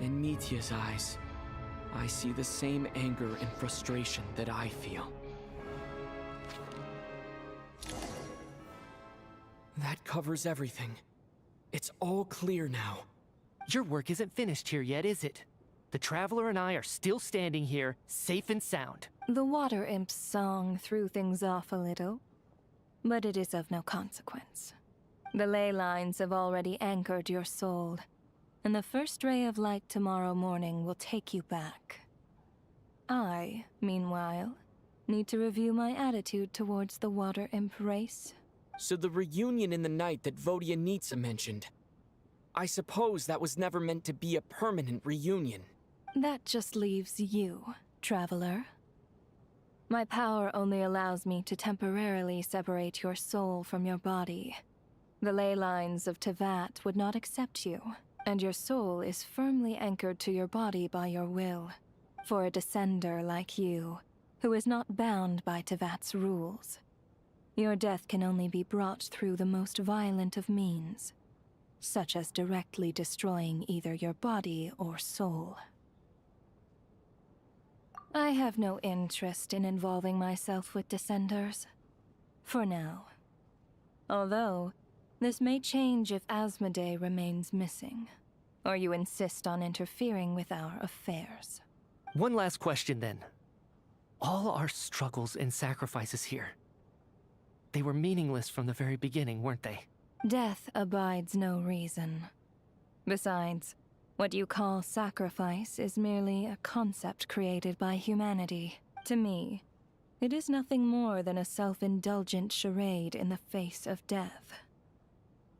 In Mitya's eyes, I see the same anger and frustration that I feel. That covers everything. It's all clear now. Your work isn't finished here yet, is it? The Traveler and I are still standing here, safe and sound. The Water Imp's song threw things off a little, but it is of no consequence. The ley lines have already anchored your soul, and the first ray of light tomorrow morning will take you back. I, meanwhile, need to review my attitude towards the Water Imp race. So the reunion in the night that Vodyanitsa mentioned, I suppose that was never meant to be a permanent reunion. That just leaves you, Traveler. My power only allows me to temporarily separate your soul from your body. The ley lines of Tevat would not accept you, and your soul is firmly anchored to your body by your will. For a descender like you, who is not bound by Tevat's rules, your death can only be brought through the most violent of means, such as directly destroying either your body or soul. I have no interest in involving myself with Descenders, for now. Although, this may change if Asmodee remains missing, or you insist on interfering with our affairs. One last question then. All our struggles and sacrifices here, they were meaningless from the very beginning, weren't they? Death abides no reason. Besides, what you call sacrifice is merely a concept created by humanity. To me, it is nothing more than a self-indulgent charade in the face of death.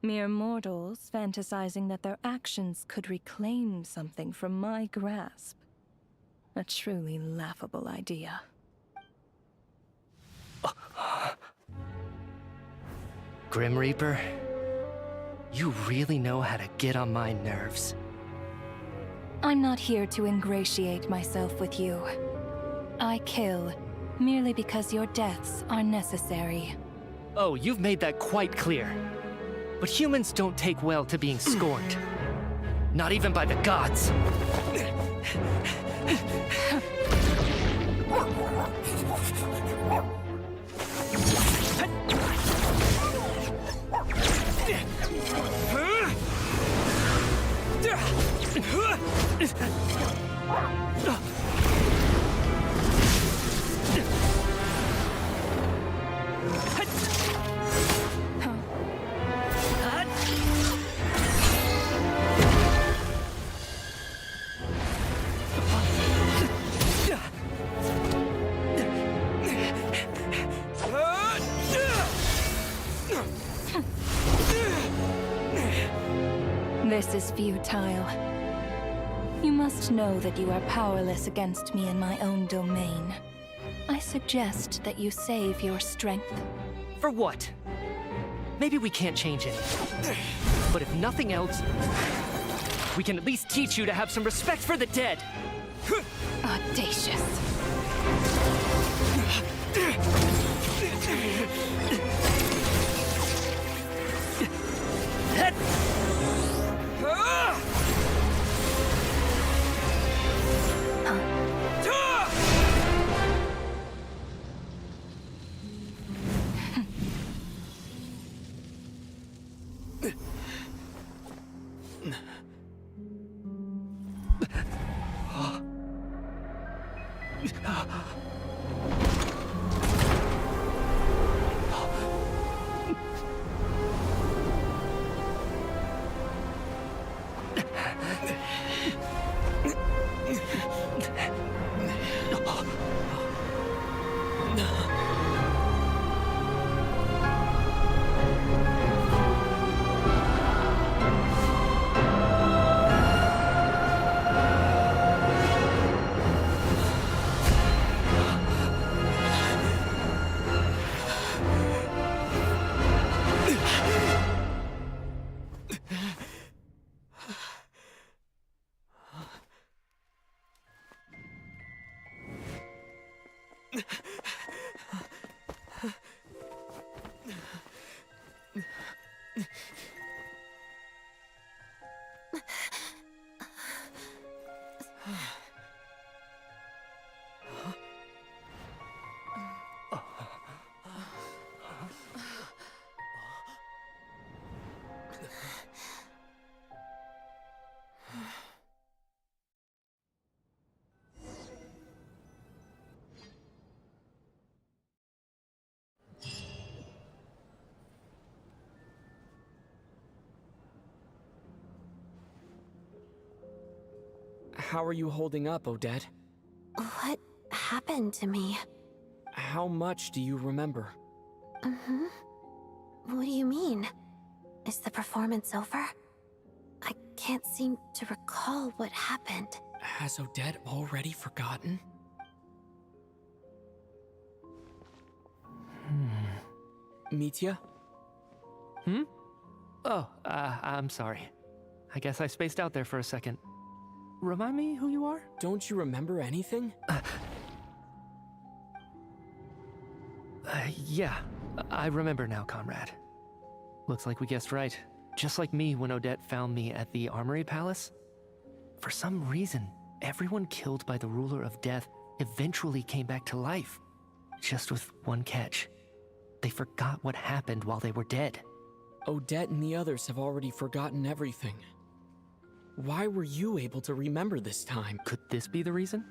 Mere mortals fantasizing that their actions could reclaim something from my grasp. A truly laughable idea. Grim Reaper, you really know how to get on my nerves. I'm not here to ingratiate myself with you. I kill merely because your deaths are necessary. Oh, you've made that quite clear. But humans don't take well to being scorned. Not even by the gods. This is futile. You must know that you are powerless against me in my own domain. I suggest that you save your strength. For what? Maybe we can't change it. But if nothing else, we can at least teach you to have some respect for the dead. Audacious. How are you holding up, Odette? What happened to me? How much do you remember? What do you mean? Is the performance over? I can't seem to recall what happened. Has Odette already forgotten? Mitya? Oh, I'm sorry. I guess I spaced out there for a second. Remind me who you are? Don't you remember anything? Yeah, I remember now, comrade. Looks like we guessed right. Just like me when Odette found me at the Armory Palace. For some reason, everyone killed by the Ruler of Death eventually came back to life. Just with one catch. They forgot what happened while they were dead. Odette and the others have already forgotten everything. Why were you able to remember this time? Could this be the reason?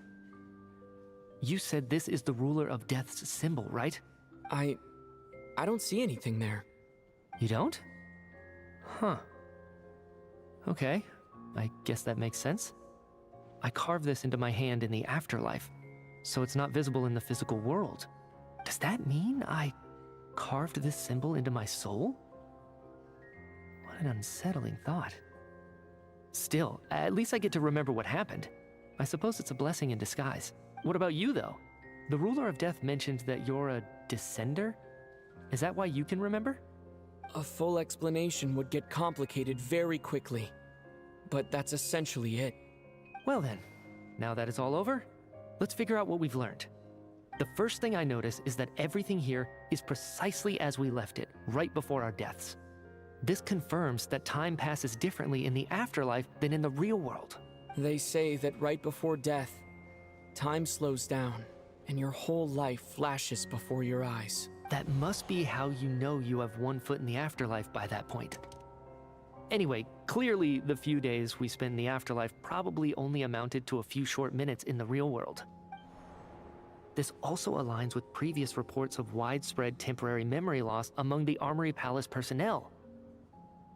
You said this is the Ruler of Death's symbol, right? I don't see anything there. You don't? Huh. Okay. I guess that makes sense. I carved this into my hand in the afterlife, so it's not visible in the physical world. Does that mean I carved this symbol into my soul? What an unsettling thought. Still, at least I get to remember what happened. I suppose it's a blessing in disguise. What about you, though? The ruler of death mentioned that you're a descender? Is that why you can remember? A full explanation would get complicated very quickly, but that's essentially it. Well then, now that it's all over, let's figure out what we've learned. The first thing I notice is that everything here is precisely as we left it, right before our deaths. This confirms that time passes differently in the afterlife than in the real world. They say that right before death, time slows down, and your whole life flashes before your eyes. That must be how you know you have one foot in the afterlife by that point. Anyway, clearly the few days we spend in the afterlife probably only amounted to a few short minutes in the real world. This also aligns with previous reports of widespread temporary memory loss among the Armory Palace personnel.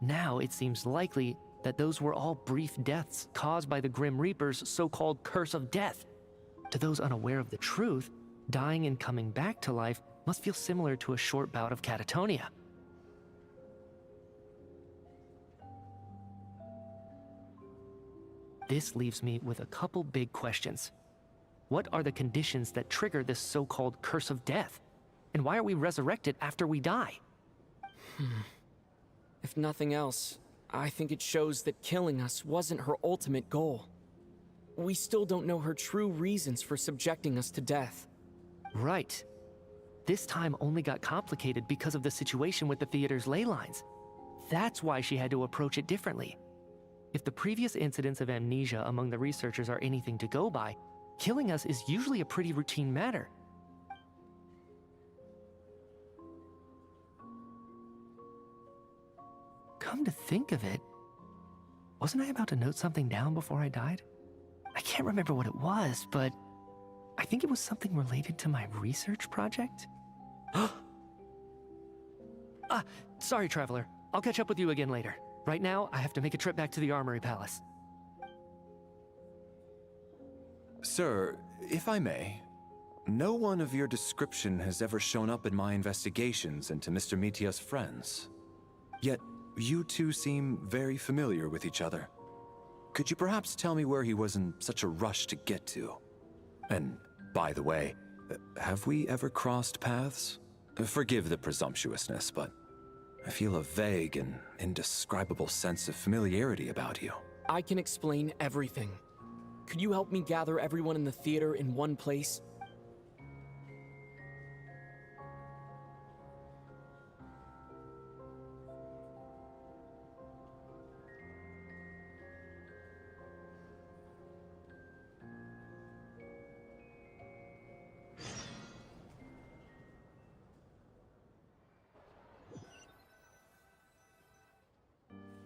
Now it seems likely that those were all brief deaths caused by the Grim Reaper's so-called curse of death. To those unaware of the truth, dying and coming back to life must feel similar to a short bout of catatonia. This leaves me with a couple big questions. What are the conditions that trigger this so-called curse of death? And why are we resurrected after we die? If nothing else, I think it shows that killing us wasn't her ultimate goal. We still don't know her true reasons for subjecting us to death. Right. This time only got complicated because of the situation with the theater's ley lines. That's why she had to approach it differently. If the previous incidents of amnesia among the researchers are anything to go by, killing us is usually a pretty routine matter. Come to think of it, wasn't I about to note something down before I died? I can't remember what it was, but I think it was something related to my research project. Sorry, Traveler. I'll catch up with you again later. Right now, I have to make a trip back to the Armory Palace. Sir, if I may, no one of your description has ever shown up in my investigations into Mr. Mitia's friends. Yet, you two seem very familiar with each other. Could you perhaps tell me where he was in such a rush to get to? And, by the way, have we ever crossed paths? Forgive the presumptuousness, but I feel a vague and indescribable sense of familiarity about you. I can explain everything. Could you help me gather everyone in the theater in one place?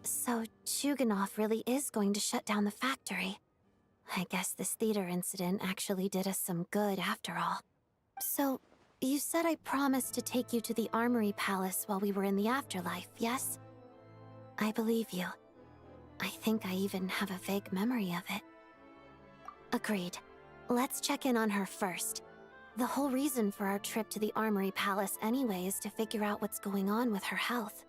So Chuganov really is going to shut down the factory. I guess this theater incident actually did us some good after all. So, you said I promised to take you to the Armory Palace while we were in the afterlife, yes? I believe you. I think I even have a vague memory of it. Agreed. Let's check in on her first. The whole reason for our trip to the Armory Palace anyway is to figure out what's going on with her health.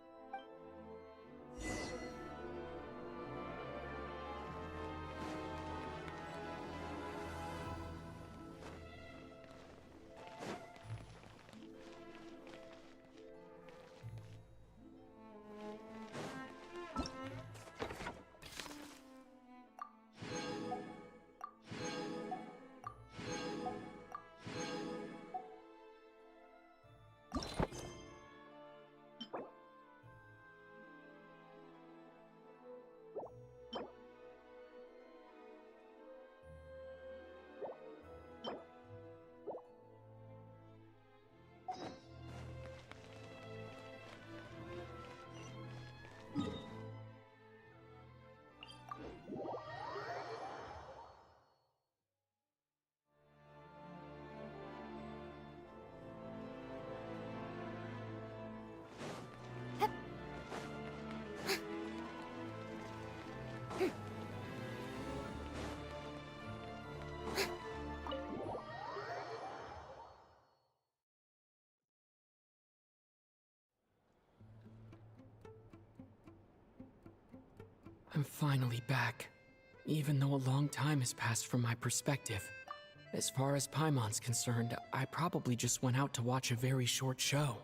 I'm finally back, even though a long time has passed from my perspective. As far as Paimon's concerned, I probably just went out to watch a very short show.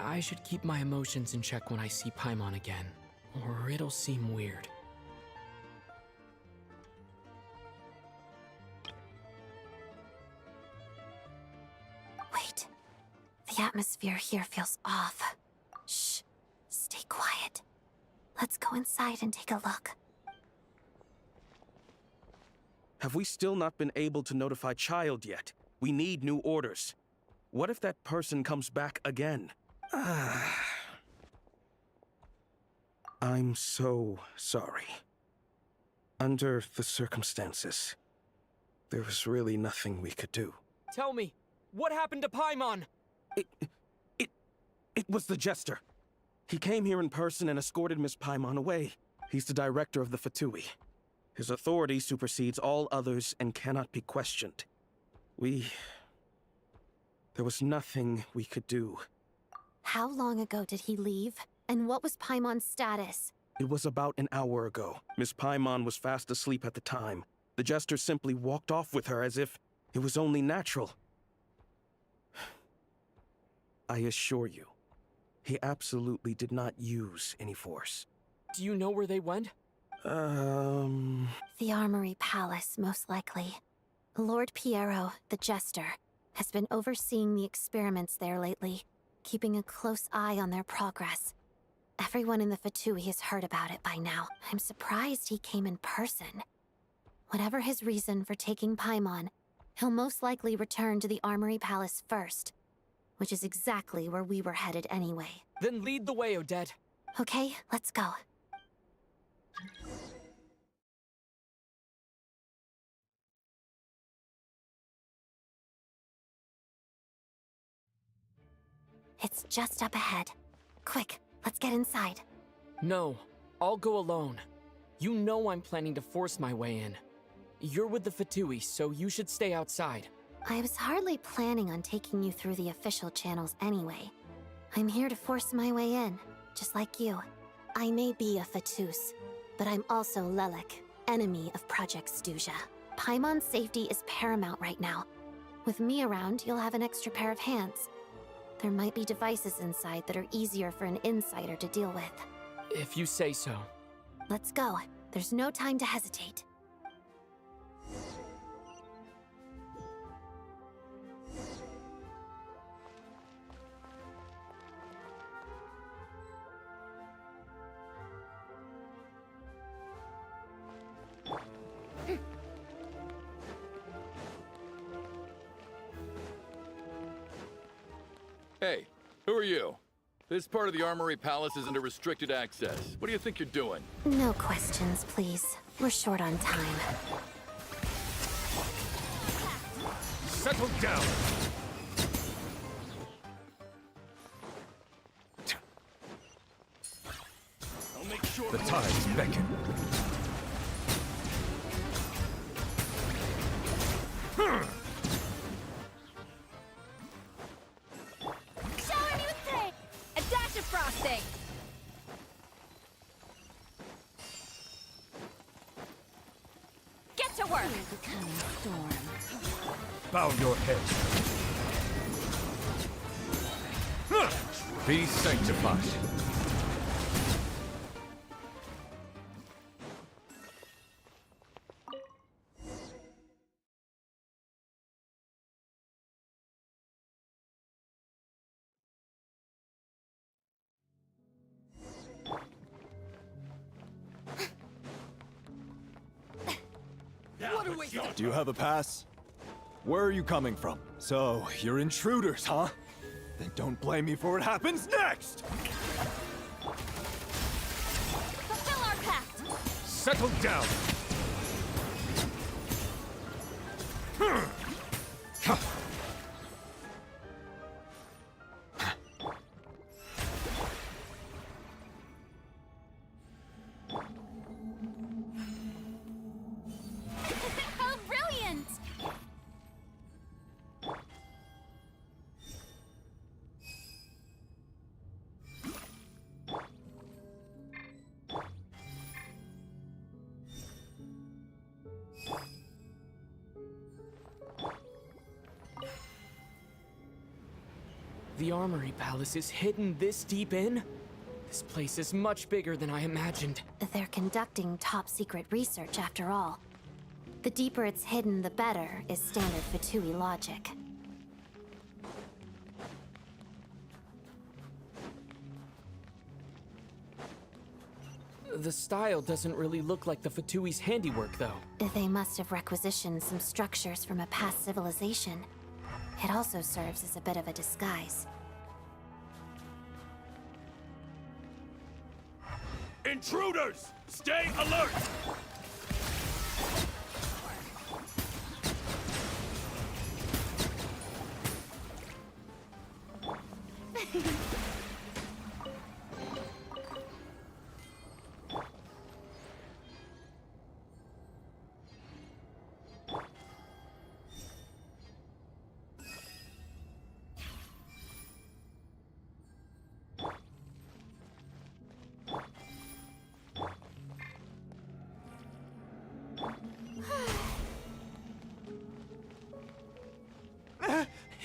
I should keep my emotions in check when I see Paimon again, or it'll seem weird. Wait. The atmosphere here feels off. Shh. Stay quiet. Let's go inside and take a look. Have we still not been able to notify Child yet? We need new orders. What if that person comes back again? I'm so sorry. Under the circumstances, there was really nothing we could do. Tell me, what happened to Paimon? It was the Jester. He came here in person and escorted Miss Paimon away. He's the director of the Fatui. His authority supersedes all others and cannot be questioned. There was nothing we could do. How long ago did he leave? And what was Paimon's status? It was about an hour ago. Miss Paimon was fast asleep at the time. The Jester simply walked off with her as if it was only natural. I assure you, he absolutely did not use any force. Do you know where they went? The Armory Palace, most likely. Lord Piero, the Jester, has been overseeing the experiments there lately, keeping a close eye on their progress. Everyone in the Fatui has heard about it by now. I'm surprised he came in person. Whatever his reason for taking Paimon, he'll most likely return to the Armory Palace first, which is exactly where we were headed anyway. Then lead the way, Odette. Okay, let's go. It's just up ahead. Quick, let's get inside. No, I'll go alone. You know I'm planning to force my way in. You're with the Fatui, so you should stay outside. I was hardly planning on taking you through the official channels anyway. I'm here to force my way in, just like you. I may be a Fatus, but I'm also Lelek, enemy of Project Stuzha. Paimon's safety is paramount right now. With me around, you'll have an extra pair of hands. There might be devices inside that are easier for an insider to deal with. If you say so. Let's go. There's no time to hesitate. Hey, who are you? This part of the Armory Palace is under restricted access. What do you think you're doing? No questions, please. We're short on time. Settle down! I'll make sure the tides beckon. Shower me with paint! A dash of frosting! Get to work! Storm. Bow your head. Be sanctified. Do you have a pass? Where are you coming from? So, you're intruders, huh? Then don't blame me for what happens next! Fulfill our pact! Settle down! How brilliant! The Armory Palace is hidden this deep in? This place is much bigger than I imagined. They're conducting top-secret research, after all. The deeper it's hidden, the better, is standard Fatui logic. The style doesn't really look like the Fatui's handiwork, though. They must have requisitioned some structures from a past civilization. It also serves as a bit of a disguise. Intruders! Stay alert!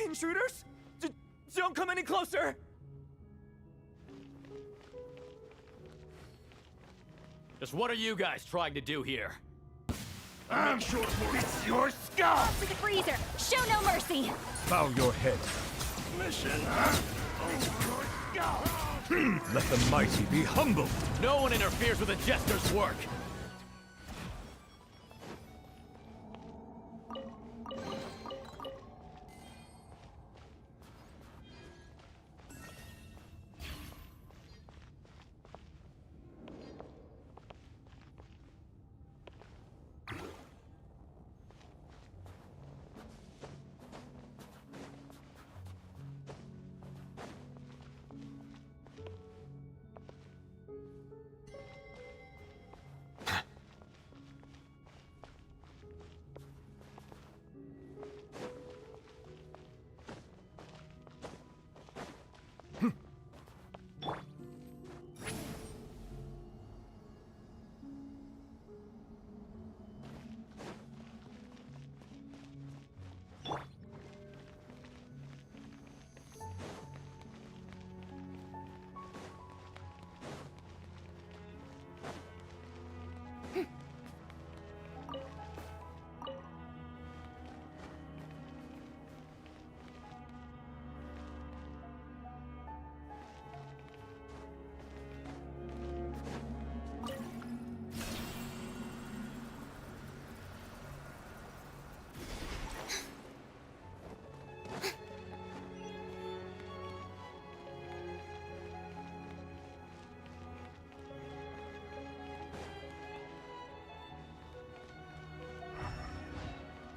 Intruders? Don't come any closer! Just what are you guys trying to do here? Make sure it's your skull! To the freezer! Show no mercy! Bow your head. Mission, Let the mighty be humbled. No one interferes with a jester's work.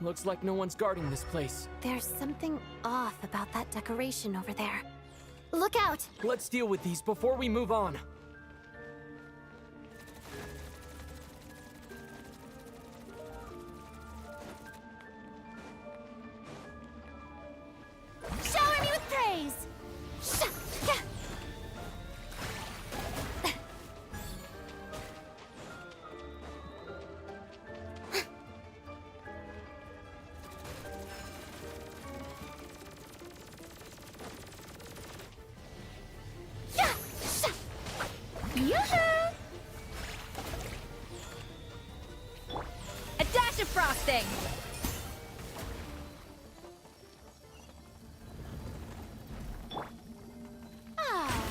Looks like no one's guarding this place. There's something off about that decoration over there. Look out! Let's deal with these before we move on. Shower me with praise! Yoo-hoo! A dash of frosting! Ah.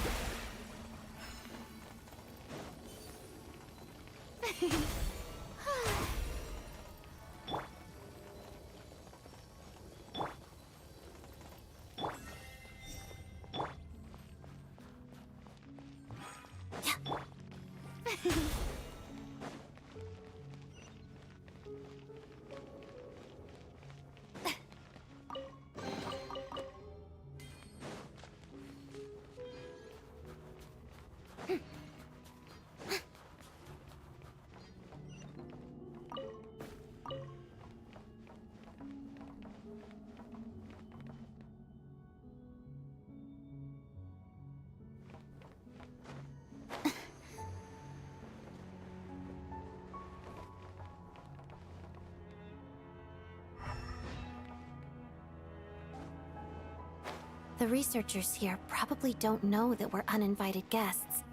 The researchers here probably don't know that we're uninvited guests.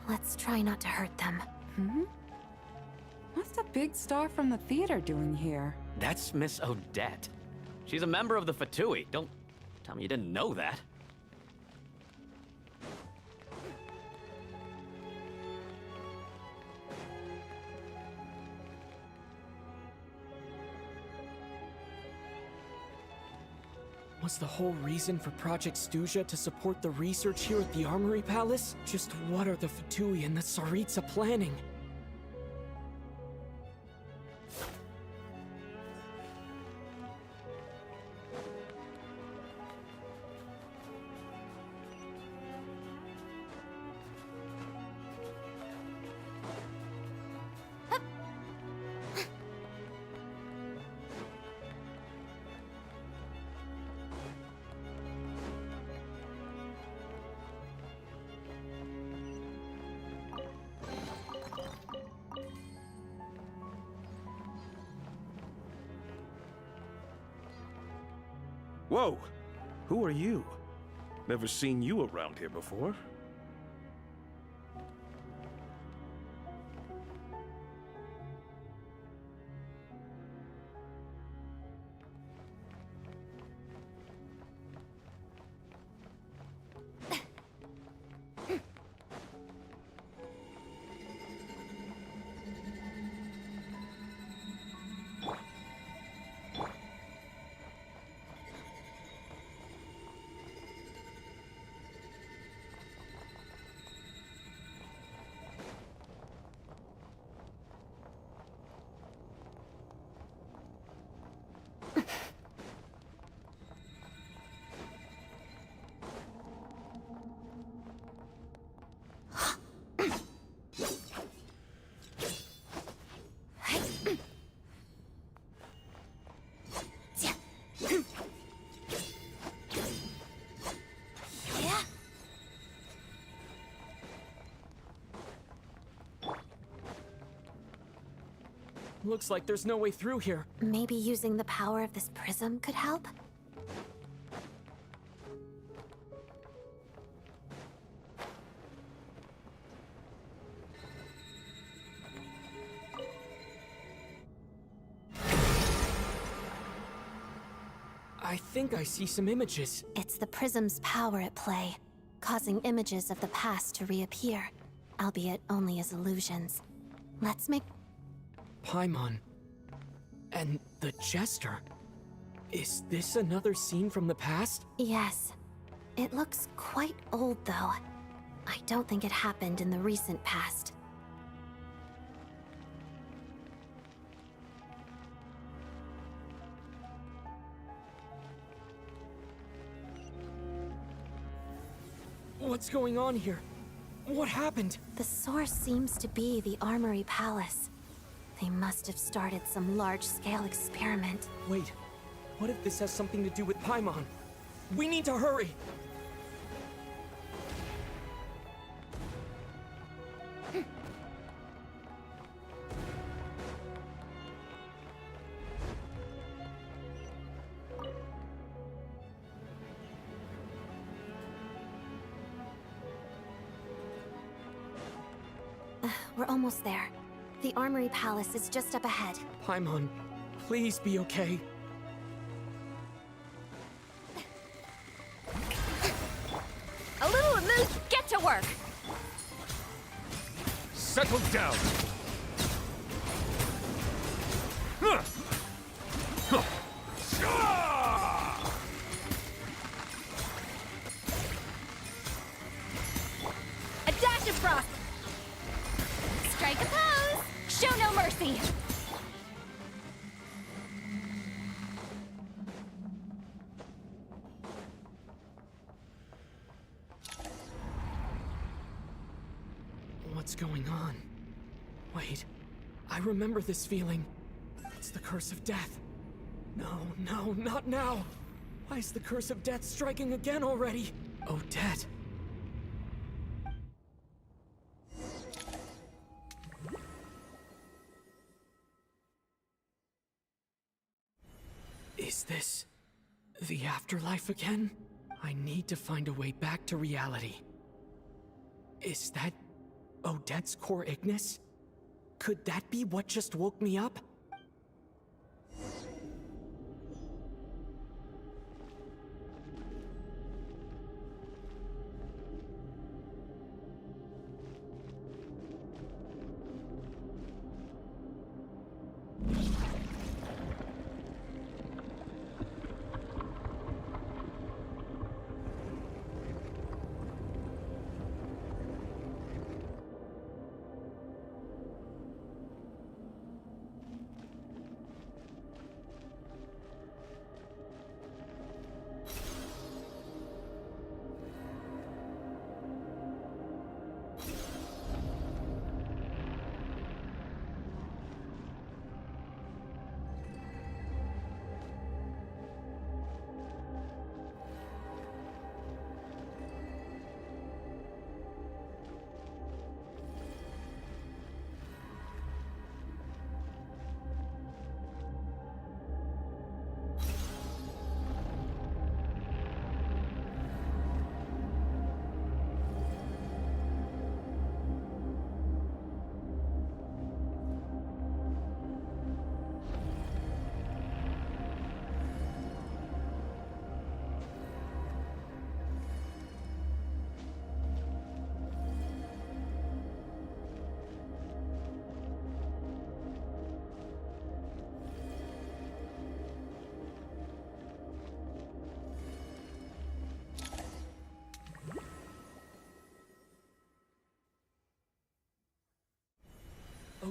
Let's try not to hurt them. Hmm? What's the big star from the theater doing here? That's Miss Odette. She's a member of the Fatui. Don't tell me you didn't know that. Was the whole reason for Project SNEZHNAYA to support the research here at the Armory Palace? Just what are the Fatui and the Tsaritsa planning? Whoa! Who are you? Never seen you around here before. Looks like there's no way through here. Maybe using the power of this prism could help? I think I see some images. It's the prism's power at play, causing images of the past to reappear, albeit only as illusions. Let's make... Paimon. And the Jester. Is this another scene from the past? Yes. It looks quite old, though. I don't think it happened in the recent past. What's going on here? What happened? The source seems to be the Armory Palace. They must have started some large-scale experiment. Wait, what if this has something to do with Paimon? We need to hurry! We're almost there. The Armory Palace is just up ahead. Paimon, please be okay. A little amused, get to work! Settle down! Huh. Huh. A dash of frost! Strike a pose! Show no mercy! What's going on? Wait, I remember this feeling. It's the curse of death. No, not now! Why is the curse of death striking again already? Odette. Is this the afterlife again? I need to find a way back to reality. Is that Odette's core Ignis? Could that be what just woke me up?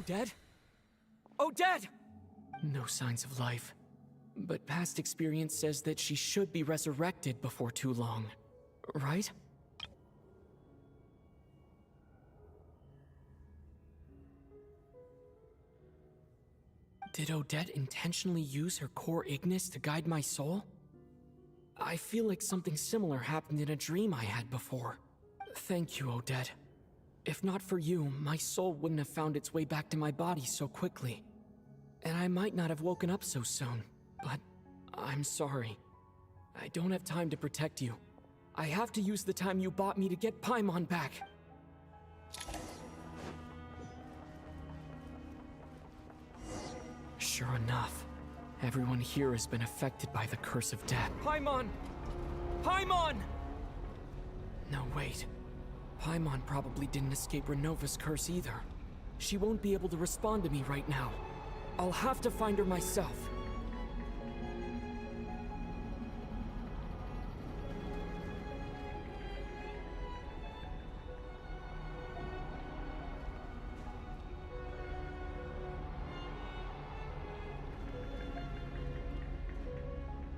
Odette? Odette! No signs of life. But past experience says that she should be resurrected before too long. Right? Did Odette intentionally use her core Ignis to guide my soul? I feel like something similar happened in a dream I had before. Thank you, Odette. If not for you, my soul wouldn't have found its way back to my body so quickly. And I might not have woken up so soon, but I'm sorry. I don't have time to protect you. I have to use the time you bought me to get Paimon back. Sure enough, everyone here has been affected by the curse of death. Paimon! Paimon! No, wait. Paimon probably didn't escape Renova's curse either. She won't be able to respond to me right now. I'll have to find her myself.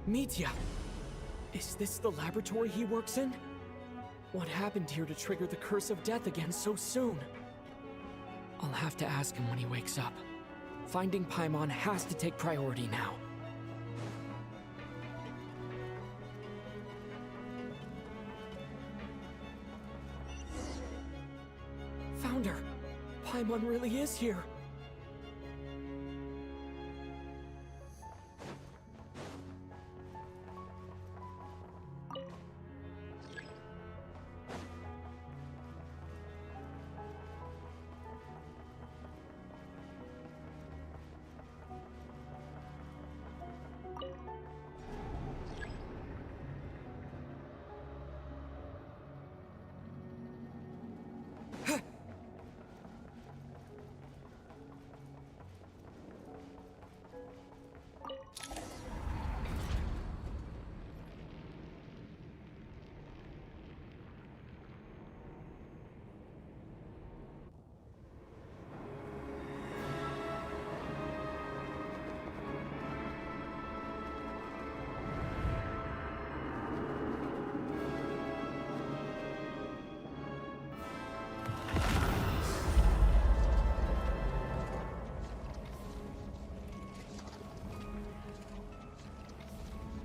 Mitya! Is this the laboratory he works in? What happened here to trigger the curse of death again so soon? I'll have to ask him when he wakes up. Finding Paimon has to take priority now. Found her! Paimon really is here!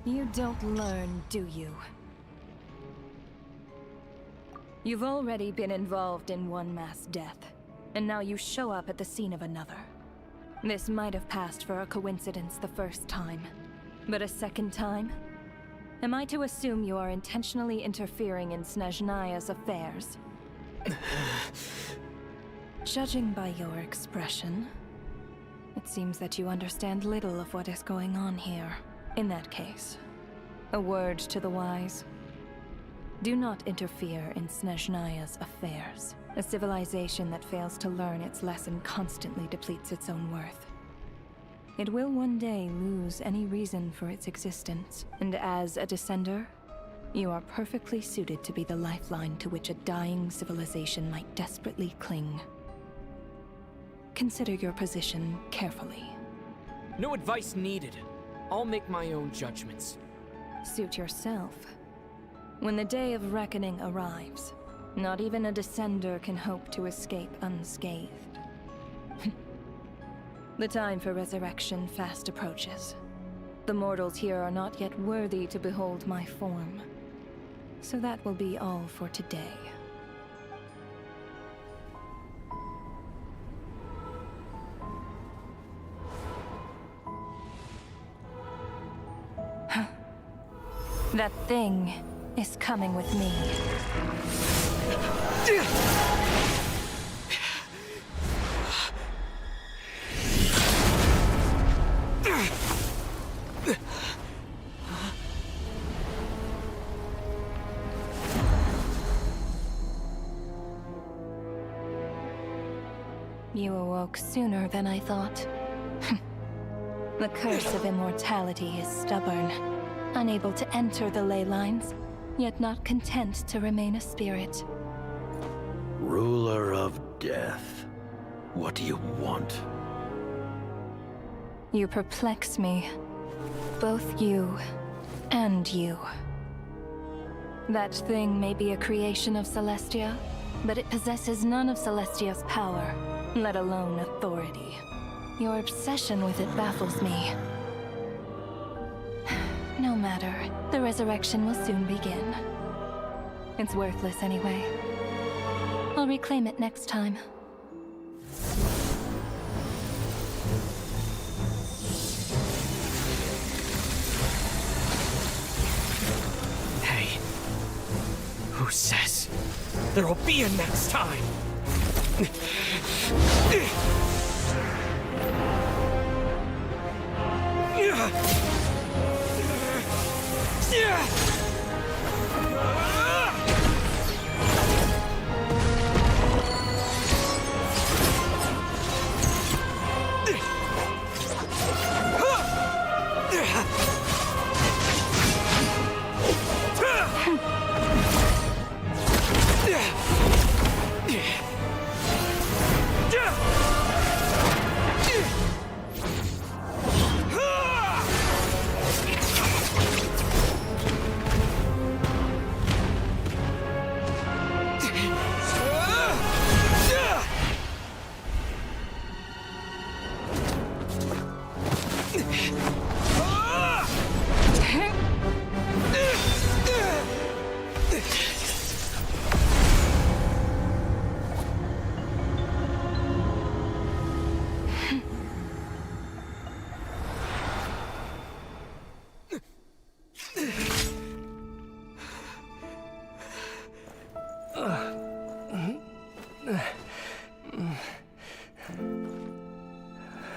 You don't learn, do you? You've already been involved in one mass death, and now you show up at the scene of another. This might have passed for a coincidence the first time, but a second time? Am I to assume you are intentionally interfering in SNEZHNAYA's affairs? Judging by your expression, it seems that you understand little of what is going on here. In that case, a word to the wise. Do not interfere in SNEZHNAYA's affairs. A civilization that fails to learn its lesson constantly depletes its own worth. It will one day lose any reason for its existence, and as a descender, you are perfectly suited to be the lifeline to which a dying civilization might desperately cling. Consider your position carefully. No advice needed. I'll make my own judgments. Suit yourself. When the day of reckoning arrives, not even a descender can hope to escape unscathed. The time for resurrection fast approaches. The mortals here are not yet worthy to behold my form. So that will be all for today. That thing is coming with me. You awoke sooner than I thought. The curse of immortality is stubborn, unable to enter the ley lines, yet not content to remain a spirit. Ruler of death, what do you want? You perplex me. Both you and you. That thing may be a creation of Celestia, but it possesses none of Celestia's power, let alone authority. Your obsession with it baffles me. No matter, the resurrection will soon begin. It's worthless anyway. I'll reclaim it next time. Hey, who says there'll be a next time?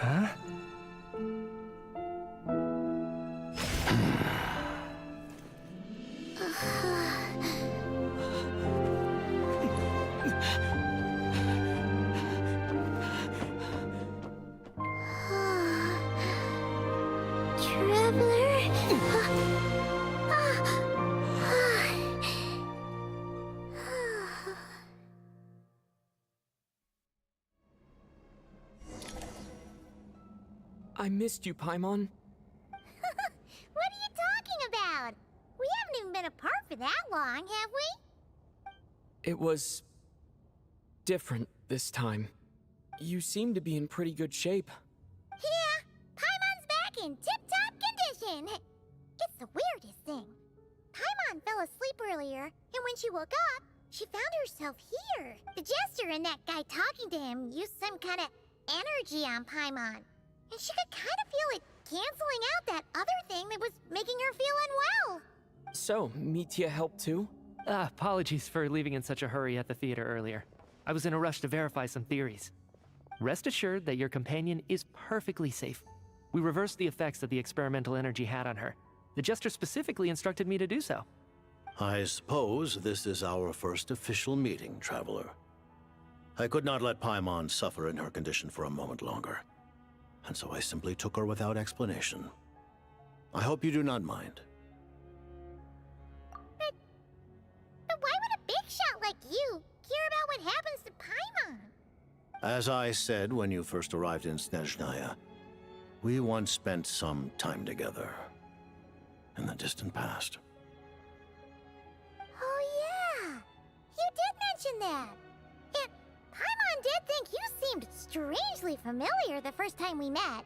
Huh? I missed you, Paimon. What are you talking about? We haven't even been apart for that long, have we? It was different this time. You seem to be in pretty good shape. Yeah, Paimon's back in tip-top condition. It's the weirdest thing. Paimon fell asleep earlier, and when she woke up, she found herself here. The jester and that guy talking to him used some kind of energy on Paimon. And she could kind of feel it canceling out that other thing that was making her feel unwell. So, Mitya helped too? Apologies for leaving in such a hurry at the theater earlier. I was in a rush to verify some theories. Rest assured that your companion is perfectly safe. We reversed the effects that the experimental energy had on her. The Jester specifically instructed me to do so. I suppose this is our first official meeting, Traveler. I could not let Paimon suffer in her condition for a moment longer, and so I simply took her without explanation. I hope you do not mind. But why would a big shot like you care about what happens to Paimon? As I said when you first arrived in SNEZHNAYA, we once spent some time together in the distant past. Oh yeah, you did mention that. And Paimon did think you seemed strangely familiar the first time we met.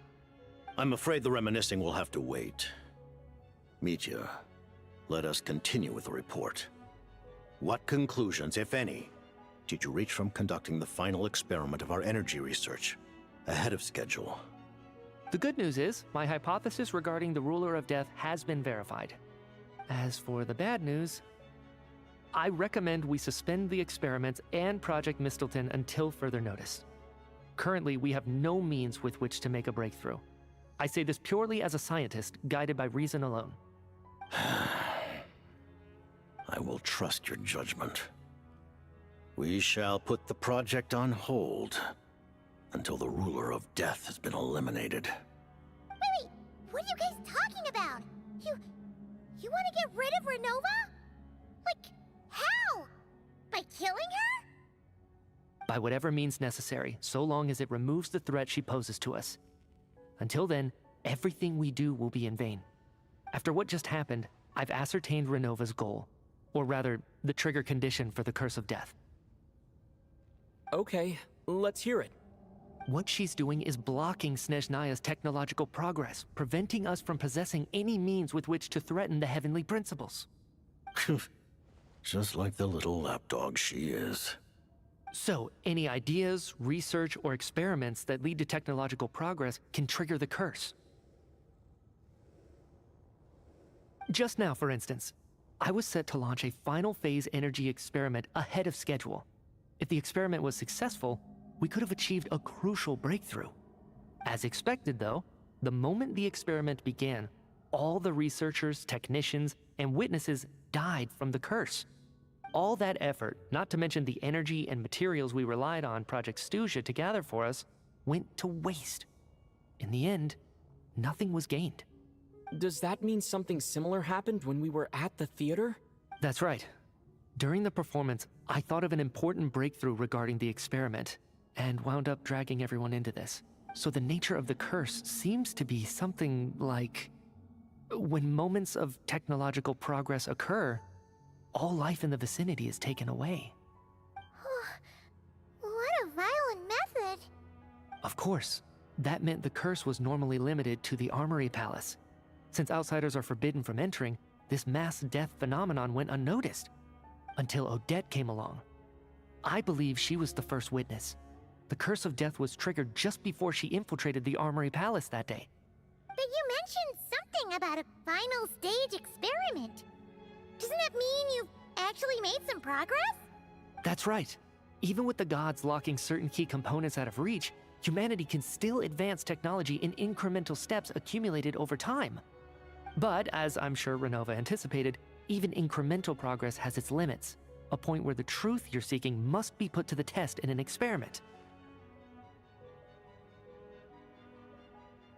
I'm afraid the reminiscing will have to wait. Mitya, let us continue with the report. What conclusions, if any, did you reach from conducting the final experiment of our energy research ahead of schedule? The good news is, my hypothesis regarding the Ruler of Death has been verified. As for the bad news, I recommend we suspend the experiments and Project Mistleton until further notice. Currently, we have no means with which to make a breakthrough. I say this purely as a scientist, guided by reason alone. I will trust your judgment. We shall put the project on hold until the Ruler of Death has been eliminated. Wait, what are you guys talking about? You want to get rid of Renova? Like, how? By killing her? By whatever means necessary, so long as it removes the threat she poses to us. Until then, everything we do will be in vain. After what just happened, I've ascertained Renova's goal. Or rather, the trigger condition for the Curse of Death. Okay, let's hear it. What she's doing is blocking SNEZHNAYA's technological progress, preventing us from possessing any means with which to threaten the heavenly principles. Just like the little lapdog she is. So, any ideas, research, or experiments that lead to technological progress can trigger the curse. Just now, for instance, I was set to launch a final phase energy experiment ahead of schedule. If the experiment was successful, we could have achieved a crucial breakthrough. As expected, though, the moment the experiment began, all the researchers, technicians, and witnesses died from the curse. All that effort, not to mention the energy and materials we relied on Project SNEZHNAYA to gather for us, went to waste. In the end, nothing was gained. Does that mean something similar happened when we were at the theater? That's right. During the performance, I thought of an important breakthrough regarding the experiment, and wound up dragging everyone into this. So the nature of the curse seems to be something like... when moments of technological progress occur, all life in the vicinity is taken away. What a violent method! Of course, that meant the curse was normally limited to the Armory Palace. Since outsiders are forbidden from entering, this mass death phenomenon went unnoticed. Until Odette came along. I believe she was the first witness. The Curse of Death was triggered just before she infiltrated the Armory Palace that day. But you mentioned something about a final stage experiment. Doesn't that mean you've actually made some progress? That's right. Even with the gods locking certain key components out of reach, humanity can still advance technology in incremental steps accumulated over time. But, as I'm sure Renova anticipated, even incremental progress has its limits, a point where the truth you're seeking must be put to the test in an experiment.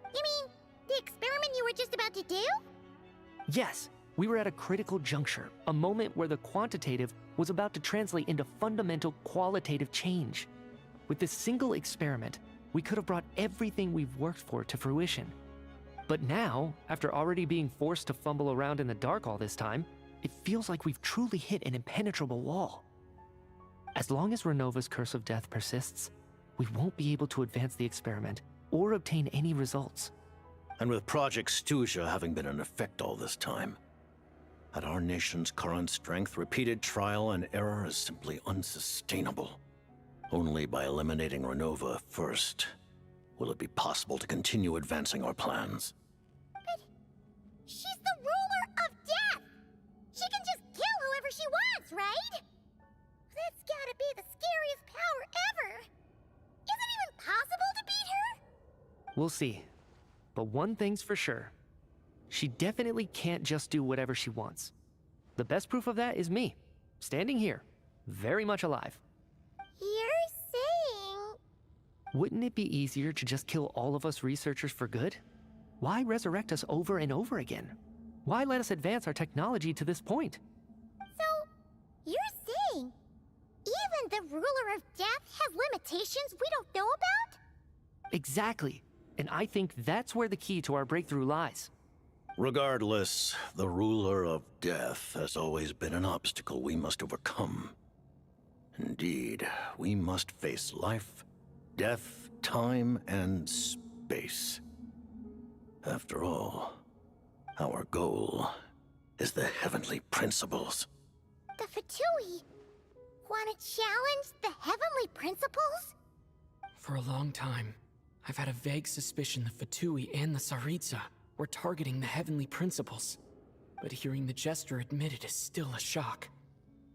You mean the experiment you were just about to do? Yes, we were at a critical juncture, a moment where the quantitative was about to translate into fundamental qualitative change. With this single experiment, we could have brought everything we've worked for to fruition. But now, after already being forced to fumble around in the dark all this time, it feels like we've truly hit an impenetrable wall. As long as Renova's Curse of Death persists, we won't be able to advance the experiment or obtain any results. And with Project SNEZHNAYA having been in effect all this time, at our nation's current strength, repeated trial and error is simply unsustainable. Only by eliminating Renova first will it be possible to continue advancing our plans. But she's the Ruler of Death! whatever she wants, right? That's gotta be the scariest power ever. Is it even possible to beat her? We'll see. But one thing's for sure. She definitely can't just do whatever she wants. The best proof of that is me, standing here, very much alive. You're saying... Wouldn't it be easier to just kill all of us researchers for good? Why resurrect us over and over again? Why let us advance our technology to this point? So, you're saying even the ruler of death has limitations we don't know about? Exactly. And I think that's where the key to our breakthrough lies. Regardless, the ruler of death has always been an obstacle we must overcome. Indeed, we must face life, death, time, and space. After all, our goal is the heavenly principles. The Fatui want to challenge the heavenly principles? For a long time, I've had a vague suspicion the Fatui and the Tsaritsa were targeting the heavenly principles. But hearing the Jester admit it is still a shock.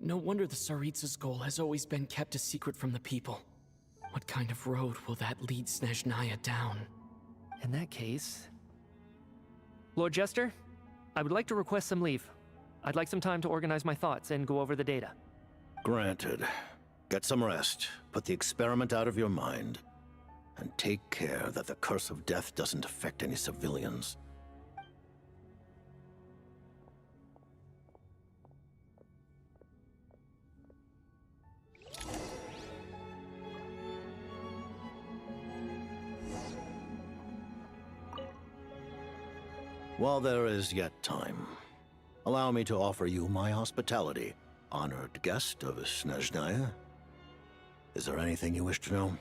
No wonder the Tsaritsa's goal has always been kept a secret from the people. What kind of road will that lead SNEZHNAYA down? In that case... Lord Jester, I would like to request some leave. I'd like some time to organize my thoughts and go over the data. Granted. Get some rest, put the experiment out of your mind, and take care that the curse of death doesn't affect any civilians. While there is yet time, allow me to offer you my hospitality, honored guest of SNEZHNAYA. Is there anything you wish to know?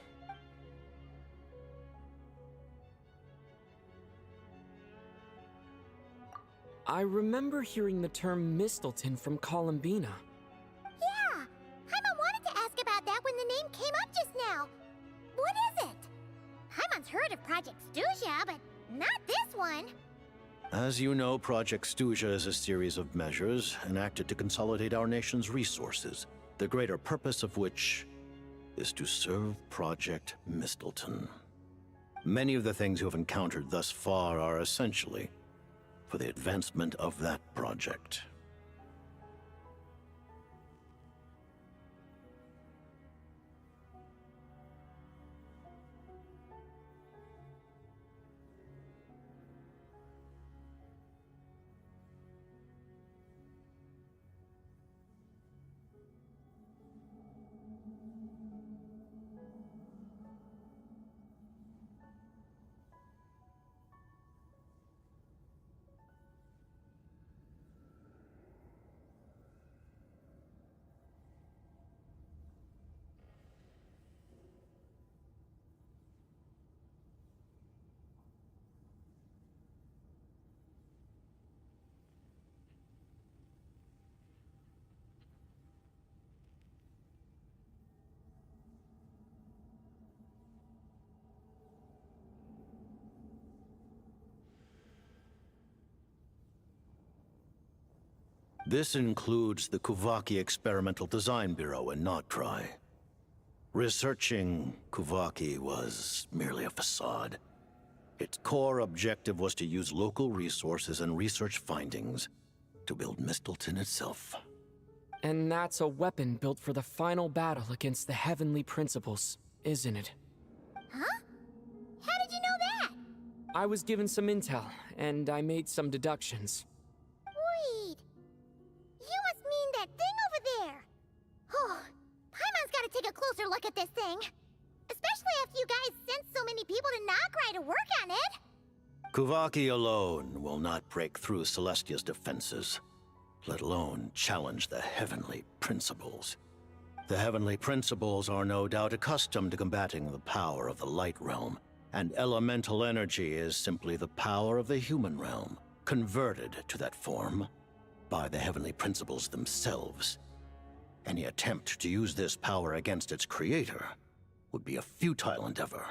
I remember hearing the term Mistleton from Columbina. Yeah! Paimon wanted to ask about that when the name came up just now. What is it? Paimon's heard of Project Stuja, but not this one. As you know, Project Stuja is a series of measures enacted to consolidate our nation's resources, the greater purpose of which is to serve Project Mistleton. Many of the things you have encountered thus far are essentially for the advancement of that project. This includes the Kuvaki Experimental Design Bureau in Notdry. Researching Kuvaki was merely a facade. Its core objective was to use local resources and research findings to build Mistleton itself. And that's a weapon built for the final battle against the heavenly principles, isn't it? Huh? How did you know that? I was given some intel, and I made some deductions. Wait. You must mean that thing over there. Oh, Paimon's gotta take a closer look at this thing. Especially after you guys sent so many people to Notdry to work on it. Kuvaki alone will not break through Celestia's defenses, let alone challenge the heavenly principles. The heavenly principles are no doubt accustomed to combating the power of the light realm, and elemental energy is simply the power of the human realm, converted to that form by the heavenly principles themselves. Any attempt to use this power against its creator would be a futile endeavor.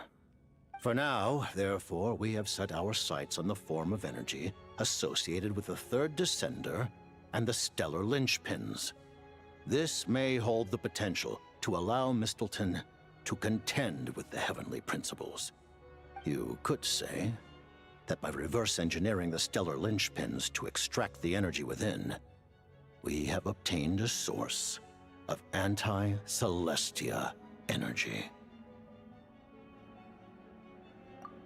For now, therefore, we have set our sights on the form of energy associated with the third descender and the stellar linchpins. This may hold the potential to allow Mistleton to contend with the heavenly principles. You could say that by reverse engineering the stellar linchpins to extract the energy within, we have obtained a source of anti-Celestia energy.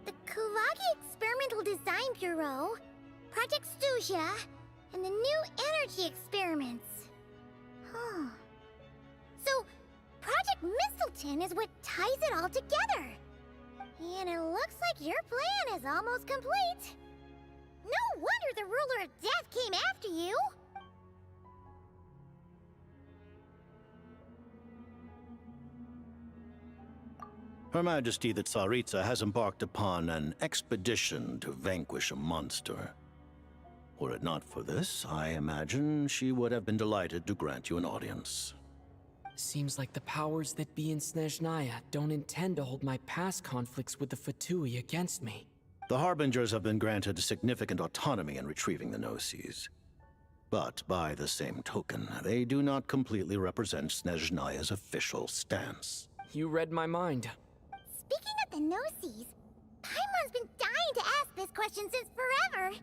The Kulagi Experimental Design Bureau, Project SNEZHNAYA, and the new energy experiments. Huh. So, Project Mistleton is what ties it all together. And it looks like your plan is almost complete. No wonder the ruler of death came after you. Her Majesty the Tsaritsa has embarked upon an expedition to vanquish a monster. Were it not for this, I imagine she would have been delighted to grant you an audience. Seems like the powers that be in SNEZHNAYA don't intend to hold my past conflicts with the Fatui against me. The Harbingers have been granted significant autonomy in retrieving the Gnosis. But by the same token, they do not completely represent SNEZHNAYA's official stance. You read my mind. Speaking of the Gnosis, Paimon's been dying to ask this question since forever.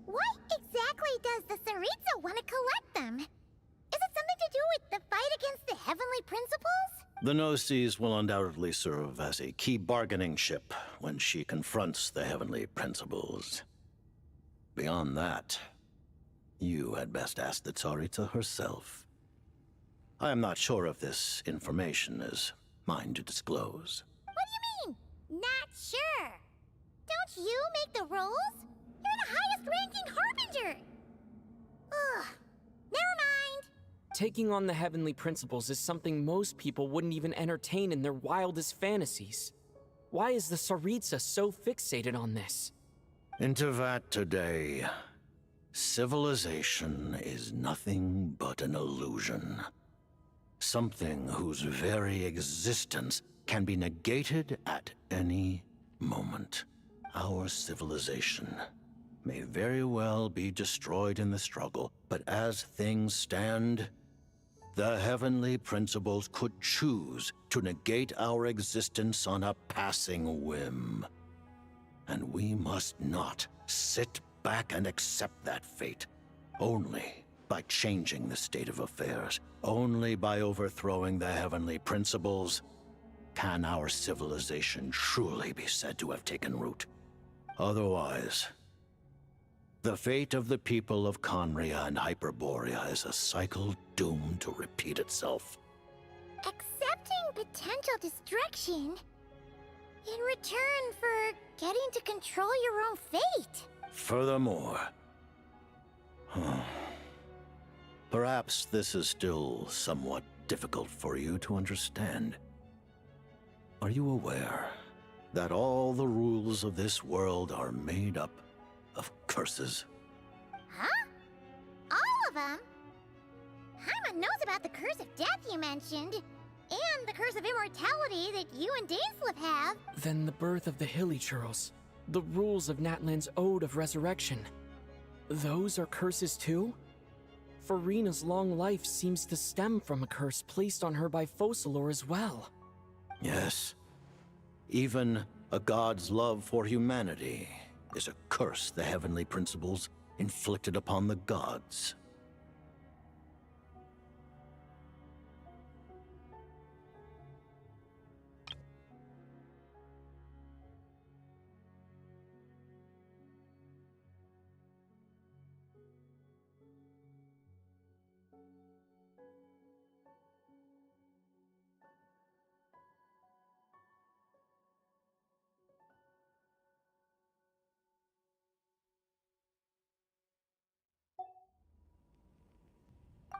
Why exactly does the Tsaritsa want to collect them? Is it something to do with the fight against the heavenly principles? The Gnosis will undoubtedly serve as a key bargaining chip when she confronts the heavenly principles. Beyond that, you had best ask the Tsaritsa herself. I am not sure if this information is mine to disclose. What do you mean, not sure? Don't you make the rules? You're the highest-ranking Harbinger! Ugh, never mind. Taking on the heavenly principles is something most people wouldn't even entertain in their wildest fantasies. Why is the Tsaritsa so fixated on this? In Tevat today, civilization is nothing but an illusion. Something whose very existence can be negated at any moment. Our civilization may very well be destroyed in the struggle, but as things stand, the heavenly principles could choose to negate our existence on a passing whim. And we must not sit back and accept that fate. Only by changing the state of affairs, only by overthrowing the heavenly principles, can our civilization truly be said to have taken root. Otherwise, the fate of the people of Conria and Hyperborea is a cycle doomed to repeat itself. Accepting potential destruction in return for getting to control your own fate. Furthermore, perhaps this is still somewhat difficult for you to understand. Are you aware that all the rules of this world are made up of curses? Huh? All of them? Paimon knows about the curse of death you mentioned, and the curse of immortality that you and Dainsleif have. Then the birth of the Hilichurls, the rules of Natlan's Ode of Resurrection. Those are curses too? Farina's long life seems to stem from a curse placed on her by Focalor as well. Yes. Even a god's love for humanity is a curse the heavenly principles inflicted upon the gods.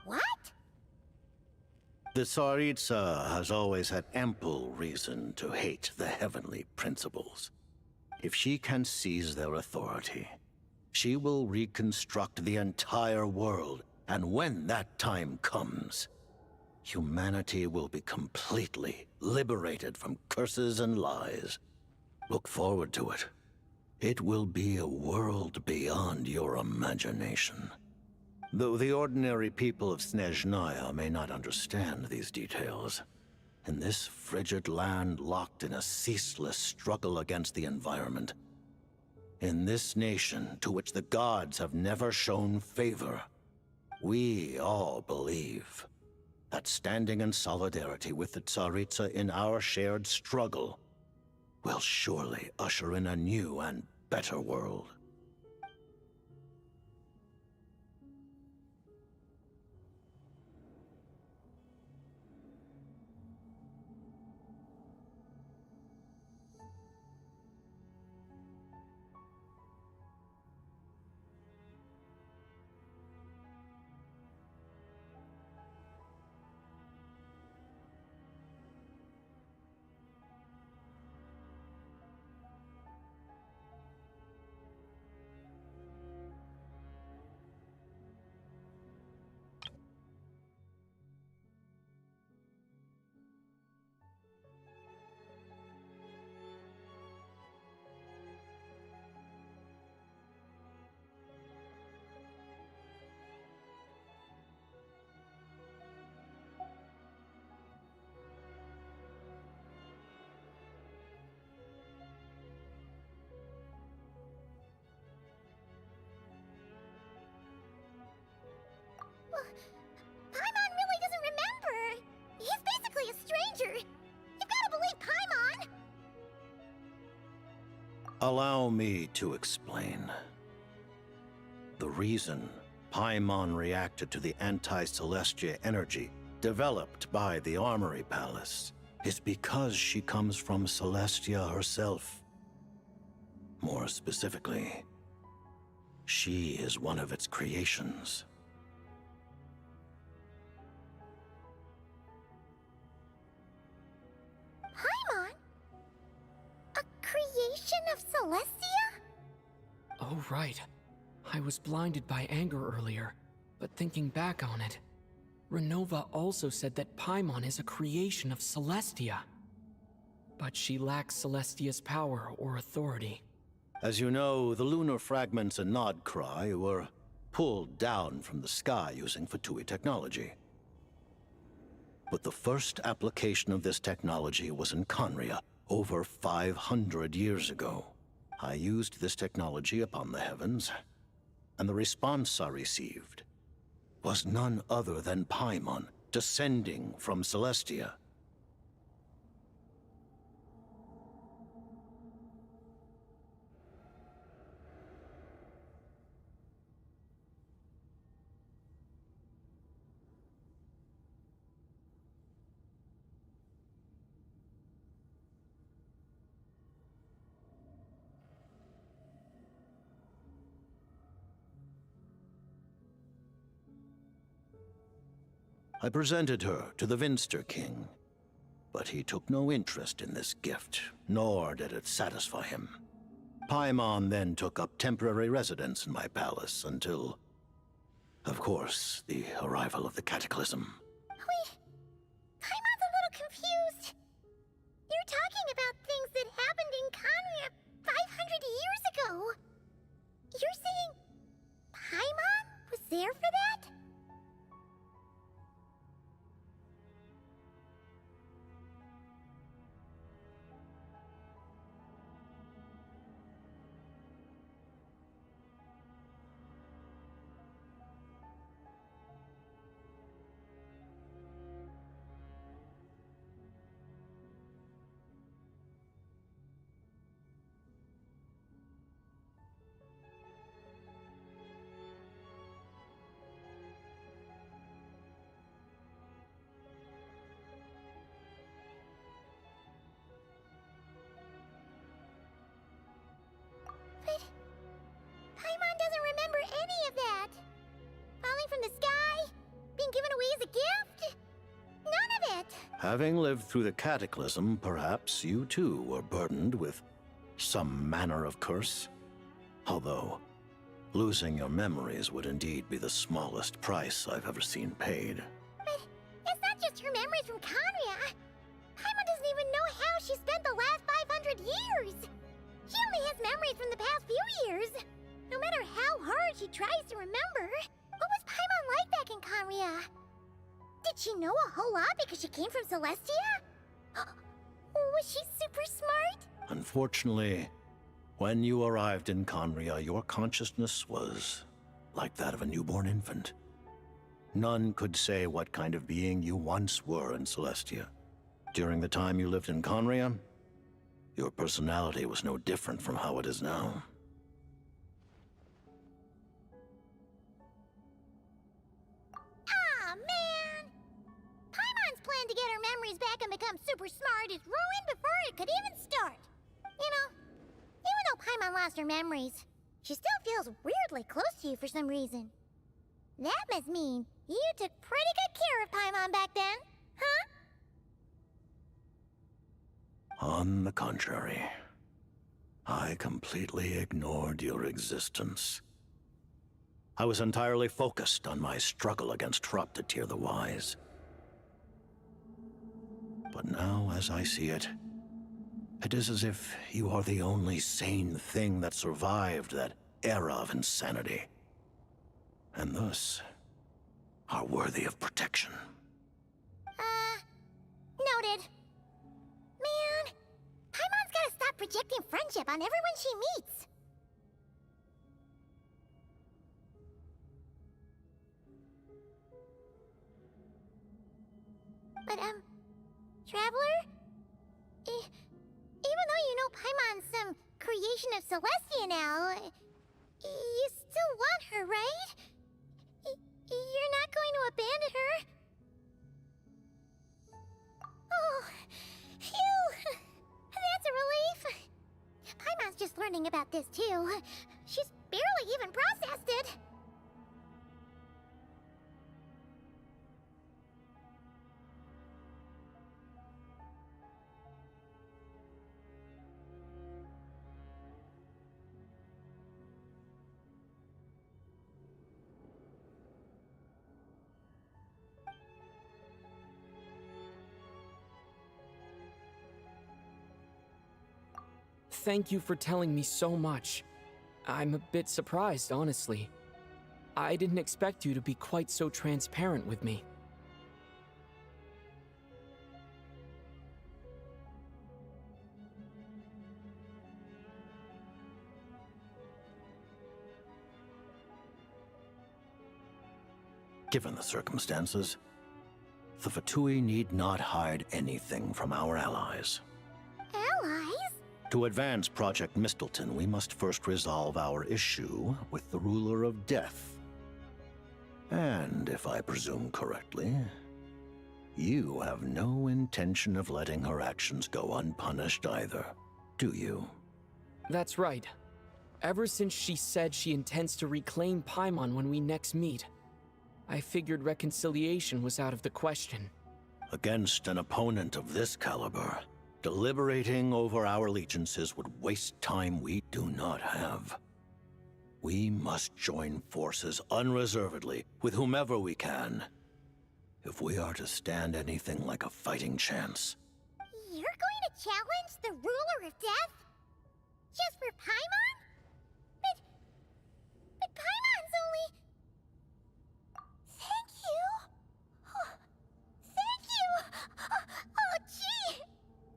What? The Tsaritsa has always had ample reason to hate the heavenly principles. If she can seize their authority, she will reconstruct the entire world, and when that time comes, humanity will be completely liberated from curses and lies. Look forward to it. It will be a world beyond your imagination. Though the ordinary people of Snezhnaya may not understand these details, in this frigid land locked in a ceaseless struggle against the environment, in this nation to which the gods have never shown favor, we all believe that standing in solidarity with the Tsaritsa in our shared struggle will surely usher in a new and better world. Paimon really doesn't remember! He's basically a stranger! You've gotta believe Paimon! Allow me to explain. The reason Paimon reacted to the anti-Celestia energy developed by the Armory Palace is because she comes from Celestia herself. More specifically, she is one of its creations. Paimon? A creation of Celestia? Oh, right. I was blinded by anger earlier, but thinking back on it, Renova also said that Paimon is a creation of Celestia. But she lacks Celestia's power or authority. As you know, the lunar fragments in Nodcry were pulled down from the sky using Fatui technology. But the first application of this technology was in Conria, over 500 years ago. I used this technology upon the heavens, and the response I received was none other than Paimon, descending from Celestia. I presented her to the Vinster King, but he took no interest in this gift, nor did it satisfy him. Paimon then took up temporary residence in my palace until, of course, the arrival of the Cataclysm. Wait, Paimon's a little confused. You're talking about things that happened in Conria 500 years ago. You're saying Paimon was there for that? But Paimon doesn't remember any of that. Falling from the sky, being given away as a gift, none of it. Having lived through the Cataclysm, perhaps you too were burdened with some manner of curse. Although, losing your memories would indeed be the smallest price I've ever seen paid. But it's not just her memories from Conria. Paimon doesn't even know how she spent the last 500 years. She only has memories from the past few years. No matter how hard she tries to remember, what was Paimon area. Did she know a whole lot because she came from Celestia? Was she super smart? Unfortunately, when you arrived in Conria, your consciousness was like that of a newborn infant. None could say what kind of being you once were in Celestia. During the time you lived in Conria, your personality was no different from how it is now. Aw, man! Paimon's plan to get her memories back and become super smart is ruined before it could even start. You know, even though Paimon lost her memories, she still feels weirdly close to you for some reason. That must mean you took pretty good care of Paimon back then, huh? On the contrary, I completely ignored your existence. I was entirely focused on my struggle against Troptatir the Wise. But now, as I see it, it is as if you are the only sane thing that survived that era of insanity, and thus are worthy of protection. Noted. Man, Paimon's gotta stop projecting friendship on everyone she meets. But, Traveler? Even though you know Paimon's some creation of Celestia now, you still want her, right? You're not going to abandon her? Oh, phew! That's a relief. Paimon's just learning about this, too. She's barely even processed it. Thank you for telling me so much. I'm a bit surprised, honestly. I didn't expect you to be quite so transparent with me. Given the circumstances, the Fatui need not hide anything from our allies. Allies? To advance Project Mistleton, we must first resolve our issue with the Ruler of Death. And if I presume correctly, you have no intention of letting her actions go unpunished either, do you? That's right. Ever since she said she intends to reclaim Paimon when we next meet, I figured reconciliation was out of the question. Against an opponent of this caliber, deliberating over our allegiances would waste time we do not have. We must join forces unreservedly with whomever we can, if we are to stand anything like a fighting chance. You're going to challenge the Ruler of Death? Just for Paimon? But Paimon's only... Thank you. Thank you. Oh, gee.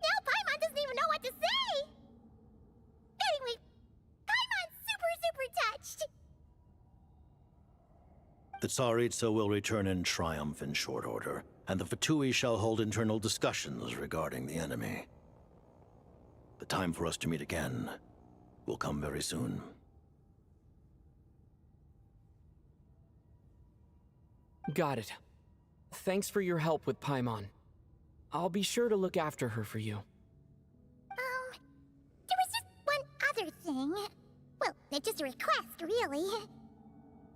Now Paimon doesn't even know what to say. Anyway, Paimon's super touched. The Tsaritsa will return in triumph in short order, and the Fatui shall hold internal discussions regarding the enemy. The time for us to meet again will come very soon. Got it. Thanks for your help with Paimon. I'll be sure to look after her for you. There was just one other thing. Well, it's just a request, really.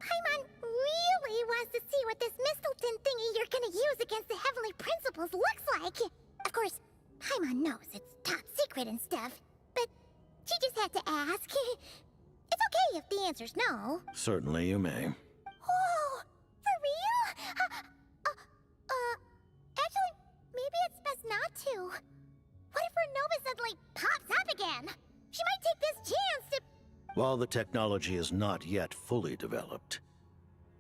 Paimon really wants to see what this Mistleton thingy you're gonna use against the Heavenly Principles looks like. Of course, Paimon knows it's top secret and stuff, but she just had to ask. It's okay if the answer's no. Certainly you may. Oh, for real? Actually, maybe it's best not to. What if her Nova suddenly pops up again? She might take this chance to... While the technology is not yet fully developed,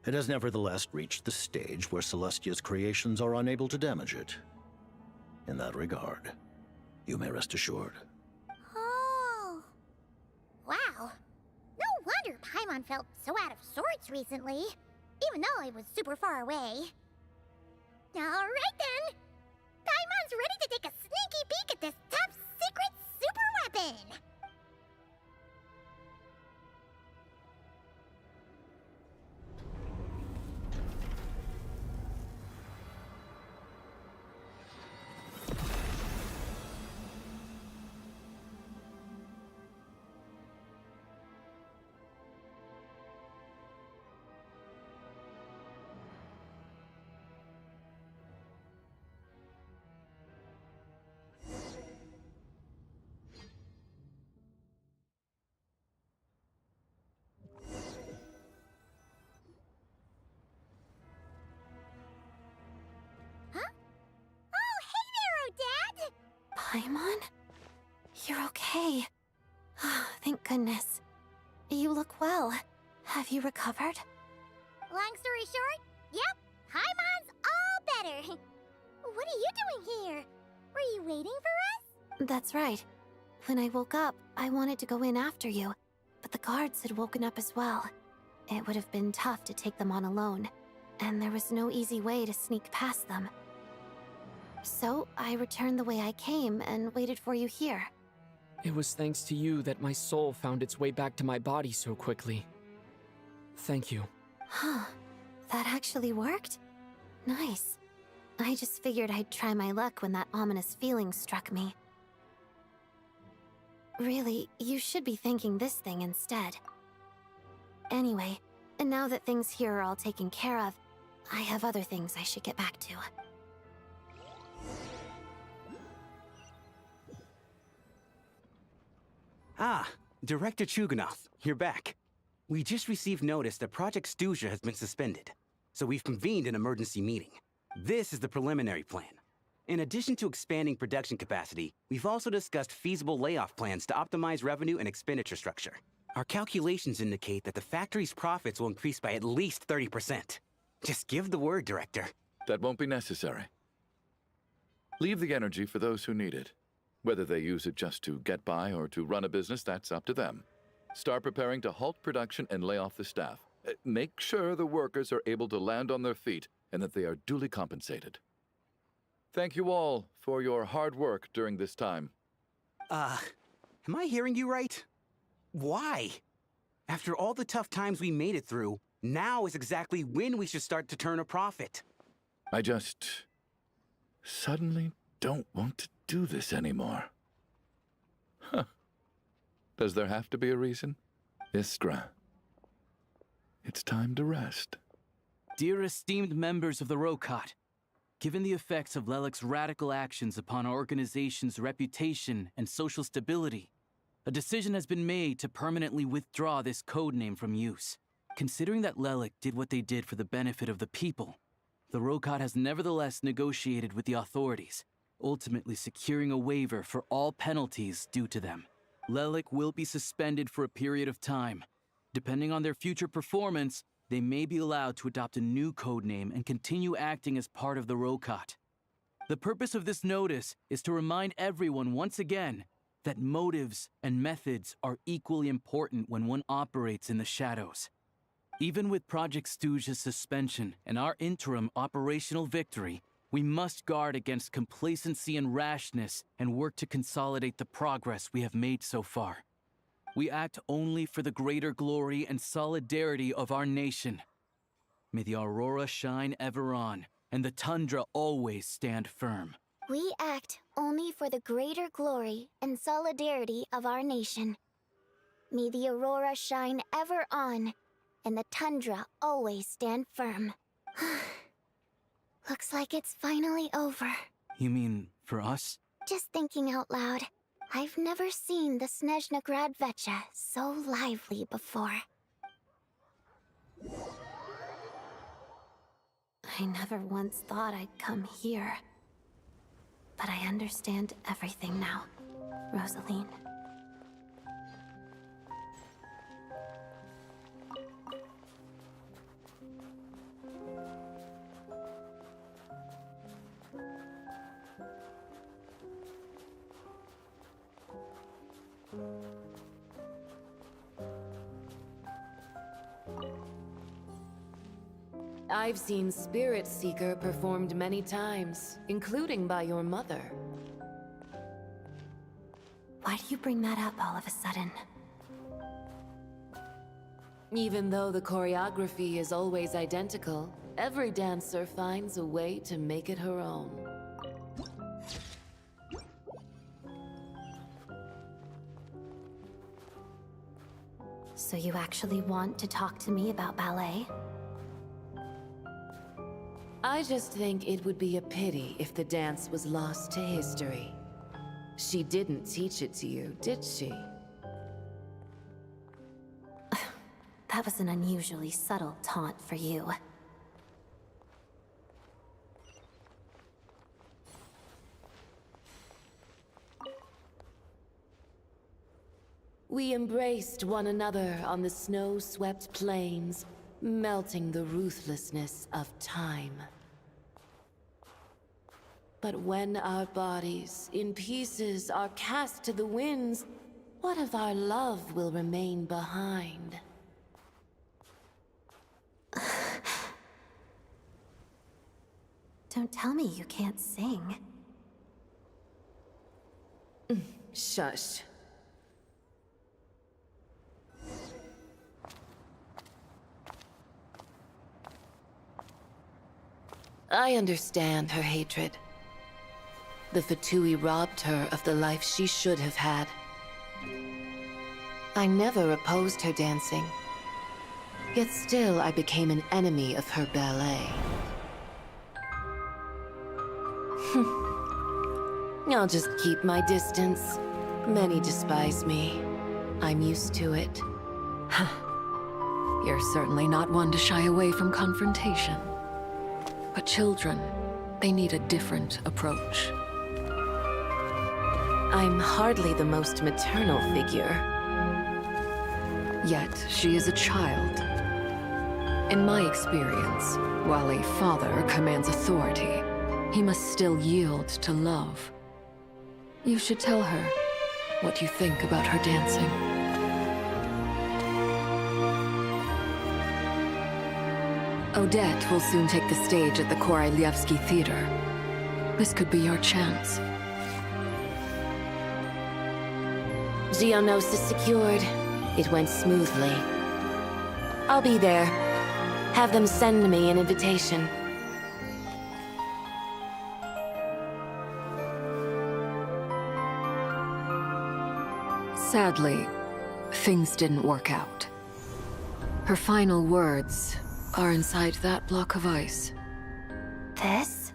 It has nevertheless reached the stage where Celestia's creations are unable to damage it. In that regard, you may rest assured. Oh. Wow. No wonder Paimon felt so out of sorts recently, even though it was super far away. Alright then! Paimon's ready to take a sneaky peek at this top secret super weapon! Paimon? You're okay. Thank goodness. You look well. Have you recovered? Long story short, yep, Paimon's all better. What are you doing here? Were you waiting for us? That's right. When I woke up, I wanted to go in after you, but the guards had woken up as well. It would have been tough to take them on alone, and there was no easy way to sneak past them. So, I returned the way I came and waited for you here. It was thanks to you that my soul found its way back to my body so quickly. Thank you. Huh. That actually worked? Nice. I just figured I'd try my luck when that ominous feeling struck me. Really, you should be thanking this thing instead. Anyway, and now that things here are all taken care of, I have other things I should get back to. Ah, Director Chuganov, you're back. We just received notice that Project SNEZHNAYA has been suspended, so we've convened an emergency meeting. This is the preliminary plan. In addition to expanding production capacity, we've also discussed feasible layoff plans to optimize revenue and expenditure structure. Our calculations indicate that the factory's profits will increase by at least 30%. Just give the word, Director. That won't be necessary. Leave the energy for those who need it. Whether they use it just to get by or to run a business, that's up to them. Start preparing to halt production and lay off the staff. Make sure the workers are able to land on their feet and that they are duly compensated. Thank you all for your hard work during this time. Am I hearing you right? Why? After all the tough times we made it through, now is exactly when we should start to turn a profit. I just suddenly don't want to do this anymore. Huh. Does there have to be a reason? Iskra, it's time to rest. Dear esteemed members of the Rokot, given the effects of Lelic's radical actions upon our organization's reputation and social stability, a decision has been made to permanently withdraw this codename from use. Considering that Lelic did what they did for the benefit of the people, the Rokot has nevertheless negotiated with the authorities, ultimately securing a waiver for all penalties due to them. Lelic will be suspended for a period of time. Depending on their future performance, they may be allowed to adopt a new codename and continue acting as part of the Rokot. The purpose of this notice is to remind everyone once again that motives and methods are equally important when one operates in the shadows. Even with Project SNEZHNAYA's suspension and our interim operational victory, we must guard against complacency and rashness and work to consolidate the progress we have made so far. We act only for the greater glory and solidarity of our nation. May the aurora shine ever on, and the tundra always stand firm. We act only for the greater glory and solidarity of our nation. May the aurora shine ever on, and the tundra always stand firm. Looks like it's finally over. You mean for us? Just thinking out loud. I've never seen the SNEZHNA Vecha so lively before. I never once thought I'd come here. But I understand everything now, Rosaline. I've seen Spirit Seeker performed many times, including by your mother. Why do you bring that up all of a sudden? Even though the choreography is always identical, every dancer finds a way to make it her own. So you actually want to talk to me about ballet? I just think it would be a pity if the dance was lost to history. She didn't teach it to you, did she? That was an unusually subtle taunt for you. We embraced one another on the snow-swept plains, melting the ruthlessness of time. But when our bodies, in pieces, are cast to the winds, what of our love will remain behind? Don't tell me you can't sing. Shush. I understand her hatred. The Fatui robbed her of the life she should have had. I never opposed her dancing. Yet still I became an enemy of her ballet. I'll just keep my distance. Many despise me. I'm used to it. You're certainly not one to shy away from confrontation. But children, they need a different approach. I'm hardly the most maternal figure. Yet, she is a child. In my experience, while a father commands authority, he must still yield to love. You should tell her what you think about her dancing. Odette will soon take the stage at the Koralyevsky Theater. This could be your chance. Geonosis secured. It went smoothly. I'll be there. Have them send me an invitation. Sadly, things didn't work out. Her final words are inside that block of ice. This?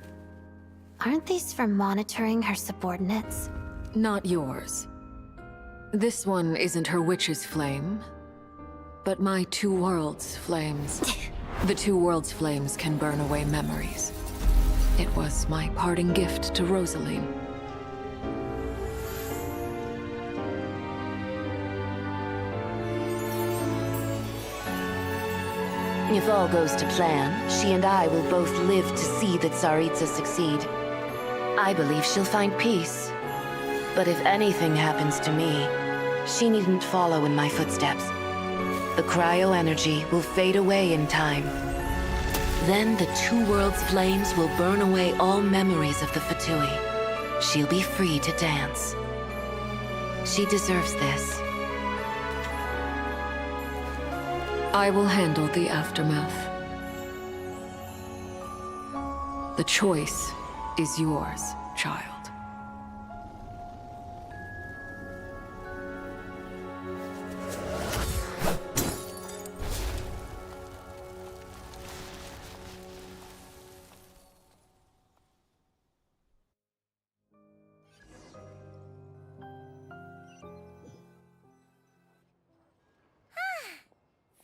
Aren't these for monitoring her subordinates? Not yours. This one isn't her witch's flame, but my two worlds' flames. The two worlds' flames can burn away memories. It was my parting gift to Rosaline. If all goes to plan, she and I will both live to see the Tsaritsa succeed. I believe she'll find peace. But if anything happens to me, she needn't follow in my footsteps. The cryo-energy will fade away in time. Then the two worlds' flames will burn away all memories of the Fatui. She'll be free to dance. She deserves this. I will handle the aftermath. The choice is yours, child.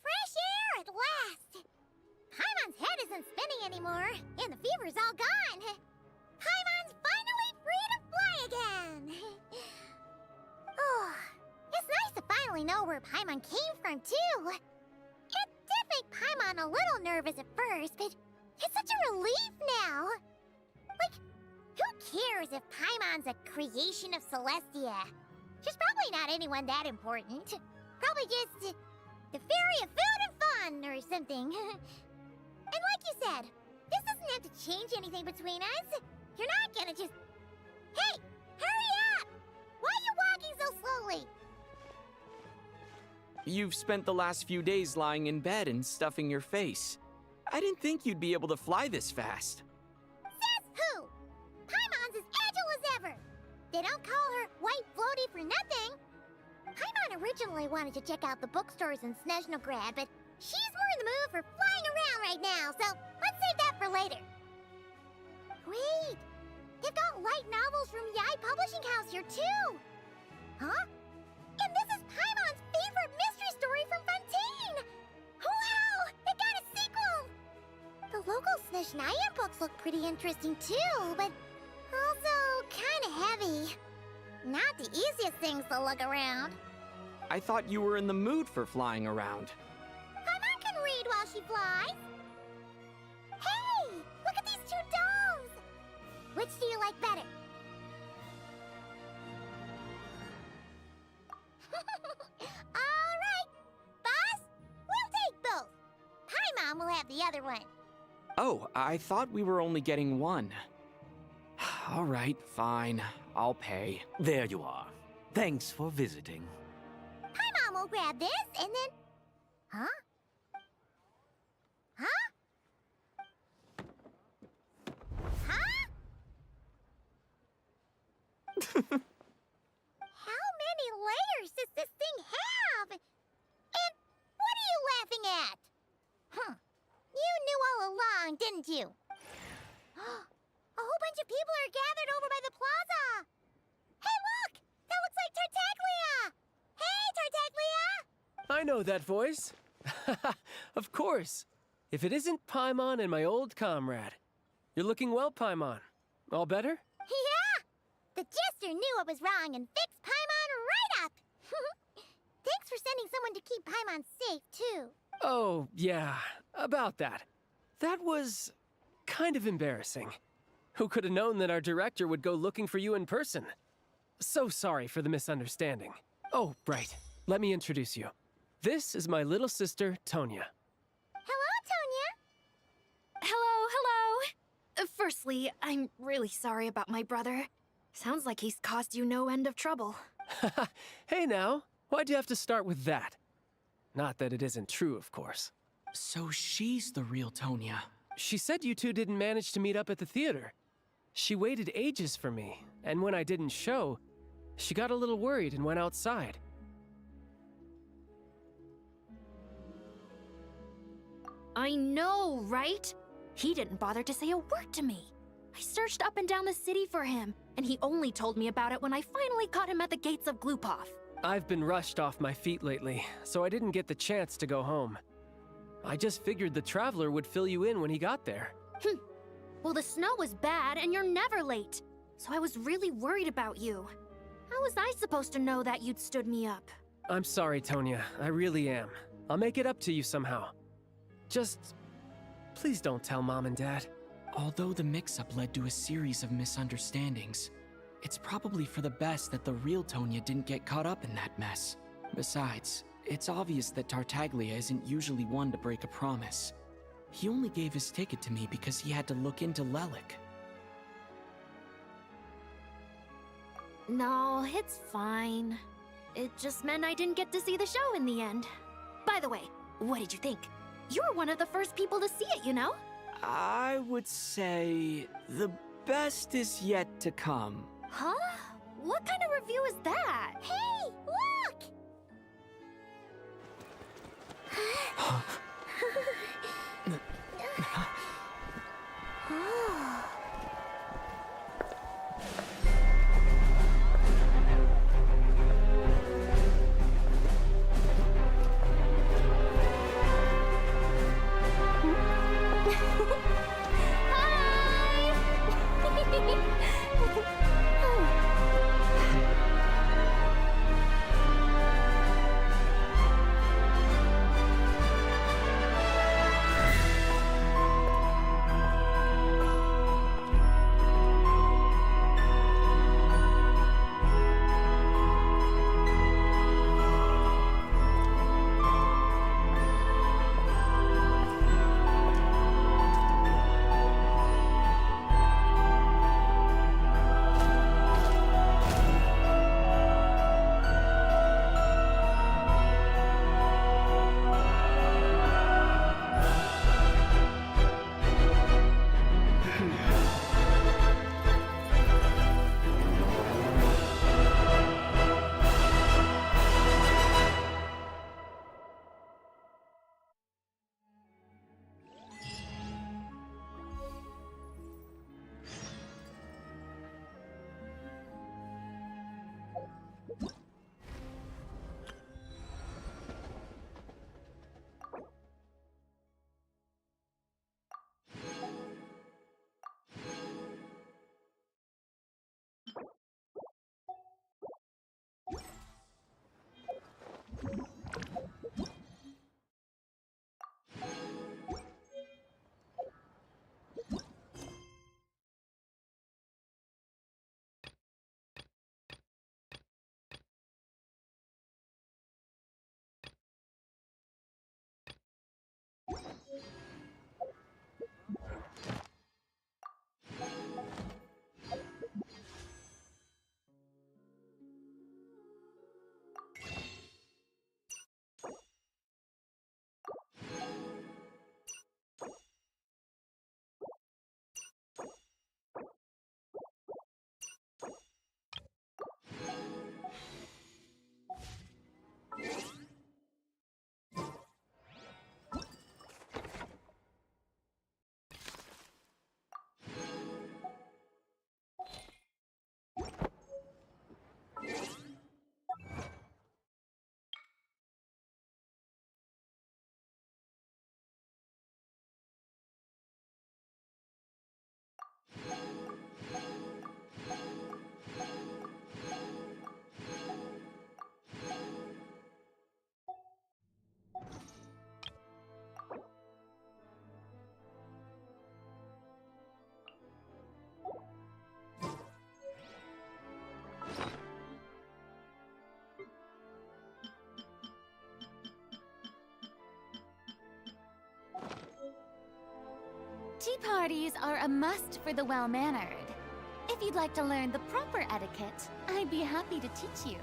Fresh air at last! Paimon's head isn't spinning anymore, and the fever's all gone. Paimon's finally free to fly again! Oh, it's nice to finally know where Paimon came from, too. It did make Paimon a little nervous at first, but it's such a relief now. Like, who cares if Paimon's a creation of Celestia? She's probably not anyone that important. Probably just the fairy of food and fun or something. And like you said, this doesn't have to change anything between us. You're not gonna just... Hey! Hurry up! Why are you walking so slowly? You've spent the last few days lying in bed and stuffing your face. I didn't think you'd be able to fly this fast. Says who? Paimon's as agile as ever. They don't call her White Floaty for nothing. Paimon originally wanted to check out the bookstores in Snezhnograd, but she's more in the mood for flying around right now, so let's save that for later. Wait, they've got light novels from Yai Publishing House here too. Huh? And this is Paimon's favorite mystery story from Fontaine! Wow! It got a sequel! The local Snezhnaya books look pretty interesting too, but also kinda heavy. Not the easiest things to look around. I thought you were in the mood for flying around. Paimon can read while she flies. Hey! Look at these two domes! Which do you like better? Alright! Boss, we'll take both. Paimon will have the other one. Oh, I thought we were only getting one. All right, fine. I'll pay. There you are. Thanks for visiting. Paimon will grab this and then... Huh? Huh? Huh? How many layers does this thing have? And what are you laughing at? Huh. You knew all along, didn't you? A whole bunch of people are gathered over by the plaza. Hey, look! That looks like Tartaglia! Hey, Tartaglia! I know that voice. Of course. If it isn't Paimon and my old comrade. You're looking well, Paimon. All better? Yeah! The jester knew I was wrong and fixed Paimon right up! Thanks for sending someone to keep Paimon safe, too. Oh, yeah. About that. That was... kind of embarrassing. Who could have known that our director would go looking for you in person? So sorry for the misunderstanding. Oh, right. Let me introduce you. This is my little sister, Tonya. Hello, Tonya. Hello. Firstly, I'm really sorry about my brother. Sounds like he's caused you no end of trouble. Hey now, why'd you have to start with that? Not that it isn't true, of course. So she's the real Tonya. She said you two didn't manage to meet up at the theater. She waited ages for me, and when I didn't show, she got a little worried and went outside. I know, right? He didn't bother to say a word to me. I searched up and down the city for him, and he only told me about it when I finally caught him at the gates of Glupov. I've been rushed off my feet lately, so I didn't get the chance to go home. I just figured the Traveler would fill you in when he got there. Well, the snow was bad, and you're never late. So I was really worried about you. How was I supposed to know that you'd stood me up? I'm sorry, Tonya. I really am. I'll make it up to you somehow. Just... please don't tell Mom and Dad. Although the mix-up led to a series of misunderstandings, it's probably for the best that the real Tonya didn't get caught up in that mess. Besides, it's obvious that Tartaglia isn't usually one to break a promise. He only gave his ticket to me because he had to look into Lelik. No, it's fine. It just meant I didn't get to see the show in the end. By the way, what did you think? You were one of the first people to see it, you know? I would say the best is yet to come. Huh? What kind of review is that? Hey, look! parties are a must for the well-mannered. If you'd like to learn the proper etiquette, I'd be happy to teach you.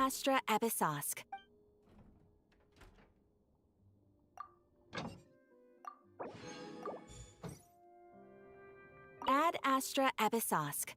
Astra Episosk. Add Astra Episosk.